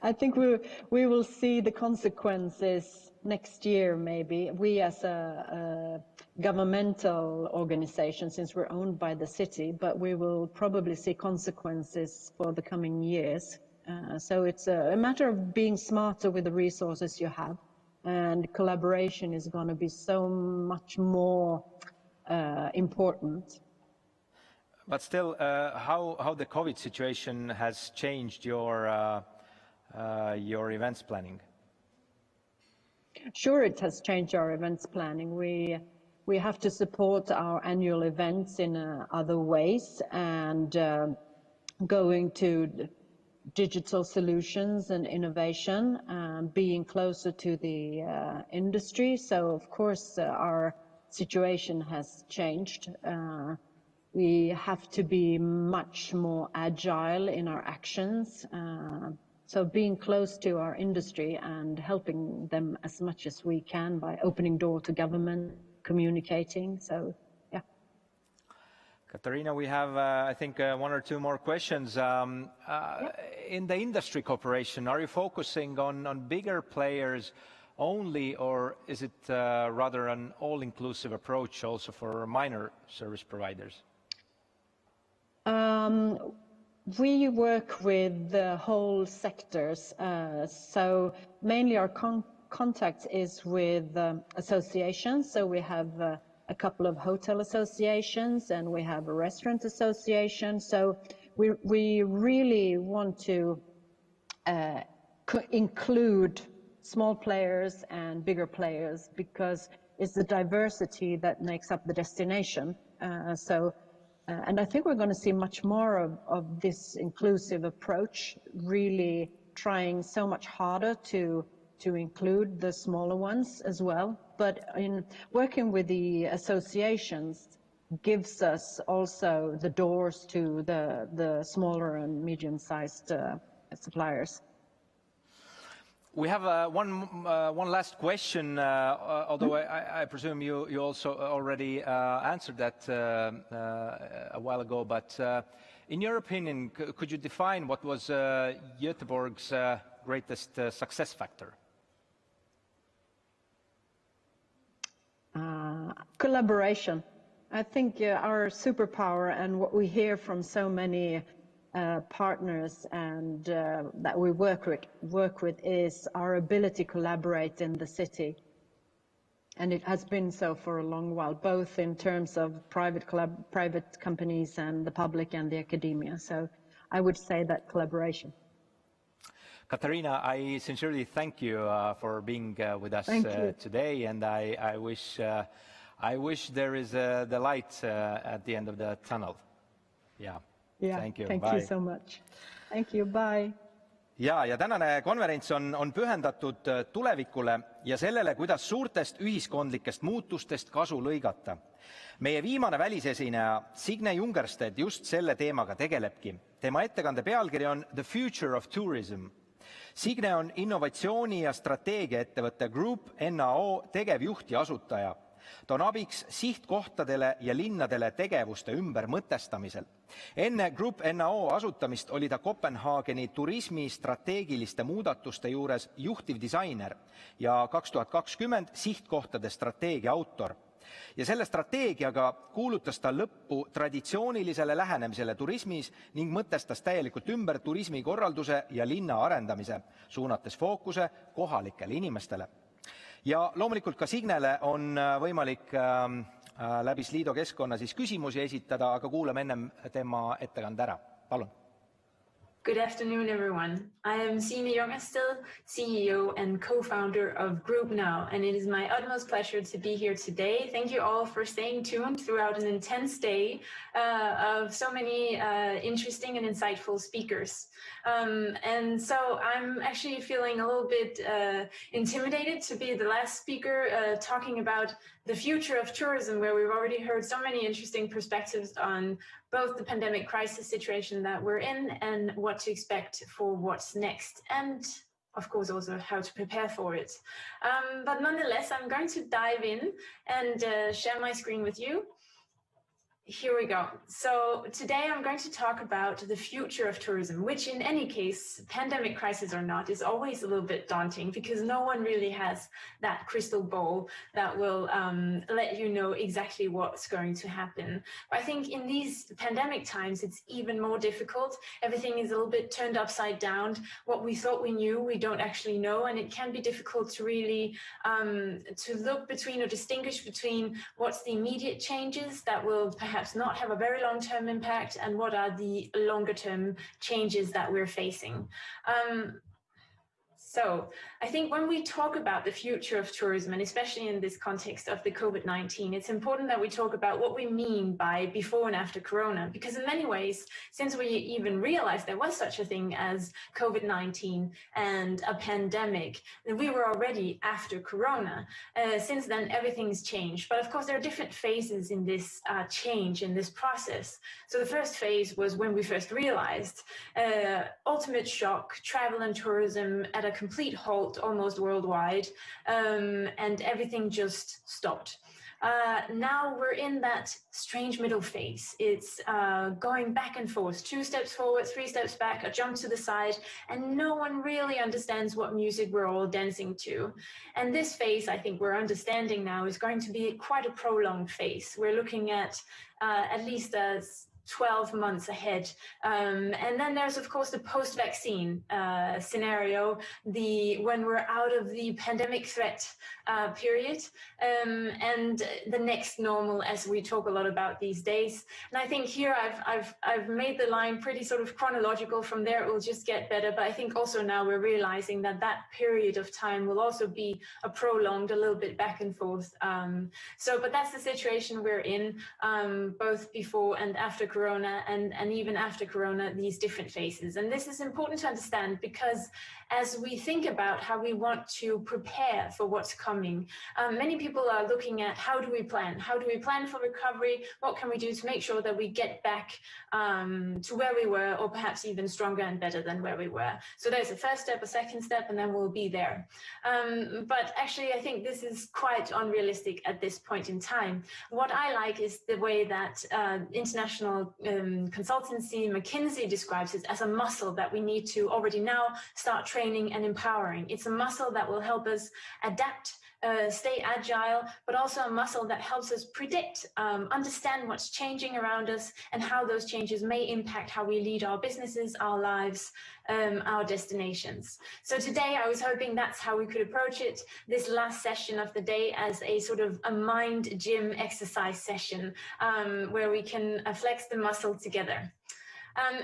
I think we will see the consequences next year maybe, we as a governmental organization, since we're owned by the city, but we will probably see consequences for the coming years. So it's a matter of being smarter with the resources you have, and collaboration is going to be so much more important.
But still, how the COVID situation has changed your events planning?
Sure, it has changed our events planning. We have to support our annual events in other ways, and going to digital solutions and innovation, being closer to the industry. So of course our situation has changed. We have to be much more agile in our actions. So being close to our industry and helping them as much as we can by opening door to government, communicating. So, yeah.
Katarina, we have, I think, one or two more questions. In the industry cooperation, are you focusing on bigger players only, or is it rather an all-inclusive approach also for minor service providers?
We work with the whole sectors, so mainly our contact is with associations. So we have a couple of hotel associations and we have a restaurant association. So we really want to include small players and bigger players, because it's the diversity that makes up the destination. And I think we're going to see much more of this inclusive approach, really trying so much harder to include the smaller ones as well. But in working with the associations gives us also the doors to the smaller and medium-sized suppliers.
We have one last question, although I presume you also already answered that a while ago. But in your opinion, could you define what was Göteborg's greatest success factor?
Collaboration. I think our superpower, and what we hear from so many partners and that we work with is our ability to collaborate in the city. And it has been so for a long while, both in terms of private companies and the public and the academia. So I would say that collaboration.
Katarina, I sincerely thank you for being with us today, and I wish there is the light at the end of the tunnel. Yeah.
Yeah, thank you so much. Thank you, bye.
Ja tänane konverents on pühendatud tulevikule ja sellele, kuidas suurtest ühiskondlikest muutustest kasu lõigata. Meie viimane välisesineja Signe Jungersted just selle teemaga tegelebki. Tema ettekande pealkiri on The Future of Tourism. Signe on innovatsiooni ja strateegiaettevõtte Group NAO tegevjuht ja asutaja. Ta on abiks sihtkohtadele ja linnadele tegevuste ümbermõtestamisel. Enne Group NAO asutamist oli ta Kopenhaageni turismi strateegiliste muudatuste juures juhtivdisainer ja 2020 sihtkohtade strateegia autor. Ja selle strateegiaga kuulutas ta lõppu traditsioonilisele lähenemisele turismis ning mõtestas täielikult ümber turismikorralduse ja linna arendamise, suunates fookuse kohalikele inimestele. Ja loomulikult ka Signele on võimalik läbi Slido keskkonna siis küsimusi esitada, aga kuulame ennem tema ettekande ära. Palun.
Good afternoon, everyone. I am Signe Jungersted, CEO and co-founder of Group Now, and it is my utmost pleasure to be here today. Thank you all for staying tuned throughout an intense day of so many interesting and insightful speakers. And so I'm actually feeling a little bit intimidated to be the last speaker talking about the future of tourism, where we've already heard so many interesting perspectives on both the pandemic crisis situation that we're in and what to expect for what's next, and of course also how to prepare for it. But nonetheless, I'm going to dive in and share my screen with you. Here we go. So today I'm going to talk about the future of tourism, which in any case, pandemic crisis or not, is always a little bit daunting because no one really has that crystal ball that will let you know exactly what's going to happen. But I think in these pandemic times, it's even more difficult. Everything is a little bit turned upside down. What we thought we knew, we don't actually know. And it can be difficult to really to look between or distinguish between what's the immediate changes that will perhaps not have a very long-term impact and what are the longer-term changes that we're facing. So I think when we talk about the future of tourism, and especially in this context of the COVID-19, it's important that we talk about what we mean by before and after Corona, because in many ways, since we even realized there was such a thing as COVID-19 and a pandemic, we were already after Corona. Since then, everything's changed. But of course, there are different phases in this change, in this process. So the first phase was when we first realized ultimate shock, travel and tourism at a complete halt almost worldwide, and everything just stopped. Now we're in that strange middle phase. It's going back and forth, 2 steps forward, 3 steps back, a jump to the side, and no one really understands what music we're all dancing to. And this phase, I think we're understanding now, is going to be quite a prolonged phase. We're looking at least 12 months ahead. And then there's, of course, the post-vaccine scenario, when we're out of the pandemic threat period, and the next normal, as we talk a lot about these days. And I think here I've made the line pretty sort of chronological. From there, it will just get better. But I think also now we're realizing that that period of time will also be a prolonged, a little bit back and forth. But that's the situation we're in, both before and after Corona, and even after Corona, these different phases. And this is important to understand because as we think about how we want to prepare for what's coming, many people are looking at how do we plan? How do we plan for recovery? What can we do to make sure that we get back to where we were, or perhaps even stronger and better than where we were? So there's a first step, a second step, and then we'll be there. But actually, I think this is quite unrealistic at this point in time. What I like is the way that international consultancy McKinsey describes it as a muscle that we need to already now start training and empowering. It's a muscle that will help us adapt, stay agile, but also a muscle that helps us predict, understand what's changing around us and how those changes may impact how we lead our businesses, our lives, our destinations. So today I was hoping that's how we could approach it, this last session of the day, as a sort of a mind gym exercise session where we can flex the muscle together.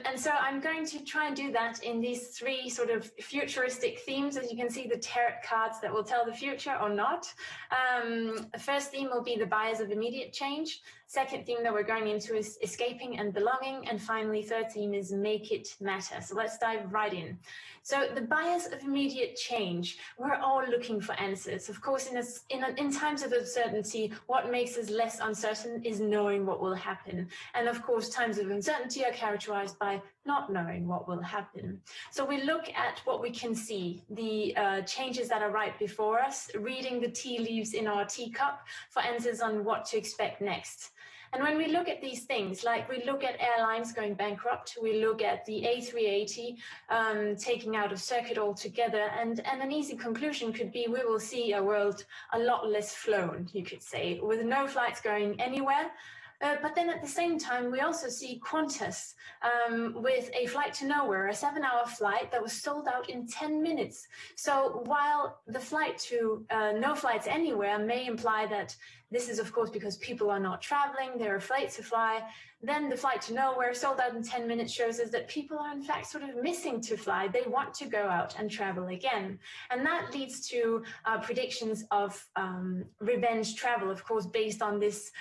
And so I'm going to try and do that in these 3 sort of futuristic themes. As you can see, the tarot cards that will tell the future or not. The first theme will be the bias of immediate change. Second theme that we're going into is escaping and belonging. And finally, third theme is make it matter. So let's dive right in. So the bias of immediate change, we're all looking for answers. Of course, in times of uncertainty, what makes us less uncertain is knowing what will happen. And of course, times of uncertainty are characterized by not knowing what will happen. So we look at what we can see, the changes that are right before us, reading the tea leaves in our teacup for answers on what to expect next. And when we look at these things, like we look at airlines going bankrupt, we look at the A380 taking out of circuit altogether, and an easy conclusion could be we will see a world a lot less flown, you could say, with no flights going anywhere. But then at the same time, we also see Qantas with a flight to nowhere, a 7-hour flight that was sold out in 10 minutes. So while the flight to no flights anywhere may imply that this is, of course, because people are not traveling, they're afraid to fly, then the flight to nowhere, sold out in 10 minutes, shows us that people are in fact sort of missing to fly. They want to go out and travel again. And that leads to predictions of revenge travel, of course, based on this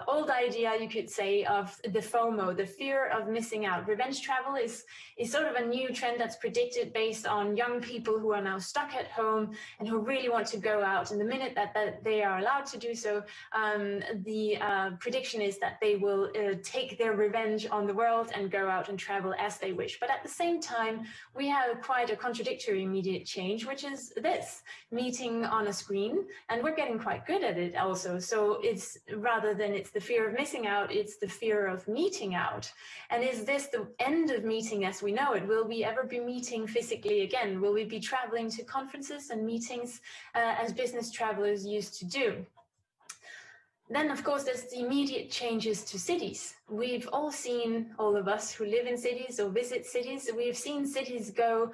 old idea, you could say, of the FOMO, the fear of missing out. Revenge travel is sort of a new trend that's predicted based on young people who are now stuck at home and who really want to go out. And the minute that they are allowed to do so, the prediction is that they will take their revenge on the world and go out and travel as they wish. But at the same time, we have quite a contradictory immediate change, which is this, meeting on a screen. And we're getting quite good at it also. So it's rather than it's the fear of missing out, it's the fear of meeting out. And is this the end of meeting as we know it? Will we ever be meeting physically again? Will we be traveling to conferences and meetings as business travelers used to do? Then, of course, there's the immediate changes to cities. We've all seen, all of us who live in cities or visit cities, we've seen cities go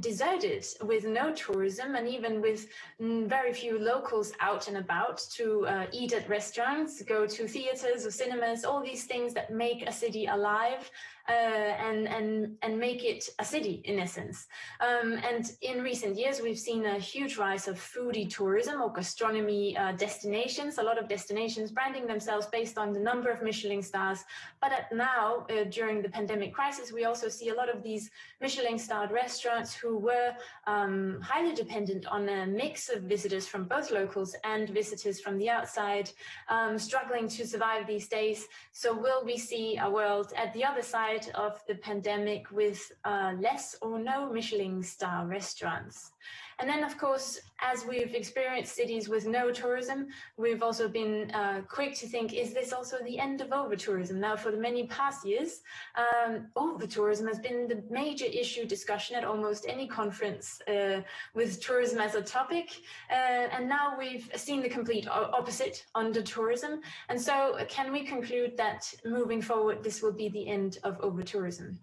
deserted with no tourism and even with very few locals out and about to eat at restaurants, go to theaters or cinemas, all these things that make a city alive and make it a city in essence. And in recent years, we've seen a huge rise of foodie tourism or gastronomy destinations, a lot of destinations branding themselves based on the number of Michelin stars. But now, during the pandemic crisis, we also see a lot of these Michelin-starred restaurants who were highly dependent on a mix of visitors from both locals and visitors from the outside, struggling to survive these days. So will we see a world at the other side of the pandemic with less or no Michelin star restaurants? And then, of course, as we've experienced cities with no tourism, we've also been quick to think, is this also the end of over-tourism? Now, for the many past years, over-tourism has been the major issue discussion at almost any conference with tourism as a topic. And now we've seen the complete opposite, under-tourism. And so can we conclude that moving forward, this will be the end of over-tourism?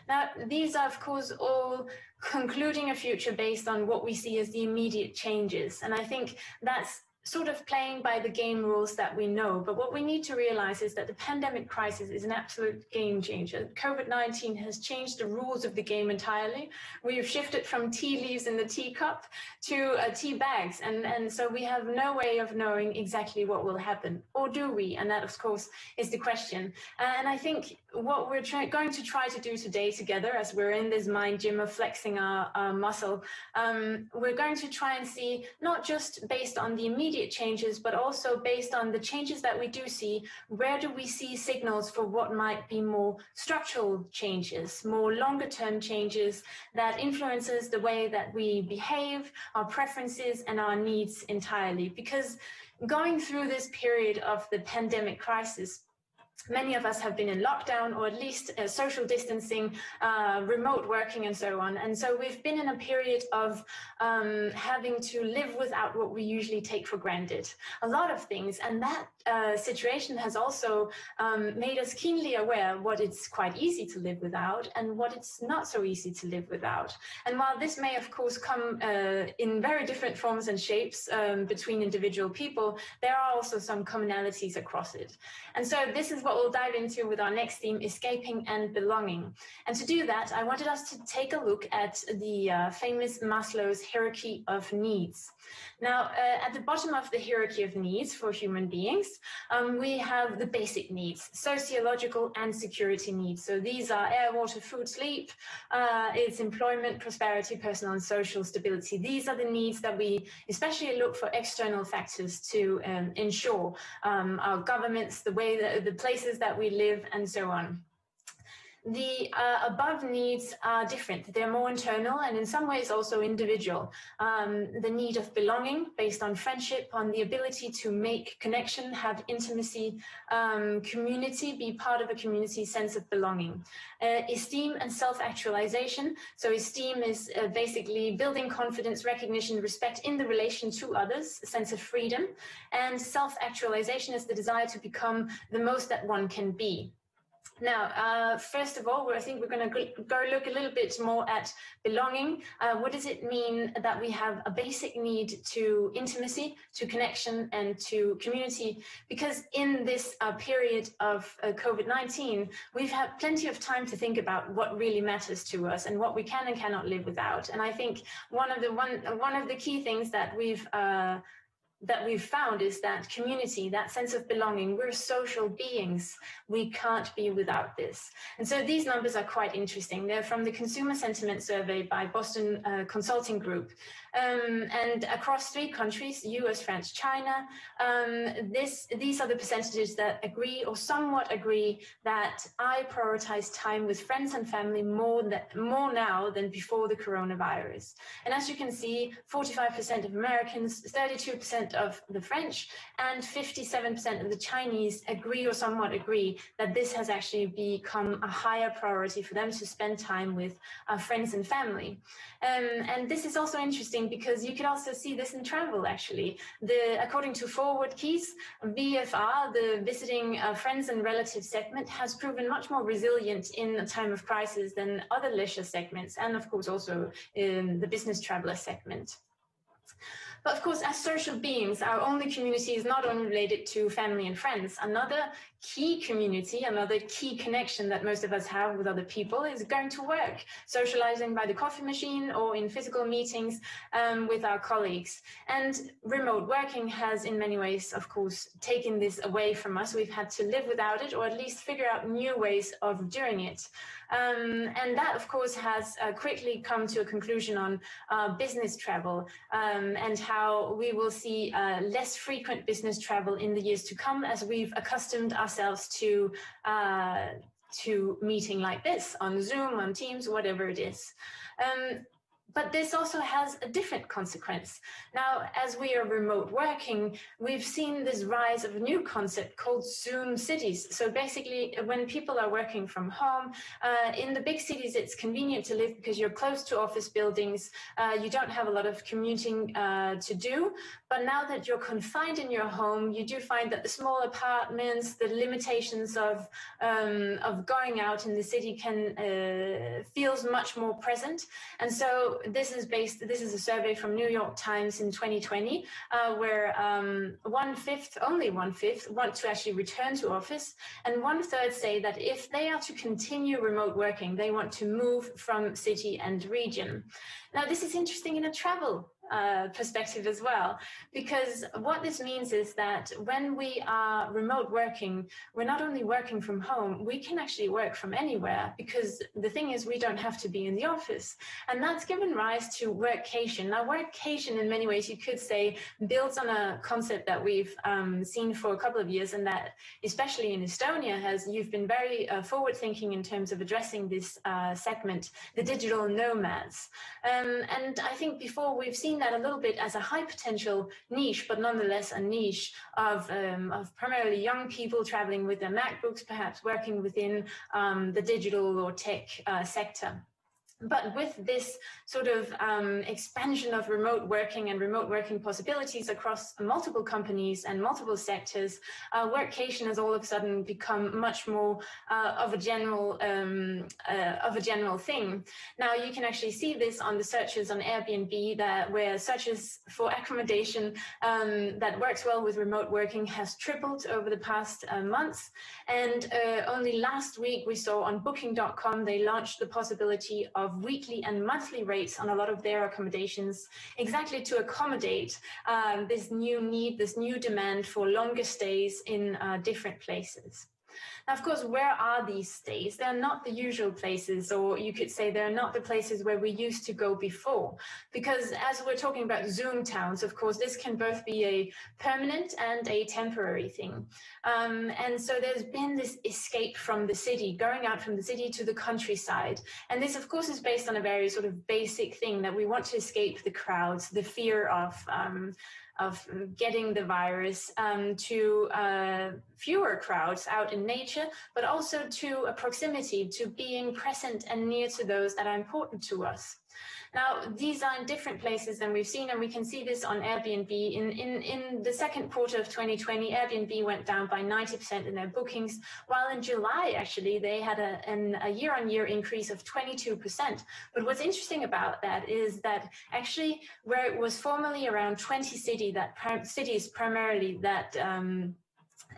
Now, these are, of course, all concluding a future based on what we see as the immediate changes. And I think that's sort of playing by the game rules that we know. But what we need to realize is that the pandemic crisis is an absolute game changer. COVID-19 has changed the rules of the game entirely. We've shifted from tea leaves in the teacup to tea bags. And so we have no way of knowing exactly what will happen. Or do we? And that, of course, is the question. And I think what we're going to try to do today together, as we're in this mind gym of flexing our muscle, we're going to try and see, not just based on the immediate changes, but also based on the changes that we do see, where do we see signals for what might be more structural changes, more longer term changes that influences the way that we behave, our preferences and our needs entirely. Because going through this period of the pandemic crisis, many of us have been in lockdown, or at least social distancing, remote working and so on. And so we've been in a period of having to live without what we usually take for granted. A lot of things. And that situation has also made us keenly aware what it's quite easy to live without and what it's not so easy to live without. And while this may, of course, come in very different forms and shapes between individual people, there are also some commonalities across it. And so this is what we'll dive into with our next theme, escaping and belonging. And to do that, I wanted us to take a look at the famous Maslow's hierarchy of needs. Now, at the bottom of the hierarchy of needs for human beings, we have the basic needs, sociological and security needs. So these are air, water, food, sleep, it's employment, prosperity, personal and social stability. These are the needs that we especially look for external factors to ensure, our governments, the way that the places that we live and so on. The above needs are different. They're more internal and in some ways also individual. The need of belonging based on friendship, on the ability to make connection, have intimacy, community, be part of a community, sense of belonging. Esteem and self-actualization. So esteem is basically building confidence, recognition, respect in the relation to others, a sense of freedom. And self-actualization is the desire to become the most that one can be. Now, first of all, I think we're going to go look a little bit more at belonging. What does it mean that we have a basic need to intimacy, to connection, and to community? Because in this period of COVID-19, we've had plenty of time to think about what really matters to us and what we can and cannot live without. And I think one of the key things that we've found is that community, that sense of belonging. We're social beings. We can't be without this. And so these numbers are quite interesting. They're from the Consumer Sentiment Survey by Boston Consulting Group. And across 3 countries, US, France, China, these are the percentages that agree or somewhat agree that I prioritize time with friends and family more now than before the coronavirus. And as you can see, 45% of Americans, 32% of the French, and 57% of the Chinese agree or somewhat agree that this has actually become a higher priority for them to spend time with friends and family. And this is also interesting because you could also see this in travel, actually. According to Forward Keys, VFR, the visiting friends and relatives segment, has proven much more resilient in a time of crisis than other leisure segments, and of course also in the business traveler segment. But of course, as social beings, our only community is not only related to family and friends. Another key community, another key connection that most of us have with other people is going to work, socializing by the coffee machine or in physical meetings with our colleagues. And remote working has in many ways, of course, taken this away from us. We've had to live without it, or at least figure out new ways of doing it. And that, of course, has quickly come to a conclusion on business travel and how we will see less frequent business travel in the years to come as we've accustomed ourselves to meeting like this on Zoom, on Teams, whatever it is. But this also has a different consequence. Now, as we are remote working, we've seen this rise of a new concept called Zoom cities. So basically, when people are working from home, in the big cities, it's convenient to live because you're close to office buildings. You don't have a lot of commuting to do. But now that you're confined in your home, you do find that the small apartments, the limitations of going out in the city feels much more present. And so this is a survey from New York Times in 2020, where only one fifth want to actually return to office, and 1/3 say that if they are to continue remote working, they want to move from city and region. Now, this is interesting in a travel perspective as well, because what this means is that when we are remote working, we're not only working from home, we can actually work from anywhere, because the thing is we don't have to be in the office. And that's given rise to workcation. Now, workcation in many ways, you could say, builds on a concept that we've seen for a couple of years, and that especially in Estonia you've been very forward thinking in terms of addressing this segment, the digital nomads. And I think before we've seen that a little bit as a high potential niche, but nonetheless a niche of primarily young people traveling with their MacBooks, perhaps working within the digital or tech sector. But with this sort of expansion of remote working and remote working possibilities across multiple companies and multiple sectors, workcation has all of a sudden become much more of a general thing. Now, you can actually see this on the searches on Airbnb, where searches for accommodation that works well with remote working has tripled over the past months. And only last week we saw on Booking.com, they launched the possibility of weekly and monthly rates on a lot of their accommodations, exactly to accommodate this new need, this new demand for longer stays in different places. Now, of course, where are these stays? They're not the usual places, or you could say they're not the places where we used to go before. Because as we're talking about Zoom towns, of course, this can both be a permanent and a temporary thing. And so there's been this escape from the city, going out from the city to the countryside. And this, of course, is based on a very sort of basic thing that we want to escape the crowds, the fear of getting the virus, to fewer crowds out in nature, but also to a proximity, to being present and near to those that are important to us. Now, these are in different places than we've seen, and we can see this on Airbnb. In the second quarter of 2020, Airbnb went down by 90% in their bookings, while in July, actually, they had a year-on-year increase of 22%. But what's interesting about that is that actually, where it was formerly around 20 cities primarily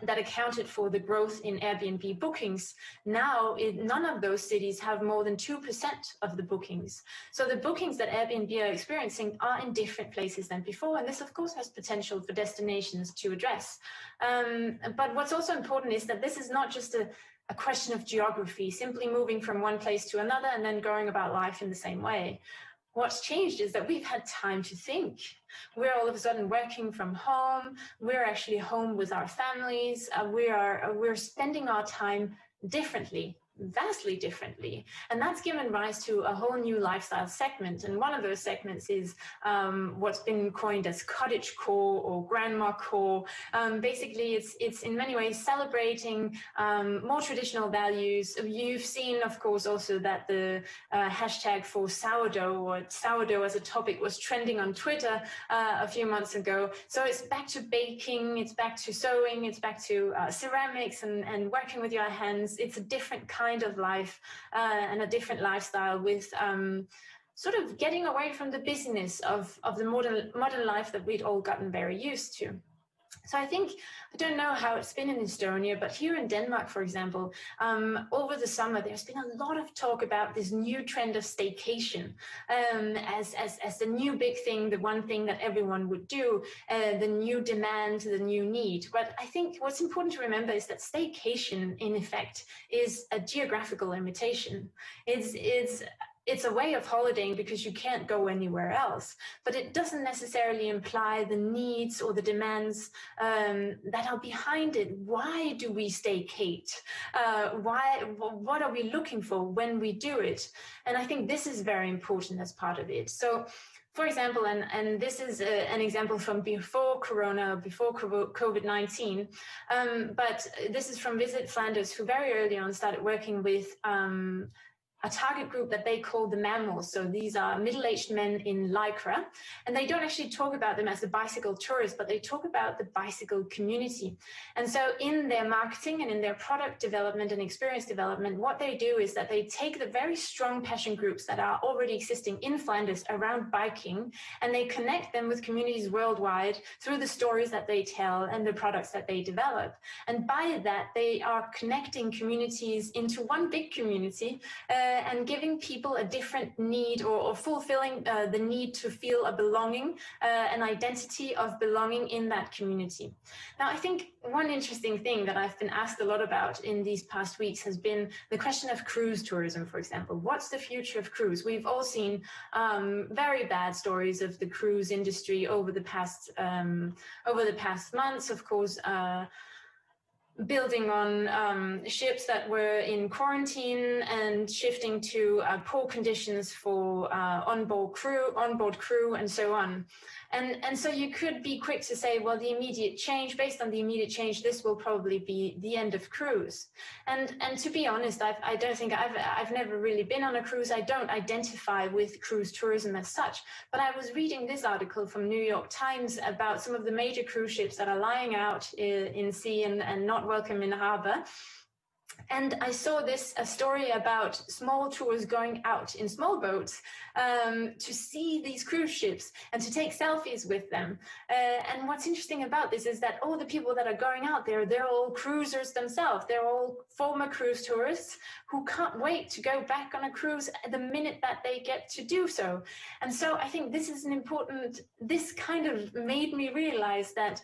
that accounted for the growth in Airbnb bookings, now none of those cities have more than 2% of the bookings. So the bookings that Airbnb are experiencing are in different places than before, and this of course has potential for destinations to address. But what's also important is that this is not just a question of geography, simply moving from one place to another and then going about life in the same way. what's changed is that we've had time to think. We're all of a sudden working from home. We're actually home with our families. We're spending our time differently, vastly differently. And that's given rise to a whole new lifestyle segment. And one of those segments is what's been coined as cottagecore or grandma-core. Basically, it's in many ways celebrating more traditional values. You've seen, of course, also that the hashtag for sourdough or sourdough as a topic was trending on Twitter a few months ago. So it's back to baking, it's back to sewing, it's back to ceramics and working with your hands. It's a different kind of life and a different lifestyle with sort of getting away from the busyness of the modern life that we'd all gotten very used to. So I don't know how it's been in Estonia, but here in Denmark, for example, over the summer, there's been a lot of talk about this new trend of staycation as the new big thing, the one thing that everyone would do, the new demand, the new need. But I think what's important to remember is that staycation, in effect, is a geographical limitation. It's a way of holidaying because you can't go anywhere else, but it doesn't necessarily imply the needs or the demands that are behind it. Why do we staycate? What are we looking for when we do it? And I think this is very important as part of it. So, for example, and this is an example from before Corona, before COVID-19, but this is from Visit Flanders, who very early on started working with a target group that they call the mammals. So these are middle-aged men in Lycra, and they don't actually talk about them as the bicycle tourists, but they talk about the bicycle community. And so in their marketing and in their product development and experience development, what they do is that they take the very strong passion groups that are already existing in Flanders around biking, and they connect them with communities worldwide through the stories that they tell and the products that they develop. And by that, they are connecting communities into one big community, and giving people a different need or fulfilling the need to feel a belonging, an identity of belonging in that community. Now, I think one interesting thing that I've been asked a lot about in these past weeks has been the question of cruise tourism, for example. What's the future of cruise? We've all seen very bad stories of the cruise industry over the past months, of course, building on ships that were in quarantine and shifting to poor conditions for onboard crew and so on. And so you could be quick to say, well, the immediate change, based on the immediate change, this will probably be the end of cruise. And to be honest, I don't think I've never really been on a cruise. I don't identify with cruise tourism as such. But I was reading this article from New York Times about some of the major cruise ships that are lying out in sea and not welcome in harbor. And I saw a story about small tours going out in small boats to see these cruise ships and to take selfies with them. And what's interesting about this is that all the people that are going out there, they're all cruisers themselves. They're all former cruise tourists who can't wait to go back on a cruise the minute that they get to do so. And so I think this is this kind of made me realize that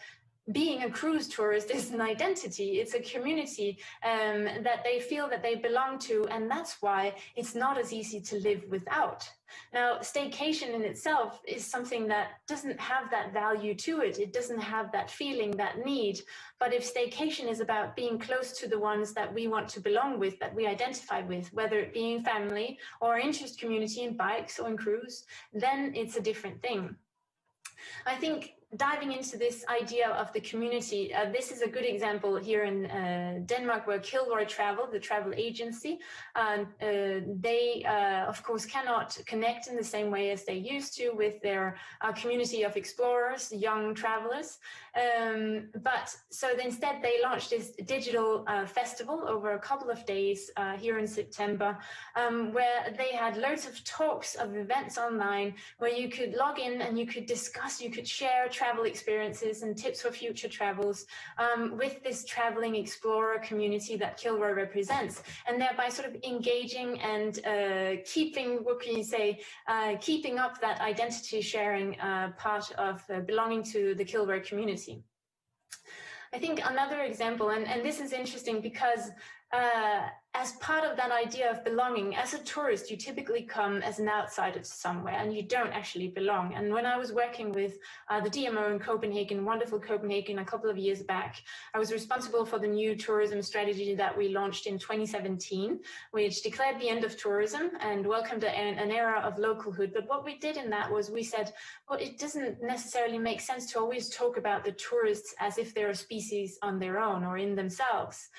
being a cruise tourist is an identity. It's a community that they feel that they belong to, and that's why it's not as easy to live without. Now, staycation in itself is something that doesn't have that value to it. It doesn't have that feeling, that need. But if staycation is about being close to the ones that we want to belong with, that we identify with, whether it be in family or interest community in bikes or in cruise, then it's a different thing. I think diving into this idea of the community, this is a good example here in Denmark, where Kilroy Travel, the travel agency, they of course cannot connect in the same way as they used to with their community of explorers, young travelers. But so instead they launched this digital festival over a couple of days here in September, where they had loads of talks of events online where you could log in and you could discuss, you could share travel experiences and tips for future travels with this traveling explorer community that Kilroy represents, and thereby sort of engaging and keeping up that identity sharing part of belonging to the Kilroy community. I think another example, and this is interesting because as part of that idea of belonging, as a tourist, you typically come as an outsider to somewhere and you don't actually belong. And when I was working with the DMO in Copenhagen, wonderful Copenhagen, a couple of years back, I was responsible for the new tourism strategy that we launched in 2017, which declared the end of tourism and welcomed an era of localhood. But what we did in that was we said, well, it doesn't necessarily make sense to always talk about the tourists as if they're a species on their own or in themselves.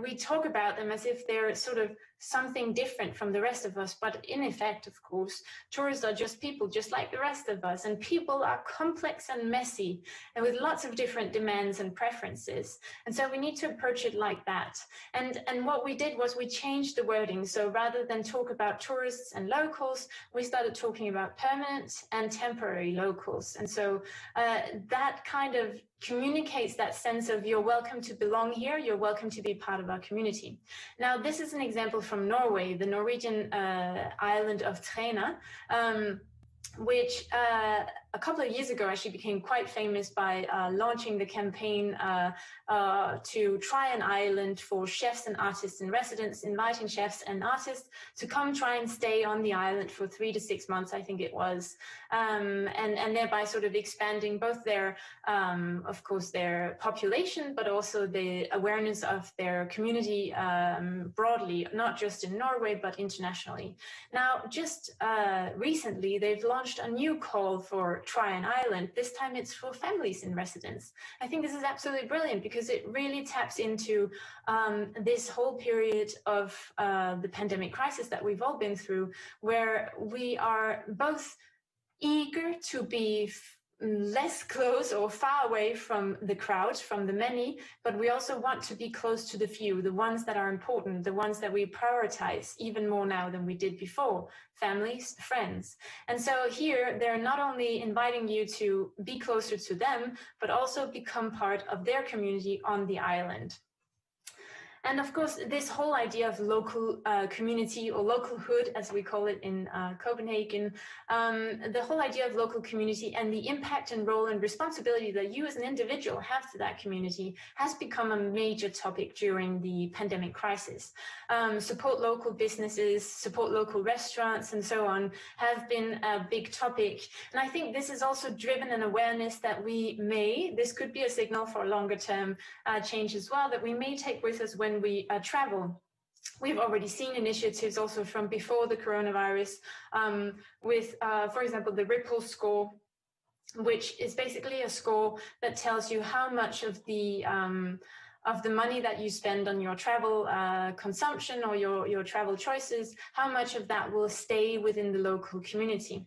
We talk about them as if they're sort of something different from the rest of us. But in effect, of course, tourists are just people, just like the rest of us. And people are complex and messy and with lots of different demands and preferences. And so we need to approach it like that. And what we did was we changed the wording. So rather than talk about tourists and locals, we started talking about permanent and temporary locals. And so that kind of communicates that sense of you're welcome to belong here, you're welcome to be part of our community. Now, this is an example from Norway, the Norwegian island of Træna, which a couple of years ago actually became quite famous by launching the campaign to try an island for chefs and artists in residence, inviting chefs and artists to come try and stay on the island for 3 to 6 months, I think it was, and thereby sort of expanding both their, of course, their population, but also the awareness of their community broadly, not just in Norway, but internationally. Now, just recently, they've launched a new call for Try an Island. This time it's for families in residence. I think this is absolutely brilliant because it really taps into this whole period of the pandemic crisis that we've all been through, where we are both eager to be less close or far away from the crowd, from the many, but we also want to be close to the few, the ones that are important, the ones that we prioritize even more now than we did before, families, friends. And so here, they're not only inviting you to be closer to them, but also become part of their community on the island. And of course, this whole idea of local community or localhood, as we call it in Copenhagen, the whole idea of local community and the impact and role and responsibility that you as an individual have to that community has become a major topic during the pandemic crisis. Support local businesses, support local restaurants, and so on have been a big topic. And I think this has also driven an awareness that this could be a signal for a longer term change as well, that we may take with us when we travel. We've already seen initiatives also from before the coronavirus with, for example, the Ripple score, which is basically a score that tells you how much of the money that you spend on your travel consumption or your travel choices, how much of that will stay within the local community.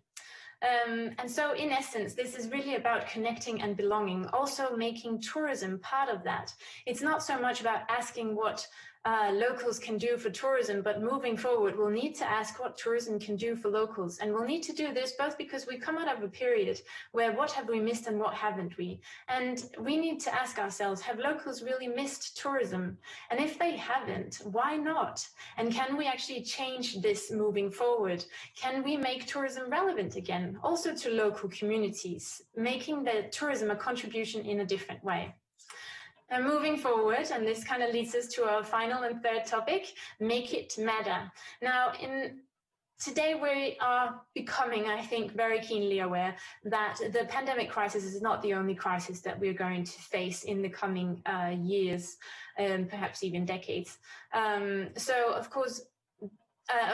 And so in essence, this is really about connecting and belonging, also making tourism part of that. It's not so much about asking what locals can do for tourism, but moving forward, we'll need to ask what tourism can do for locals. And we'll need to do this both because we come out of a period where what have we missed and what haven't we? And we need to ask ourselves, have locals really missed tourism? And if they haven't, why not? And can we actually change this moving forward? Can we make tourism relevant again, also to local communities, making the tourism a contribution in a different way? And moving forward, and this kind of leads us to our final and third topic, make it matter. Now, today we are becoming, I think, very keenly aware that the pandemic crisis is not the only crisis that we're going to face in the coming years, and perhaps even decades. So, of course,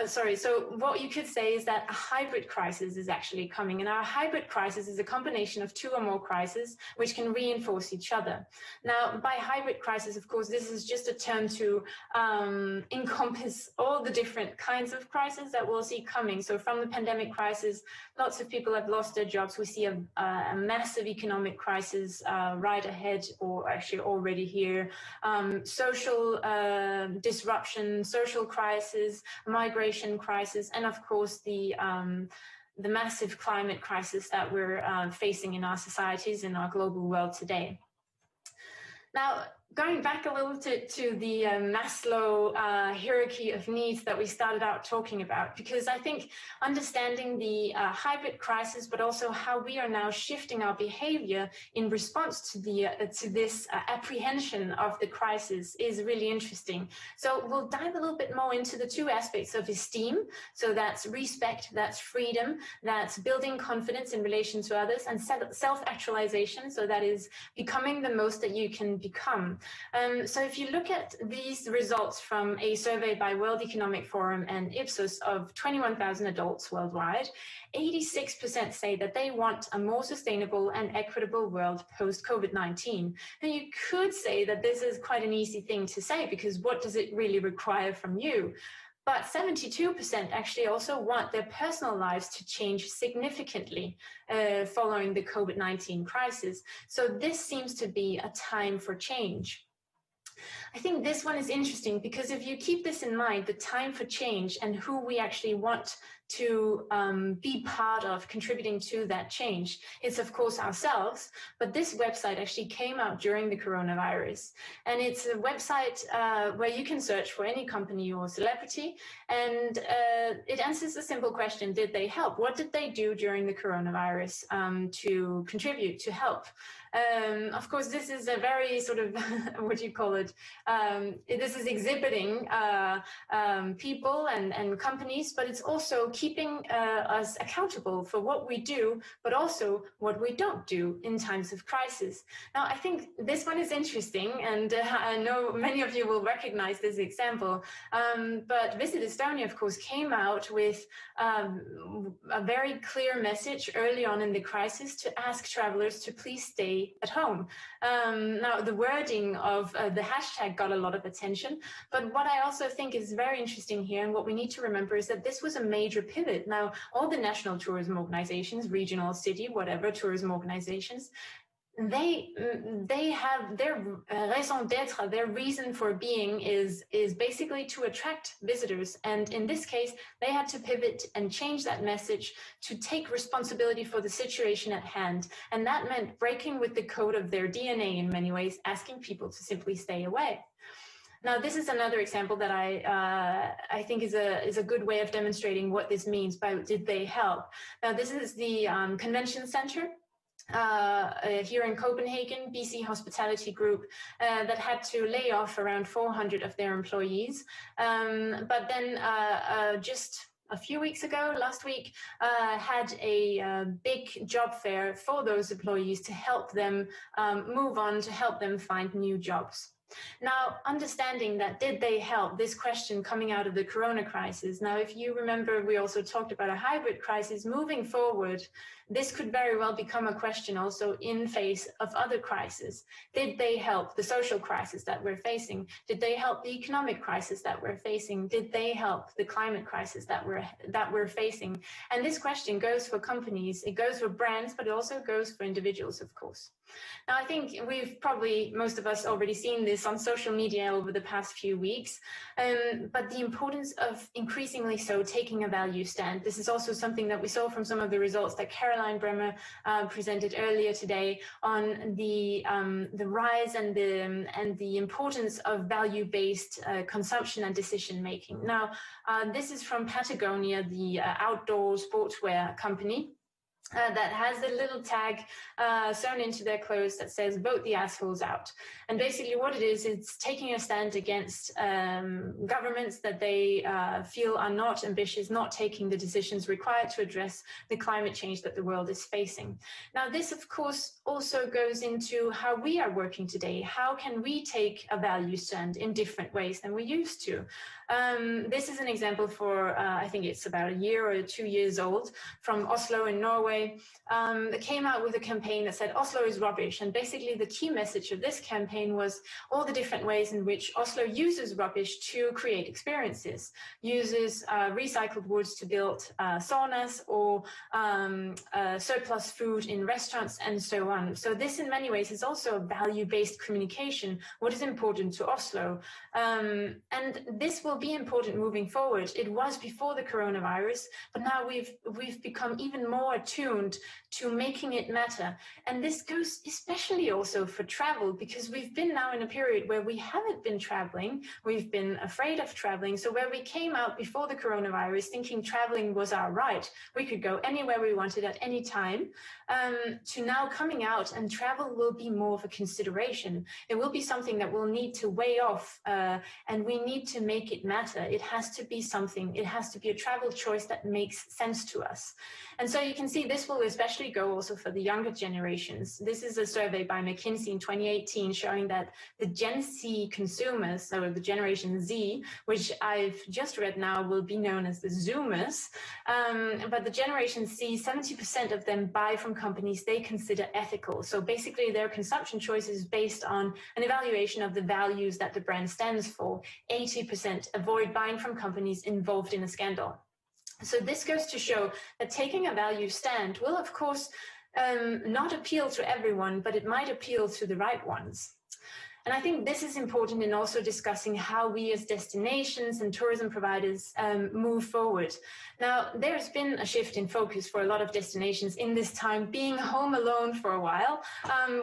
so what you could say is that a hybrid crisis is actually coming, and our hybrid crisis is a combination of two or more crises which can reinforce each other. Now, by hybrid crisis, of course, this is just a term to encompass all the different kinds of crises that we'll see coming. So from the pandemic crisis, lots of people have lost their jobs. We see a massive economic crisis right ahead, or actually already here. Social disruption, social crisis, migration crisis, and of course the massive climate crisis that we're facing in our societies, in our global world today. Now, going back a little to the Maslow hierarchy of needs that we started out talking about, because I think understanding the hybrid crisis, but also how we are now shifting our behavior in response to the to this apprehension of the crisis is really interesting. So we'll dive a little bit more into the two aspects of esteem. So that's respect, that's freedom, that's building confidence in relation to others, and self-actualization. So that is becoming the most that you can become. So if you look at these results from a survey by World Economic Forum and Ipsos of 21,000 adults worldwide, 86% say that they want a more sustainable and equitable world post-COVID-19. And you could say that this is quite an easy thing to say, because what does it really require from you? But 72% actually also want their personal lives to change significantly following the COVID-19 crisis. So this seems to be a time for change. I think this one is interesting because if you keep this in mind, the time for change and who we actually want to be part of contributing to that change, it's of course ourselves, but this website actually came out during the coronavirus. And it's a website where you can search for any company or celebrity, and it answers a simple question: did they help? What did they do during the coronavirus to contribute, to help? Of course, this is a very sort of, what do you call it? This is exhibiting people and companies, but it's also keeping us accountable for what we do, but also what we don't do in times of crisis. Now, I think this one is interesting, and I know many of you will recognize this example, but Visit Estonia, of course, came out with a very clear message early on in the crisis to ask travelers to please stay at home. Now, the wording of the hashtag got a lot of attention, but what I also think is very interesting here, and what we need to remember, is that this was a major pivot. Now, all the national tourism organizations, regional, city, whatever tourism organizations, they have their raison d'être, their reason for being is basically to attract visitors. And in this case, they had to pivot and change that message to take responsibility for the situation at hand. And that meant breaking with the code of their DNA in many ways, asking people to simply stay away. Now, this is another example that I think is a good way of demonstrating what this means by did they help. Now, this is the convention center here in Copenhagen, BC Hospitality Group, that had to lay off around 400 of their employees. But then just a few weeks ago, last week, had a big job fair for those employees to help them move on, to help them find new jobs. Now, understanding that did they help, this question coming out of the corona crisis. Now, if you remember, we also talked about a hybrid crisis moving forward. This could very well become a question also in face of other crises. Did they help the social crisis that we're facing? Did they help the economic crisis that we're facing? Did they help the climate crisis that we're facing? And this question goes for companies, it goes for brands, but it also goes for individuals, of course. Now, I think we've probably, most of us, already seen this on social media over the past few weeks, but the importance of increasingly so taking a value stand. This is also something that we saw from some of the results that Caroline Bremer presented earlier today on the rise and the importance of value-based consumption and decision-making. Now, this is from Patagonia, the outdoor sportswear company. That has a little tag sewn into their clothes that says, vote the assholes out. And basically what it is, it's taking a stand against governments that they feel are not ambitious, not taking the decisions required to address the climate change that the world is facing. Now, this, of course, also goes into how we are working today. How can we take a value stand in different ways than we used to? This is an example for, I think it's about a year or 2 years old, from Oslo in Norway. They came out with a campaign that said Oslo is rubbish, and basically the key message of this campaign was all the different ways in which Oslo uses rubbish to create experiences, uses recycled woods to build saunas, or surplus food in restaurants, and so on. So this in many ways is also value-based communication, what is important to Oslo. And this will be important moving forward. It was before the coronavirus, but now we've become even more attuned to making it matter. And this goes especially also for travel, because we've been now in a period where we haven't been traveling, we've been afraid of traveling. So where we came out before the coronavirus thinking traveling was our right, we could go anywhere we wanted at any time, to now coming out and travel will be more of a consideration. It will be something that we'll need to weigh off, and we need to make it matter. It has to be something, it has to be a travel choice that makes sense to us. And so you can see this will especially go also for the younger generations. This is a survey by McKinsey in 2018 showing that the Gen Z consumers, so the Generation Z, which I've just read now will be known as the Zoomers, but the Generation Z, 70% of them buy from companies they consider ethical. So basically their consumption choice is based on an evaluation of the values that the brand stands for. 80% avoid buying from companies involved in a scandal. So this goes to show that taking a value stand will, of course, not appeal to everyone, but it might appeal to the right ones. And I think this is important in also discussing how we as destinations and tourism providers move forward. Now, there's been a shift in focus for a lot of destinations in this time, being home alone for a while.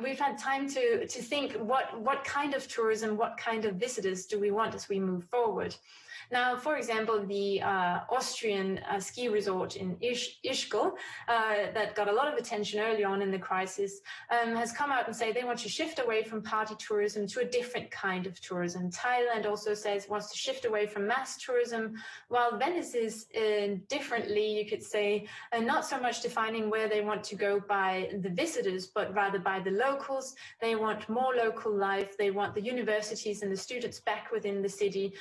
We've had time to think what kind of tourism, what kind of visitors do we want as we move forward. Now, for example, the Austrian ski resort in Ischgl that got a lot of attention early on in the crisis has come out and say they want to shift away from party tourism to a different kind of tourism. Thailand also says wants to shift away from mass tourism, while Venice is differently, you could say, not so much defining where they want to go by the visitors, but rather by the locals. They want more local life. They want the universities and the students back within the city.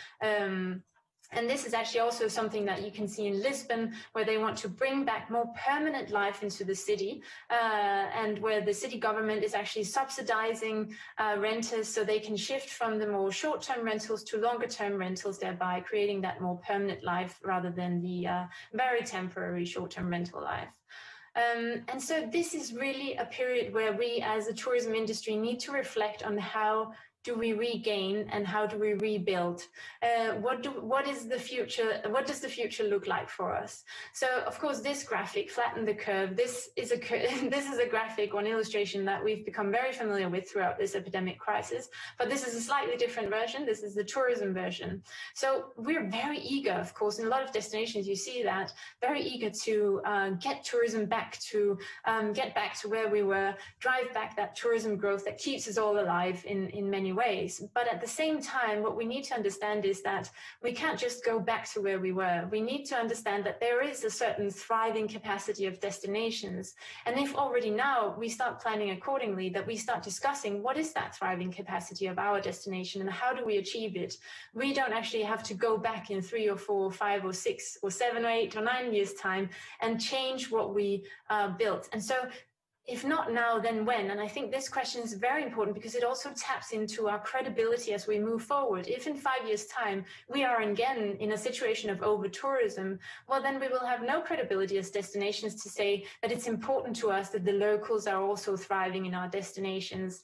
And this is actually also something that you can see in Lisbon, where they want to bring back more permanent life into the city, and where the city government is actually subsidizing renters so they can shift from the more short-term rentals to longer-term rentals, thereby creating that more permanent life rather than the very temporary short-term rental life. And so this is really a period where we as a tourism industry need to reflect on how do we regain and how do we rebuild? What is the future? What does the future look like for us? So, of course, this graphic, flatten the curve. This is a graphic, one illustration that we've become very familiar with throughout this epidemic crisis. But this is a slightly different version. This is the tourism version. So we're very eager, of course, in a lot of destinations. You see that very eager to get tourism back to get back to where we were, drive back that tourism growth that keeps us all alive in many ways. But at the same time, what we need to understand is that we can't just go back to where we were. We need to understand that there is a certain thriving capacity of destinations. And if already now we start planning accordingly, that we start discussing what is that thriving capacity of our destination and how do we achieve it, we don't actually have to go back in 3 or 4 or 5 or 6 or 7 or 8 or 9 years time and change what we built. And so if not now, then when? And I think this question is very important because it also taps into our credibility as we move forward. If in 5 years' time we are again in a situation of over-tourism, well, then we will have no credibility as destinations to say that it's important to us that the locals are also thriving in our destinations,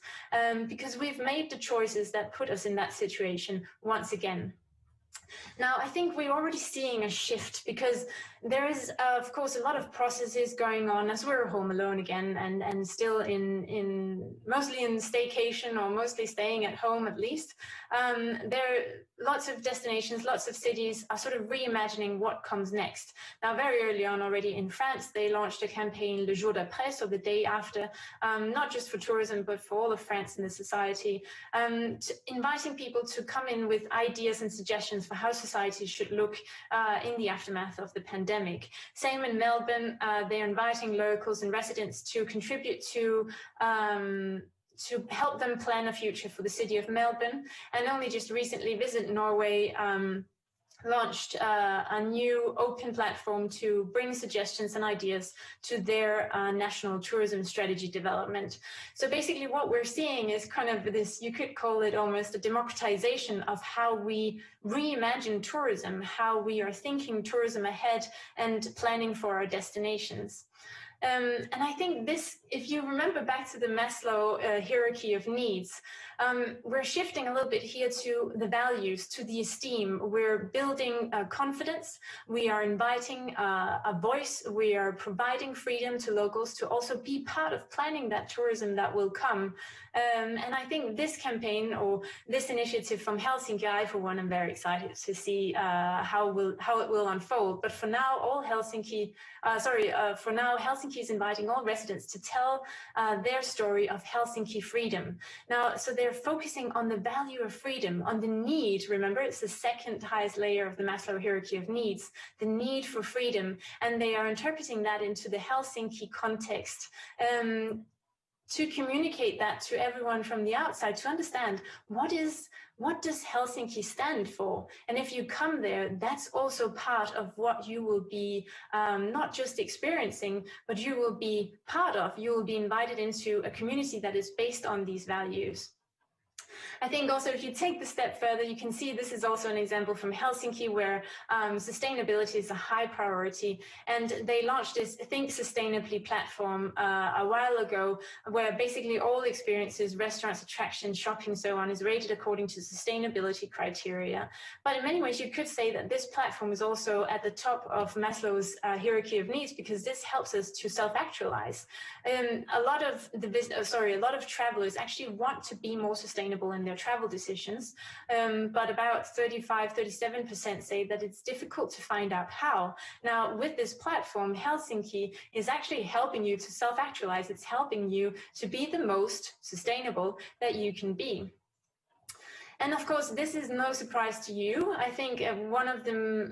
because we've made the choices that put us in that situation once again. Now, I think we're already seeing a shift because there is, of course, a lot of processes going on as we're home alone again and still in mostly in staycation or mostly staying at home at least. There are lots of destinations, lots of cities are sort of reimagining what comes next. Now, very early on already in France, they launched a campaign, Le Jour d'après, so the day after, not just for tourism, but for all of France and the society, inviting people to come in with ideas and suggestions for how society should look in the aftermath of the pandemic. Same in Melbourne, they're inviting locals and residents to contribute to help them plan a future for the city of Melbourne. And only just recently, Visit Norway launched a new open platform to bring suggestions and ideas to their national tourism strategy development. So basically what we're seeing is kind of this, you could call it almost a democratization of how we reimagine tourism, how we are thinking tourism ahead and planning for our destinations. And I think this, if you remember back to the Maslow hierarchy of needs, we're shifting a little bit here to the values, to the esteem. We're building confidence. We are inviting a voice. We are providing freedom to locals to also be part of planning that tourism that will come. And I think this campaign or this initiative from Helsinki, I for one am very excited to see how it will unfold. But for now, Helsinki is inviting all residents to tell their story of Helsinki freedom. Now, so they're focusing on the value of freedom, on the need. Remember, it's the second highest layer of the Maslow hierarchy of needs, the need for freedom. And they are interpreting that into the Helsinki context. To communicate that to everyone from the outside, to understand what does Helsinki stand for? And if you come there, that's also part of what you will be not just experiencing, but you will be part of. You will be invited into a community that is based on these values. I think also if you take the step further, you can see this is also an example from Helsinki where sustainability is a high priority. And they launched this Think Sustainably platform a while ago, where basically all experiences, restaurants, attractions, shopping, so on, is rated according to sustainability criteria. But in many ways, you could say that this platform is also at the top of Maslow's hierarchy of needs, because this helps us to self-actualize. A lot of travelers actually want to be more sustainable in their travel decisions, but about 35-37% say that it's difficult to find out how. Now, with this platform, Helsinki is actually helping you to self-actualize. It's helping you to be the most sustainable that you can be. And of course, this is no surprise to you. I think one of the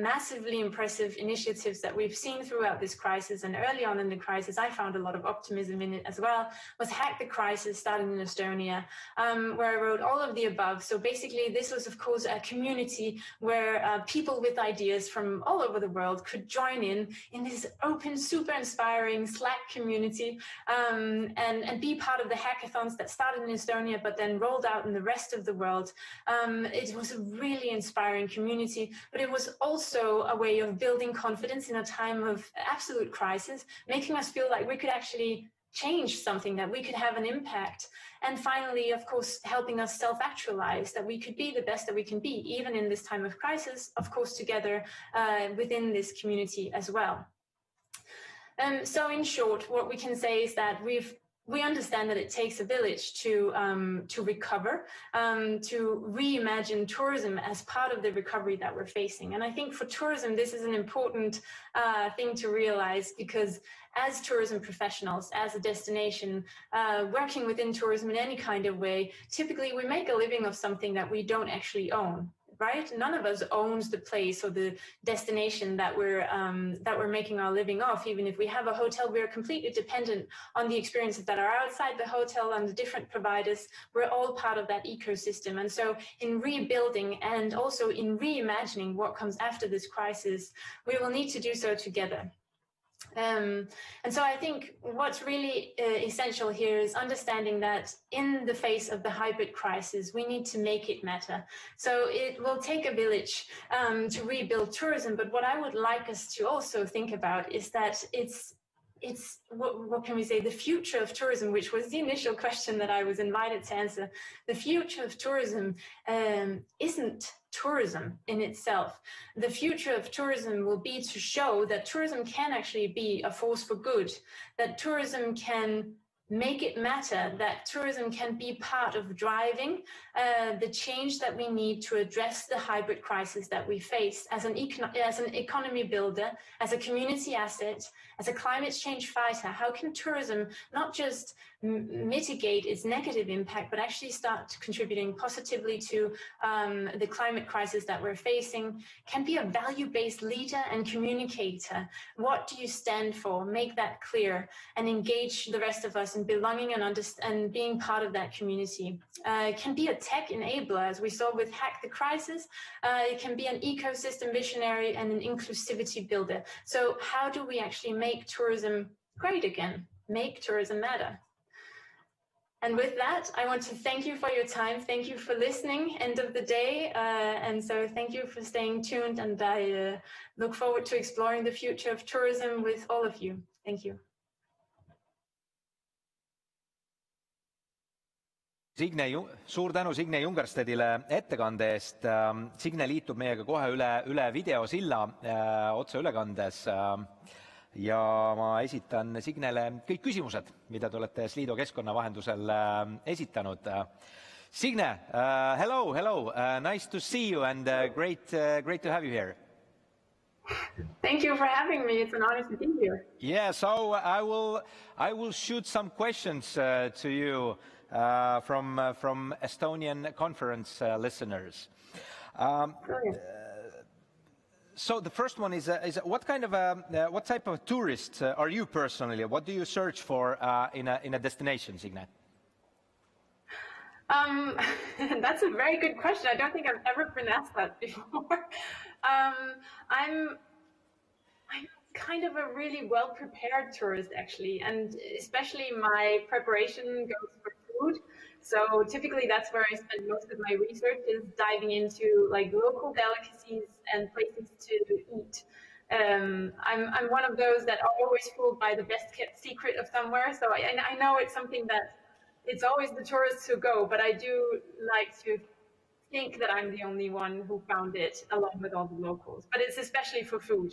massively impressive initiatives that we've seen throughout this crisis, and early on in the crisis, I found a lot of optimism in it as well, was Hack the Crisis, started in Estonia, where I wrote all of the above. So basically, this was, of course, a community where people with ideas from all over the world could join in this open, super inspiring Slack community and be part of the hackathons that started in Estonia, but then rolled out in the rest of the world. It was a really inspiring community, but it was also a way of building confidence in a time of absolute crisis, making us feel like we could actually change something, that we could have an impact. And finally, of course, helping us self-actualize, that we could be the best that we can be, even in this time of crisis, of course, together within this community as well. So in short, what we can say is that we understand that it takes a village to recover, to reimagine tourism as part of the recovery that we're facing. And I think for tourism, this is an important thing to realize, because as tourism professionals, as a destination, working within tourism in any kind of way, typically we make a living of something that we don't actually own. Right? None of us owns the place or the destination that we're making our living off. Even if we have a hotel, we're completely dependent on the experiences that are outside the hotel and the different providers. We're all part of that ecosystem. And so in rebuilding and also in reimagining what comes after this crisis, we will need to do so together. And so I think what's really essential here is understanding that in the face of the hybrid crisis, we need to make it matter. So it will take a village to rebuild tourism. But what I would like us to also think about is that it's what can we say, the future of tourism, which was the initial question that I was invited to answer. The future of tourism isn't tourism in itself. The future of tourism will be to show that tourism can actually be a force for good, that tourism can make it matter, that tourism can be part of driving the change that we need to address the hybrid crisis that we face as an economy builder, as a community asset, as a climate change fighter. How can tourism not just mitigate its negative impact, but actually start contributing positively to the climate crisis that we're facing? Can be a value-based leader and communicator. What do you stand for? Make that clear and engage the rest of us in belonging and being part of that community. Can be a tech enabler, as we saw with Hack the Crisis. It can be an ecosystem visionary and an inclusivity builder. So how do we actually make tourism great again? Make tourism matter. And with that, I want to thank you for your time. Thank you for listening, end of the day. And so thank you for staying tuned. And I look forward to exploring the future of tourism with all of you. Thank you.
Suur tänu Signe Jungerstedile ettekande eest. Signe liitub meiega kohe üle videosilla otseülekandes ja ma esitan Signele kõik küsimused, mida te olete Slido keskkonna vahendusel esitanud. Signe, hello, nice to see you and great to have you here.
Thank you for having me. It's an honor to be here.
Yeah, so I will shoot some questions to you from Estonian Konverents listeners. So the first one is what type of tourist are you personally? What do you search for in a destination, Signe?
That's a very good question. I don't think I've ever been asked that before. I'm kind of a really well-prepared tourist, actually, and especially my preparation goes for food. So typically that's where I spend most of my research, is diving into like local delicacies and places to eat. I'm one of those that are always fooled by the best kept secret of somewhere. So I know it's something that it's always the tourists who go, but I do like to think that I'm the only one who found it along with all the locals. But it's especially for food.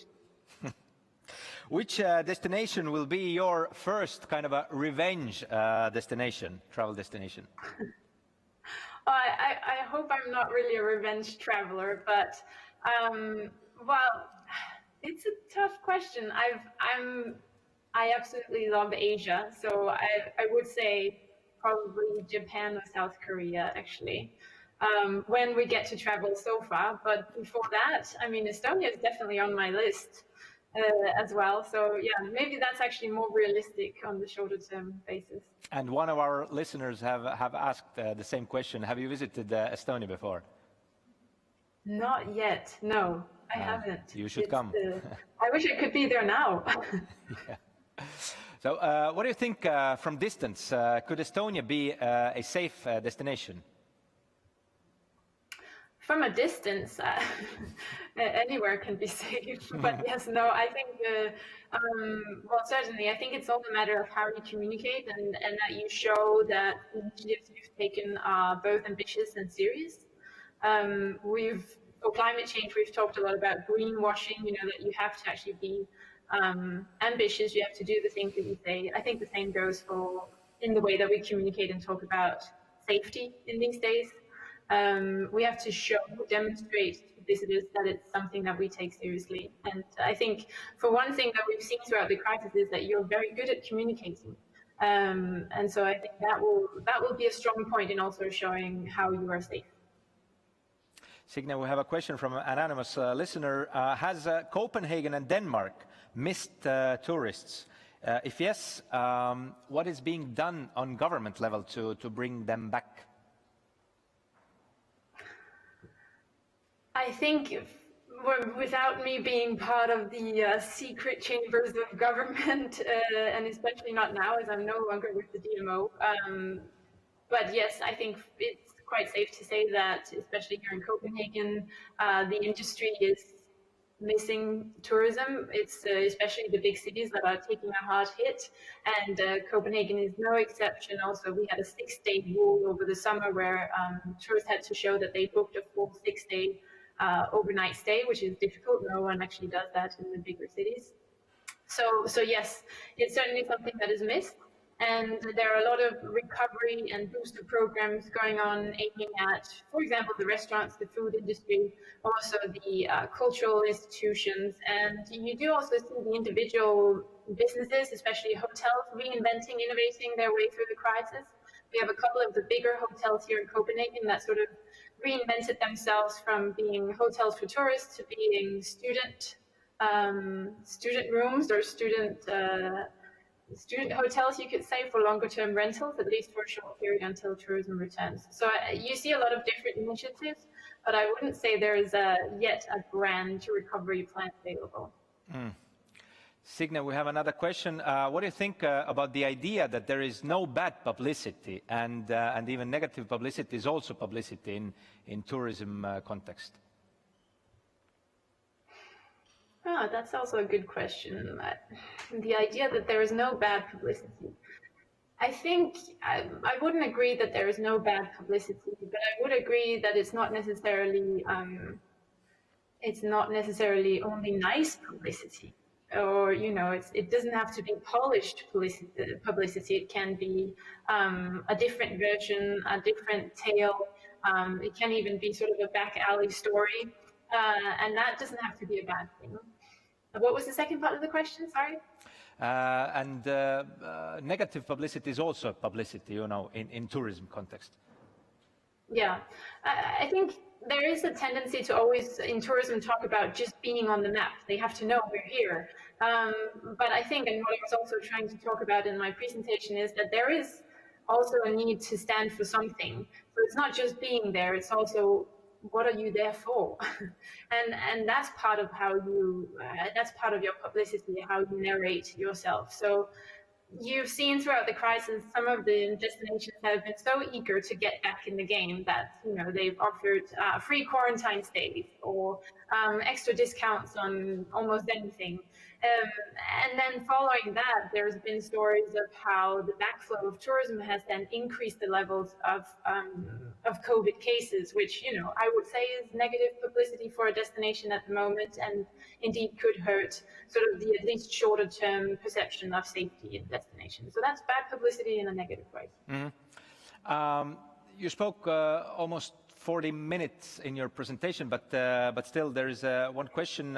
Which destination will be your first kind of a revenge destination, travel destination?
I hope I'm not really a revenge traveler, but well, it's a tough question. I absolutely love Asia, so I would say probably Japan or South Korea, actually, when we get to travel so far. But before that, I mean, Estonia is definitely on my list as well. So yeah, maybe that's actually more realistic on the shorter term basis.
And one of our listeners have asked the same question. Have you visited Estonia before?
Not yet, no, I haven't.
You should come.
I wish I could be there now.
Yeah. So what do you think from distance? Could Estonia be a safe destination?
From a distance, anywhere can be safe. But yes, no, I think, well, certainly, I think it's all a matter of how you communicate and that you show that the initiatives you've taken are both ambitious and serious. For climate change, we've talked a lot about greenwashing, you know, that you have to actually be ambitious, you have to do the things that you say. I think the same goes for in the way that we communicate and talk about safety in these days. We have to demonstrate to visitors that it's something that we take seriously. And I think for one thing that we've seen throughout the crisis is that you're very good at communicating. And so I think that will be a strong point in also showing how you are safe.
Signe, we have a question from an anonymous listener. Has Copenhagen and Denmark missed tourists? If yes, what is being done on government level to bring them back?
I think without me being part of the secret chambers of government, and especially not now as I'm no longer with the DMO, but yes, I think it's quite safe to say that, especially here in Copenhagen, the industry is missing tourism. It's especially the big cities that are taking a hard hit, and Copenhagen is no exception. Also, we had a 6-day rule over the summer where tourists had to show that they booked a full 6-day overnight stay, which is difficult. No one actually does that in the bigger cities. So yes, it's certainly something that is missed. And there are a lot of recovery and booster programs going on aiming at, for example, the restaurants, the food industry, also the cultural institutions. And you do also see the individual businesses, especially hotels, reinventing, innovating their way through the crisis. We have a couple of the bigger hotels here in Copenhagen that sort of reinvented themselves from being hotels for tourists to being student rooms or student hotels, you could say, for longer term rentals, at least for a short period until tourism returns. So you see a lot of different initiatives, but I wouldn't say there is yet a grand recovery plan available.
Signe, we have another question. What do you think about the idea that there is no bad publicity and even negative publicity is also publicity in tourism context?
Oh, that's also a good question. The idea that there is no bad publicity. I think I wouldn't agree that there is no bad publicity, but I would agree that it's not necessarily only nice publicity, or it doesn't have to be polished publicity. It can be a different version, a different tale. It can even be sort of a back alley story, and that doesn't have to be a bad thing. What was the second part of the question? Sorry.
And negative publicity is also publicity, in tourism context.
Yeah, I think there is a tendency to always, in tourism, talk about just being on the map. They have to know we're here. But I think, and what I was also trying to talk about in my presentation, is that there is also a need to stand for something. So it's not just being there, it's also, what are you there for? and that's part of how that's part of your publicity, how you narrate yourself. So you've seen throughout the crisis, some of the destinations have been so eager to get back in the game that they've offered free quarantine stays or extra discounts on almost anything. And then following that, there's been stories of how the backflow of tourism has then increased the levels of COVID cases, which I would say is negative publicity for a destination at the moment, and indeed could hurt sort of the at least shorter term perception of safety in destinations. So that's bad publicity in a negative way.
Mm-hmm. You spoke almost 40 minutes in your presentation, but still there is one question.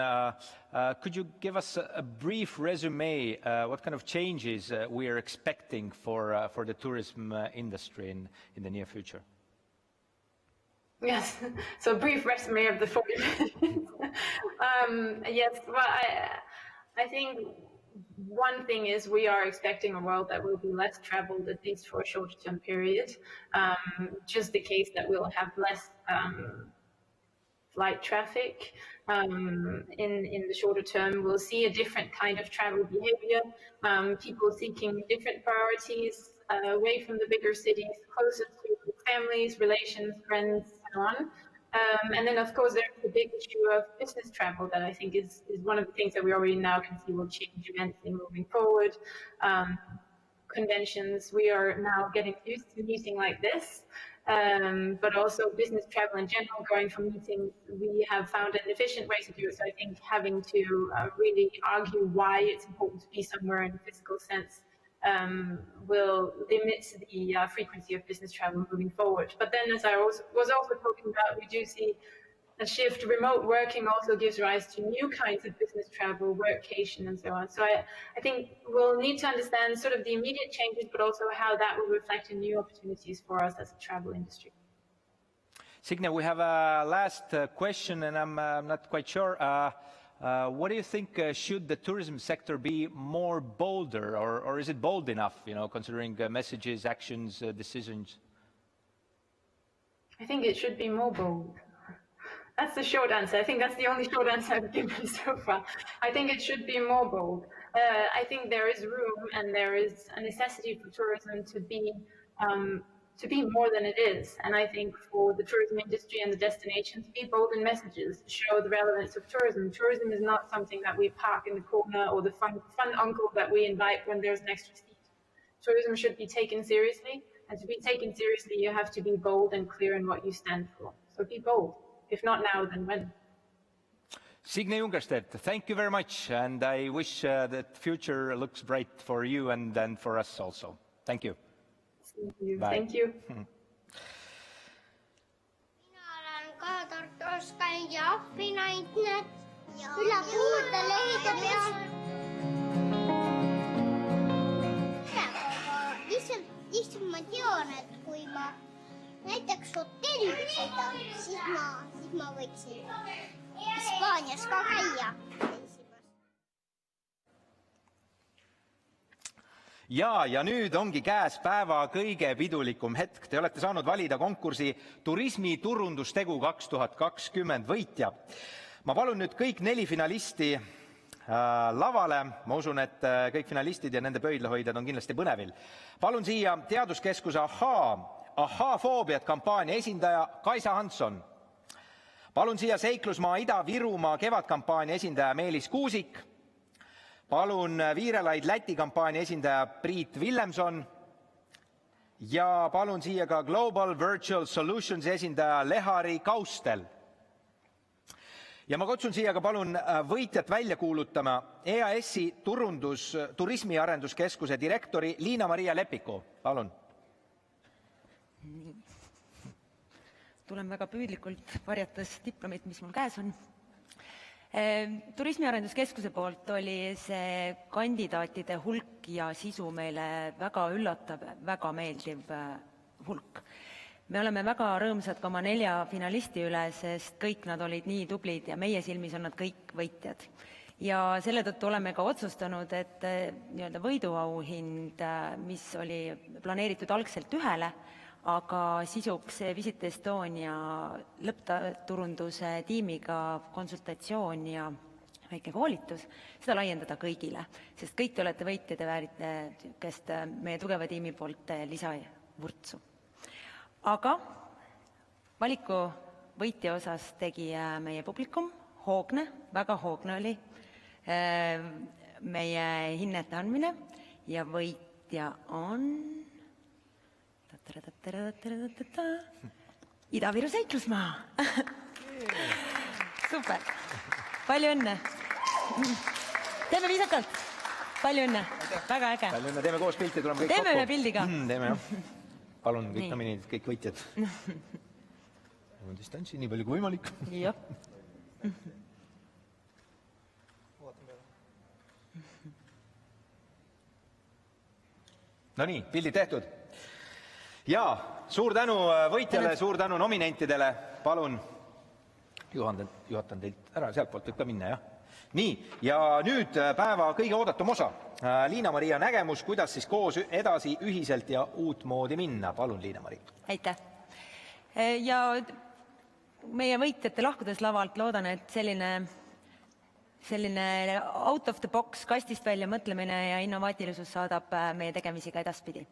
Could you give us a brief resume, what kind of changes we are expecting for the tourism industry in the near future?
Yes, so a brief resume of the 40 minutes. Yes, well, I think one thing is we are expecting a world that will be less traveled, at least for a shorter term period. Just the case that we'll have less flight traffic in the shorter term. We'll see a different kind of travel behavior, people seeking different priorities away from the bigger cities, closer to families, relations, friends, and so on. And then, of course, there's the big issue of business travel that I think is one of the things that we already now can see will change immensely moving forward. Conventions, we are now getting used to meeting like this, but also business travel in general, going from meetings, we have found an efficient way to do it. So I think having to really argue why it's important to be somewhere in a physical sense will limit the frequency of business travel moving forward. But then, as I was also talking about, we do see a shift. Remote working also gives rise to new kinds of business travel, workcation, and so on. So I think we'll need to understand sort of the immediate changes, but also how that will reflect in new opportunities for us as a travel industry.
Signe, we have a last question, and I'm not quite sure. What do you think, should the tourism sector be more bolder, or is it bold enough, considering messages, actions, decisions?
I think it should be more bold. That's the short answer. I think that's the only short answer I've given so far. I think it should be more bold. I think there is room and there is a necessity for tourism to be more than it is. And I think for the tourism industry and the destination to be bold in messages, show the relevance of tourism. Tourism is not something that we park in the corner or the fun uncle that we invite when there's an extra seat. Tourism should be taken seriously. And to be taken seriously, you have to be bold and clear in what you stand for. So be bold. If not now, then when?
Signe Jungerstedt, thank you very much. And I wish that the future looks bright for you and for us also. Thank you.
Thank you.
Bye.
Thank you.
Mina olen ka Tartus, käin ja ahvinaid need üle puude lehide peal. Lihtsalt ma tean, et kui ma näiteks hotellis sõidan, siis ma võiksin Hispaanias ka käia.
Ja nüüd ongi käes päeva kõige pidulikum hetk. Te olete saanud valida konkursi Turismi Turundusteo 2020 võitja. Ma palun nüüd kõik 4 finalisti lavale. Ma usun, et kõik finalistid ja nende pöidlahoidjad on kindlasti põnevil. Palun siia teaduskeskuse ahhaafoobiat kampaania esindaja Kaisa Hansson. Palun siia Seiklusmaa Ida-Virumaa kevadkampaania esindaja Meelis Kuusik. Palun Viirelaid Läti kampaania esindaja Priit Villemson. Ja palun siia ka Global Virtual Solutions esindaja Lehari Kaustel. Ja ma kutsun siia ka palun võitjat välja kuulutama EAS-i Turismiarenduskeskuse direktori Liina-Maria Lepiku. Palun.
Tulen väga püüdlikult varjates diplomit, mis mul käes on. Turismiarenduskeskuse poolt oli see kandidaatide hulk ja sisu meile väga üllatav, väga meeldiv hulk. Me oleme väga rõõmsad ka oma 4 finalisti üle, sest kõik nad olid nii tublid ja meie silmis on nad kõik võitjad. Ja selle tõttu oleme ka otsustanud, et võiduauhind, mis oli planeeritud algselt 1, aga sisuks Visit Estonia lõppturunduse tiimiga konsultatsioon ja väike koolitus, seda laiendada kõigile, sest kõik te olete võitjad ja väärite meie tugeva tiimi poolt lisavurtsu. Aga valiku võitja osas tegi meie publikum, hoogne, väga hoogne oli meie hinnete andmine ja võitja on Ida-Viru Seiklusmaa. Super. Palju õnne. Teeme viisakalt. Palju õnne. Väga äge.
Palju õnne. Teeme koos pilti, tuleme kõik kokku.
Teeme ühe pildi ka.
Teeme jah. Palun kõik nominendid, kõik võitjad. Distantsi nii palju kui võimalik.
Jah.
No nii, pildid tehtud. Ja, suur tänu võitjale, suur tänu nominentidele. Palun, juhatan teilt ära, sealt poolt võib ka minna, jah. Nii, ja nüüd päeva kõige oodatum osa. Liina-Maria nägemus, kuidas siis koos edasi ühiselt ja uutmoodi minna. Palun, Liina-Maria.
Aitäh. Ja meie võitjate lahkudes lavalt loodan, et selline out of the box, kastist välja mõtlemine ja innovaatilisus saadab meie tegemisi ka edaspidi.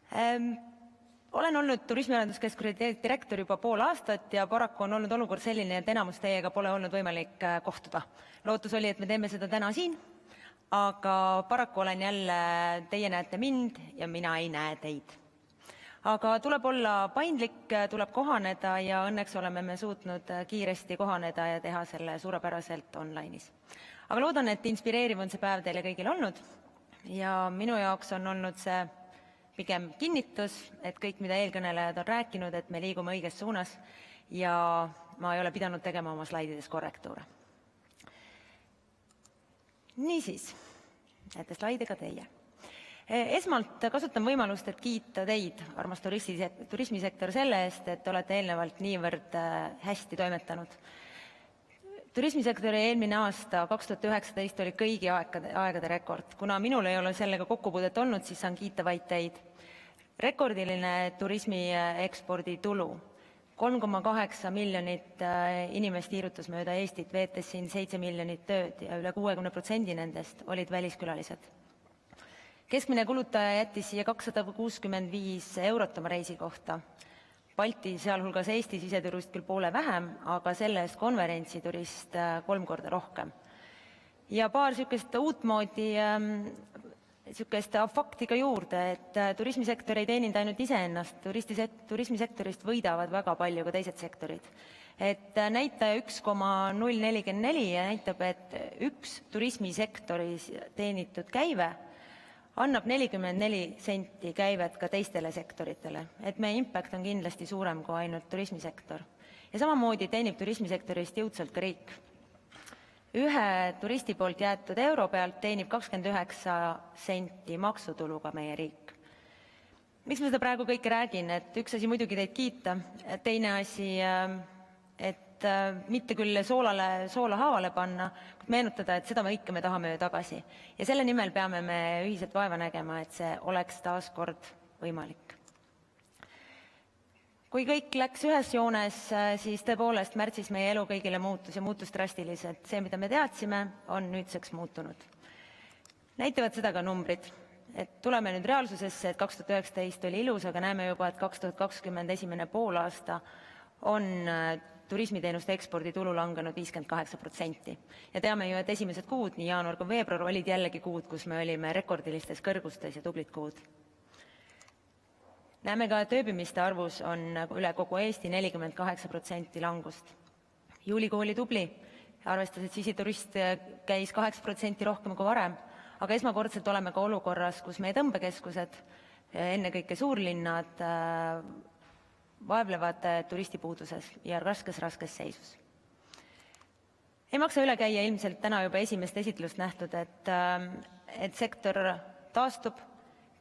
Olen olnud Turismiarenduskeskuse direktor juba pool aastat ja paraku on olnud olukord selline, et enamus teiega pole olnud võimalik kohtuda. Lootus oli, et me teeme seda täna siin, aga paraku olen jälle, teie näete mind ja mina ei näe teid. Aga tuleb olla paindlik, tuleb kohaneda ja õnneks oleme me suutnud kiiresti kohaneda ja teha selle suurepäraselt online'is. Aga loodan, et inspireeriv on see päev teile kõigil olnud ja minu jaoks on olnud see pigem kinnitus, et kõik, mida eelkõnelejad on rääkinud, et me liigume õiges suunas ja ma ei ole pidanud tegema oma slaidides korrektuure. Niisiis, näete slaide ka teie. Esmalt kasutan võimalust, et kiita teid, armas turismisektor, selle eest, et olete eelnevalt niivõrd hästi toimetanud. Turismisektori eelmine aasta, 2019, oli kõigi aegade rekord. Kuna minul ei ole sellega kokkupuudet olnud, siis saan kiita vaid teid. Rekordiline turismi ekspordi tulu. 3,8 miljonit inimest hiirutas mööda Eestit, veetes siin 7 miljonit tööd ja üle 60% nendest olid väliskülalised. Keskmine kulutaja jättis siia 265 eurot oma reisi kohta. Balti, sealhulgas Eesti siseturist küll poole vähem, aga selle eest konverentsi turist 3 korda rohkem. Ja paar sükest uutmoodi fakti ka juurde, et turismisektor ei teeninud ainult iseennast, turismisektorist võidavad väga palju ka teised sektorid. Et näitaja 1,044 näitab, et üks turismisektoris teenitud käive annab 44 senti käivet ka teistele sektoritele, et meie impact on kindlasti suurem kui ainult turismisektor. Ja samamoodi teenib turismisektorist jõudsalt ka riik. Ühe turisti poolt jäetud euro pealt teenib 29 senti maksutuluga meie riik. Miks ma seda praegu kõike räägin, et üks asi muidugi teid kiita, teine asi, et mitte küll soola haavale panna, kuid meenutada, et seda kõike me tahame ju tagasi. Ja selle nimel peame me ühiselt vaeva nägema, et see oleks taas kord võimalik. Kui kõik läks ühes joones, siis tõepoolest märtsis meie elu kõigile muutus ja muutus drastiliselt. See, mida me teadsime, on nüüdseks muutunud. Näitavad seda ka numbrid. Et tuleme nüüd reaalsusesse, et 2019 oli ilus, aga näeme juba, et 2020 esimene poolaasta on turismiteenuste eksporditulu langenud 58%. Ja teame ju, et esimesed kuud, nii jaanuar kui veebruar, olid jällegi kuud, kus me olime rekordilistes kõrgustes ja tublid kuud. Näeme ka, et ööbimiste arvus on üle kogu Eesti 48% langust. Juulikuu oli tubli, arvestades, et siseturist käis 8% rohkem kui varem, aga esmakordselt oleme ka olukorras, kus meie tõmbekeskused, ennekõike suurlinnad, vaevlevad turistipuuduses ja raskes seisus. Ei maksa üle käia ilmselt täna juba esimest esitlust nähtud, et sektor taastub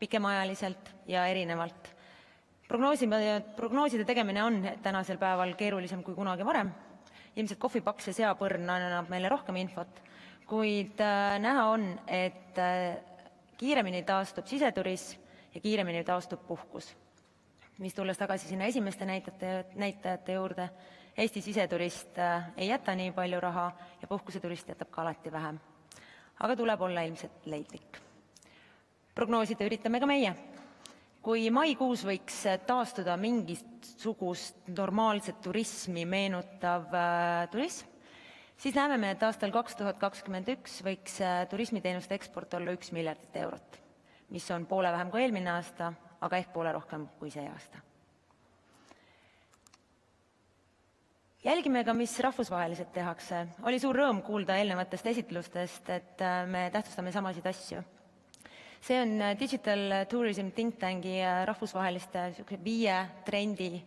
pikemaajaliselt ja erinevalt. Prognooside tegemine on tänasel päeval keerulisem kui kunagi varem. Ilmselt kohvipaks ja seapõrn annab meile rohkem infot, kuid näha on, et kiiremini taastub siseturism ja kiiremini taastub puhkus. Mis tulles tagasi sinna esimeste näitajate juurde, Eesti siseturist ei jäta nii palju raha ja puhkuseturist jätab ka alati vähem. Aga tuleb olla ilmselt leidlik. Prognoosida üritame ka meie. Kui maikuus võiks taastuda mingisugust normaalset turismi meenutav turism, siis näeme me, et aastal 2021 võiks turismiteenuste eksport olla 1 miljardit eurot, mis on poole vähem kui eelmine aasta, aga ehk poole rohkem kui see aasta. Jälgime ka, mis rahvusvaheliselt tehakse. Oli suur rõõm kuulda eelnevatest esitlustest, et me tähtsustame samasid asju. See on Digital Tourism Think Tanki rahvusvaheliste 5 trendi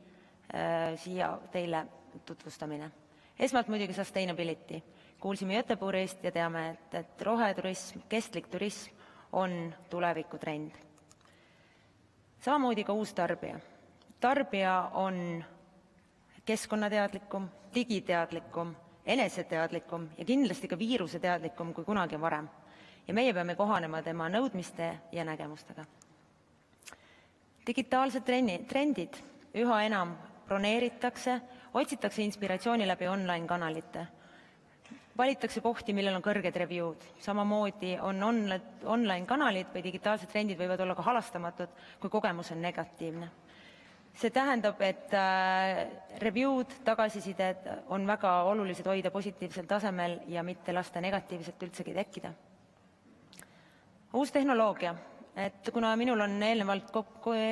siia teile tutvustamine. Esmalt muidugi sustainability. Kuulsime Göteborgist ja teame, et roheturism, kestlik turism on tulevikutrend. Samamoodi ka uus tarbija. Tarbija on keskkonnateadlikum, digiteadlikum, eneseteadlikum ja kindlasti ka viiruseteadlikum kui kunagi varem. Ja meie peame kohanema tema nõudmiste ja nägemustega. Digitaalsed trendid üha enam broneeritakse, otsitakse inspiratsiooni läbi online-kanalite. Valitakse kohti, millel on kõrged review'd. Samamoodi on online-kanalid või digitaalsed trendid võivad olla ka halastamatud, kui kogemus on negatiivne. See tähendab, et review'd, tagasisided on väga olulised hoida positiivsel tasemel ja mitte lasta negatiivset üldsegi tekkida. Uus tehnoloogia, et kuna minul on eelnevalt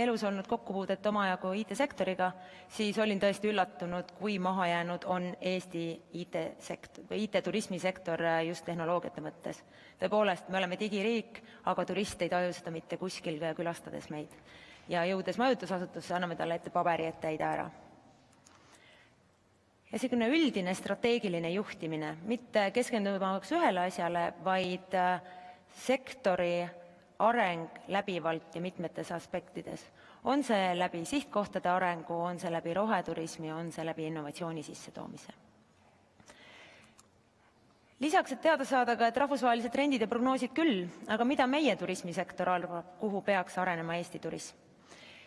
elus olnud kokkupuudet omajagu IT-sektoriga, siis olin tõesti üllatunud, kui maha jäänud on Eesti IT-turismisektor just tehnoloogiate mõttes. Tõepoolest, me oleme digiriik, aga turist ei taju seda mitte kuskil külastades meid. Ja jõudes majutusasutusse, anname talle ette paberi, et täida ära. Ja selline üldine strateegiline juhtimine, mitte keskendumaks ühele asjale, vaid sektori areng läbivalt ja mitmetes aspektides. On see läbi sihtkohtade arengu, on see läbi roheturismi, on see läbi innovatsiooni sissetoomise. Lisaks, et teada saada ka, et rahvusvahelised trendid ja prognoosid küll, aga mida meie turismisektor arvab, kuhu peaks arenema Eesti turism?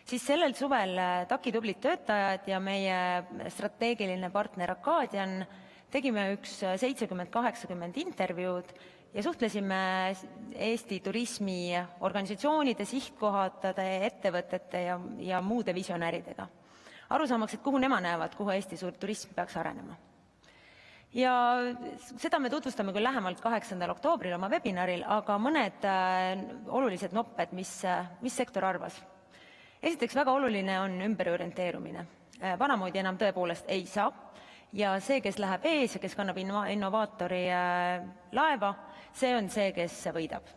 Siis sellel suvel TAK-i tublid töötajad ja meie strateegiline partner Acadian tegime üks 70-80 intervjuud ja suhtlesime Eesti turismiorganisatsioonide, sihtkohtade, ettevõtete ja muude visionääridega. Arusaamaks, et kuhu nemad näevad, kuhu Eesti suur turism peaks arenema. Ja seda me tutvustame küll lähemalt 8. oktoobril oma webinaril, aga mõned olulised nopped, mis sektor arvas. Esiteks väga oluline on ümberorienteerumine. Vanamoodi enam tõepoolest ei saa. Ja see, kes läheb ees ja kes kannab innovaatori laeva, see on see, kes võidab.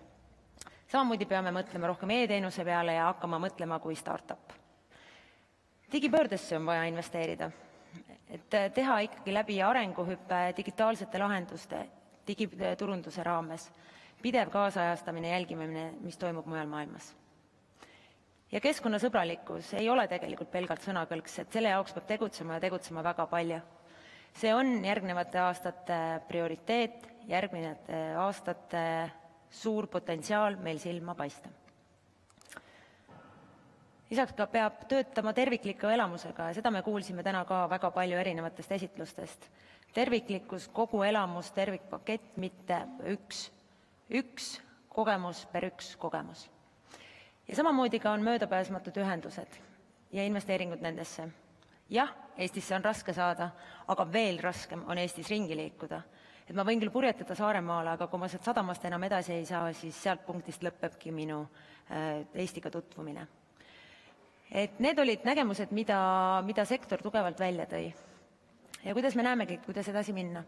Samamoodi peame mõtlema rohkem e-teenuse peale ja hakkama mõtlema kui startup. Digipöördesse on vaja investeerida, et teha ikkagi läbi arenguhüppe digitaalsete lahenduste, digiturunduse raames, pidev kaasajastamine ja jälgimine, mis toimub mujal maailmas. Ja keskkonnasõbralikkus ei ole tegelikult pelgalt sõnakõlks, et selle jaoks peab tegutsema väga palju. See on järgnevate aastate prioriteet, järgnevate aastate suur potentsiaal meil silma paista. Lisaks ka peab töötama tervikliku elamusega ja seda me kuulsime täna ka väga palju erinevatest esitlustest. Terviklikkus, kogu elamus, tervikpakett, mitte üks kogemus per üks kogemus. Ja samamoodi ka on möödapääsmatud ühendused ja investeeringud nendesse. Jah, Eestisse on raske saada, aga veel raskem on Eestis ringi liikuda. Et ma võin küll purjetada Saaremaale, aga kui ma sealt sadamast enam edasi ei saa, siis sealt punktist lõpebki minu Eestiga tutvumine. Et need olid nägemused, mida sektor tugevalt välja tõi. Ja kuidas me näemegi, kuidas edasi minna?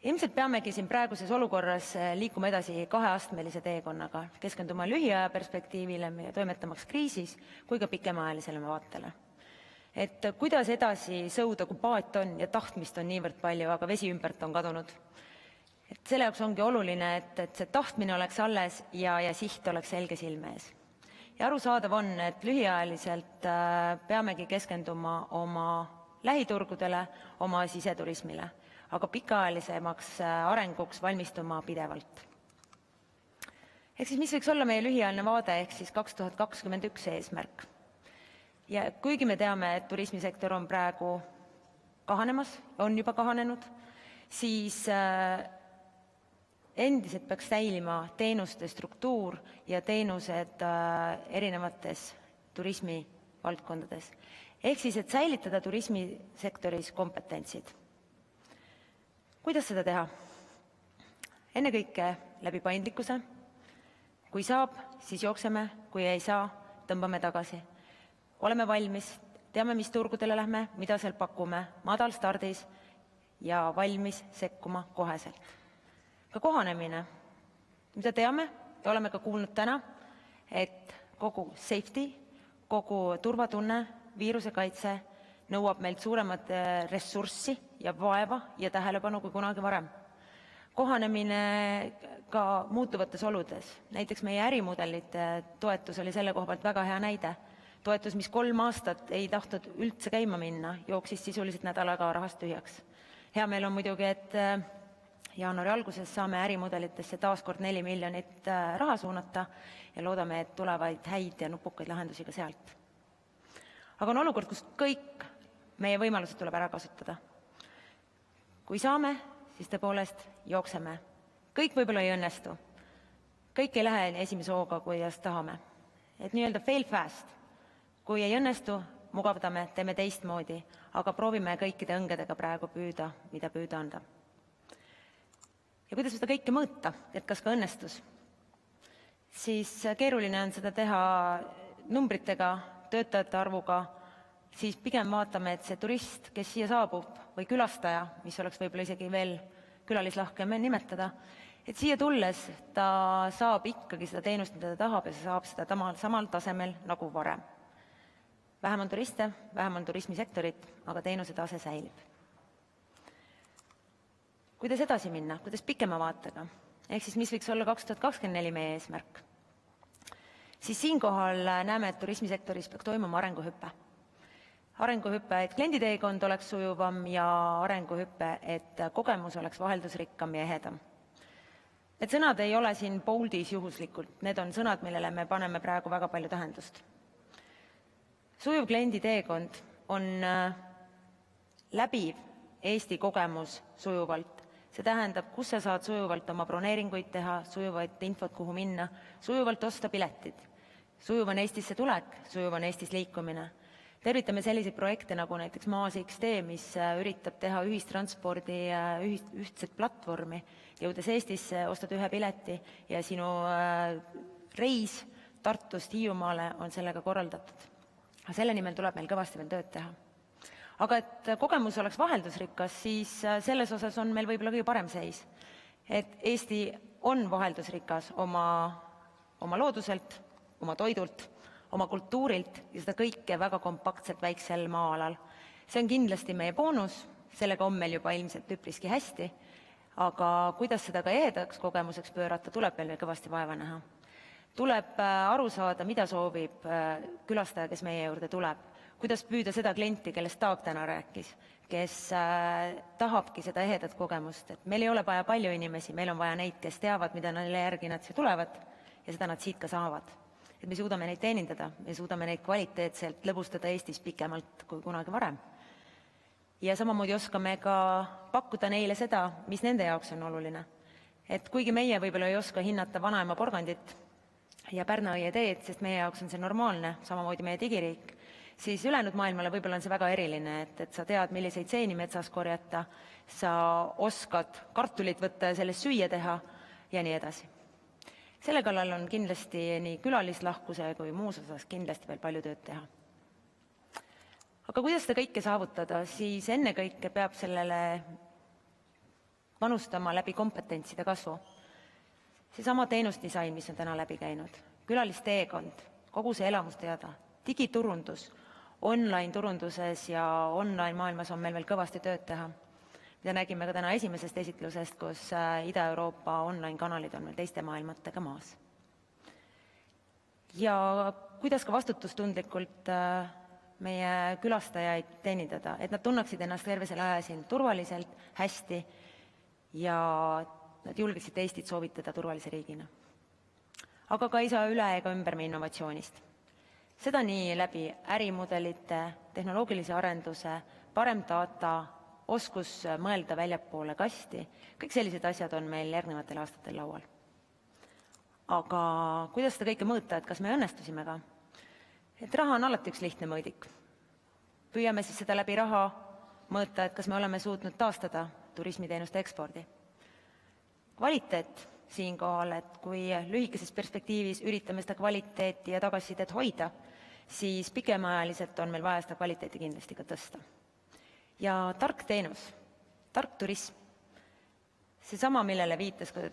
Ilmselt peamegi siin praeguses olukorras liikuma edasi kaheastmelise teekonnaga, keskenduma lühiaja perspektiivile ja toimetamaks kriisis kui ka pikemaajalisele vaatele. Et kuidas edasi sõuda, kui paat on ja tahtmist on niivõrd palju, aga vesi ümbert on kadunud. Et selle jaoks ongi oluline, et see tahtmine oleks alles ja siht oleks selge silme ees. Ja arusaadav on, et lühiajaliselt peamegi keskenduma oma lähiturgudele, oma siseturismile, aga pikaajalisemaks arenguks valmistuma pidevalt. Ehk siis mis võiks olla meie lühiajaline vaade, ehk siis 2021 eesmärk? Ja kuigi me teame, et turismisektor on praegu kahanemas, on juba kahanenud, siis endiselt peaks säilima teenuste struktuur ja teenused erinevates turismivaldkondades. Ehk siis, et säilitada turismisektoris kompetentsid. Kuidas seda teha? Ennekõike läbi paindlikkuse. Kui saab, siis jookseme, kui ei saa, tõmbame tagasi. Oleme valmis, teame, mis turgudele lähme, mida seal pakume, madal stardis ja valmis sekkuma koheselt. Ka kohanemine, mida teame ja oleme ka kuulnud täna, et kogu safety, kogu turvatunne, viiruse kaitse nõuab meilt suuremat ressurssi ja vaeva ja tähelepanu kui kunagi varem. Kohanemine ka muutuvates oludes, näiteks meie ärimudelite toetus oli selle koha pealt väga hea näide. Toetus, mis 3 aastat ei tahtnud üldse käima minna, jooksis sisuliselt nädalaga rahast tühjaks. Hea meil on muidugi, et jaanuari alguses saame ärimudelitesse taaskord 4 miljonit raha suunata ja loodame, et tulevaid häid ja nupukaid lahendusi ka sealt. Aga on olukord, kus kõik meie võimalused tuleb ära kasutada. Kui saame, siis tõepoolest jookseme. Kõik võib-olla ei õnnestu. Kõik ei lähe esimese hooga, kuidas tahame. Et nii-öelda fail fast. Kui ei õnnestu, mugavdame, teeme teistmoodi, aga proovime kõikide õngedega praegu püüda, mida püüda anda. Ja kuidas seda kõike mõõta, et kas ka õnnestus? Siis keeruline on seda teha numbritega, töötajate arvuga, siis pigem vaatame, et see turist, kes siia saabub, või külastaja, mis oleks võib-olla isegi veel külalislahkem nimetada, et siia tulles ta saab ikkagi seda teenust, mida ta tahab ja saab seda samal tasemel nagu varem. Vähem on turiste, vähem on turismisektorit, aga teenuse tase säilib. Kuidas edasi minna? Kuidas pikema vaatega? Ehk siis mis võiks olla 2024 meie eesmärk? Siis siinkohal näeme, et turismisektoris peaks toimuma arenguhüppe. Arenguhüppe, et klienditeekond oleks sujuvam ja arenguhüppe, et kogemus oleks vaheldusrikkam ja ehedam. Need sõnad ei ole siin boldis juhuslikult, need on sõnad, millele me paneme praegu väga palju tähendust. Sujuv klienditeekond on läbiv Eesti kogemus sujuvalt. See tähendab, kus sa saad sujuvalt oma broneeringuid teha, sujuvalt infot, kuhu minna, sujuvalt osta piletid. Sujuv on Eestisse tulek, sujuv on Eestis liikumine. Tervitame selliseid projekte nagu näiteks Maas XD, mis üritab teha ühistranspordi ühtset platvormi. Jõudes Eestisse, ostad ühe pileti ja sinu reis Tartust Hiiumaale on sellega korraldatud. Selle nimel tuleb meil kõvasti veel tööd teha. Aga et kogemus oleks vaheldusrikas, siis selles osas on meil võib-olla kõige parem seis. Et Eesti on vaheldusrikas oma looduselt, oma toidult, oma kultuurilt ja seda kõike väga kompaktselt väiksel maa-alal. See on kindlasti meie boonus, sellega on meil juba ilmselt üpriski hästi, aga kuidas seda ka ehedaks kogemuseks pöörata, tuleb meil kõvasti vaeva näha. Tuleb aru saada, mida soovib külastaja, kes meie juurde tuleb. Kuidas püüda seda klienti, kellest Taag täna rääkis, kes tahabki seda ehedat kogemust. Et meil ei ole vaja palju inimesi, meil on vaja neid, kes teavad, mida neile järgi nad siia tulevad ja seda nad siit ka saavad. Et me suudame neid teenindada, me suudame neid kvaliteetselt lõbustada Eestis pikemalt kui kunagi varem. Ja samamoodi oskame ka pakkuda neile seda, mis nende jaoks on oluline. Et kuigi meie võib-olla ei oska hinnata vanaema porgandit, ja Pärna õie teed, sest meie jaoks on see normaalne, samamoodi meie digiriik, siis ülejäänud maailmale võib-olla on see väga eriline, et sa tead, milliseid seeni metsas korjata, sa oskad kartulit võtta ja sellest süüa teha ja nii edasi. Selle kallal on kindlasti nii külalislahkuse kui muus osas kindlasti veel palju tööd teha. Aga kuidas seda kõike saavutada, siis ennekõike peab sellele panustama läbi kompetentside kasvu. Seesama teenusdisain, mis on täna läbi käinud, külalisteekond, kogu see elamusteada, digiturundus, online turunduses ja online maailmas on meil veel kõvasti tööd teha. Mida nägime ka täna esimesest esitlusest, kus Ida-Euroopa online-kanalid on veel teiste maailmatega maas. Ja kuidas ka vastutustundlikult meie külastajaid teenindada, et nad tunnaksid ennast terve selle aja siin turvaliselt, hästi ja nad julgeksid Eestit soovitada turvalise riigina. Aga ka ei saa üle ega ümber meie innovatsioonist. Seda nii läbi ärimudelite, tehnoloogilise arenduse, parem data, oskus mõelda väljapoole kasti, kõik sellised asjad on meil järgnevatel aastatel laual. Aga kuidas seda kõike mõõta, et kas me õnnestusime ka? Et raha on alati üks lihtne mõõdik. Püüame siis seda läbi raha mõõta, et kas me oleme suutnud taastada turismiteenuste ekspordi. Kvaliteet siinkohal, et kui lühikeses perspektiivis üritame seda kvaliteeti ja tagasisidet hoida, siis pikemaajaliselt on meil vaja seda kvaliteeti kindlasti ka tõsta. Ja tark teenus, tark turism, seesama, millele viitas ka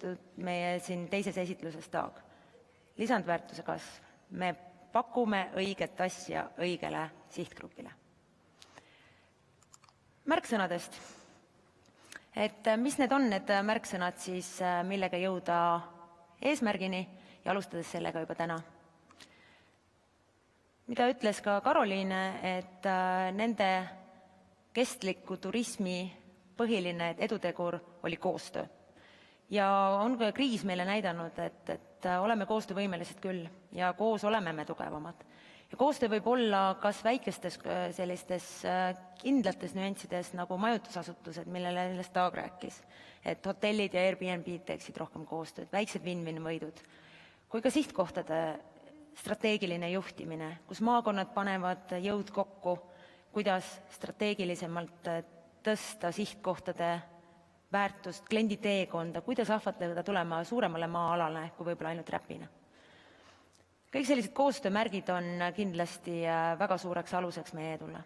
meie siin teises esitluses Taag, lisandväärtuse kasv, me pakume õiget asja õigele sihtgrupile. Märksõnadest. Et mis need on need märksõnad siis, millega jõuda eesmärgini ja alustades sellega juba täna. Mida ütles ka Karoliine, et nende kestliku turismi põhiline edutegur oli koostöö. Ja on ka kriis meile näidanud, et oleme koostöövõimelised küll ja koos oleme me tugevamad. Ja koostöö võib olla kas väikestes sellistes kindlates nüanssides nagu majutusasutused, millest Taag rääkis, et hotellid ja Airbnb teeksid rohkem koostööd, väiksed win-win võidud, kui ka sihtkohtade strateegiline juhtimine, kus maakonnad panevad jõud kokku, kuidas strateegilisemalt tõsta sihtkohtade väärtust, kliendi teekonda, kuidas ahvatleda tulema suuremale maa-alale kui võib-olla ainult räpina. Kõik sellised koostöömärgid on kindlasti väga suureks aluseks meie edule.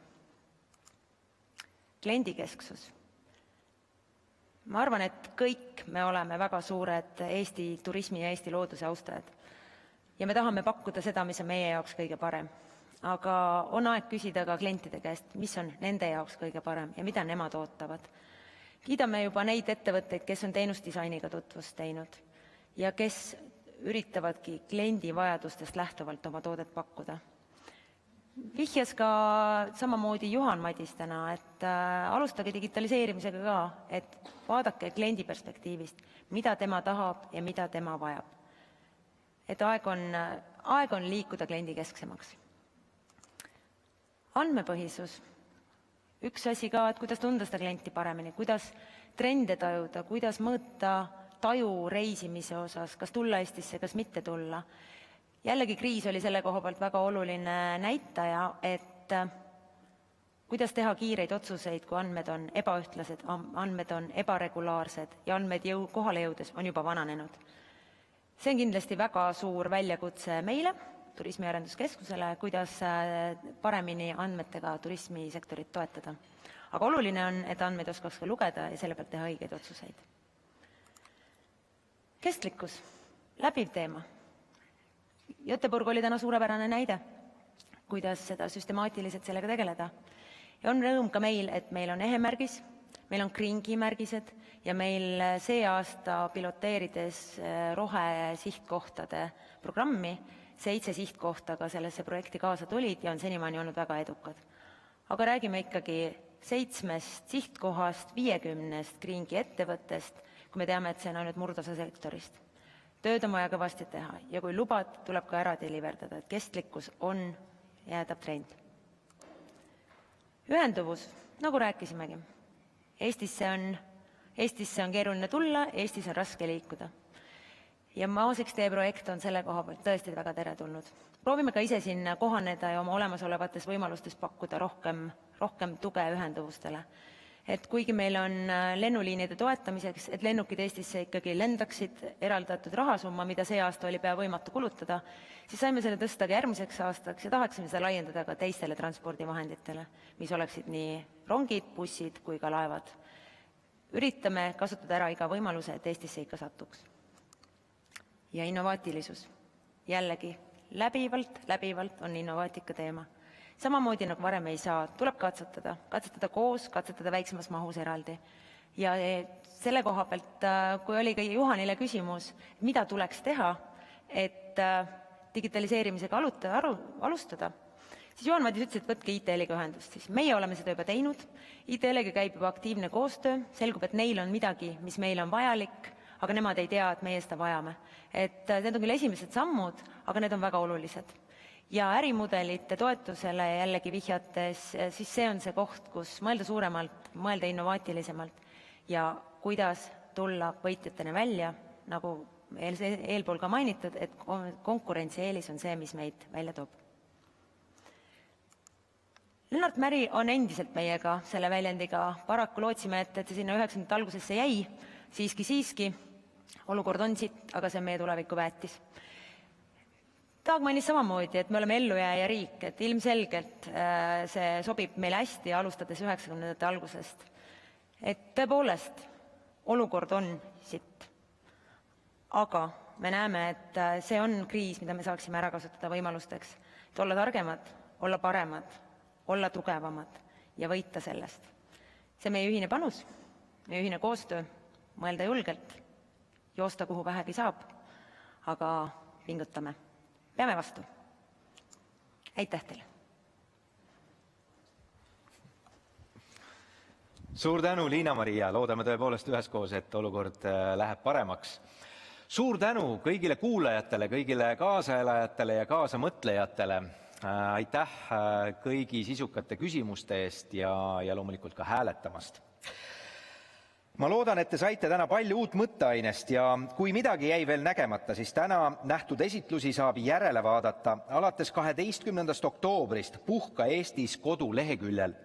Kliendikesksus. Ma arvan, et kõik me oleme väga suured Eesti turismi ja Eesti looduse austajad. Ja me tahame pakkuda seda, mis on meie jaoks kõige parem. Aga on aeg küsida ka klientide käest, mis on nende jaoks kõige parem ja mida nemad ootavad. Kiidame juba neid ettevõtteid, kes on teenusdisainiga tutvust teinud ja kes üritavadki kliendi vajadustest lähtuvalt oma toodet pakkuda. Vihjas ka samamoodi Juhan Madis täna, et alustage digitaliseerimisega ka, et vaadake kliendi perspektiivist, mida tema tahab ja mida tema vajab. Et aeg on liikuda kliendi kesksemaks. Andmepõhisus. Üks asi ka, et kuidas tunda seda klienti paremini, kuidas trende tajuda, kuidas mõõta taju reisimise osas, kas tulla Eestisse, kas mitte tulla. Jällegi kriis oli selle koha pealt väga oluline näitaja, et kuidas teha kiireid otsuseid, kui andmed on ebaühtlased, andmed on ebaregulaarsed ja andmed kohale jõudes on juba vananenud. See on kindlasti väga suur väljakutse meile, Turismiarenduskeskusele, kuidas paremini andmetega turismisektorit toetada. Aga oluline on, et andmeid oskaks ka lugeda ja selle pealt teha õigeid otsuseid. Kestlikkus, läbiv teema. Göteborg oli täna suurepärane näide, kuidas seda süstemaatiliselt sellega tegeleda. Ja on rõõm ka meil, et meil on ehemärgis, meil on kringimärgised ja meil see aasta piloteerides rohesihtkohtade programmi 7 sihtkohta ka sellesse projekti kaasa tulid ja on senimaani olnud väga edukad. Aga räägime ikkagi 7 sihtkohast, 50 kringi ettevõttest, kui me teame, et see on ainult murdosa sektorist. Tööd on vaja kõvasti teha ja kui lubad, tuleb ka ära deliverdada, et kestlikkus on jäädav trend. Ühenduvus, nagu rääkisimegi. Eestisse on keeruline tulla, Eestis on raske liikuda. Ja Maasiks tee projekt on selle koha pealt tõesti väga teretulnud. proovime ka ise siin kohaneda ja oma olemasolevates võimalustes pakkuda rohkem tuge ühenduvustele. Et kuigi meil on lennuliinide toetamiseks, et lennukid Eestisse ikkagi lendaksid eraldatud rahasumma, mida see aasta oli pea võimatu kulutada, siis saime selle tõsta ka järgmiseks aastaks ja tahaksime seda laiendada ka teistele transpordivahenditele, mis oleksid nii rongid, bussid kui ka laevad. Üritame kasutada ära iga võimaluse, et Eestisse ikka satuks. Ja innovaatilisus. Jällegi, läbivalt on innovaatika teema. Samamoodi nagu varem ei saa, tuleb katsetada koos, katsetada väiksemas mahus eraldi. Ja selle koha pealt, kui oli ka Juhanile küsimus, mida tuleks teha, et digitaliseerimisega alustada, siis Juhan Madis ütles, et võtke IT-liga ühendust. Siis meie oleme seda juba teinud, IT-liga käib juba aktiivne koostöö, selgub, et neil on midagi, mis meil on vajalik, aga nemad ei tea, et meie seda vajame. Et need on küll esimesed sammud, aga need on väga olulised. Ja ärimudelite toetusele jällegi vihjates, siis see on see koht, kus mõelda suuremalt, mõelda innovaatilisemalt ja kuidas tulla võitjatena välja, nagu eelpool ka mainitud, et konkurentsieelis on see, mis meid välja toob. Lennart Märi on endiselt meiega selle väljendiga. Paraku lootsime, et see sinna 90. algusesse jäi. Siiski. Olukord on sitt, aga see on meie tuleviku väetis. Taag mainis samamoodi, et me oleme ellujääja riik, et ilmselgelt see sobib meile hästi alustades 90. algusest. Et tõepoolest, olukord on sitt. Aga me näeme, et see on kriis, mida me saaksime ära kasutada võimalusteks. Et olla targemad, olla paremad, olla tugevamad ja võita sellest. See on meie ühine panus, meie ühine koostöö, mõelda julgelt, joosta kuhu vähegi saab, aga pingutame. Peame vastu. Aitäh teile.
Suur tänu, Liina-Maria. Loodame tõepoolest üheskoos, et olukord läheb paremaks. Suur tänu kõigile kuulajatele, kõigile kaasaelajatele ja kaasamõtlejatele. Aitäh kõigi sisukate küsimuste eest ja loomulikult ka hääletamast. Ma loodan, et te saite täna palju uut mõtteainest ja kui midagi jäi veel nägemata, siis täna nähtud esitlusi saab järele vaadata alates 12. oktoobrist Puhka Eestis koduleheküljel.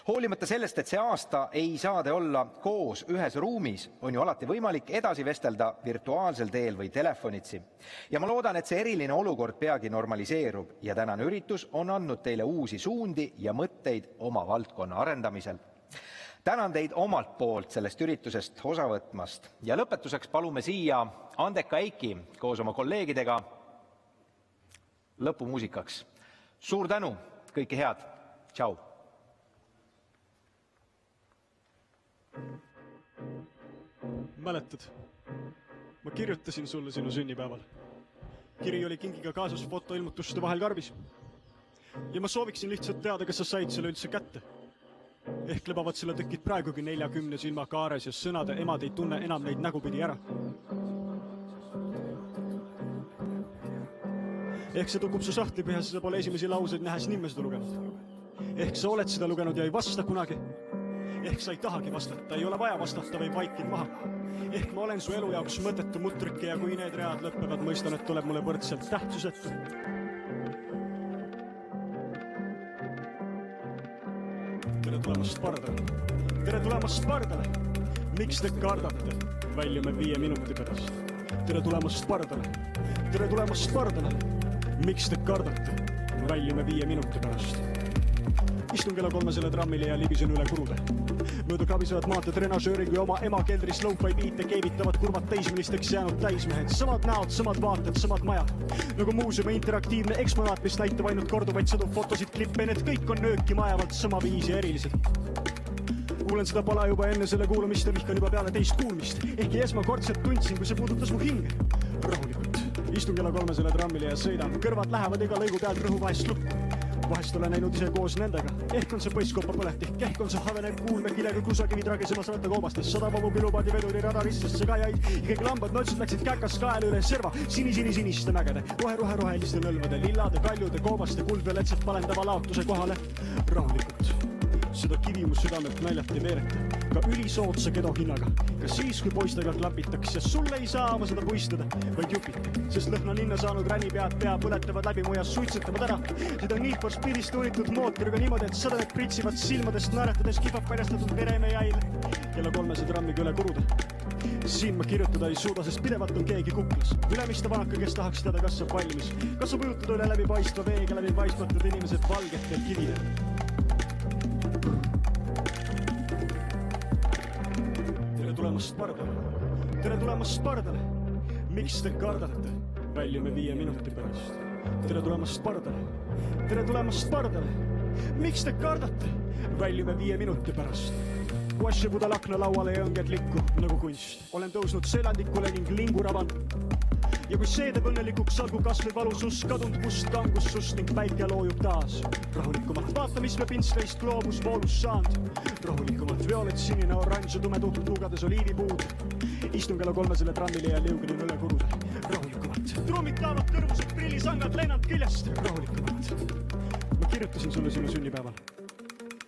Hoolimata sellest, et see aasta ei saa te olla koos ühes ruumis, on ju alati võimalik edasi vestelda virtuaalsel teel või telefonitsi. Ja ma loodan, et see eriline olukord peagi normaliseerub ja tänane üritus on andnud teile uusi suundi ja mõtteid oma valdkonna arendamisel. Tänan teid omalt poolt sellest üritusest osa võtmast ja lõpetuseks palume siia Andeka Eiki koos oma kolleegidega lõpumuusikaks. Suur tänu, kõike head, tšau!
Mäletad, ma kirjutasin sulle sinu sünnipäeval. Kiri oli kingiga kaasas fotoilmutuste vahel karbis. Ja ma sooviksin lihtsalt teada, kas sa said selle üldse kätte. Ehk lebavad selle tükid praegugi 40 silma kaares ja sõnade emad ei tunne enam neid nägupidi ära. Ehk see tukub su sahtlipihas, sa pole esimesi lauseid nähes nimme seda lugenud. Ehk sa oled seda lugenud ja ei vasta kunagi. Ehk sa ei tahagi vastata, ei ole vaja vastata või vaikid maha. Ehk ma olen su elu jaoks mõttetu mutrike ja kui need read lõppevad, mõistan, et tuleb mulle võrdselt tähtsusetu. Tere tulemast pardale. Tere tulemast pardale. Miks te kardate? Väljume 5 minuti pärast. Tere tulemast pardale. Tere tulemast pardale. Miks te kardate? Väljume 5 minuti pärast. Istun kella 3 selle trammile ja libisen üle kurude. Mööda krabisevad maate trenažööri, kui oma ema keldris low-fi biite keevitavad kurvad teismelisteks jäänud täismehed. Samad näod, samad vaated, samad majad. Nagu muuseumi interaktiivne eksponaat, mis näitab ainult korduvaid sõdu fotosid, klippe, need kõik on nööki majavalt sama viisi erilised. Kuulen seda pala juba enne selle kuulamist ja vihkan juba peale teist kuulmist. Ehkki esmakordselt tundsin, kui see puudutas mu hinge. Rahulikult. Istun kella 3 selle trammile ja sõidan. Kõrvad lähevad iga lõigu pealt rõhu vahest lukku. Vahest olen näinud ise koos nendega. Ehk on see põiskopa põlehtik, ehk on see havenev kuulme killega kusakivi tragisemas rattakoobastes. Sadavamu pilupaadi veduri radaristesse ka jäid. Ikkagi lambad notsid läksid käkas kael üle serva. Siniste mägede, roheliste nõlvade, lillade, kaljude, koobaste, kuldvioletsed palendava laotuse kohale. Rahulikult. seda kivi mu südamelt naljalt ei veereta. Ka ülisootsa kedo hinnaga. Ka siis, kui poistega klapitaks ja sulle ei saa ma seda puistada, vaid jupita. Sest lõhna linna saanud ränipead pea põletavad läbi mujas suitsetavad ära. Seda Need for Speedist unitud mootoriga niimoodi, et sademed pritsivad silmadest naeratades kihvab paljastatud vereme jaile. Kella 300 rammiga üle kuruda. Siin ma kirjutada ei suuda, sest pidevalt on keegi kuklas. Ülemiste vanaka, kes tahaks teada, kas saab valmis. Kas saab ujutada üle läbi paistva veega, läbi paistmatud inimesed valgetel kividel. Tere tulemast pardale. Tere tulemast pardale. Miks te kardate? Väljume 5 minuti pärast. Tere tulemast pardale. Tere tulemast pardale. Miks te kardate? Väljume 5 minuti pärast. Kuasje pudel akna lauale ja õnged likku nagu kunst. Olen tõusnud selandikule ning lingu ravan. Ja kui see teeb õnnelikuks, algu kasvõi valusus, kadunud must kangussust ning päike loojub taas. Rahulikumalt vaata, mis me pintsleist gloobus voolus saanud. Rahulikumalt violet, sinine, oranž ja tume tuht lugades oliivipuud. Istun kella 3 selle trammile ja liugenin üle kuruda. Rahulikumalt. Trummid taavad kõrvused, prillisangad lennad küljest. Rahulikumalt. Ma kirjutasin sulle sinu sünnipäeval.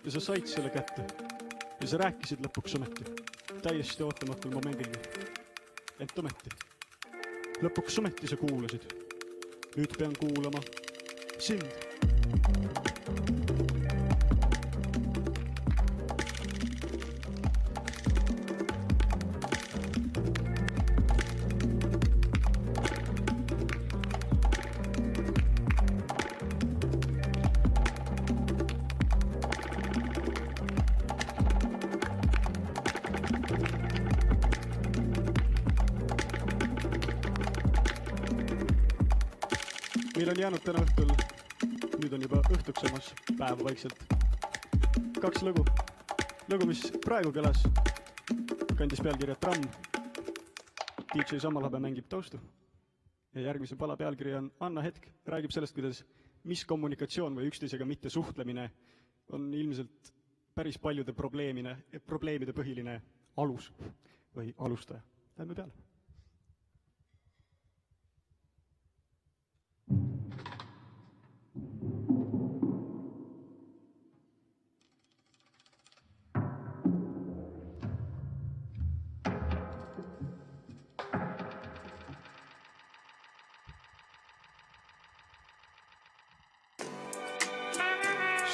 Ja sa said selle kätte. Ja sa rääkisid lõpuks ometi. Täiesti ootamatul momendilgi. Ent ometi. Lõpuks ometi sa kuulasid. Nüüd pean kuulama sind. Meil on jäänud täna õhtul, nüüd on juba õhtuks samas päeva vaikselt. 2 lõgu. Lõgu, mis praegu kelas, kandis pealkirja Tramm. DJ Sammalabe mängib taustu. Ja järgmise pala pealkiri on Anna hetk. Räägib sellest, kuidas mis kommunikatsioon või üksteisega mitte suhtlemine on ilmselt päris paljude probleemide põhiline alus või alustaja. Lähme peale.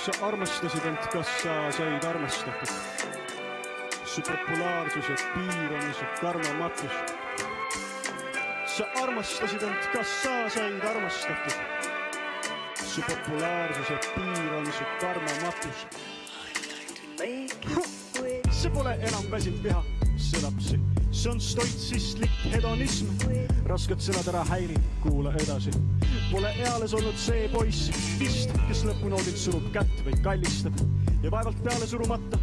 Sa armastasid, ent kas sa said armastatud? Su populaarsuse piir on su karmamatus. Sa armastasid, ent kas sa said armastatud? Su populaarsuse piir on su karmamatus. See pole enam väsinud viha, see lapsi. See on stoitsistlik hedonism. Rasked sõnad ära häirib, kuula edasi. Pole eales olnud see poiss vist, kes lõpunoodilt surub kätt või kallistab. Ja vaevalt peale surumata.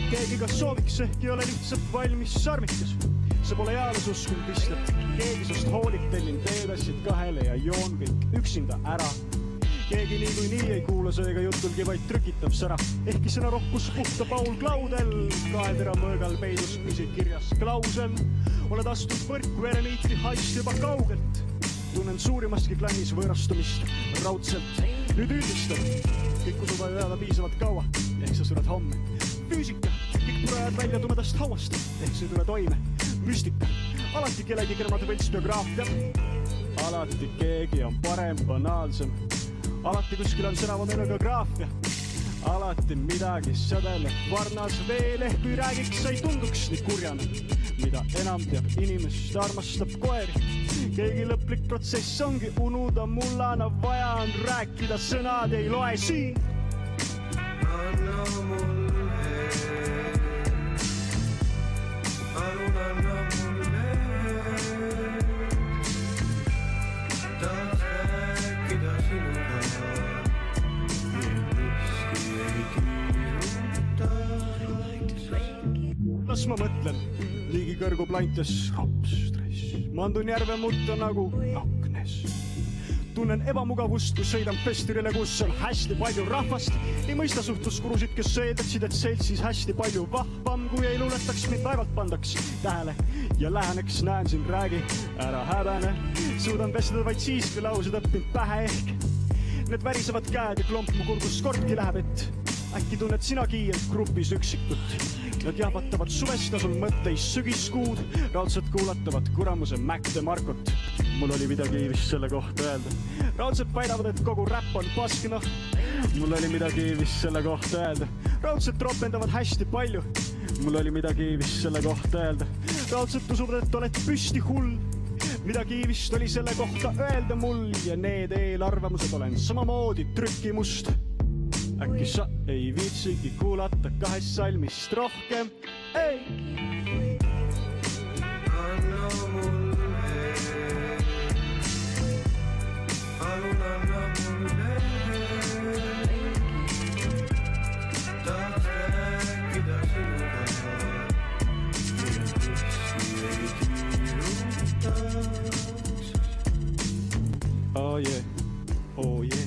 Keegi kas sooviks ehk ei ole lihtsalt valmis sarmikas. See pole eales uskunud vist, et keegi sust hoolib, tellin teetassid 2 ja joon kõik üksinda ära. Keegi nii ei kuula seega jutulgi, vaid trükitab sära. Ehkki sõna rohkus puhta Paul Klaudel, 2 tera mõõgal peidust püsid kirjas klausel. Oled astud võrku eremiitri haist juba kaugelt. Tunnen suurimastki klannis võõrastumist raudselt. Nüüd üldistab, kõik usuvad jääda piisavalt kaua, ehk sa sured homme. Füüsika, kõik purajad välja tumedast hauast, ehk see tule toime. Müstika, alati kellegi kermade võlts biograafia. Alati keegi on parem, banaalsem. Alati kuskil on sõnava melograafia. Alati midagi sädeleb varnas veel, ehk kui räägiks ei tunduks nii kurjana. Mida enam teab inimest, armastab koeri. Keegi lõplik protsess ongi unuda mullana, vaja on rääkida, sõnad ei loe siin. Anna mulle, palun anna mulle, taas rääkida sinuga, miski ei kiiruta. Las ma mõtlen, liigi kõrgub laintes rapstress. Mandun järve mutta nagu aknes. Tunnen ebamugavust, kui sõidan festirile, kus on hästi palju rahvast. Ei mõista suhtluskurusid, kes eeldaksid, et seltsis hästi palju vahvam. Kui ei luuletaks, mind vaevalt pandaks tähele ja läheneks, näen siin, räägi, ära häbene. Suudan vestleda vaid siis, kui laused õppinud pähe ehk. Need värisevad käed ja klomp mu kurgust kordki läheb, et äkki tunned sinagi end grupis üksikut. Nad jahvatavad suvesta sul mõtteis sügiskuud, raudselt kuulatavad kuramuse Mäkte Markot. Mul oli midagi vist selle kohta öelda. Raudselt väidavad, et kogu räpp on paskna. Mul oli midagi vist selle kohta öelda. Raudselt ropendavad hästi palju. Mul oli midagi vist selle kohta öelda. Raudselt usuvad, et oled püsti hull. Midagi vist oli selle kohta öelda mul ja need eelarvamused olen samamoodi trükimust. Äkki sa ei viitsigi kuulata 2 salmist rohkem? Ei! Anna mulle, palun anna mulle, tahaks rääkida sinuga, kusti ei kirjutaks. Oh yeah, oh yeah.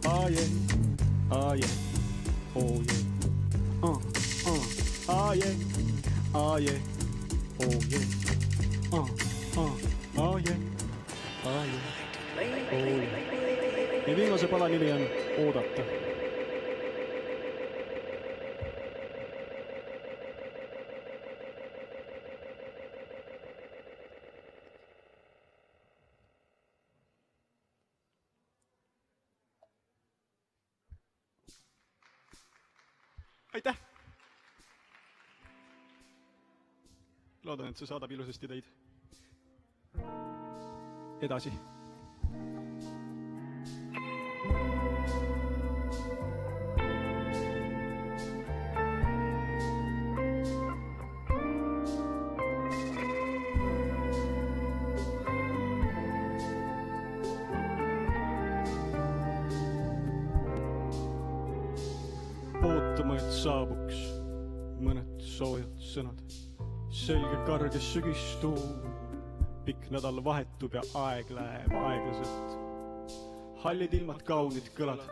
Oh yeah, oh yeah, oh yeah, oh yeah, oh yeah, oh yeah, oh yeah, oh yeah. Ja viimase pala nimi on Oodata. Aitäh! Loodan, et see saadab ilusasti teid edasi. Ootama, et saabuks mõned soojad sõnad. Selge karge sügistuum, pikk nädal vahetub ja aeg läheb aeglaselt. Hallid ilmad, kaunid kõlad,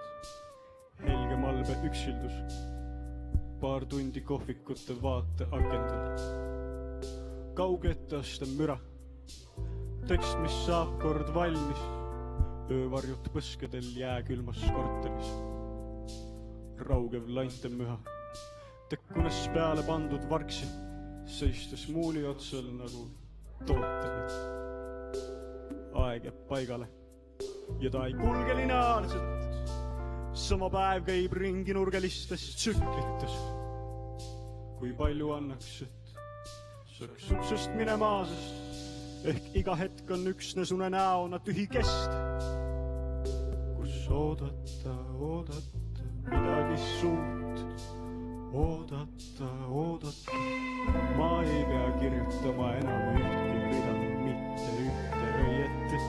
helge malbe üksildus, paar tundi kohvikute vaate akendel. Kauge etteaste müra, tekst, mis saab kord valmis, öövarjut põskedel jääkülmas korteris. Raugev lainte müha, tekkunes peale pandud varksi, seistes muuli otsal nagu tooted. Aeg jääb paigale ja ta ei kulge lineaarselt. Sama päev käib ringi nurgelistes tsüklites. Kui palju annaks, et saaks uksest minemaasest, ehk iga hetk on üksnes une näona tühi kest. Kus oodata, oodata midagi suurt. Oodata, oodata, ma ei pea kirjutama enam ühtki rida, mitte ühte õieti.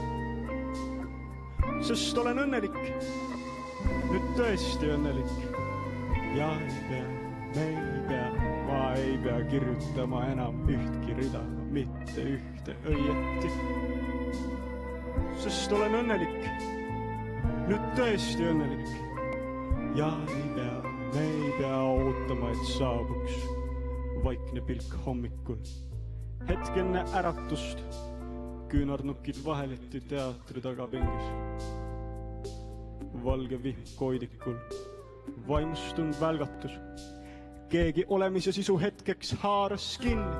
Sest olen õnnelik, nüüd tõesti õnnelik. Ja ei pea, me ei pea, ma ei pea kirjutama enam ühtki rida, mitte ühte õieti. Sest olen õnnelik, nüüd tõesti õnnelik. Ja ei pea, me ei pea ootama, et saabuks vaikne pilk hommikul. Hetk enne äratust, küünarnukid vaheleti teatri tagapingis. Valge vihm koidikul, vaimustund välgatus. Keegi olemise sisu hetkeks haaras kinni.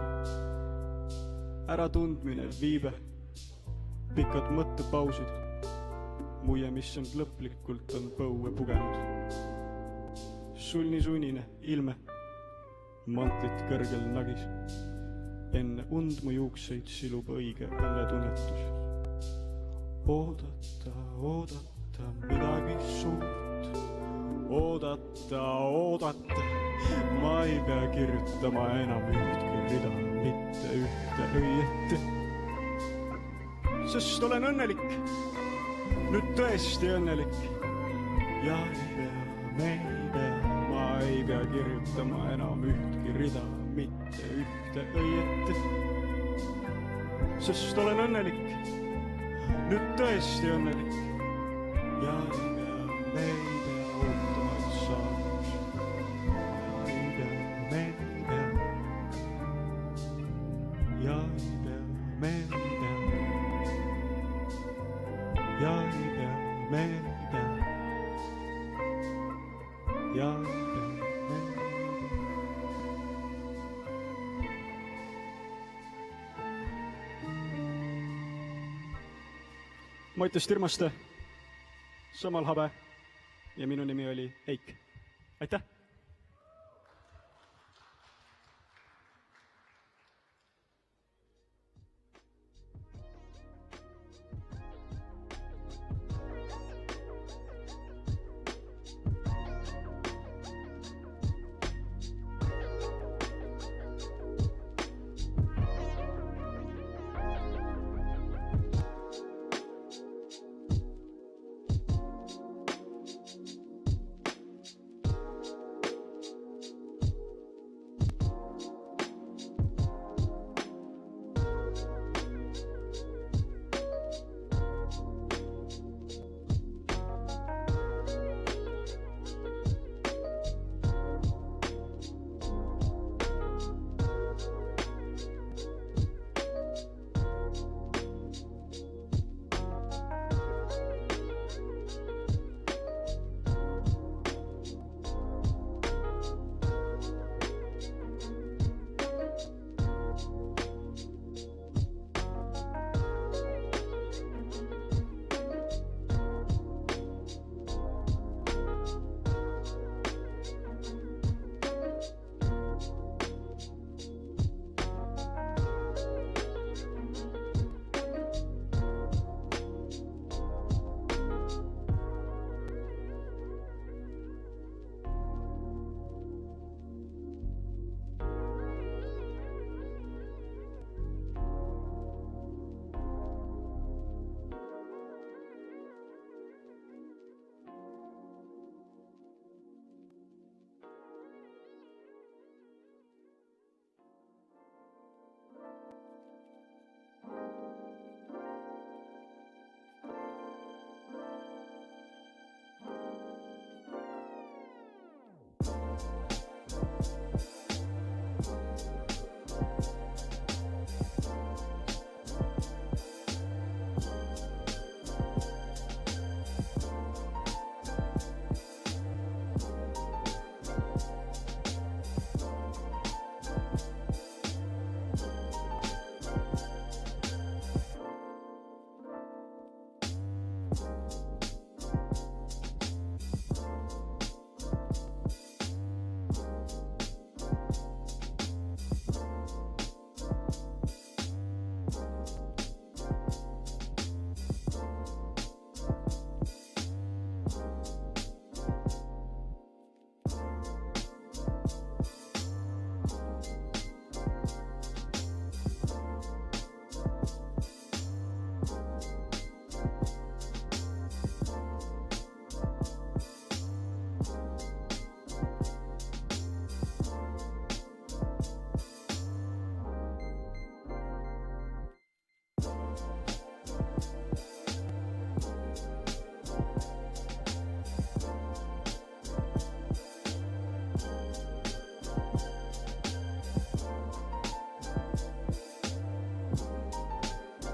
Äratundmine, viibe, pikad mõttepausid. Muie, mis end lõplikult on põue pugenud. Sulni-sunnine ilme, mantlit kõrgel nagis. Enne und mu juukseid silub õige õnnetunnetus. Oodata, oodata midagi suurt. Oodata, oodata, ma ei pea kirjutama enam ühtki rida, mitte ühte õieti. Sest olen õnnelik, nüüd tõesti õnnelik. Ja ei pea, me ei pea, ma ei pea kirjutama enam ühtki rida, mitte ühte õieti. Sest olen õnnelik, nüüd tõesti õnnelik. Ja ei pea, me ei pea ootama, et saabuks. Ei pea, me ei pea. Ja ei pea, me ei pea. Ja ei pea, me ei pea. ja Maitus Tirmaste, Samal Habe ja minu nimi oli Eik. Aitäh!